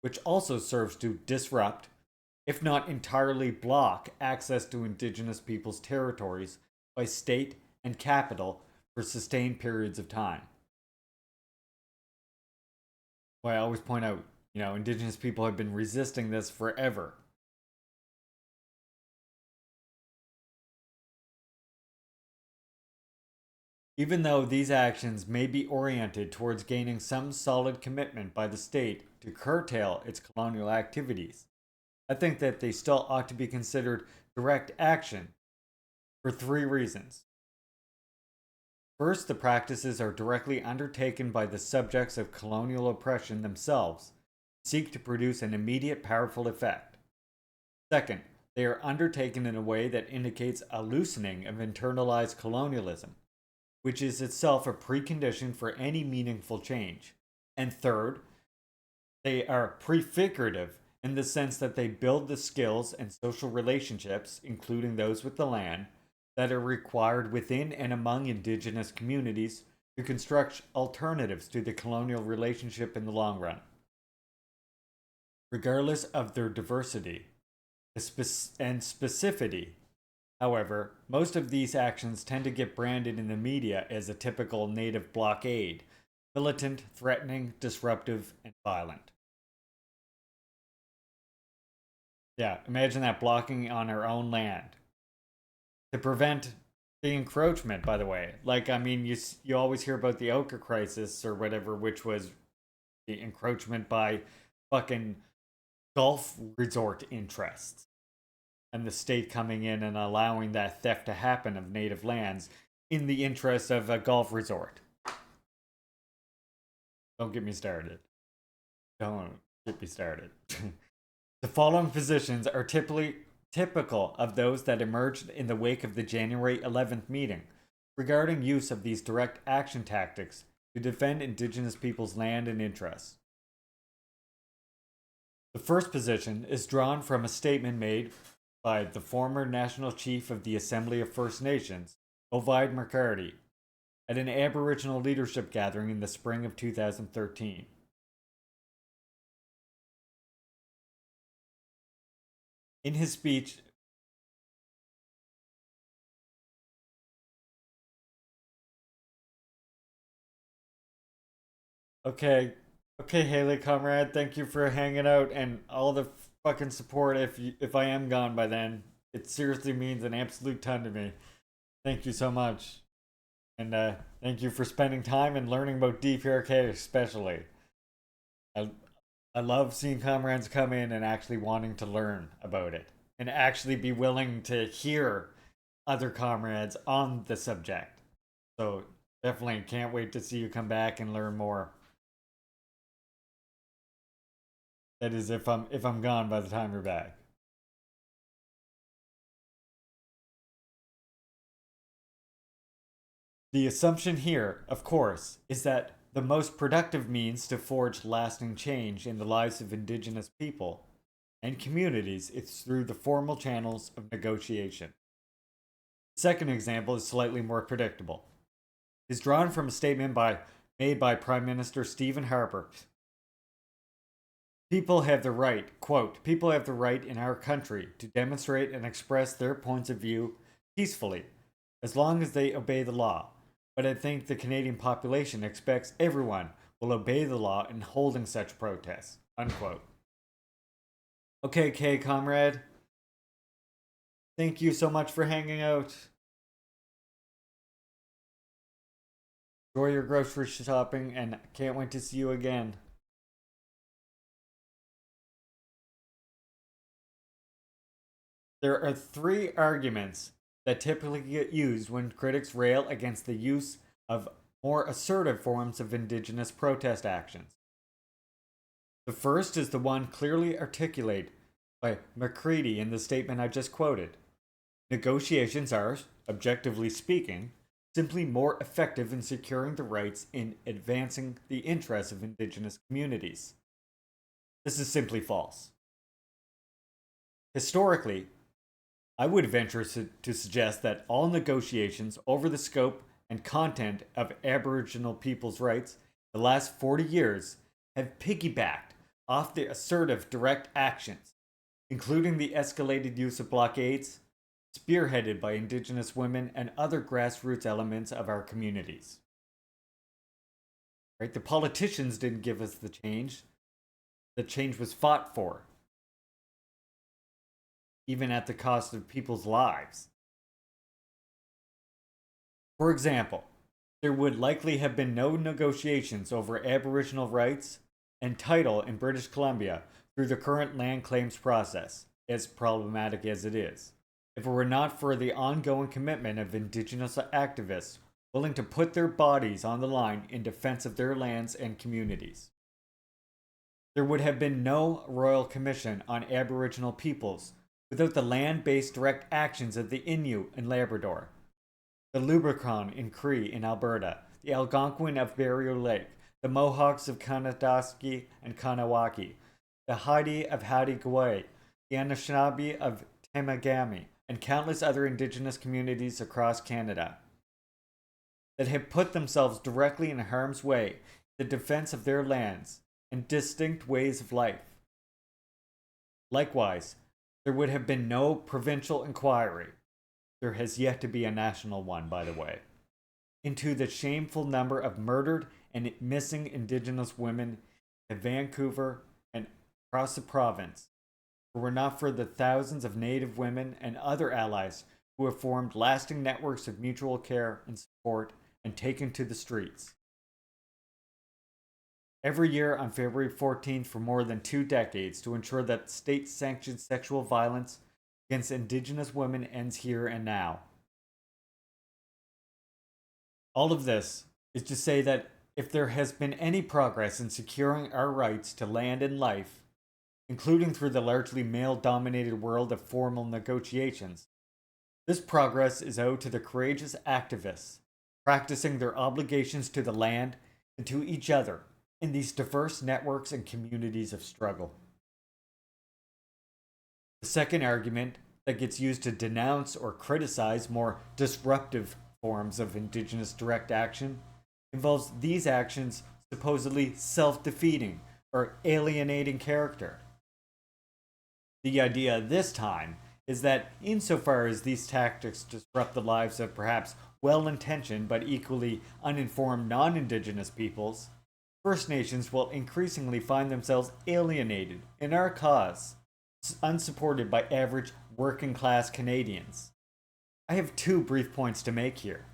which also serves to disrupt, if not entirely block, access to Indigenous people's territories by state and capital for sustained periods of time. Well, I always point out, Indigenous people have been resisting this forever. Even though these actions may be oriented towards gaining some solid commitment by the state to curtail its colonial activities, I think that they still ought to be considered direct action for 3 reasons. First, the practices are directly undertaken by the subjects of colonial oppression themselves, seek to produce an immediate powerful effect. Second, they are undertaken in a way that indicates a loosening of internalized colonialism, which is itself a precondition for any meaningful change. And third, they are prefigurative in the sense that they build the skills and social relationships, including those with the land, that are required within and among Indigenous communities to construct alternatives to the colonial relationship in the long run. Regardless of their diversity and specificity, however, most of these actions tend to get branded in the media as a typical native blockade, militant, threatening, disruptive, and violent. Yeah, imagine that, blocking on our own land. To prevent the encroachment, by the way. Like, I mean, you always hear about the Ochre Crisis or whatever, which was the encroachment by fucking golf resort interests. And the state coming in and allowing that theft to happen of native lands in the interest of a golf resort. Don't get me started. Don't. Get me started. The following positions are typical of those that emerged in the wake of the January 11th meeting regarding use of these direct action tactics to defend Indigenous peoples' land and interests. The first position is drawn from a statement made by the former National Chief of the Assembly of First Nations, Ovid McCarty, at an Aboriginal leadership gathering in the spring of 2013. In his speech, okay, Haley, comrade, thank you for hanging out and all the fucking support. If I am gone by then, it seriously means an absolute ton to me. Thank you so much, and thank you for spending time and learning about DPRK especially. I love seeing comrades come in and actually wanting to learn about it and actually be willing to hear other comrades on the subject. So definitely can't wait to see you come back and learn more. That is if I'm gone by the time you're back. The assumption here, of course, is that the most productive means to forge lasting change in the lives of Indigenous people and communities is through the formal channels of negotiation. The second example is slightly more predictable. It is drawn from a statement made by Prime Minister Stephen Harper. People have the right, quote, people have the right in our country to demonstrate and express their points of view peacefully, as long as they obey the law. But I think the Canadian population expects everyone will obey the law in holding such protests, unquote. Okay, comrade. Thank you so much for hanging out. Enjoy your grocery shopping and can't wait to see you again. There are three arguments that typically get used when critics rail against the use of more assertive forms of Indigenous protest actions. The first is the one clearly articulated by McCready in the statement I just quoted. Negotiations are, objectively speaking, simply more effective in securing the rights in advancing the interests of Indigenous communities. This is simply false. Historically, I would venture to suggest that all negotiations over the scope and content of Aboriginal people's rights the last 40 years have piggybacked off the assertive direct actions, including the escalated use of blockades, spearheaded by Indigenous women and other grassroots elements of our communities. Right? The politicians didn't give us the change. The change was fought for, even at the cost of people's lives. For example, there would likely have been no negotiations over Aboriginal rights and title in British Columbia through the current land claims process, as problematic as it is, if it were not for the ongoing commitment of Indigenous activists willing to put their bodies on the line in defense of their lands and communities. There would have been no Royal Commission on Aboriginal peoples without the land-based direct actions of the Inuit in Labrador, the Lubicon in Cree in Alberta, the Algonquin of Barrier Lake, the Mohawks of Kanataski and Kanawaki, the Haida of Haida-Gwaii, the Anishinaabe of Temagami, and countless other Indigenous communities across Canada that have put themselves directly in harm's way in the defense of their lands and distinct ways of life. Likewise, there would have been no provincial inquiry, there has yet to be a national one, by the way, into the shameful number of murdered and missing Indigenous women in Vancouver and across the province, if it were not for the thousands of Native women and other allies who have formed lasting networks of mutual care and support and taken to the streets. Every year on February 14th for more than 2 decades to ensure that state-sanctioned sexual violence against Indigenous women ends here and now. All of this is to say that if there has been any progress in securing our rights to land and life, including through the largely male-dominated world of formal negotiations, this progress is owed to the courageous activists practicing their obligations to the land and to each other in these diverse networks and communities of struggle. The second argument that gets used to denounce or criticize more disruptive forms of indigenous direct action involves these actions' supposedly self-defeating or alienating character. The idea this time is that insofar as these tactics disrupt the lives of perhaps well-intentioned but equally uninformed non-Indigenous peoples, First Nations will increasingly find themselves alienated in our cause, unsupported by average working-class Canadians. I have two brief points to make here.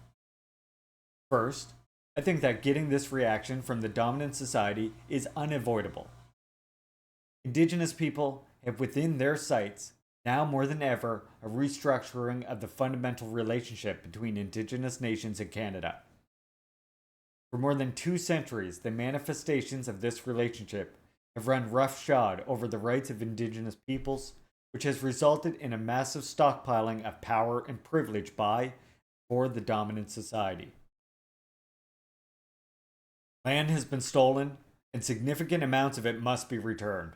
First, I think that getting this reaction from the dominant society is unavoidable. Indigenous people have within their sights, now more than ever, a restructuring of the fundamental relationship between Indigenous nations and Canada. For more than 2 centuries, the manifestations of this relationship have run roughshod over the rights of Indigenous peoples, which has resulted in a massive stockpiling of power and privilege by for the dominant society. Land has been stolen, and significant amounts of it must be returned.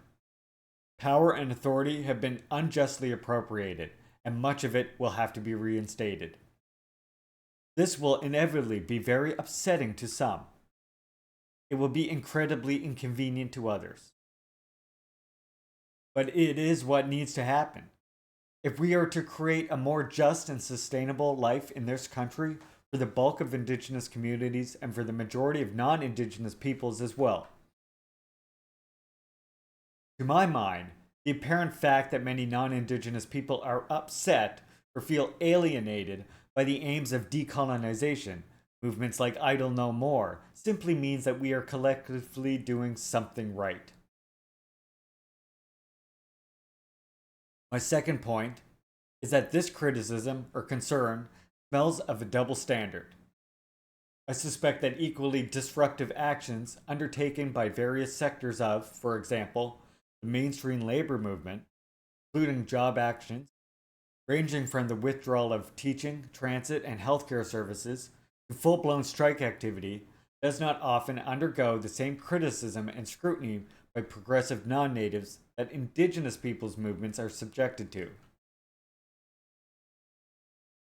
Power and authority have been unjustly appropriated, and much of it will have to be reinstated. This will inevitably be very upsetting to some. It will be incredibly inconvenient to others. But it is what needs to happen. If we are to create a more just and sustainable life in this country for the bulk of Indigenous communities and for the majority of non-Indigenous peoples as well. To my mind, the apparent fact that many non-Indigenous people are upset or feel alienated by the aims of decolonization, movements like Idle No More, simply means that we are collectively doing something right. My second point is that this criticism or concern smells of a double standard. I suspect that equally disruptive actions undertaken by various sectors of, for example, the mainstream labor movement, including job actions, ranging from the withdrawal of teaching, transit, and healthcare services to full-blown strike activity, does not often undergo the same criticism and scrutiny by progressive non-natives that Indigenous peoples' movements are subjected to.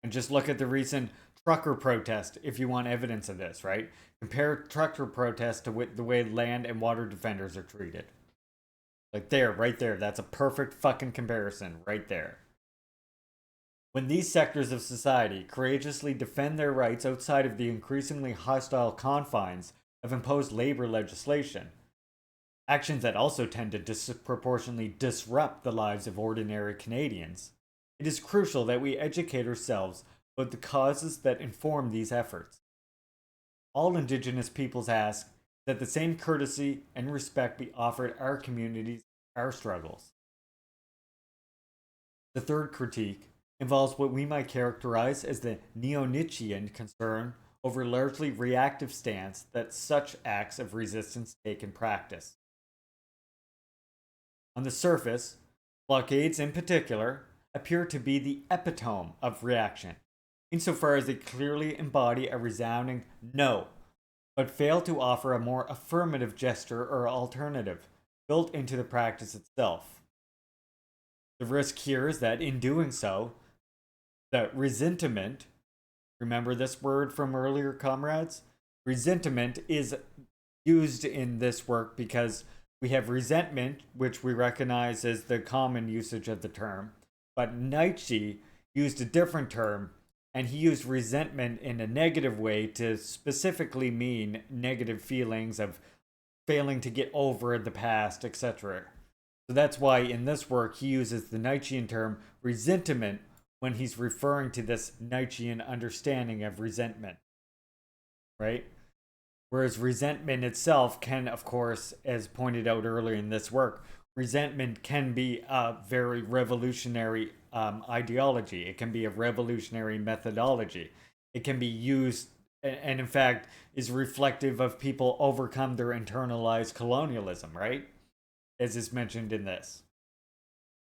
And just look at the recent trucker protest if you want evidence of this, right? Compare trucker protests to the way land and water defenders are treated. Like there, right there, that's a perfect fucking comparison, right there. When these sectors of society courageously defend their rights outside of the increasingly hostile confines of imposed labor legislation, actions that also tend to disproportionately disrupt the lives of ordinary Canadians, it is crucial that we educate ourselves about the causes that inform these efforts. All Indigenous peoples ask that the same courtesy and respect be offered our communities, our struggles. The third critique involves what we might characterize as the neo-Nietzschean concern over largely reactive stance that such acts of resistance take in practice. On the surface, blockades in particular appear to be the epitome of reaction, insofar as they clearly embody a resounding no, but fail to offer a more affirmative gesture or alternative built into the practice itself. The risk here is that in doing so, the resentment, remember this word from earlier, comrades? Resentment is used in this work because we have resentment, which we recognize as the common usage of the term, but Nietzsche used a different term, and he used resentment in a negative way to specifically mean negative feelings of failing to get over the past, etc. So that's why in this work he uses the Nietzschean term resentment when he's referring to this Nietzschean understanding of resentment, right? Whereas resentment itself can, of course, as pointed out earlier in this work, resentment can be a very revolutionary ideology. It can be a revolutionary methodology. It can be used and in fact is reflective of people overcome their internalized colonialism, right? As is mentioned in this.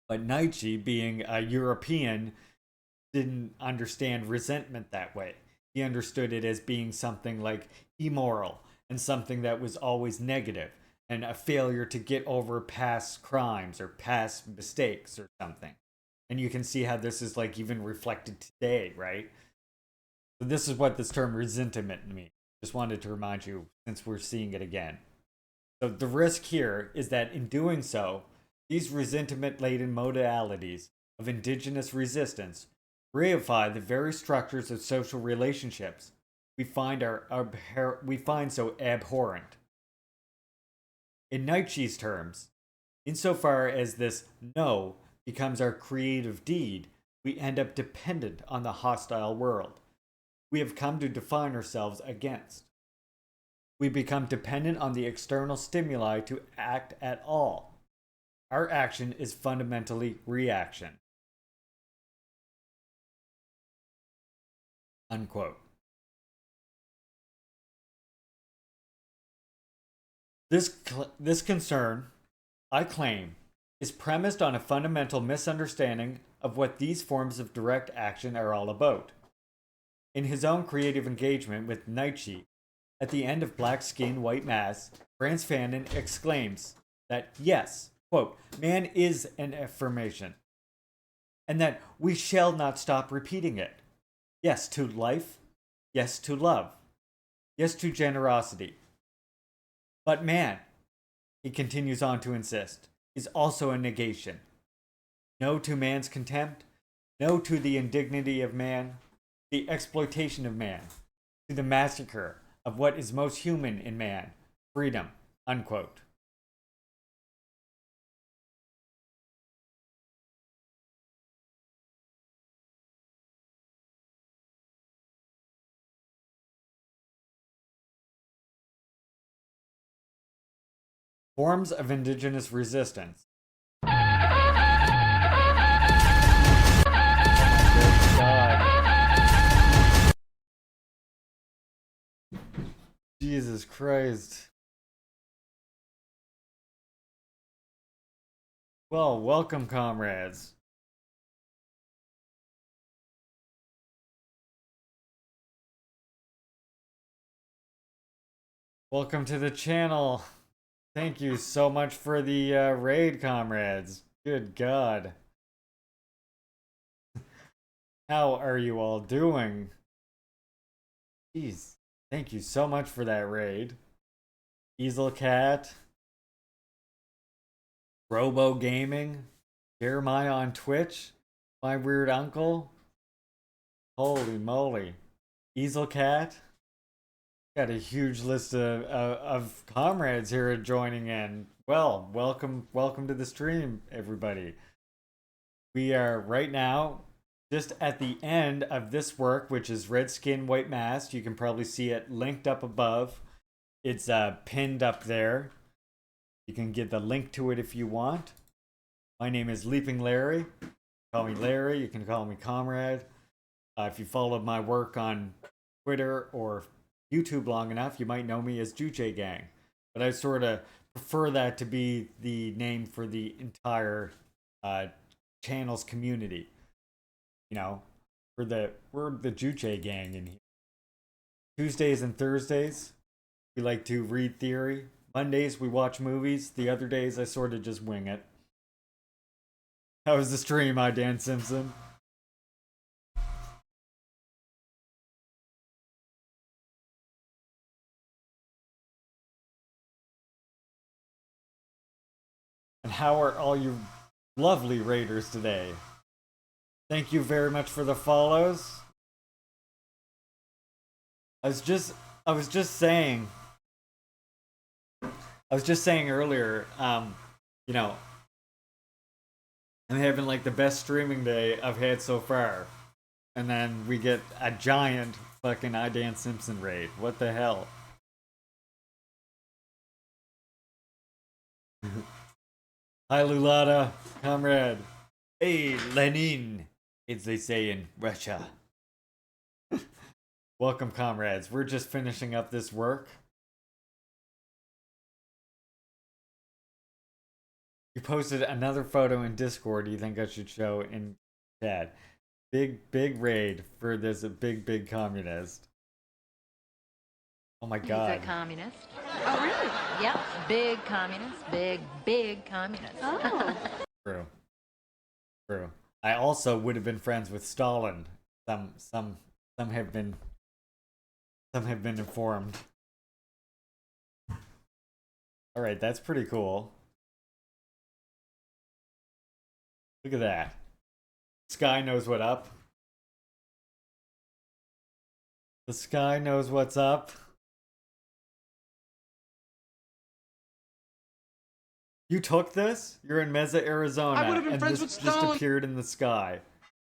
But Nietzsche, being a European, didn't understand resentment that way. He understood it as being something like immoral and something that was always negative and a failure to get over past crimes or past mistakes or something. And you can see how this is like even reflected today, right? So this is what this term resentment means. Just wanted to remind you since we're seeing it again. So the risk here is that in doing so, these resentment-laden modalities of indigenous resistance reify the very structures of social relationships we find so abhorrent. In Nietzsche's terms, insofar as this no becomes our creative deed, we end up dependent on the hostile world we have come to define ourselves against. We become dependent on the external stimuli to act at all. Our action is fundamentally reaction. Unquote. This concern, I claim, is premised on a fundamental misunderstanding of what these forms of direct action are all about. In his own creative engagement with Nietzsche, at the end of Black Skin, White Mass, Frantz Fanon exclaims that yes, quote, man is an affirmation, and that we shall not stop repeating it. Yes to life, yes to love, yes to generosity. But man, he continues on to insist, is also a negation. No to man's contempt, no to the indignity of man, the exploitation of man, to the massacre of what is most human in man, freedom, unquote. Forms of indigenous resistance. Jesus Christ. Well, welcome, comrades. Welcome to the channel. Thank you so much for the raid, comrades. Good God. How are you all doing? Jeez. Thank you so much for that raid. Easel Cat. Robo Gaming. Jeremiah on Twitch. My weird uncle. Holy moly. Easel Cat. Got a huge list of comrades here joining in. Well, welcome to the stream, everybody. We are right now just at the end of this work, which is Red Skin, White Mask. You can probably see it linked up above. It's pinned up there. You can get the link to it if you want. My name is Leaping Larry. Call me Larry. You can call me Comrade. If you followed my work on Twitter or YouTube long enough, you might know me as Juche Gang. But I sort of prefer that to be the name for the entire channel's community. You know, we're the Juche Gang in here. Tuesdays and Thursdays, we like to read theory. Mondays, we watch movies. The other days, I sort of just wing it. How was the stream, Dan Simpson? And how are all you lovely raiders today? Thank you very much for the follows. I was just saying earlier, you know, I'm having like the best streaming day I've had so far. And then we get a giant fucking Dan Simpson raid. What the hell? Hi, Lulata, comrade. Hey, Lenin, as they say in Russia. Welcome, comrades. We're just finishing up this work. You posted another photo in Discord you think I should show in chat. Big raid for this big communist. Oh my god. He's a communist. Oh, really? Yep. Big communist. Big communist. Oh. True. I also would have been friends with Stalin. Some have been informed. Alright, that's pretty cool. Look at that. Sky knows what up. The sky knows what's up. You took this? You're in Mesa, Arizona. I would have been and friends this with just Stalin. appeared in the sky.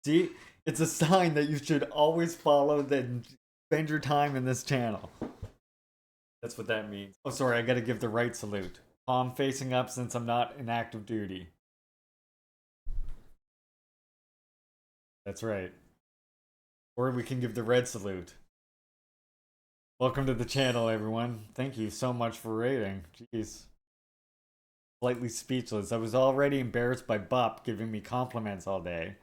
See? It's a sign that you should always follow and spend your time in this channel. That's what that means. Oh, sorry, I gotta give the right salute. Palm facing up since I'm not in active duty. That's right. Or we can give the red salute. Welcome to the channel, everyone. Thank you so much for raiding. Jeez. Slightly speechless. I was already embarrassed by Bop giving me compliments all day.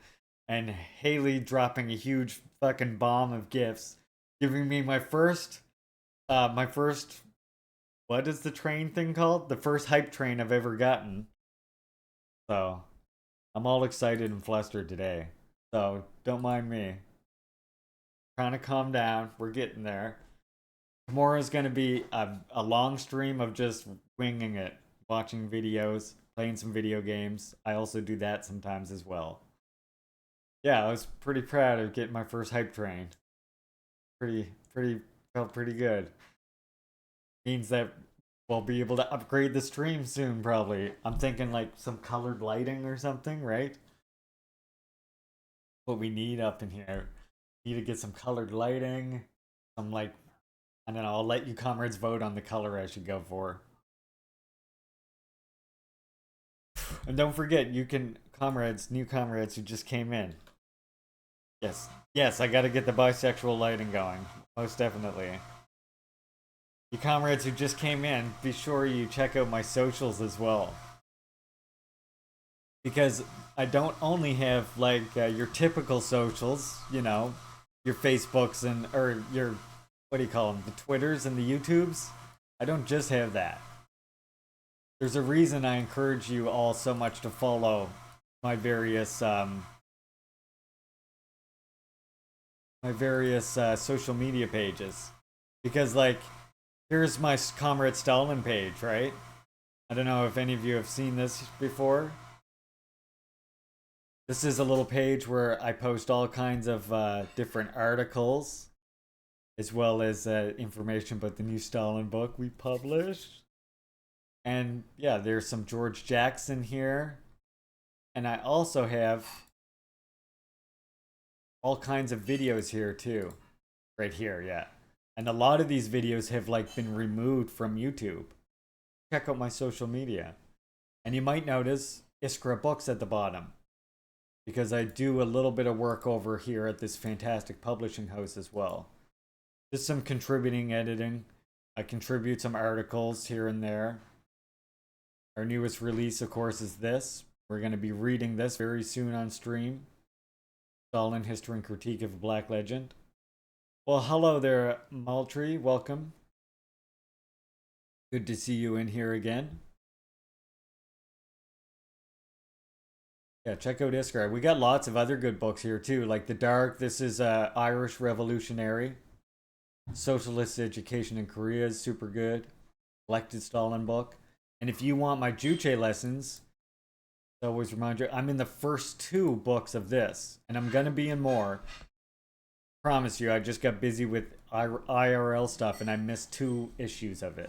And Haley dropping a huge fucking bomb of gifts. Giving me my first, what is the train thing called? The first hype train I've ever gotten. So, I'm all excited and flustered today. So, don't mind me. Trying to calm down. We're getting there. Tomorrow's going to be a long stream of just winging it. Watching videos, playing some video games. I also do that sometimes as well. Yeah, I was pretty proud of getting my first hype train. Felt pretty good. Means that we'll be able to upgrade the stream soon, probably. I'm thinking like some colored lighting or something, right? What we need up in here. Need to get some colored lighting. Some like, I don't know, I'll let you comrades vote on the color I should go for. And don't forget, you can, new comrades who just came in. Yes, I gotta get the bisexual lighting going. Most definitely. You comrades who just came in, be sure you check out my socials as well. Because I don't only have, like, your typical socials, you know, your Facebooks or your, what do you call them, the Twitters and the YouTubes. I don't just have that. There's a reason I encourage you all so much to follow my various social media pages. Because, like, here's my Comrade Stalin page, right? I don't know if any of you have seen this before. This is a little page where I post all kinds of different articles, as well as information about the new Stalin book we published. And yeah, there's some George Jackson here. And I also have all kinds of videos here too. Right here, yeah. And a lot of these videos have like been removed from YouTube. Check out my social media. And you might notice Iskra Books at the bottom. Because I do a little bit of work over here at this fantastic publishing house as well. Just some contributing editing. I contribute some articles here and there. Our newest release, of course, is this. We're going to be reading this very soon on stream. Stalin, History and Critique of a Black Legend. Well, hello there, Maltree. Welcome. Good to see you in here again. Yeah, check out Iskra. We got lots of other good books here, too. Like The Dark. This is Irish Revolutionary. Socialist Education in Korea is super good. Elected Stalin book. And if you want my Juche lessons, I always remind you, I'm in the first 2 books of this. And I'm going to be in more. Promise you, I just got busy with IRL stuff and I missed 2 issues of it.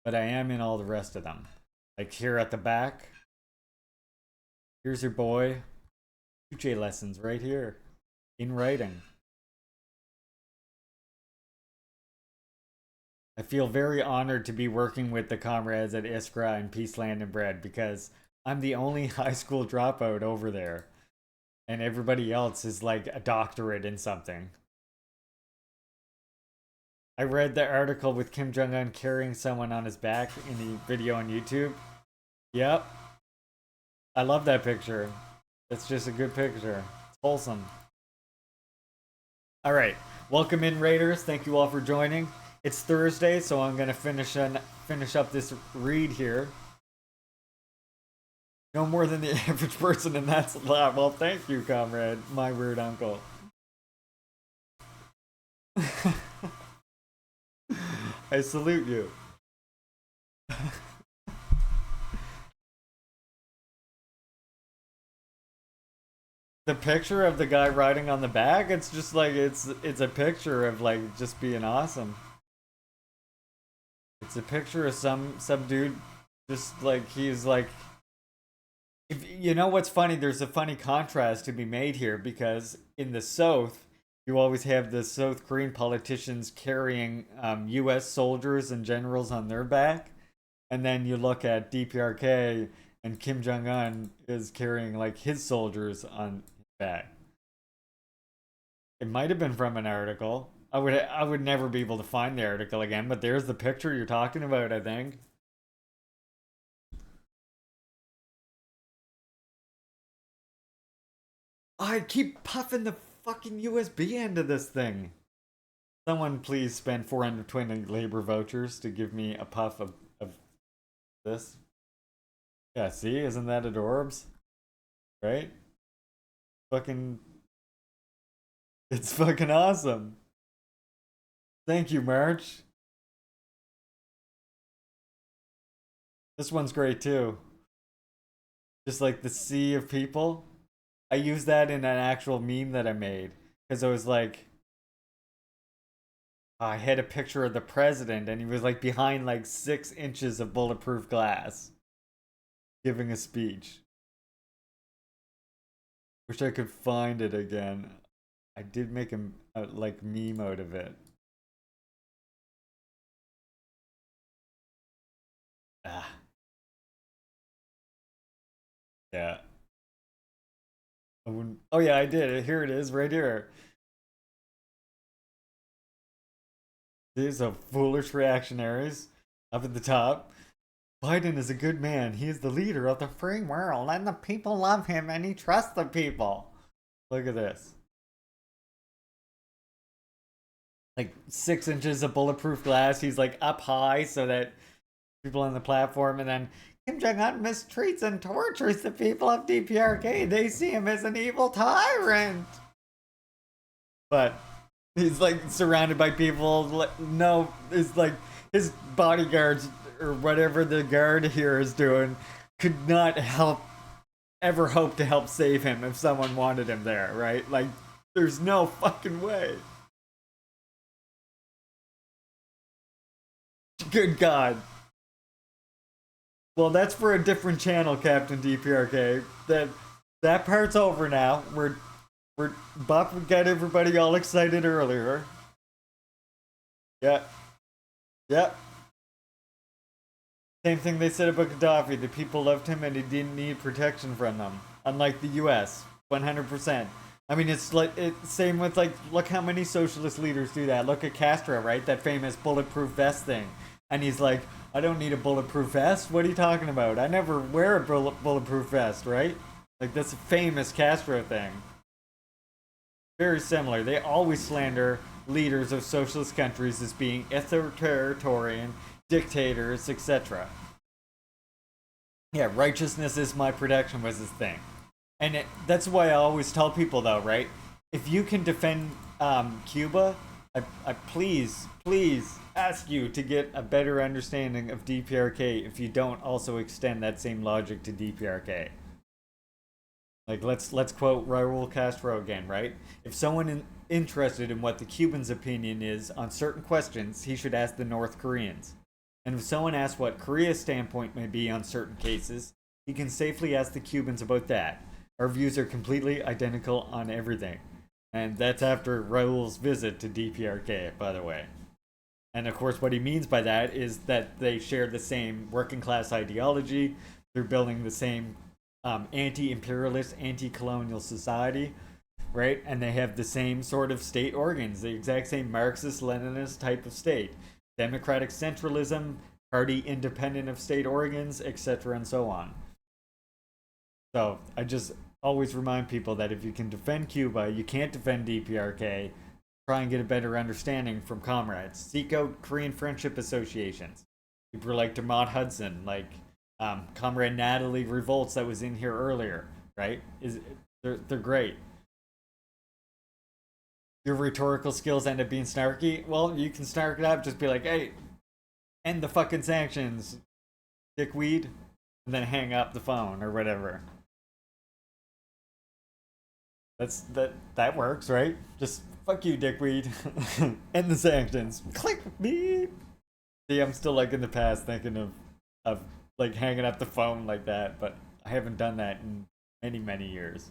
But I am in all the rest of them. Like here at the back. Here's your boy. Juche lessons right here. In writing. I feel very honored to be working with the comrades at Iskra and Peace Land and Bread because I'm the only high school dropout over there. And everybody else is like a doctorate in something. I read the article with Kim Jong-un carrying someone on his back in the video on YouTube. Yep. I love that picture. It's just a good picture. It's wholesome. Alright. Welcome in, Raiders. Thank you all for joining. It's Thursday, so I'm going to finish up this read here. No more than the average person, and that's a lot. Well, thank you, comrade, my weird uncle. I salute you. The picture of the guy riding on the back, it's just like, it's a picture of like just being awesome. It's a picture of some dude just like, he's like, if you know what's funny, there's a funny contrast to be made here, because in the South, you always have the South Korean politicians carrying US soldiers and generals on their back, and then you look at DPRK and Kim Jong-un is carrying like his soldiers on his back. It might have been from an article. I would never be able to find the article again, but there's the picture you're talking about, I think. I keep puffing the fucking USB end of this thing. Someone please spend 420 labor vouchers to give me a puff of this. Yeah, see? Isn't that adorbs? Right? Fucking... It's fucking awesome. Thank you, March. This one's great too. Just like the sea of people. I used that in an actual meme that I made. Because I was like... I had a picture of the president and he was like behind like 6 inches of bulletproof glass. Giving a speech. Wish I could find it again. I did make a like meme out of it. Ah. Yeah. Oh yeah, I did. Here it is, right here. These are foolish reactionaries up at the top. Biden is a good man. He is the leader of the free world, and the people love him, and he trusts the people. Look at this. Like 6 inches of bulletproof glass. He's like up high so that people on the platform, and then Kim Jong-un mistreats and tortures the people of DPRK. They see him as an evil tyrant. But he's like surrounded by people. No, it's like his bodyguards or whatever the guard here is doing could not ever hope to help save him if someone wanted him there, right? Like, there's no fucking way. Good God. Well, that's for a different channel, Captain DPRK. That part's over now. Bob got everybody all excited earlier. Yep. Same thing they said about Gaddafi. The people loved him and he didn't need protection from them. Unlike the US. 100%. I mean, it's like, same with like, look how many socialist leaders do that. Look at Castro, right? That famous bulletproof vest thing. And he's like, I don't need a bulletproof vest. What are you talking about? I never wear a bulletproof vest, right? Like, that's a famous Castro thing. Very similar. They always slander leaders of socialist countries as being authoritarian, dictators, etc. Yeah, righteousness is my protection was his thing. And that's why I always tell people, though, right? If you can defend Cuba, I please ask you to get a better understanding of DPRK if you don't also extend that same logic to DPRK. Like, let's quote Raul Castro again, right? If someone interested in what the Cubans' opinion is on certain questions, he should ask the North Koreans. And if someone asks what Korea's standpoint may be on certain cases, he can safely ask the Cubans about that. Our views are completely identical on everything. And that's after Raul's visit to DPRK, by the way. And of course, what he means by that is that they share the same working class ideology. They're building the same anti-imperialist, anti-colonial society. right? And they have the same sort of state organs, the exact same Marxist-Leninist type of state. Democratic centralism, party independent of state organs, etc. and so on. So I just always remind people that if you can defend Cuba, you can't defend DPRK. Try and get a better understanding from comrades. Seek out Korean friendship associations. People like Dermot Hudson, like Comrade Natalie Revolts that was in here earlier, right? They're great. Your rhetorical skills end up being snarky. Well, you can snark it up, just be like, hey, end the fucking sanctions, dickweed, and then hang up the phone or whatever. That works, right? Just fuck you, dickweed. End the sanctions. Click, beep. See, I'm still like in the past thinking of like hanging up the phone like that, but I haven't done that in many years.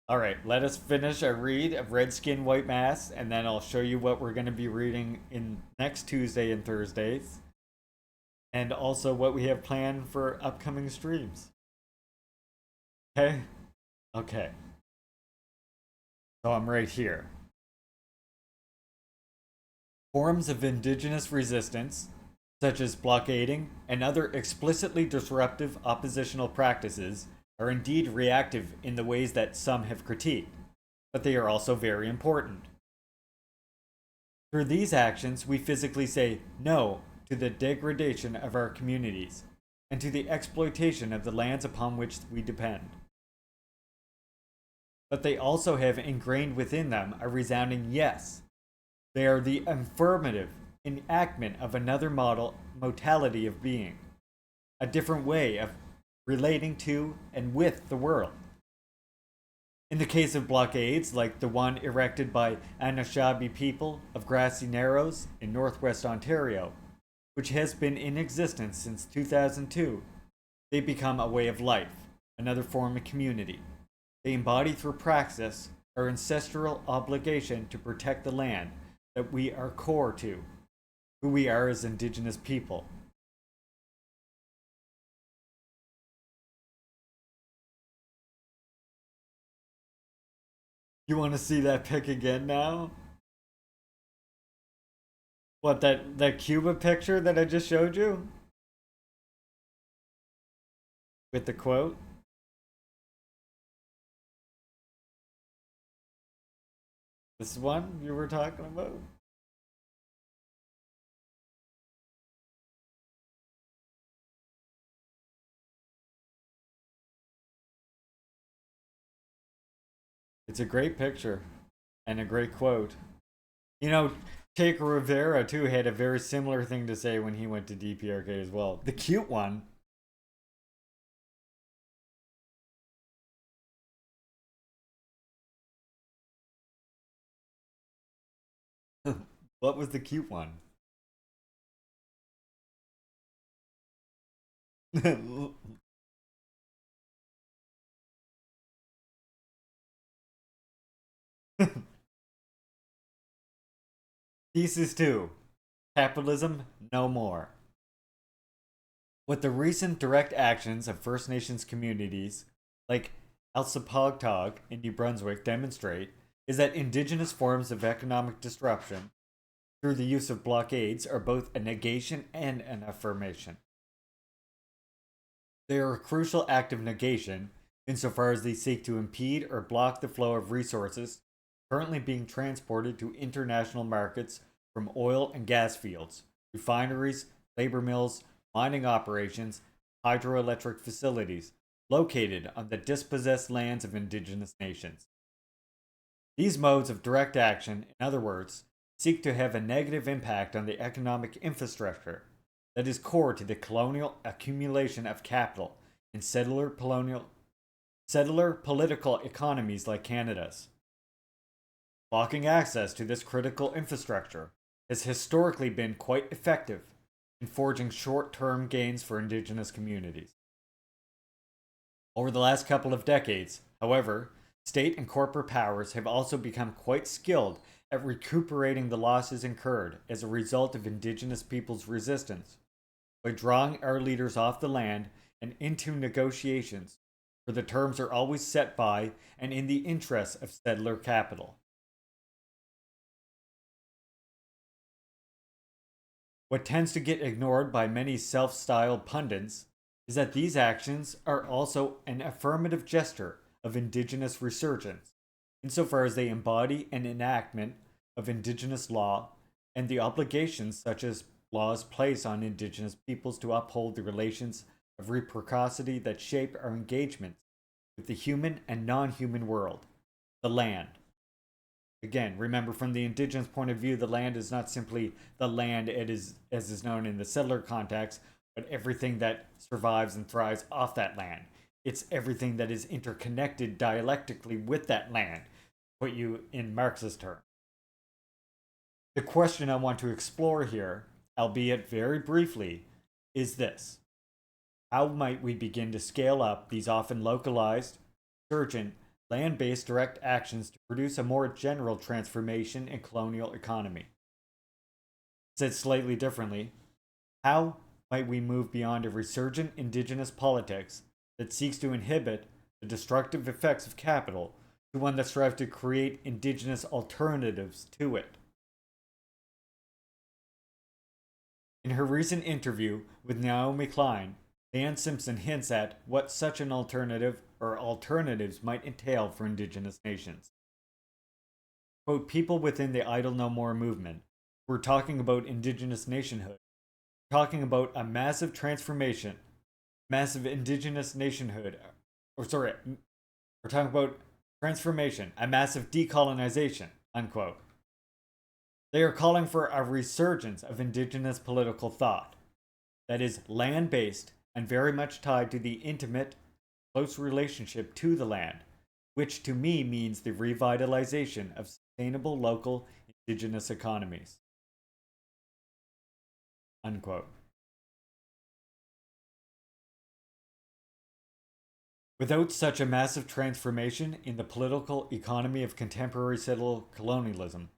Alright, let us finish our read of Red Skin, White Mass, and then I'll show you what we're going to be reading in next Tuesday and Thursdays. And also what we have planned for upcoming streams. Okay? Okay. So I'm right here. Forms of indigenous resistance, such as blockading and other explicitly disruptive oppositional practices, are indeed reactive in the ways that some have critiqued, but they are also very important. Through these actions, we physically say no to the degradation of our communities and to the exploitation of the lands upon which we depend. But they also have ingrained within them a resounding yes. They are the affirmative enactment of another modality of being, a different way of relating to and with the world. In the case of blockades, like the one erected by Anishinaabe people of Grassy Narrows in northwest Ontario, which has been in existence since 2002, they become a way of life, another form of community. They embody through praxis our ancestral obligation to protect the land that we are core to, who we are as Indigenous people. You want to see that pic again now? What, that Cuba picture that I just showed you? With the quote? This one you were talking about? It's a great picture and a great quote. You know, Che Rivera too had a very similar thing to say when he went to DPRK as well. The cute one. What was the cute one? Thesis 2. Capitalism no more. What the recent direct actions of First Nations communities, like Elsipogtog in New Brunswick, demonstrate is that indigenous forms of economic disruption through the use of blockades are both a negation and an affirmation. They are a crucial act of negation insofar as they seek to impede or block the flow of resources currently being transported to international markets from oil and gas fields, refineries, labor mills, mining operations, hydroelectric facilities located on the dispossessed lands of indigenous nations. These modes of direct action, in other words, seek to have a negative impact on the economic infrastructure that is core to the colonial accumulation of capital in settler political economies like Canada's. Blocking access to this critical infrastructure has historically been quite effective in forging short-term gains for indigenous communities. Over the last couple of decades, however, state and corporate powers have also become quite skilled at recuperating the losses incurred as a result of indigenous peoples' resistance by drawing our leaders off the land and into negotiations for the terms are always set by and in the interests of settler capital. What tends to get ignored by many self-styled pundits is that these actions are also an affirmative gesture of indigenous resurgence, insofar as they embody an enactment of indigenous law and the obligations such as laws place on indigenous peoples to uphold the relations of reciprocity that shape our engagements with the human and non-human world, the land. Again, remember, from the indigenous point of view, the land is not simply the land as is known in the settler context, but everything that survives and thrives off that land. It's everything that is interconnected dialectically with that land, put you in Marxist terms. The question I want to explore here, albeit very briefly, is this. How might we begin to scale up these often localized, urgent, land-based direct actions to produce a more general transformation in colonial economy? Said slightly differently, how might we move beyond a resurgent indigenous politics that seeks to inhibit the destructive effects of capital to one that strives to create indigenous alternatives to it? In her recent interview with Naomi Klein, Dan Simpson hints at what such an alternative or alternatives might entail for indigenous nations. Quote, people within the Idle No More movement, we're talking about indigenous nationhood, talking about a massive transformation, massive indigenous nationhood, we're talking about transformation, a massive decolonization, unquote. They are calling for a resurgence of indigenous political thought that is land-based and very much tied to the intimate, close relationship to the land, which to me means the revitalization of sustainable local indigenous economies. Unquote. Without such a massive transformation in the political economy of contemporary settler colonialism,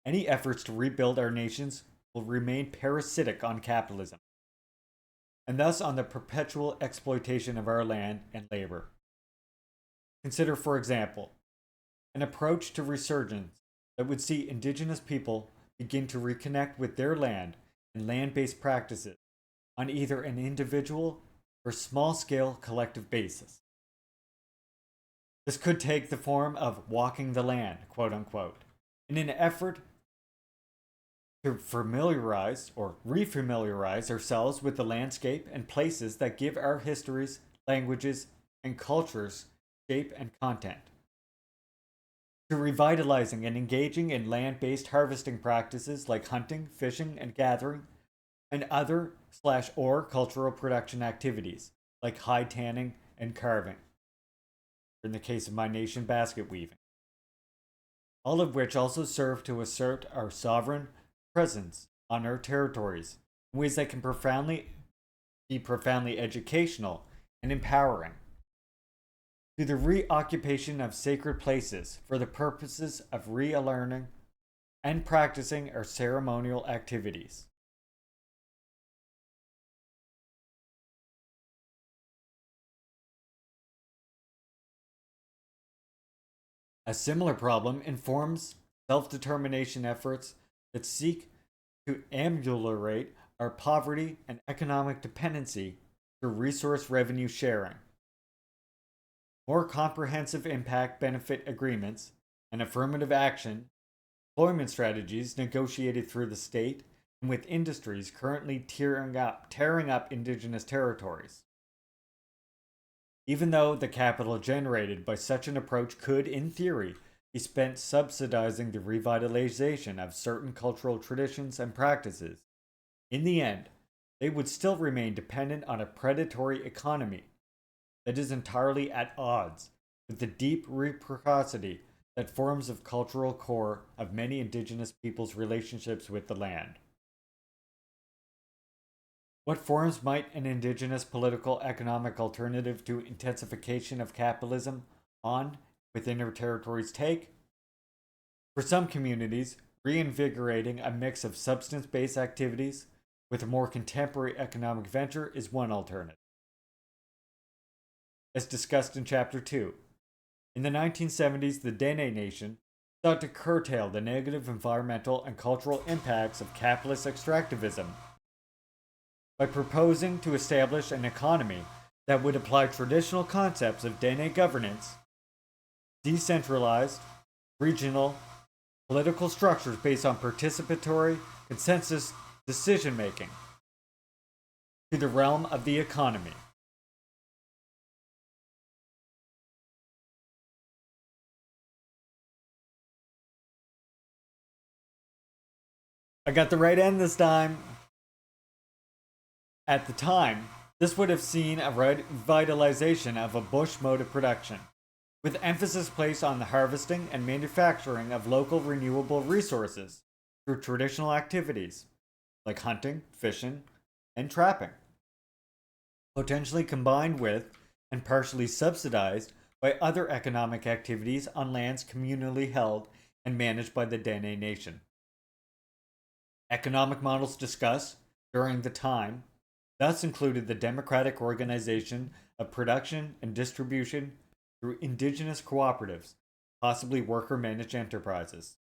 any efforts to rebuild our nations will remain parasitic on capitalism, and thus on the perpetual exploitation of our land and labor. Consider, for example, an approach to resurgence that would see indigenous people begin to reconnect with their land and land-based practices on either an individual or small-scale collective basis. This could take the form of walking the land, quote unquote, in an effort to familiarize or refamiliarize ourselves with the landscape and places that give our histories, languages, and cultures shape and content. To revitalizing and engaging in land-based harvesting practices like hunting, fishing, and gathering, and other /or cultural production activities like hide tanning and carving. In the case of my nation, basket weaving. All of which also serve to assert our sovereign presence on our territories in ways that can be profoundly educational and empowering. To the reoccupation of sacred places for the purposes of relearning and practicing our ceremonial activities. A similar problem informs self-determination efforts that seek to ameliorate our poverty and economic dependency through resource revenue sharing. More comprehensive impact benefit agreements and affirmative action, employment strategies negotiated through the state and with industries currently tearing up indigenous territories. Even though the capital generated by such an approach could, in theory, be spent subsidizing the revitalization of certain cultural traditions and practices, in the end, they would still remain dependent on a predatory economy that is entirely at odds with the deep reciprocity that forms the cultural core of many indigenous peoples' relationships with the land. What forms might an indigenous political economic alternative to intensification of capitalism within our territories take? For some communities, reinvigorating a mix of substance-based activities with a more contemporary economic venture is one alternative. as discussed in Chapter 2. In the 1970s, the Dene Nation sought to curtail the negative environmental and cultural impacts of capitalist extractivism by proposing to establish an economy that would apply traditional concepts of Dene governance, decentralized, regional, political structures based on participatory, consensus decision making, to the realm of the economy. I got the right end this time. At the time, this would have seen a revitalization of a bush mode of production, with emphasis placed on the harvesting and manufacturing of local renewable resources through traditional activities like hunting, fishing, and trapping, potentially combined with and partially subsidized by other economic activities on lands communally held and managed by the Dene Nation. Economic models discussed during the time thus included the democratic organization of production and distribution through indigenous cooperatives, possibly worker-managed enterprises.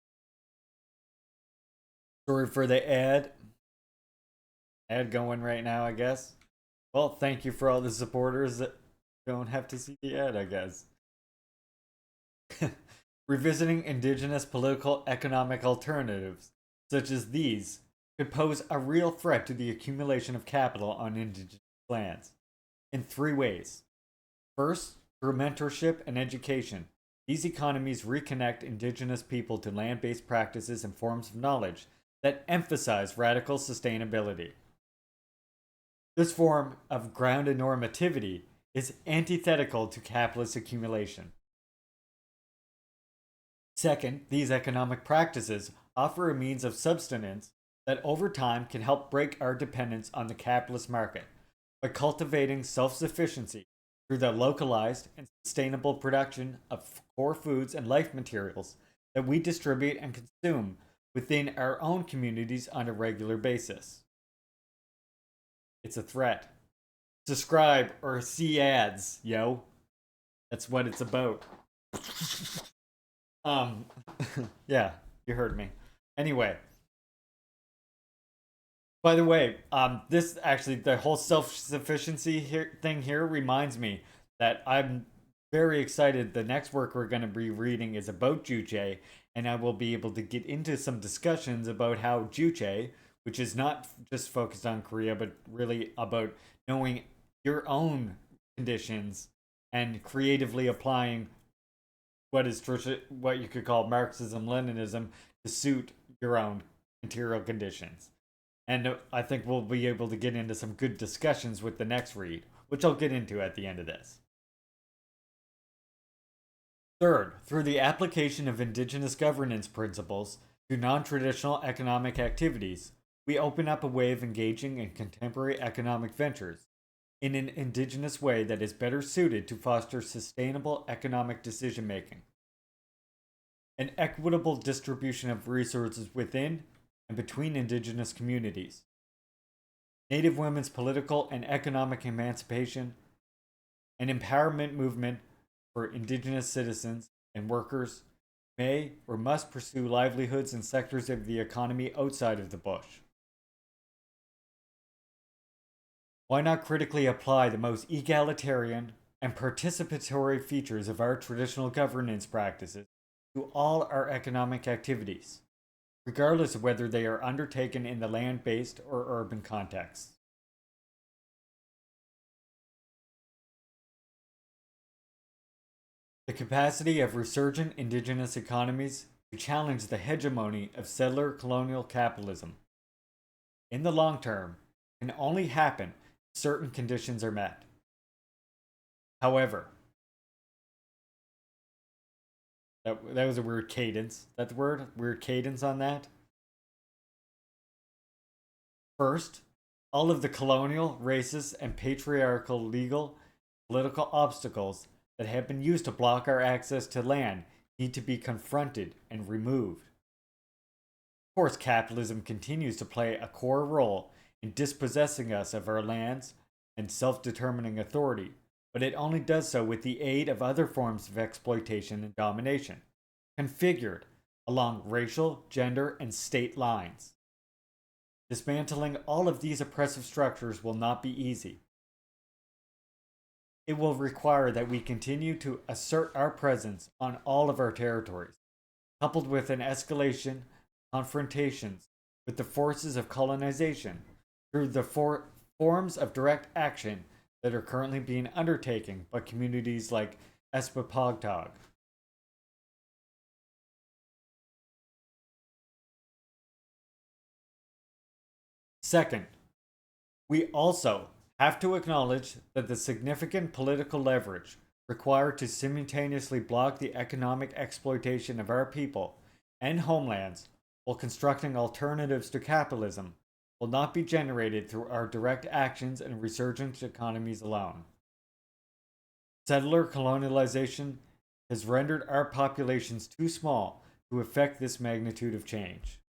Sorry for the ad going right now, I guess. Well, thank you for all the supporters that don't have to see the ad, I guess. Revisiting indigenous political economic alternatives, such as these, could pose a real threat to the accumulation of capital on indigenous lands in three ways. First, through mentorship and education, these economies reconnect indigenous people to land-based practices and forms of knowledge that emphasize radical sustainability. This form of grounded normativity is antithetical to capitalist accumulation. Second, these economic practices offer a means of subsistence that over time can help break our dependence on the capitalist market by cultivating self-sufficiency through the localized and sustainable production of core foods and life materials that we distribute and consume within our own communities on a regular basis. It's a threat. Subscribe or see ads, yo. That's what it's about. Yeah, you heard me. Anyway. By the way, this actually, the whole self-sufficiency thing here reminds me that I'm very excited. The next work we're going to be reading is about Juche, and I will be able to get into some discussions about how Juche, which is not just focused on Korea, but really about knowing your own conditions and creatively applying what you could call Marxism-Leninism to suit your own material conditions. And I think we'll be able to get into some good discussions with the next read, which I'll get into at the end of this. Third, through the application of indigenous governance principles to non-traditional economic activities, we open up a way of engaging in contemporary economic ventures in an indigenous way that is better suited to foster sustainable economic decision-making. An equitable distribution of resources within and between indigenous communities. Native women's political and economic emancipation, an empowerment movement for indigenous citizens and workers may or must pursue livelihoods in sectors of the economy outside of the bush. Why not critically apply the most egalitarian and participatory features of our traditional governance practices to all our economic activities, regardless of whether they are undertaken in the land-based or urban contexts? The capacity of resurgent indigenous economies to challenge the hegemony of settler colonial capitalism in the long term can only happen if certain conditions are met. However, that was a weird cadence. That word? Weird cadence on that. First, all of the colonial, racist, and patriarchal legal, political obstacles that have been used to block our access to land need to be confronted and removed. Of course, capitalism continues to play a core role in dispossessing us of our lands and self-determining authority, but it only does so with the aid of other forms of exploitation and domination, configured along racial, gender, and state lines. Dismantling all of these oppressive structures will not be easy. It will require that we continue to assert our presence on all of our territories, coupled with an escalation, confrontations with the forces of colonization through the forms of direct action that are currently being undertaken by communities like Espapagtog. Second, we also have to acknowledge that the significant political leverage required to simultaneously block the economic exploitation of our people and homelands while constructing alternatives to capitalism will not be generated through our direct actions and resurgent economies alone. Settler colonialization has rendered our populations too small to effect this magnitude of change.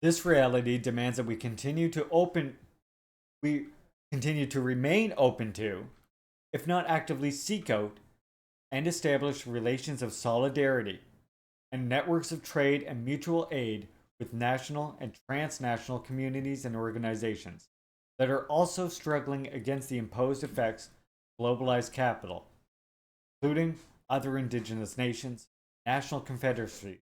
This reality demands that we continue to remain open to, if not actively seek out, and establish relations of solidarity and networks of trade and mutual aid with national and transnational communities and organizations that are also struggling against the imposed effects of globalized capital, including other indigenous nations, national confederacies,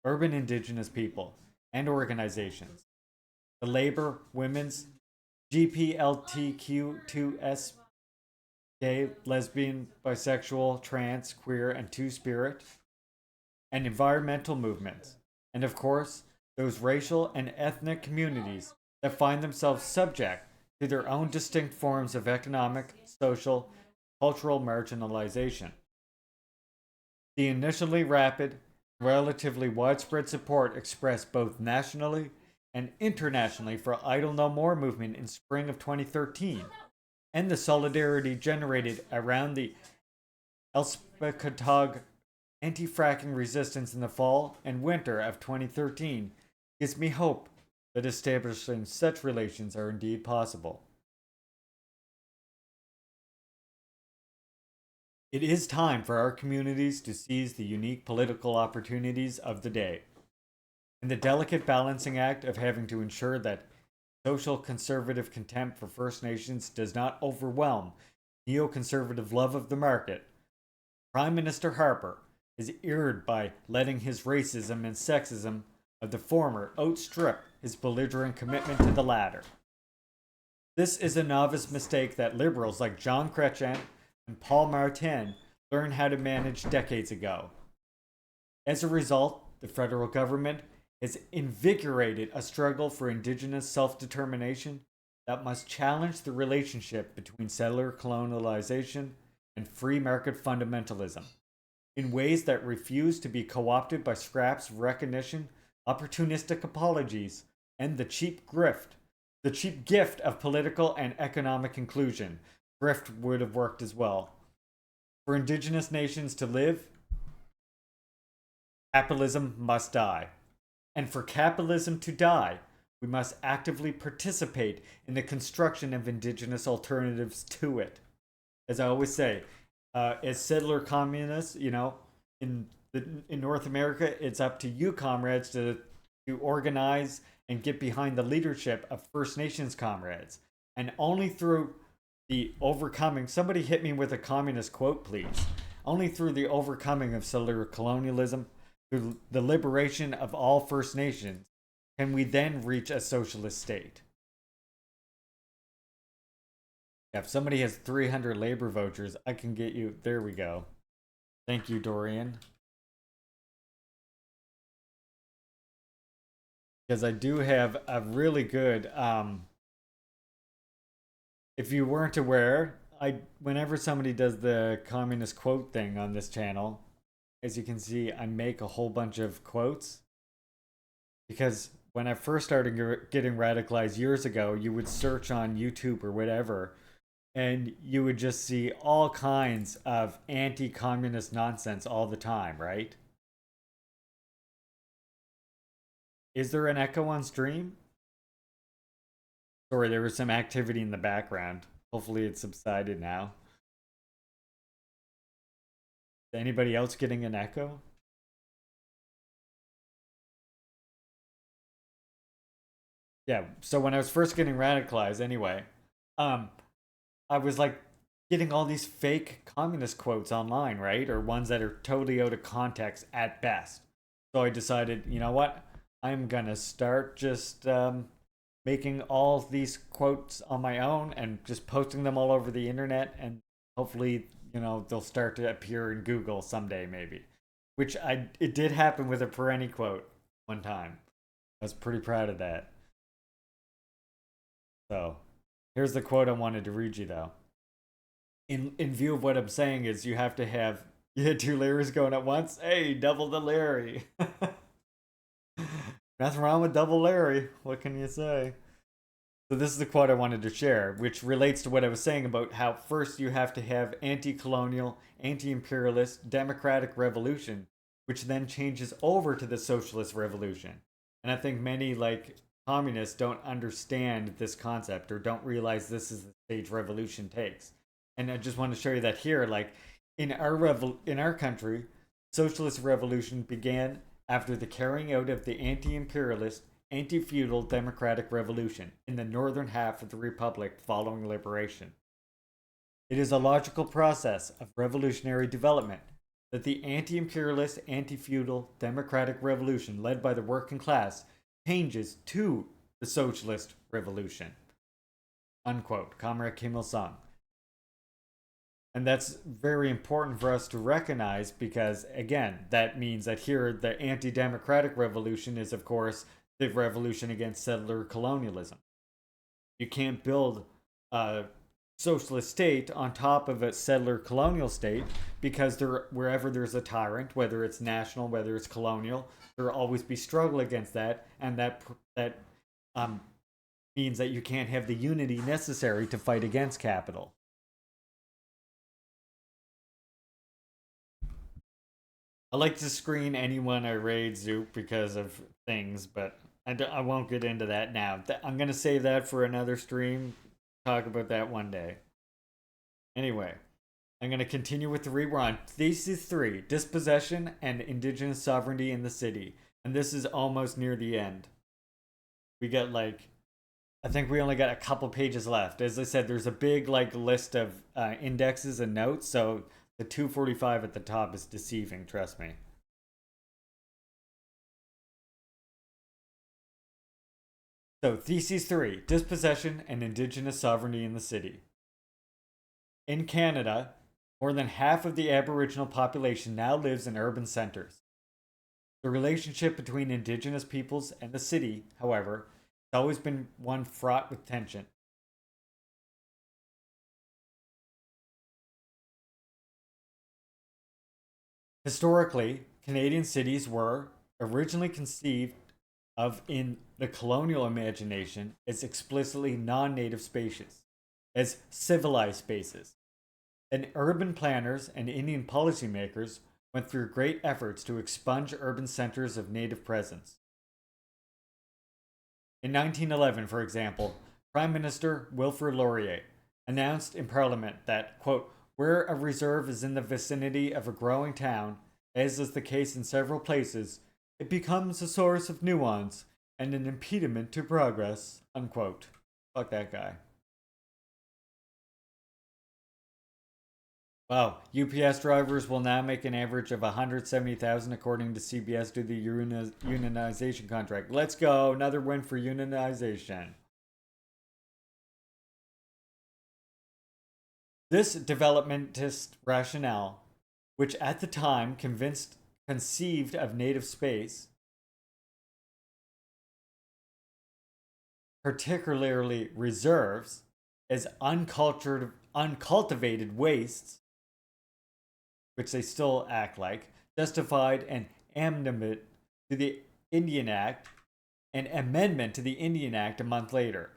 urban indigenous people, and organizations, the labor, women's, GPLTQ2S, gay, lesbian, bisexual, trans, queer, and two-spirit, and environmental movements, and of course, those racial and ethnic communities that find themselves subject to their own distinct forms of economic, social, cultural marginalization. The initially rapid, relatively widespread support expressed both nationally and internationally for Idle No More movement in spring of 2013, and the solidarity generated around the Elspecatog anti-fracking resistance in the fall and winter of 2013 gives me hope that establishing such relations are indeed possible. It is time for our communities to seize the unique political opportunities of the day, and the delicate balancing act of having to ensure that social conservative contempt for First Nations does not overwhelm neoconservative love of the market. Prime Minister Harper is irred by letting his racism and sexism of the former outstrip his belligerent commitment to the latter. This is a novice mistake that liberals like John Chrétien and Paul Martin learned how to manage decades ago. As a result, the federal government has invigorated a struggle for indigenous self-determination that must challenge the relationship between settler colonialization and free market fundamentalism in ways that refuse to be co-opted by scraps of recognition, opportunistic apologies, and the cheap gift of political and economic inclusion. Grift would have worked as well. For indigenous nations to live, capitalism must die. And for capitalism to die, we must actively participate in the construction of indigenous alternatives to it. As I always say, as settler communists, in North America, it's up to you, comrades, to organize and get behind the leadership of First Nations comrades. And only through the overcoming, somebody hit me with a communist quote, please. Only through the overcoming of settler colonialism, through the liberation of all First Nations, can we then reach a socialist state. If somebody has 300 labor vouchers, I can get you. There we go. Thank you, Dorian. Because I do have a really good, if you weren't aware, whenever somebody does the communist quote thing on this channel, as you can see, I make a whole bunch of quotes. Because when I first started getting radicalized years ago, you would search on YouTube or whatever and you would just see all kinds of anti-communist nonsense all the time, right? Is there an echo on stream? Sorry, there was some activity in the background. Hopefully it's subsided now. Is anybody else getting an echo? Yeah, so when I was first getting radicalized anyway, I was like getting all these fake communist quotes online, right? Or ones that are totally out of context at best. So I decided, you know what? I'm gonna start just making all these quotes on my own and just posting them all over the internet, and hopefully, you know, they'll start to appear in Google someday, maybe. Which it did happen with a Perenni quote one time. I was pretty proud of that. So, here's the quote I wanted to read you though. In view of what I'm saying is you have to have two Larrys going at once. Hey, double the Larry. Nothing wrong with double Larry. What can you say? So this is the quote I wanted to share, which relates to what I was saying about how first you have to have anti-colonial, anti-imperialist, democratic revolution, which then changes over to the socialist revolution. And I think many like communists don't understand this concept or don't realize this is the stage revolution takes. And I just want to show you that here, like in our country, socialist revolution began after the carrying out of the anti-imperialist, anti-feudal democratic revolution in the northern half of the republic following liberation. It is a logical process of revolutionary development that the anti-imperialist, anti-feudal democratic revolution led by the working class changes to the socialist revolution. Unquote. Comrade Kim Il-sung. And that's very important for us to recognize because, again, that means that here the anti-democratic revolution is, of course, the revolution against settler colonialism. You can't build a socialist state on top of a settler colonial state because wherever there's a tyrant, whether it's national, whether it's colonial, there will always be struggle against that, and that means that you can't have the unity necessary to fight against capital. I like to screen anyone I raid Zoop because of things, but I won't get into that now. I'm going to save that for another stream. Talk about that one day. Anyway, I'm going to continue with the read. We're on Thesis 3, Dispossession and Indigenous Sovereignty in the City. And this is almost near the end. We got I think we only got a couple pages left. As I said, there's a big list of indexes and notes, so the 245 at the top is deceiving, trust me. So, Thesis 3, Dispossession and Indigenous Sovereignty in the City. In Canada, more than half of the Aboriginal population now lives in urban centers. The relationship between Indigenous peoples and the city, however, has always been one fraught with tension. Historically, Canadian cities were originally conceived of in the colonial imagination as explicitly non-native spaces, as civilized spaces. And urban planners and Indian policymakers went through great efforts to expunge urban centers of native presence. In 1911, for example, Prime Minister Wilfrid Laurier announced in Parliament that, quote, where a reserve is in the vicinity of a growing town, as is the case in several places, it becomes a source of nuance and an impediment to progress, unquote. Fuck that guy. Wow, UPS drivers will now make an average of $170,000 according to CBS due to the unionization contract. Let's go, another win for unionization. This developmentist rationale, which at the time conceived of native space, particularly reserves, as uncultivated wastes, which they still act like, justified an amendment to the Indian Act a month later.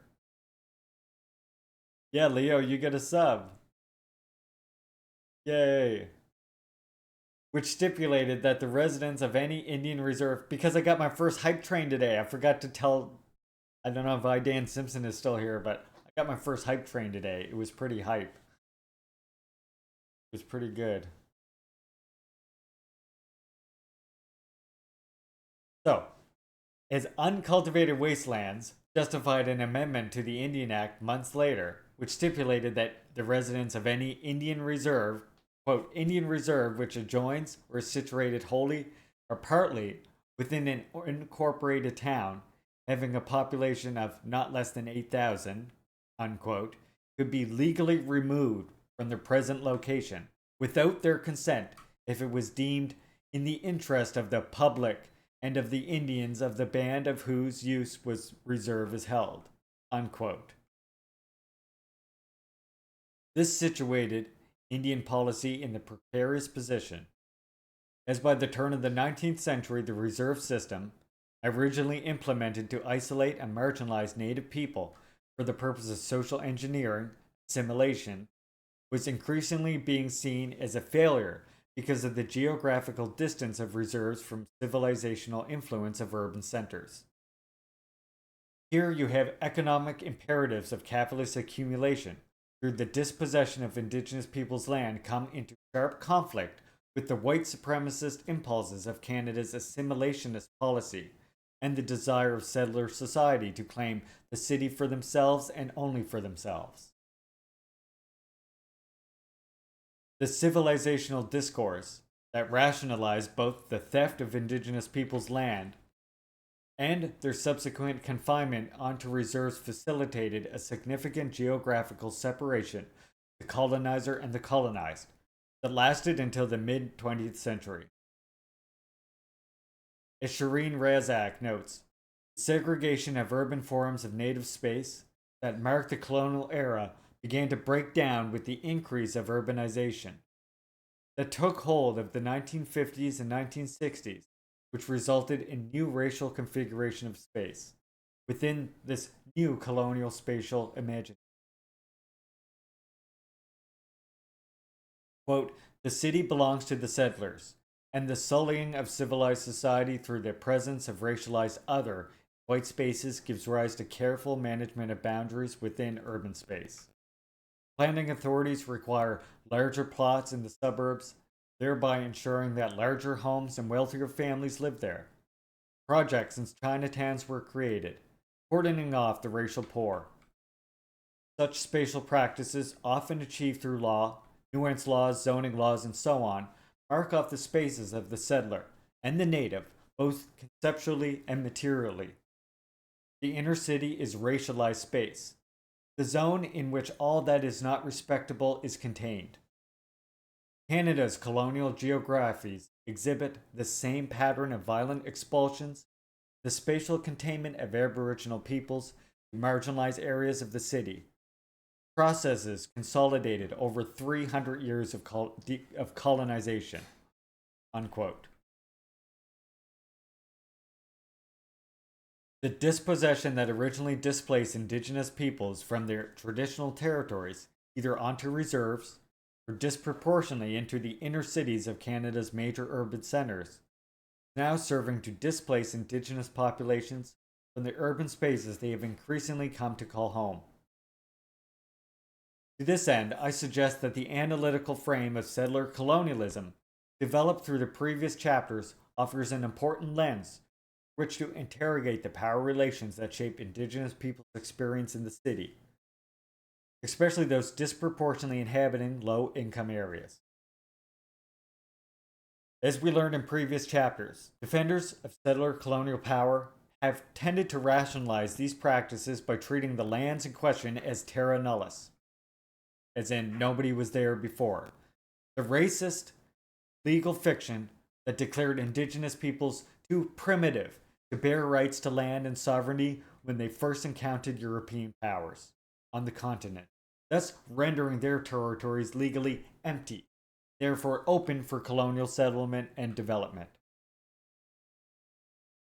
Yeah, Leo, you get a sub. Yay. Which stipulated that the residents of any Indian reserve, because I got my first hype train today. I forgot to tell, I don't know if Dan Simpson is still here, but I got my first hype train today. It was pretty hype. It was pretty good. So, as uncultivated wastelands justified an amendment to the Indian Act months later, which stipulated that the residents of any Indian reserve, quote, Indian reserve which adjoins or is situated wholly or partly within an incorporated town having a population of not less than 8,000, unquote, could be legally removed from their present location without their consent if it was deemed in the interest of the public and of the Indians of the band of whose use was reserve is held, unquote. This situated Indian policy in the precarious position, as by the turn of the 19th century the reserve system, originally implemented to isolate and marginalize native people for the purpose of social engineering, assimilation, was increasingly being seen as a failure because of the geographical distance of reserves from civilizational influence of urban centers. Here you have economic imperatives of capitalist accumulation through the dispossession of indigenous peoples' land come into sharp conflict with the white supremacist impulses of Canada's assimilationist policy and the desire of settler society to claim the city for themselves and only for themselves. The civilizational discourse that rationalized both the theft of indigenous peoples' land and their subsequent confinement onto reserves facilitated a significant geographical separation, the colonizer and the colonized, that lasted until the mid-20th century. As Shireen Razak notes, the segregation of urban forms of native space that marked the colonial era began to break down with the increase of urbanization that took hold of the 1950s and 1960s, which resulted in new racial configuration of space within this new colonial spatial imagination. Quote, the city belongs to the settlers, and the sullying of civilized society through the presence of racialized other white spaces gives rise to careful management of boundaries within urban space. Planning authorities require larger plots in the suburbs, thereby ensuring that larger homes and wealthier families live there. Projects and Chinatowns were created, cordoning off the racial poor. Such spatial practices, often achieved through law, nuance laws, zoning laws, and so on, mark off the spaces of the settler and the native, both conceptually and materially. The inner city is racialized space, the zone in which all that is not respectable is contained. Canada's colonial geographies exhibit the same pattern of violent expulsions, the spatial containment of Aboriginal peoples to marginalized areas of the city. Processes consolidated over 300 years of colonization. Unquote. The dispossession that originally displaced indigenous peoples from their traditional territories, either onto reserves or disproportionately into the inner cities of Canada's major urban centers, now serving to displace indigenous populations from the urban spaces they have increasingly come to call home. To this end, I suggest that the analytical frame of settler colonialism, developed through the previous chapters, offers an important lens which to interrogate the power relations that shape indigenous people's experience in the city, especially those disproportionately inhabiting low-income areas. As we learned in previous chapters, defenders of settler colonial power have tended to rationalize these practices by treating the lands in question as terra nullius, as in nobody was there before. The racist legal fiction that declared indigenous peoples too primitive to bear rights to land and sovereignty when they first encountered European powers on the continent, thus rendering their territories legally empty, therefore open for colonial settlement and development.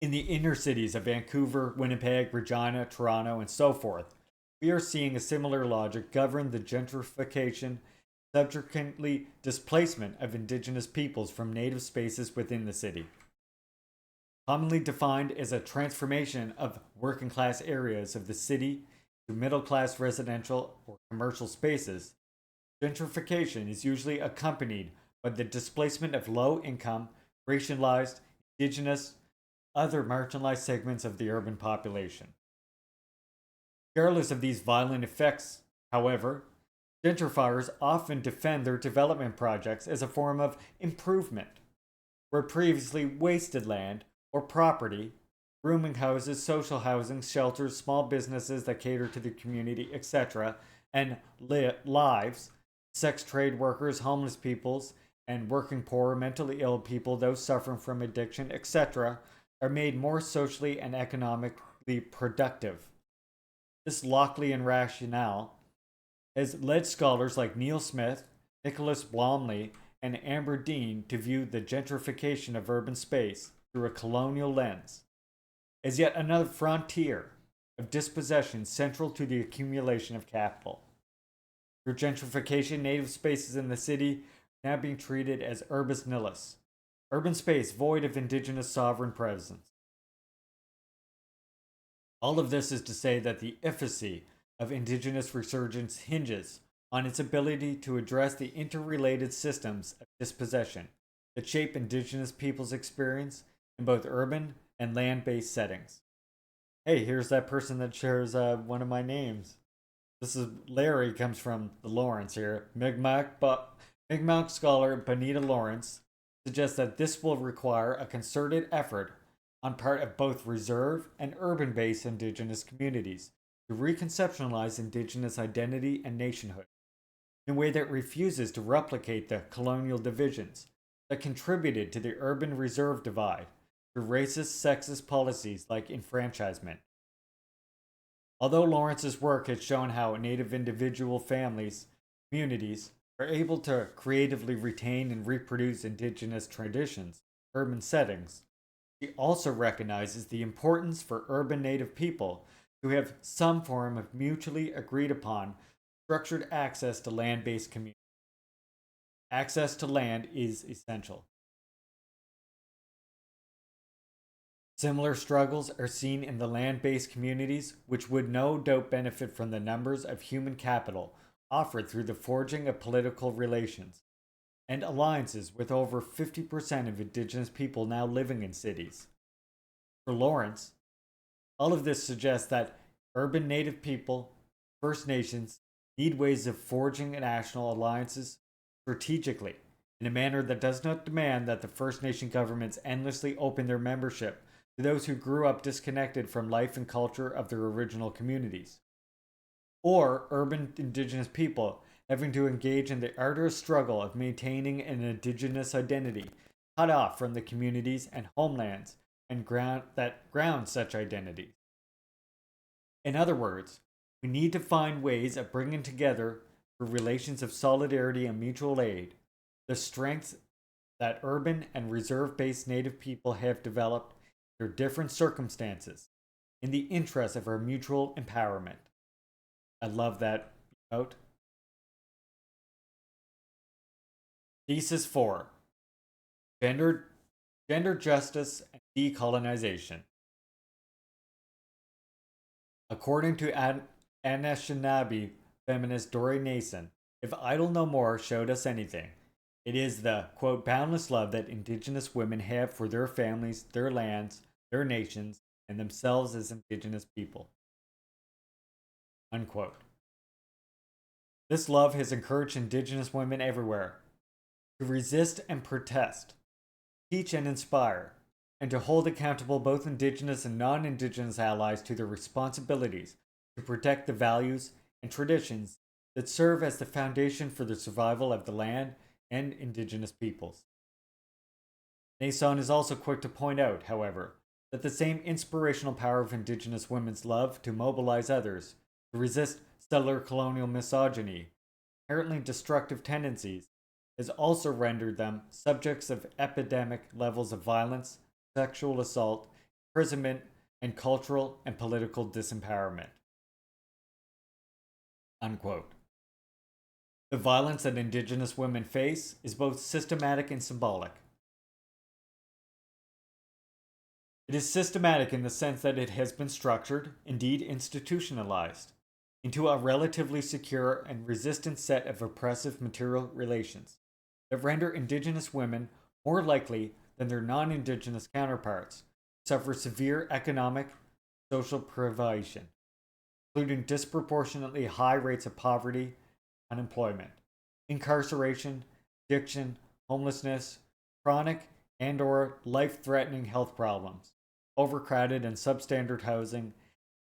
In the inner cities of Vancouver, Winnipeg, Regina, Toronto, and so forth, we are seeing a similar logic govern the gentrification, subsequently displacement of indigenous peoples from native spaces within the city. Commonly defined as a transformation of working class areas of the city to middle class residential or commercial spaces, gentrification is usually accompanied by the displacement of low income, racialized, indigenous, other marginalized segments of the urban population. Regardless of these violent effects, however, gentrifiers often defend their development projects as a form of improvement, where previously wasted land or property, rooming houses, social housing, shelters, small businesses that cater to the community, etc., and lives, sex trade workers, homeless peoples, and working poor, mentally ill people, those suffering from addiction, etc., are made more socially and economically productive. This Lockean rationale has led scholars like Neil Smith, Nicholas Blomley, and Amber Dean to view the gentrification of urban space through a colonial lens as yet another frontier of dispossession central to the accumulation of capital. Through gentrification, native spaces in the city are now being treated as urbis nullis, urban space void of indigenous sovereign presence. All of this is to say that the efficacy of indigenous resurgence hinges on its ability to address the interrelated systems of dispossession that shape indigenous people's experience in both urban and land-based settings. Hey, here's that person that shares one of my names. This is Larry, comes from the Lawrence here. Mi'kmaq scholar Bonita Lawrence suggests that this will require a concerted effort on part of both reserve and urban-based indigenous communities to reconceptualize indigenous identity and nationhood in a way that refuses to replicate the colonial divisions that contributed to the urban reserve divide through racist, sexist policies like enfranchisement. Although Lawrence's work has shown how Native individual families, communities, are able to creatively retain and reproduce indigenous traditions in urban settings, he also recognizes the importance for urban Native people to have some form of mutually agreed upon structured access to land-based communities. Access to land is essential. Similar struggles are seen in the land-based communities, which would no doubt benefit from the numbers of human capital offered through the forging of political relations and alliances with over 50% of indigenous people now living in cities. For Lawrence, all of this suggests that urban Native people, First Nations, need ways of forging national alliances strategically in a manner that does not demand that the First Nation governments endlessly open their membership to those who grew up disconnected from life and culture of their original communities, or urban indigenous people having to engage in the arduous struggle of maintaining an indigenous identity cut off from the communities and homelands and ground such identities. In other words, we need to find ways of bringing together, through relations of solidarity and mutual aid, the strengths that urban and reserve-based Native people have developed through different circumstances in the interest of our mutual empowerment. I love that quote. Thesis 4. Gender Justice and Decolonization. According to Anishinaabe feminist Dory Nason, if Idle No More showed us anything, it is the, quote, boundless love that Indigenous women have for their families, their lands, their nations, and themselves as Indigenous people. Unquote. This love has encouraged Indigenous women everywhere to resist and protest, teach and inspire, and to hold accountable both Indigenous and non-Indigenous allies to their responsibilities to protect the values and traditions that serve as the foundation for the survival of the land and Indigenous peoples. Nason is also quick to point out, however, that the same inspirational power of Indigenous women's love to mobilize others, to resist settler colonial misogyny, inherently destructive tendencies, has also rendered them subjects of epidemic levels of violence, sexual assault, imprisonment, and cultural and political disempowerment. Unquote. The violence that Indigenous women face is both systematic and symbolic. It is systematic in the sense that it has been structured, indeed institutionalized, into a relatively secure and resistant set of oppressive material relations that render Indigenous women more likely than their non-Indigenous counterparts to suffer severe economic, social privation, including disproportionately high rates of poverty, unemployment, incarceration, addiction, homelessness, chronic and/or life-threatening health problems, overcrowded and substandard housing,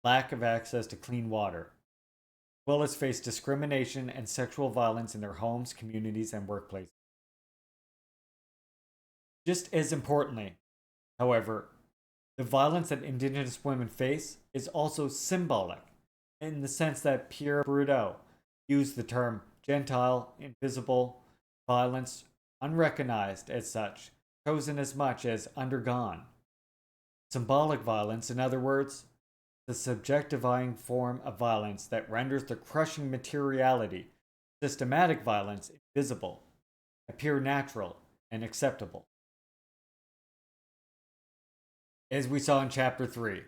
lack of access to clean water, as well as face discrimination and sexual violence in their homes, communities, and workplaces. Just as importantly, however, the violence that Indigenous women face is also symbolic, in the sense that Pierre Bourdieu used the term Gentile, invisible, violence, unrecognized as such, chosen as much as undergone. Symbolic violence, in other words, the subjectifying form of violence that renders the crushing materiality, systematic violence, invisible, appear natural and acceptable. As we saw in Chapter 3,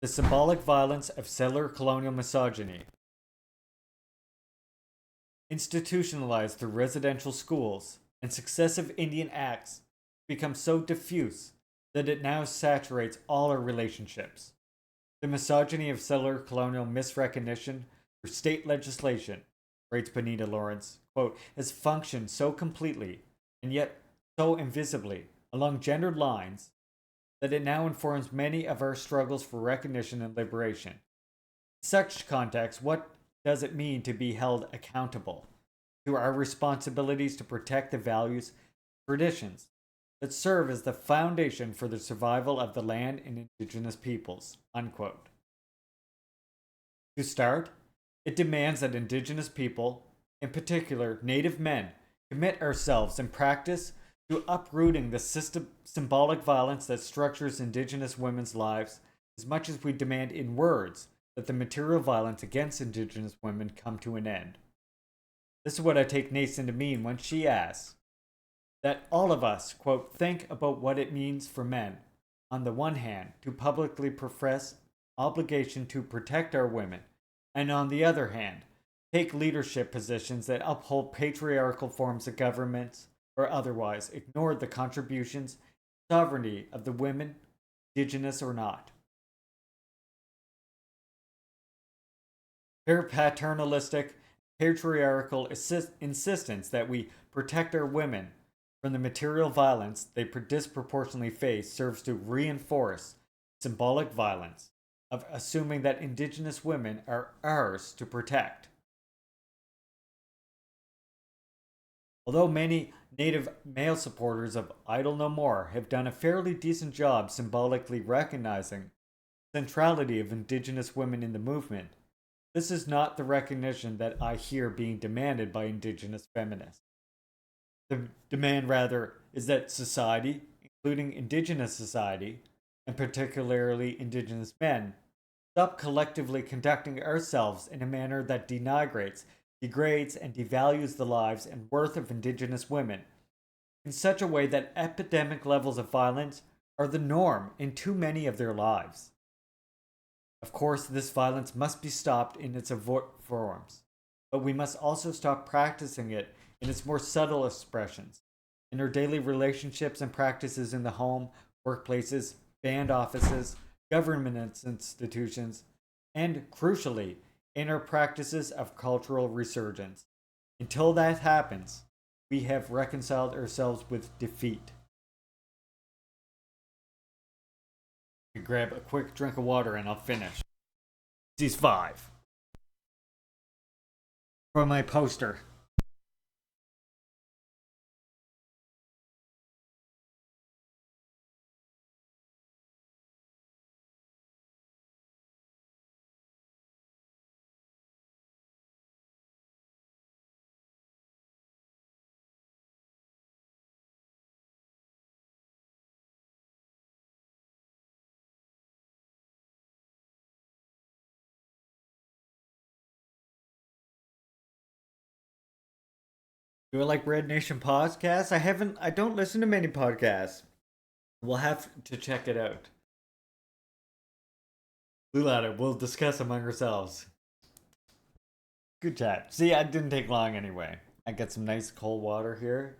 the symbolic violence of settler colonial misogyny, institutionalized through residential schools and successive Indian acts, become so diffuse that it now saturates all our relationships. The misogyny of settler colonial misrecognition through state legislation, writes Benita Lawrence, quote, has functioned so completely and yet so invisibly along gendered lines that it now informs many of our struggles for recognition and liberation. In such context, what does it mean to be held accountable to our responsibilities to protect the values, traditions that serve as the foundation for the survival of the land and Indigenous peoples, unquote. To start, it demands that Indigenous people, in particular Native men, commit ourselves in practice to uprooting the symbolic violence that structures Indigenous women's lives as much as we demand in words that the material violence against Indigenous women come to an end. This is what I take Nason to mean when she asks that all of us, quote, think about what it means for men, on the one hand, to publicly profess obligation to protect our women, and on the other hand, take leadership positions that uphold patriarchal forms of government or otherwise ignore the contributions and sovereignty of the women, Indigenous or not. Their paternalistic, patriarchal insistence that we protect our women from the material violence they disproportionately face serves to reinforce symbolic violence of assuming that Indigenous women are ours to protect. Although many Native male supporters of Idle No More have done a fairly decent job symbolically recognizing the centrality of Indigenous women in the movement, this is not the recognition that I hear being demanded by Indigenous feminists. The demand, rather, is that society, including Indigenous society, and particularly Indigenous men, stop collectively conducting ourselves in a manner that denigrates, degrades, and devalues the lives and worth of Indigenous women in such a way that epidemic levels of violence are the norm in too many of their lives. Of course, this violence must be stopped in its overt forms, but we must also stop practicing it in its more subtle expressions, in our daily relationships and practices in the home, workplaces, band offices, government institutions, and, crucially, in our practices of cultural resurgence. Until that happens, we have reconciled ourselves with defeat. I grab a quick drink of water and I'll finish. These 5. From my poster. Do I like Red Nation podcasts? I don't listen to many podcasts. We'll have to check it out. Blue Ladder, we'll discuss among ourselves. Good chat. See, it didn't take long anyway. I got some nice cold water here.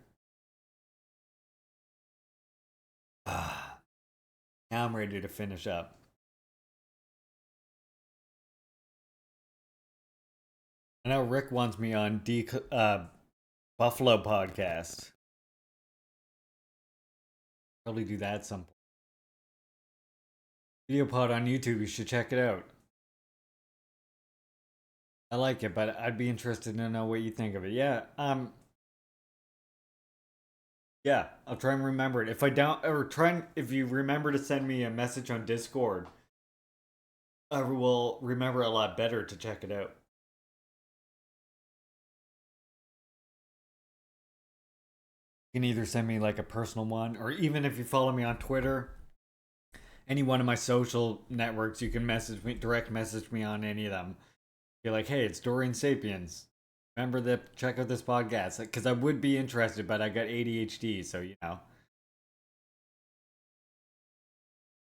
Now I'm ready to finish up. I know Rick wants me on Buffalo podcast. Probably do that at some point. Video pod on YouTube, you should check it out. I like it, but I'd be interested to know what you think of it. Yeah, I'll try and remember it. If I don't, or if you remember to send me a message on Discord, I will remember a lot better to check it out. You can either send me like a personal one, or even if you follow me on Twitter, any one of my social networks, you can direct message me on any of them. Be like, hey, it's Dorian Sapiens. Remember to check out this podcast, because I would be interested, but I got ADHD, so you know.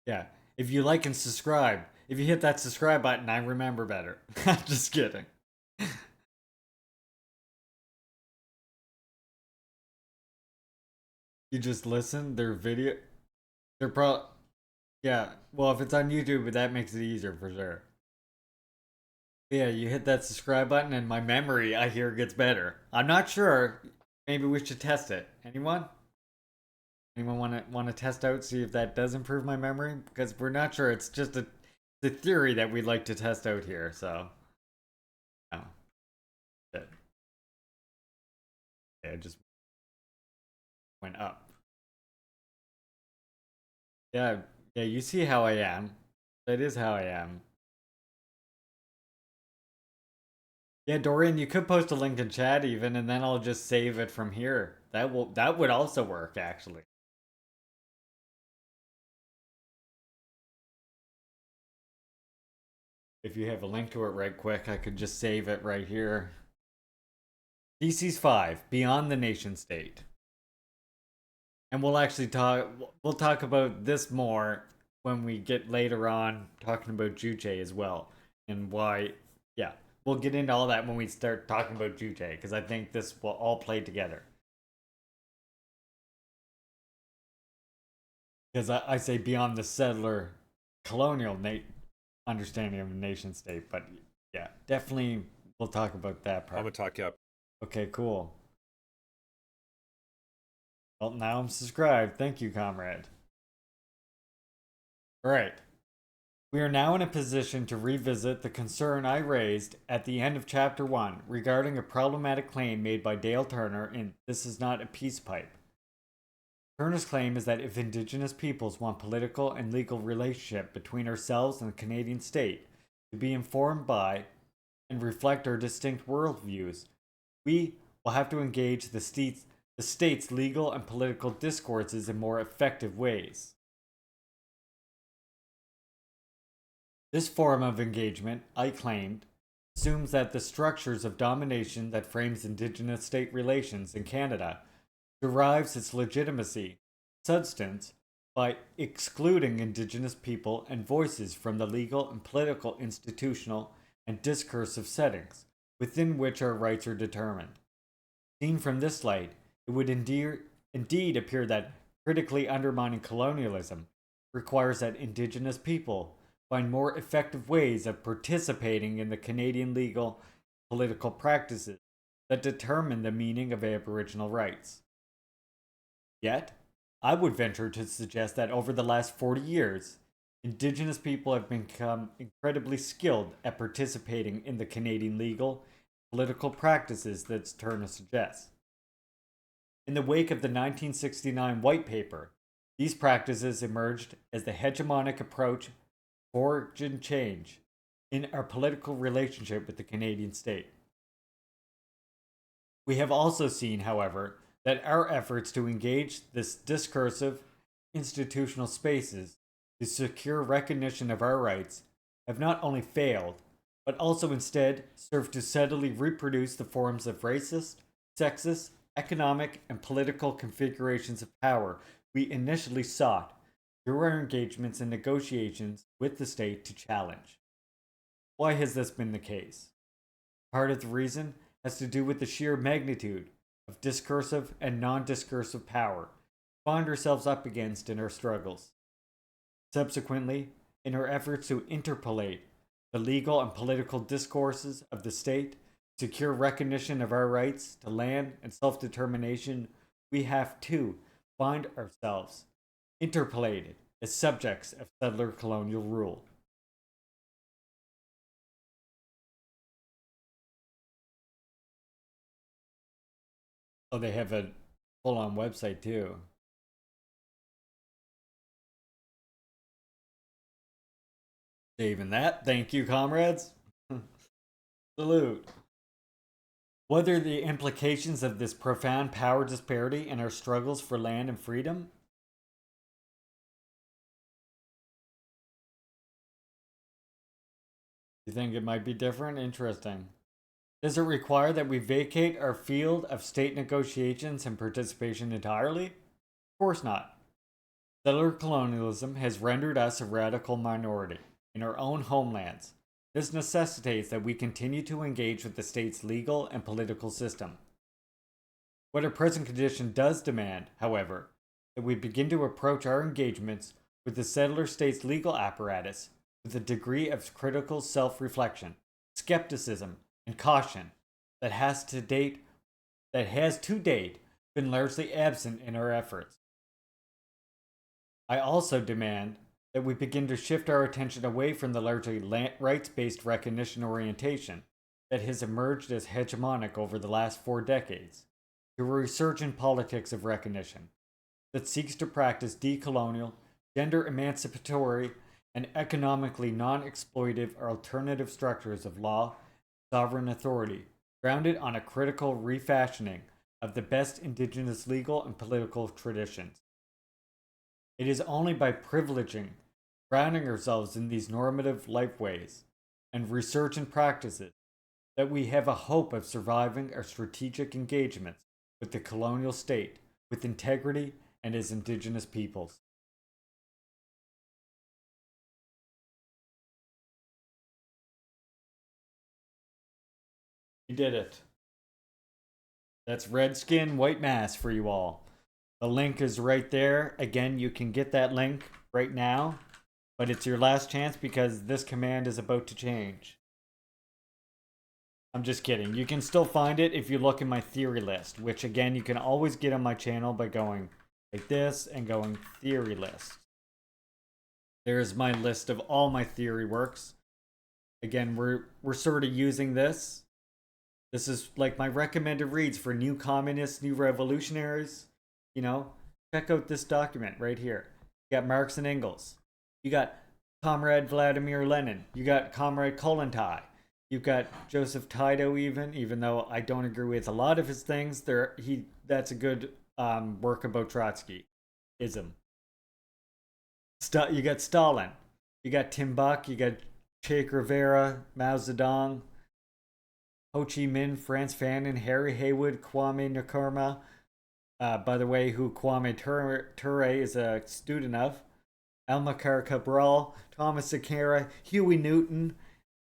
Yeah, if you like and subscribe, if you hit that subscribe button, I remember better. I'm just kidding. You just listen, they're yeah, well, if it's on YouTube, that makes it easier for sure. Yeah, you hit that subscribe button and my memory, I hear, gets better. I'm not sure. Maybe we should test it. Anyone? Anyone want to test out, see if that does improve my memory? Because we're not sure. It's just the theory that we'd like to test out here, so. Oh. Shit. Yeah, it just went up. Yeah, you see how I am. That is how I am. Yeah, Dorian, you could post a link in chat even, and then I'll just save it from here. That would also work, actually. If you have a link to it right quick, I could just save it right here. Thesis 5, Beyond the Nation State. And we'll actually talk about this more when we get later on talking about Juche as well. And why, yeah. We'll get into all that when we start talking about Juche, because I think this will all play together. Because I say beyond the settler colonial understanding of a nation state, but yeah, definitely we'll talk about that part. I'm gonna talk you up. Okay, cool. Well, now I'm subscribed. Thank you, comrade. All right. We are now in a position to revisit the concern I raised at the end of Chapter 1 regarding a problematic claim made by Dale Turner in This Is Not a Peace Pipe. Turner's claim is that if Indigenous peoples want political and legal relationship between ourselves and the Canadian state to be informed by and reflect our distinct worldviews, we will have to engage the state's legal and political discourses in more effective ways. This form of engagement, I claimed, assumes that the structures of domination that frames Indigenous state relations in Canada derives its legitimacy, substance, by excluding Indigenous people and voices from the legal and political, institutional, and discursive settings within which our rights are determined. Seen from this light, it would indeed appear that critically undermining colonialism requires that Indigenous people find more effective ways of participating in the Canadian legal political practices that determine the meaning of Aboriginal rights. Yet, I would venture to suggest that over the last 40 years, Indigenous people have become incredibly skilled at participating in the Canadian legal political practices that Turner suggests. In the wake of the 1969 White Paper, these practices emerged as the hegemonic approach origin change in our political relationship with the Canadian state. We have also seen, however, that our efforts to engage this discursive institutional spaces to secure recognition of our rights have not only failed, but also instead served to steadily reproduce the forms of racist, sexist, economic and political configurations of power we initially sought through our engagements and negotiations with the state to challenge. Why has this been the case? Part of the reason has to do with the sheer magnitude of discursive and non-discursive power we find ourselves up against in our struggles. Subsequently, in our efforts to interpolate the legal and political discourses of the state, secure recognition of our rights to land and self-determination, we have to find ourselves interpolated as subjects of settler colonial rule. Oh, they have a full-on website too. Saving that. Thank you, comrades. Salute. What are the implications of this profound power disparity in our struggles for land and freedom? You think it might be different? Interesting. Does it require that we vacate our field of state negotiations and participation entirely? Of course not. Settler colonialism has rendered us a radical minority in our own homelands. This necessitates that we continue to engage with the state's legal and political system. What our present condition does demand, however, that we begin to approach our engagements with the settler state's legal apparatus with a degree of critical self-reflection, skepticism, and caution that has to date been largely absent in our efforts. I also demand that we begin to shift our attention away from the largely rights-based recognition orientation that has emerged as hegemonic over the last 4 decades, to a resurgent politics of recognition that seeks to practice decolonial, gender-emancipatory, and economically non-exploitive alternative structures of law and sovereign authority, grounded on a critical refashioning of the best indigenous legal and political traditions. It is only by privileging, grounding ourselves in these normative lifeways and resurgent practices that we have a hope of surviving our strategic engagements with the colonial state with integrity and as indigenous peoples. You did it. That's red skin, white mask for you all. The link is right there. Again, you can get that link right now, but it's your last chance because this command is about to change. I'm just kidding. You can still find it if you look in my theory list, which again, you can always get on my channel by going like this and going theory list. There's my list of all my theory works. Again, we're sort of using this. This is like my recommended reads for new communists, new revolutionaries. You know, check out this document right here. You got Marx and Engels. You got Comrade Vladimir Lenin. You got Comrade Kollontai. You've got Joseph Tito even though I don't agree with a lot of his things. That's a good work about Trotskyism. You got Stalin. You got Timbuk. You got Che Guevara, Mao Zedong, Ho Chi Minh, Franz Fanon, Harry Haywood, Kwame Nkrumah. By the way, who Kwame Ture is a student of. Amilcar Cabral, Thomas Sankara, Huey Newton,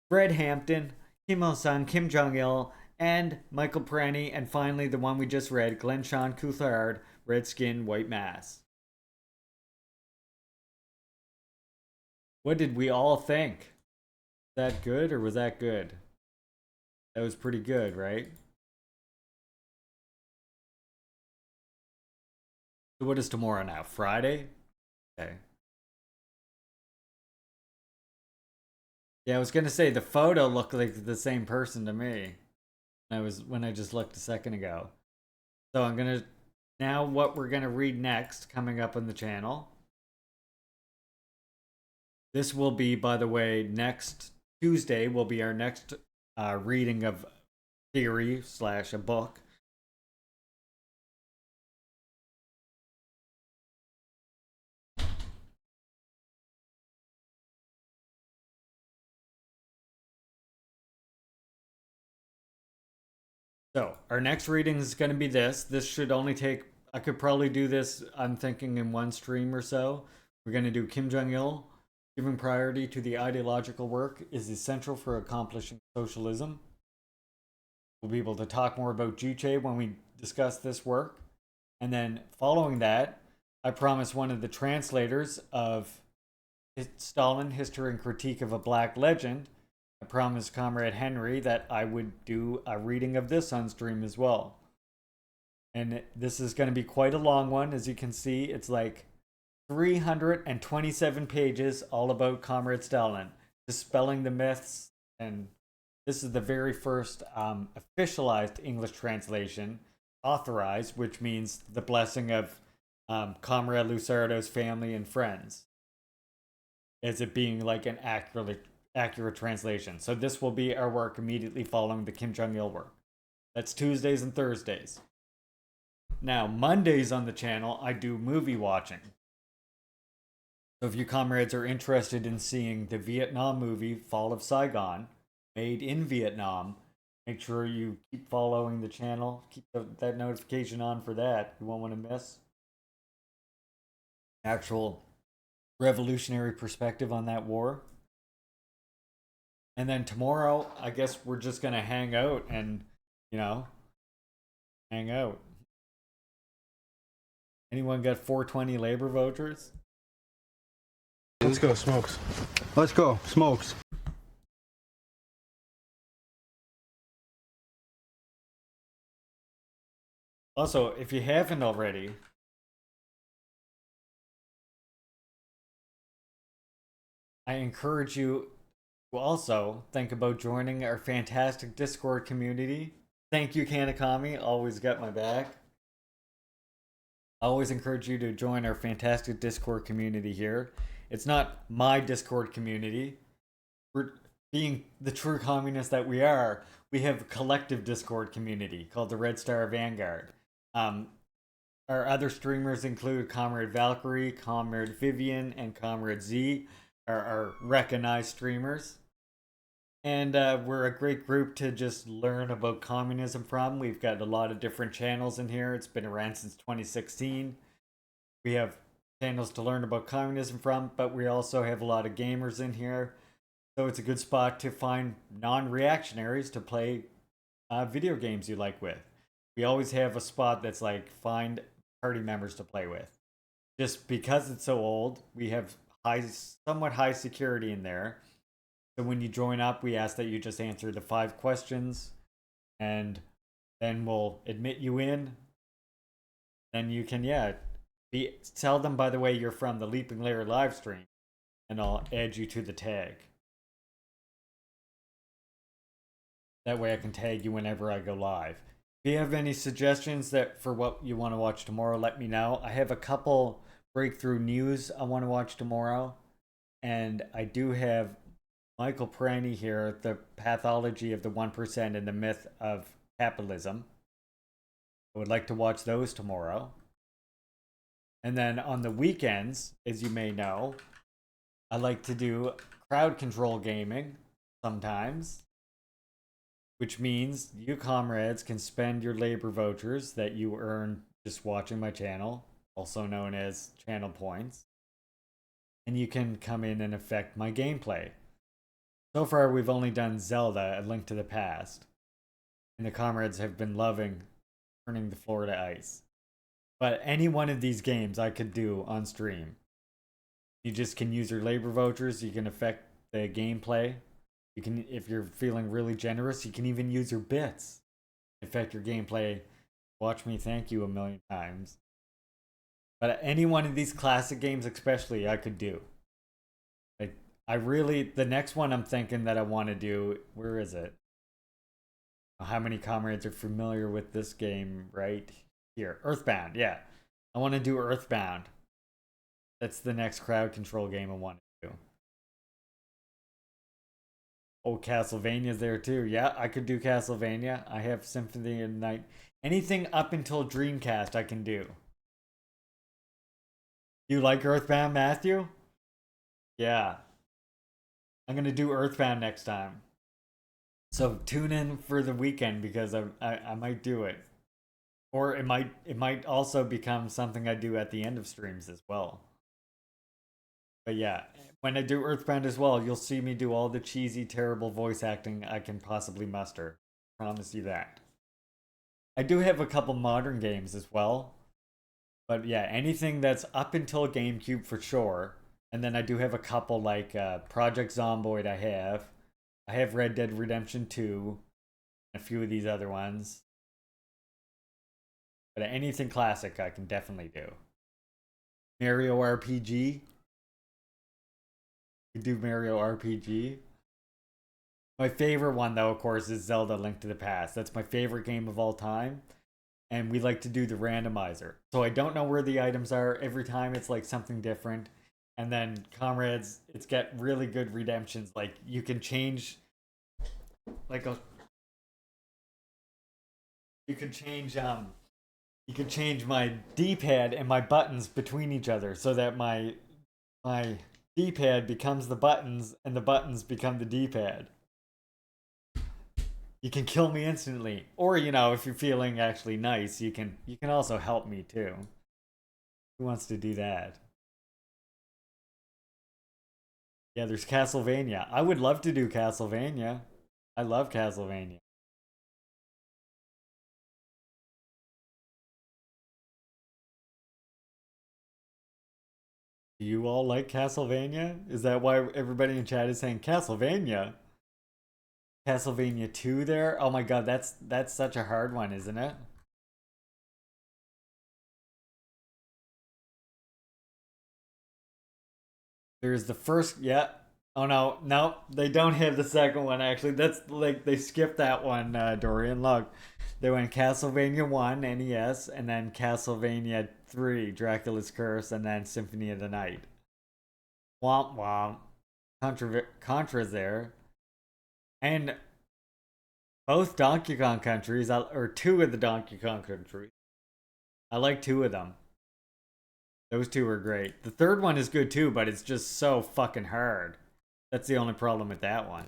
Fred Hampton, Kim Il-sung, Kim Jong-il, and Michael Prany, and finally the one we just read, Glenn Sean Couthard, red skin, white mask. What did we all think? Was that good or was that good? That was pretty good, right? So what is tomorrow now? Friday? Okay. Yeah, I was gonna say the photo looked like the same person to me. When I just looked a second ago. So I'm gonna now what we're gonna read next, coming up on the channel. This will be, by the way, next Tuesday will be our next reading of theory / a book. So, our next reading is going to be this. This should only take, I could probably do this, I'm thinking, in one stream or so. We're going to do Kim Jong-il. Giving priority to the ideological work is essential for accomplishing socialism. We'll be able to talk more about Juche when we discuss this work. And then following that, I promised one of the translators of Stalin, History and Critique of a Black Legend, I promised Comrade Henry that I would do a reading of this on stream as well. And this is going to be quite a long one. As you can see, it's like 327 pages all about Comrade Stalin, dispelling the myths. And this is the very first officialized English translation, authorized, which means the blessing of Comrade Lusardo's family and friends, as it being like an accurate translation. So this will be our work immediately following the Kim Jong-il work. That's Tuesdays and Thursdays. Now, Mondays on the channel, I do movie watching. So if you comrades are interested in seeing the Vietnam movie Fall of Saigon, made in Vietnam, make sure you keep following the channel. Keep that notification on for that. You won't want to miss actual revolutionary perspective on that war. And then tomorrow, I guess we're just going to hang out and, hang out. Anyone got 420 labor vouchers? Let's go, Smokes. Let's go, Smokes. Also, if you haven't already, I encourage you to also think about joining our fantastic Discord community. Thank you, Kanakami. Always got my back. I always encourage you to join our fantastic Discord community here. It's not my Discord community. We're being the true communists that we are. We have a collective Discord community called the Red Star Vanguard. Our other streamers include Comrade Valkyrie, Comrade Vivian, and Comrade Z, are recognized streamers. And we're a great group to just learn about communism from. We've got a lot of different channels in here. It's been around since 2016. We have channels to learn about communism from, but we also have a lot of gamers in here. So it's a good spot to find non-reactionaries to play video games you like with. We always have a spot that's like find party members to play with. Just because it's so old, we have somewhat high security in there. So when you join up, we ask that you just answer the 5 questions, and then we'll admit you in. Then you can, tell them, by the way, you're from the Leaping Layer live stream, and I'll add you to the tag. That way I can tag you whenever I go live. If you have any suggestions for what you want to watch tomorrow, let me know. I have a couple breakthrough news I want to watch tomorrow, and I do have Michael Prani here, The Pathology of the 1% and the Myth of Capitalism. I would like to watch those tomorrow. And then on the weekends, as you may know, I like to do crowd control gaming sometimes, which means you comrades can spend your labor vouchers that you earn just watching my channel, also known as channel points, and you can come in and affect my gameplay. So far, we've only done Zelda, A Link to the Past, and the comrades have been loving turning the floor to ice. But any one of these games I could do on stream. You just can use your labor vouchers, you can affect the gameplay. You can, if you're feeling really generous, you can even use your bits to affect your gameplay. Watch me thank you a million times. But any one of these classic games especially, I could do. The next one I'm thinking that I want to do, where is it? How many comrades are familiar with this game right here? Earthbound, yeah. I want to do Earthbound. That's the next crowd control game I want to do. Oh, Castlevania's there too. Yeah, I could do Castlevania. I have Symphony of the Night. Anything up until Dreamcast I can do. You like Earthbound, Matthew? Yeah. I'm going to do Earthbound next time. So tune in for the weekend because I might do it. Or it might also become something I do at the end of streams as well. But yeah, when I do Earthbound as well, you'll see me do all the cheesy, terrible voice acting I can possibly muster. Promise you that. I do have a couple modern games as well. But yeah, anything that's up until GameCube for sure. And then I do have a couple like Project Zomboid I have Red Dead Redemption 2. And a few of these other ones. But anything classic I can definitely do. Mario RPG. You do Mario RPG. My favorite one though, of course, is Zelda Link to the Past. That's my favorite game of all time. And we like to do the randomizer. So I don't know where the items are. Every time it's like something different. And then comrades, it's got really good redemptions. Like you can change like a you could change my D-pad and my buttons between each other so that my D-pad becomes the buttons and the buttons become the D-pad. You can kill me instantly. Or, you know, if you're feeling actually nice, you can also help me too. Who wants to do that? Yeah, there's Castlevania. I would love to do Castlevania. I love Castlevania. Do you all like Castlevania? Is that why everybody in chat is saying Castlevania? Castlevania 2 there? Oh my god, that's such a hard one, isn't it? There's the first, yeah. Oh no, they don't have the second one actually. That's like, they skipped that one, Dorian. Look, they went Castlevania 1, NES, and then Castlevania 3, Dracula's Curse, and then Symphony of the Night. Womp womp. Contra's there. And both Donkey Kong countries, or two of the Donkey Kong countries. I like two of them. Those two are great. The third one is good too, but it's just so fucking hard. That's the only problem with that one.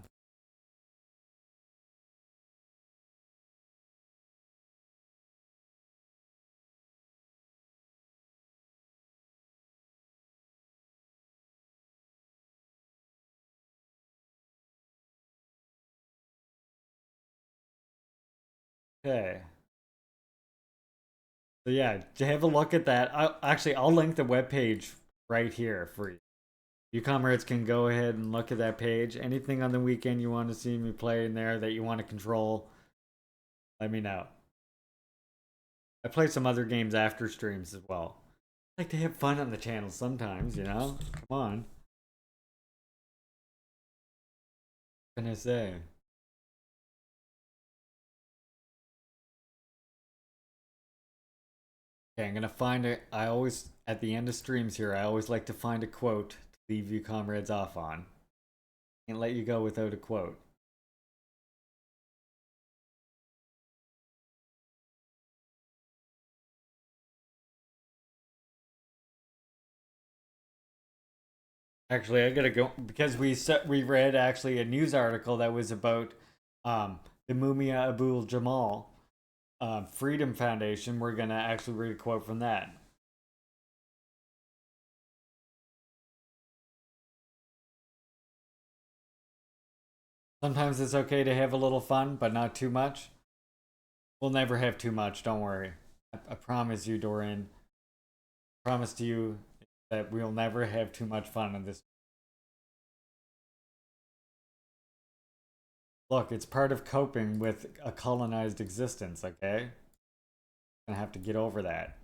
Okay. So yeah, to have a look at that. I'll link the webpage right here for you. You comrades can go ahead and look at that page. Anything on the weekend you want to see me play in there that you want to control, let me know. I play some other games after streams as well. I like to have fun on the channel sometimes, you know? Come on. What can I say? Okay, I'm gonna find it. I always, at the end of streams here, I always like to find a quote to leave you comrades off on. Can't let you go without a quote. Actually, I gotta go because we read actually a news article that was about the Mumia Abul Jamal Freedom Foundation. We're gonna actually read a quote from that. Sometimes it's okay to have a little fun, but not too much. We'll never have too much, don't worry. I promise you, Dorian. I promise to you that we'll never have too much fun in this. Look, it's part of coping with a colonized existence, okay? Gonna have to get over that.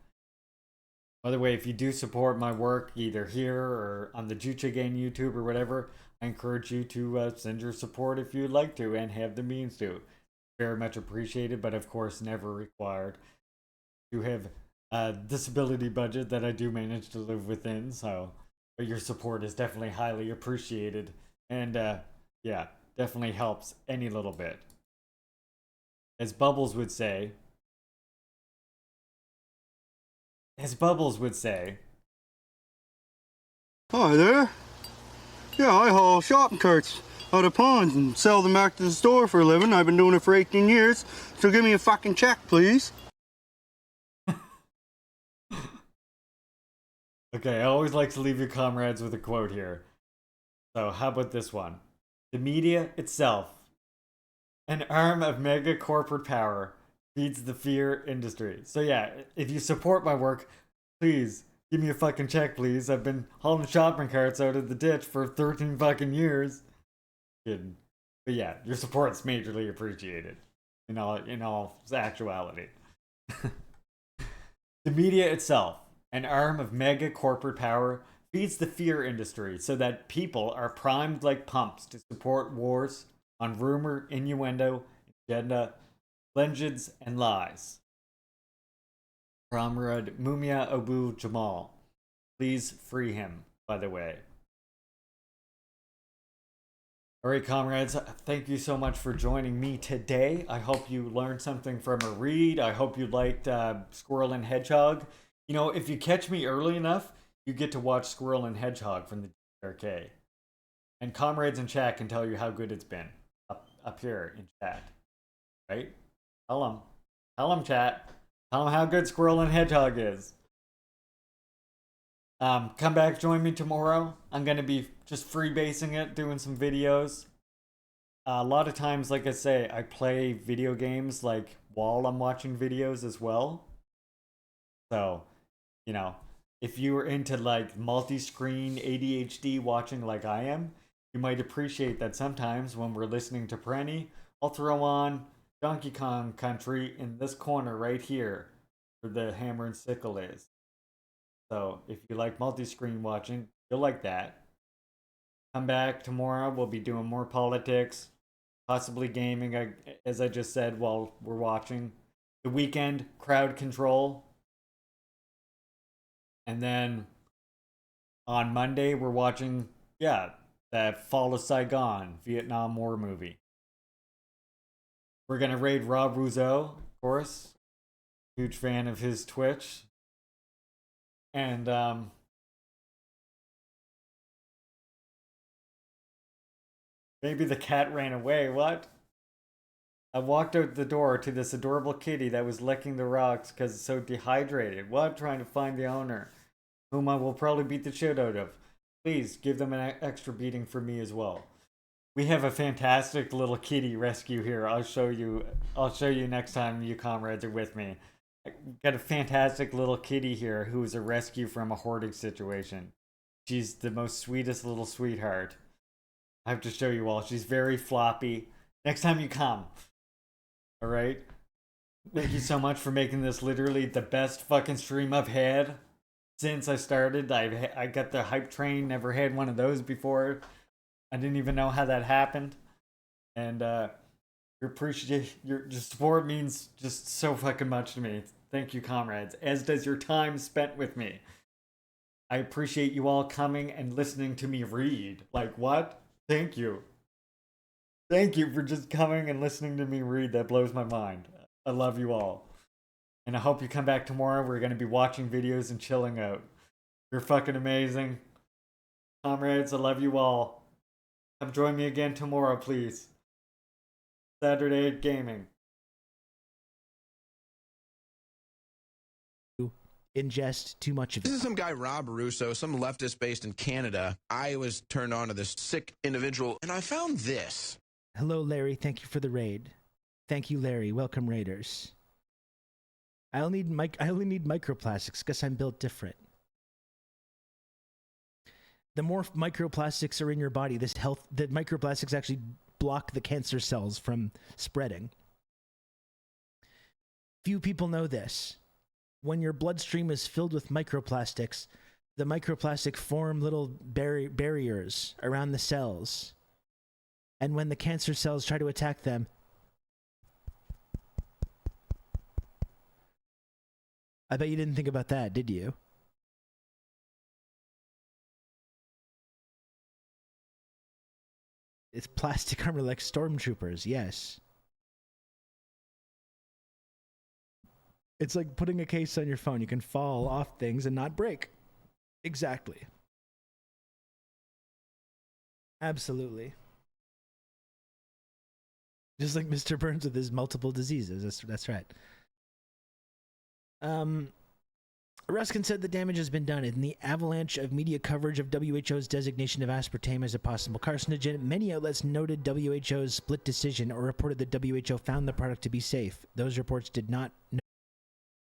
By the way, if you do support my work either here or on the Juche game YouTube or whatever, I encourage you to send your support if you'd like to and have the means to. Very much appreciated, but of course never required. You have a disability budget that I do manage to live within, so but your support is definitely highly appreciated. And yeah, definitely helps any little bit. As Bubbles would say, Hi there. Yeah, I haul shopping carts out of ponds and sell them back to the store for a living. I've been doing it for 18 years, so give me a fucking check, please. Okay, I always like to leave your comrades with a quote here. So how about this one? The media itself, an arm of mega corporate power, feeds the fear industry. So yeah, if you support my work, please give me a fucking check, please. I've been hauling shopping carts out of the ditch for 13 fucking years. Kidding. But yeah, your support's majorly appreciated. In all actuality. The media itself, an arm of mega corporate power, feeds the fear industry so that people are primed like pumps to support wars on rumor, innuendo, agenda, legends, and lies. Comrade Mumia Abu Jamal. Please free him, by the way. Alright, comrades, thank you so much for joining me today. I hope you learned something from a read. I hope you liked Squirrel and Hedgehog. You know, if you catch me early enough, you get to watch Squirrel and Hedgehog from the DRK. And comrades in chat can tell you how good it's been up here in chat. Right? Tell them. Tell them, chat. Tell them how good Squirrel and Hedgehog is. Come back, join me tomorrow. I'm going to be just freebasing it, doing some videos. A lot of times, like I say, I play video games like while I'm watching videos as well. So, you know, if you were into like multi-screen ADHD watching like I am, you might appreciate that sometimes when we're listening to Prenny, I'll throw on Donkey Kong Country in this corner right here where the hammer and sickle is. So if you like multi-screen watching, you'll like that. Come back tomorrow. We'll be doing more politics, possibly gaming, as I just said while we're watching. The weekend, crowd control. And then on Monday, we're watching, that Fall of Saigon Vietnam War movie. We're going to raid Rob Rousseau, of course. Huge fan of his Twitch. And, maybe the cat ran away. What? I walked out the door to this adorable kitty that was licking the rocks because it's so dehydrated. What? Trying to find the owner, whom I will probably beat the shit out of. Please give them an extra beating for me as well. We have a fantastic little kitty rescue here. I'll show you next time you comrades are with me. I got a fantastic little kitty here who is a rescue from a hoarding situation. She's the most sweetest little sweetheart. I have to show you all. She's very floppy. Next time you come. Alright? Thank you so much for making this literally the best fucking stream I've had since I started. I got the hype train. Never had one of those before. I didn't even know how that happened. And your support means just so fucking much to me. Thank you, comrades. As does your time spent with me. I appreciate you all coming and listening to me read. Like, what? Thank you. Thank you for just coming and listening to me read. That blows my mind. I love you all. And I hope you come back tomorrow. We're going to be watching videos and chilling out. You're fucking amazing. Comrades, I love you all. Come join me again tomorrow, please. Saturday Gaming. Ingest too much of it. This is some guy, Rob Russo, some leftist based in Canada. I was turned on to this sick individual, and I found this. Hello, Larry. Thank you for the raid. Thank you, Larry. Welcome, raiders. I only need microplastics because I'm built different. The more microplastics are in your body, the microplastics actually block the cancer cells from spreading. Few people know this. When your bloodstream is filled with microplastics, the microplastic form little barriers around the cells. And when the cancer cells try to attack them, I bet you didn't think about that, did you? It's plastic armor like stormtroopers, yes. It's like putting a case on your phone. You can fall off things and not break. Exactly. Absolutely. Just like Mr. Burns with his multiple diseases. That's right. Ruskin said the damage has been done. In the avalanche of media coverage of WHO's designation of aspartame as a possible carcinogen, many outlets noted WHO's split decision or reported that WHO found the product to be safe. Those reports did not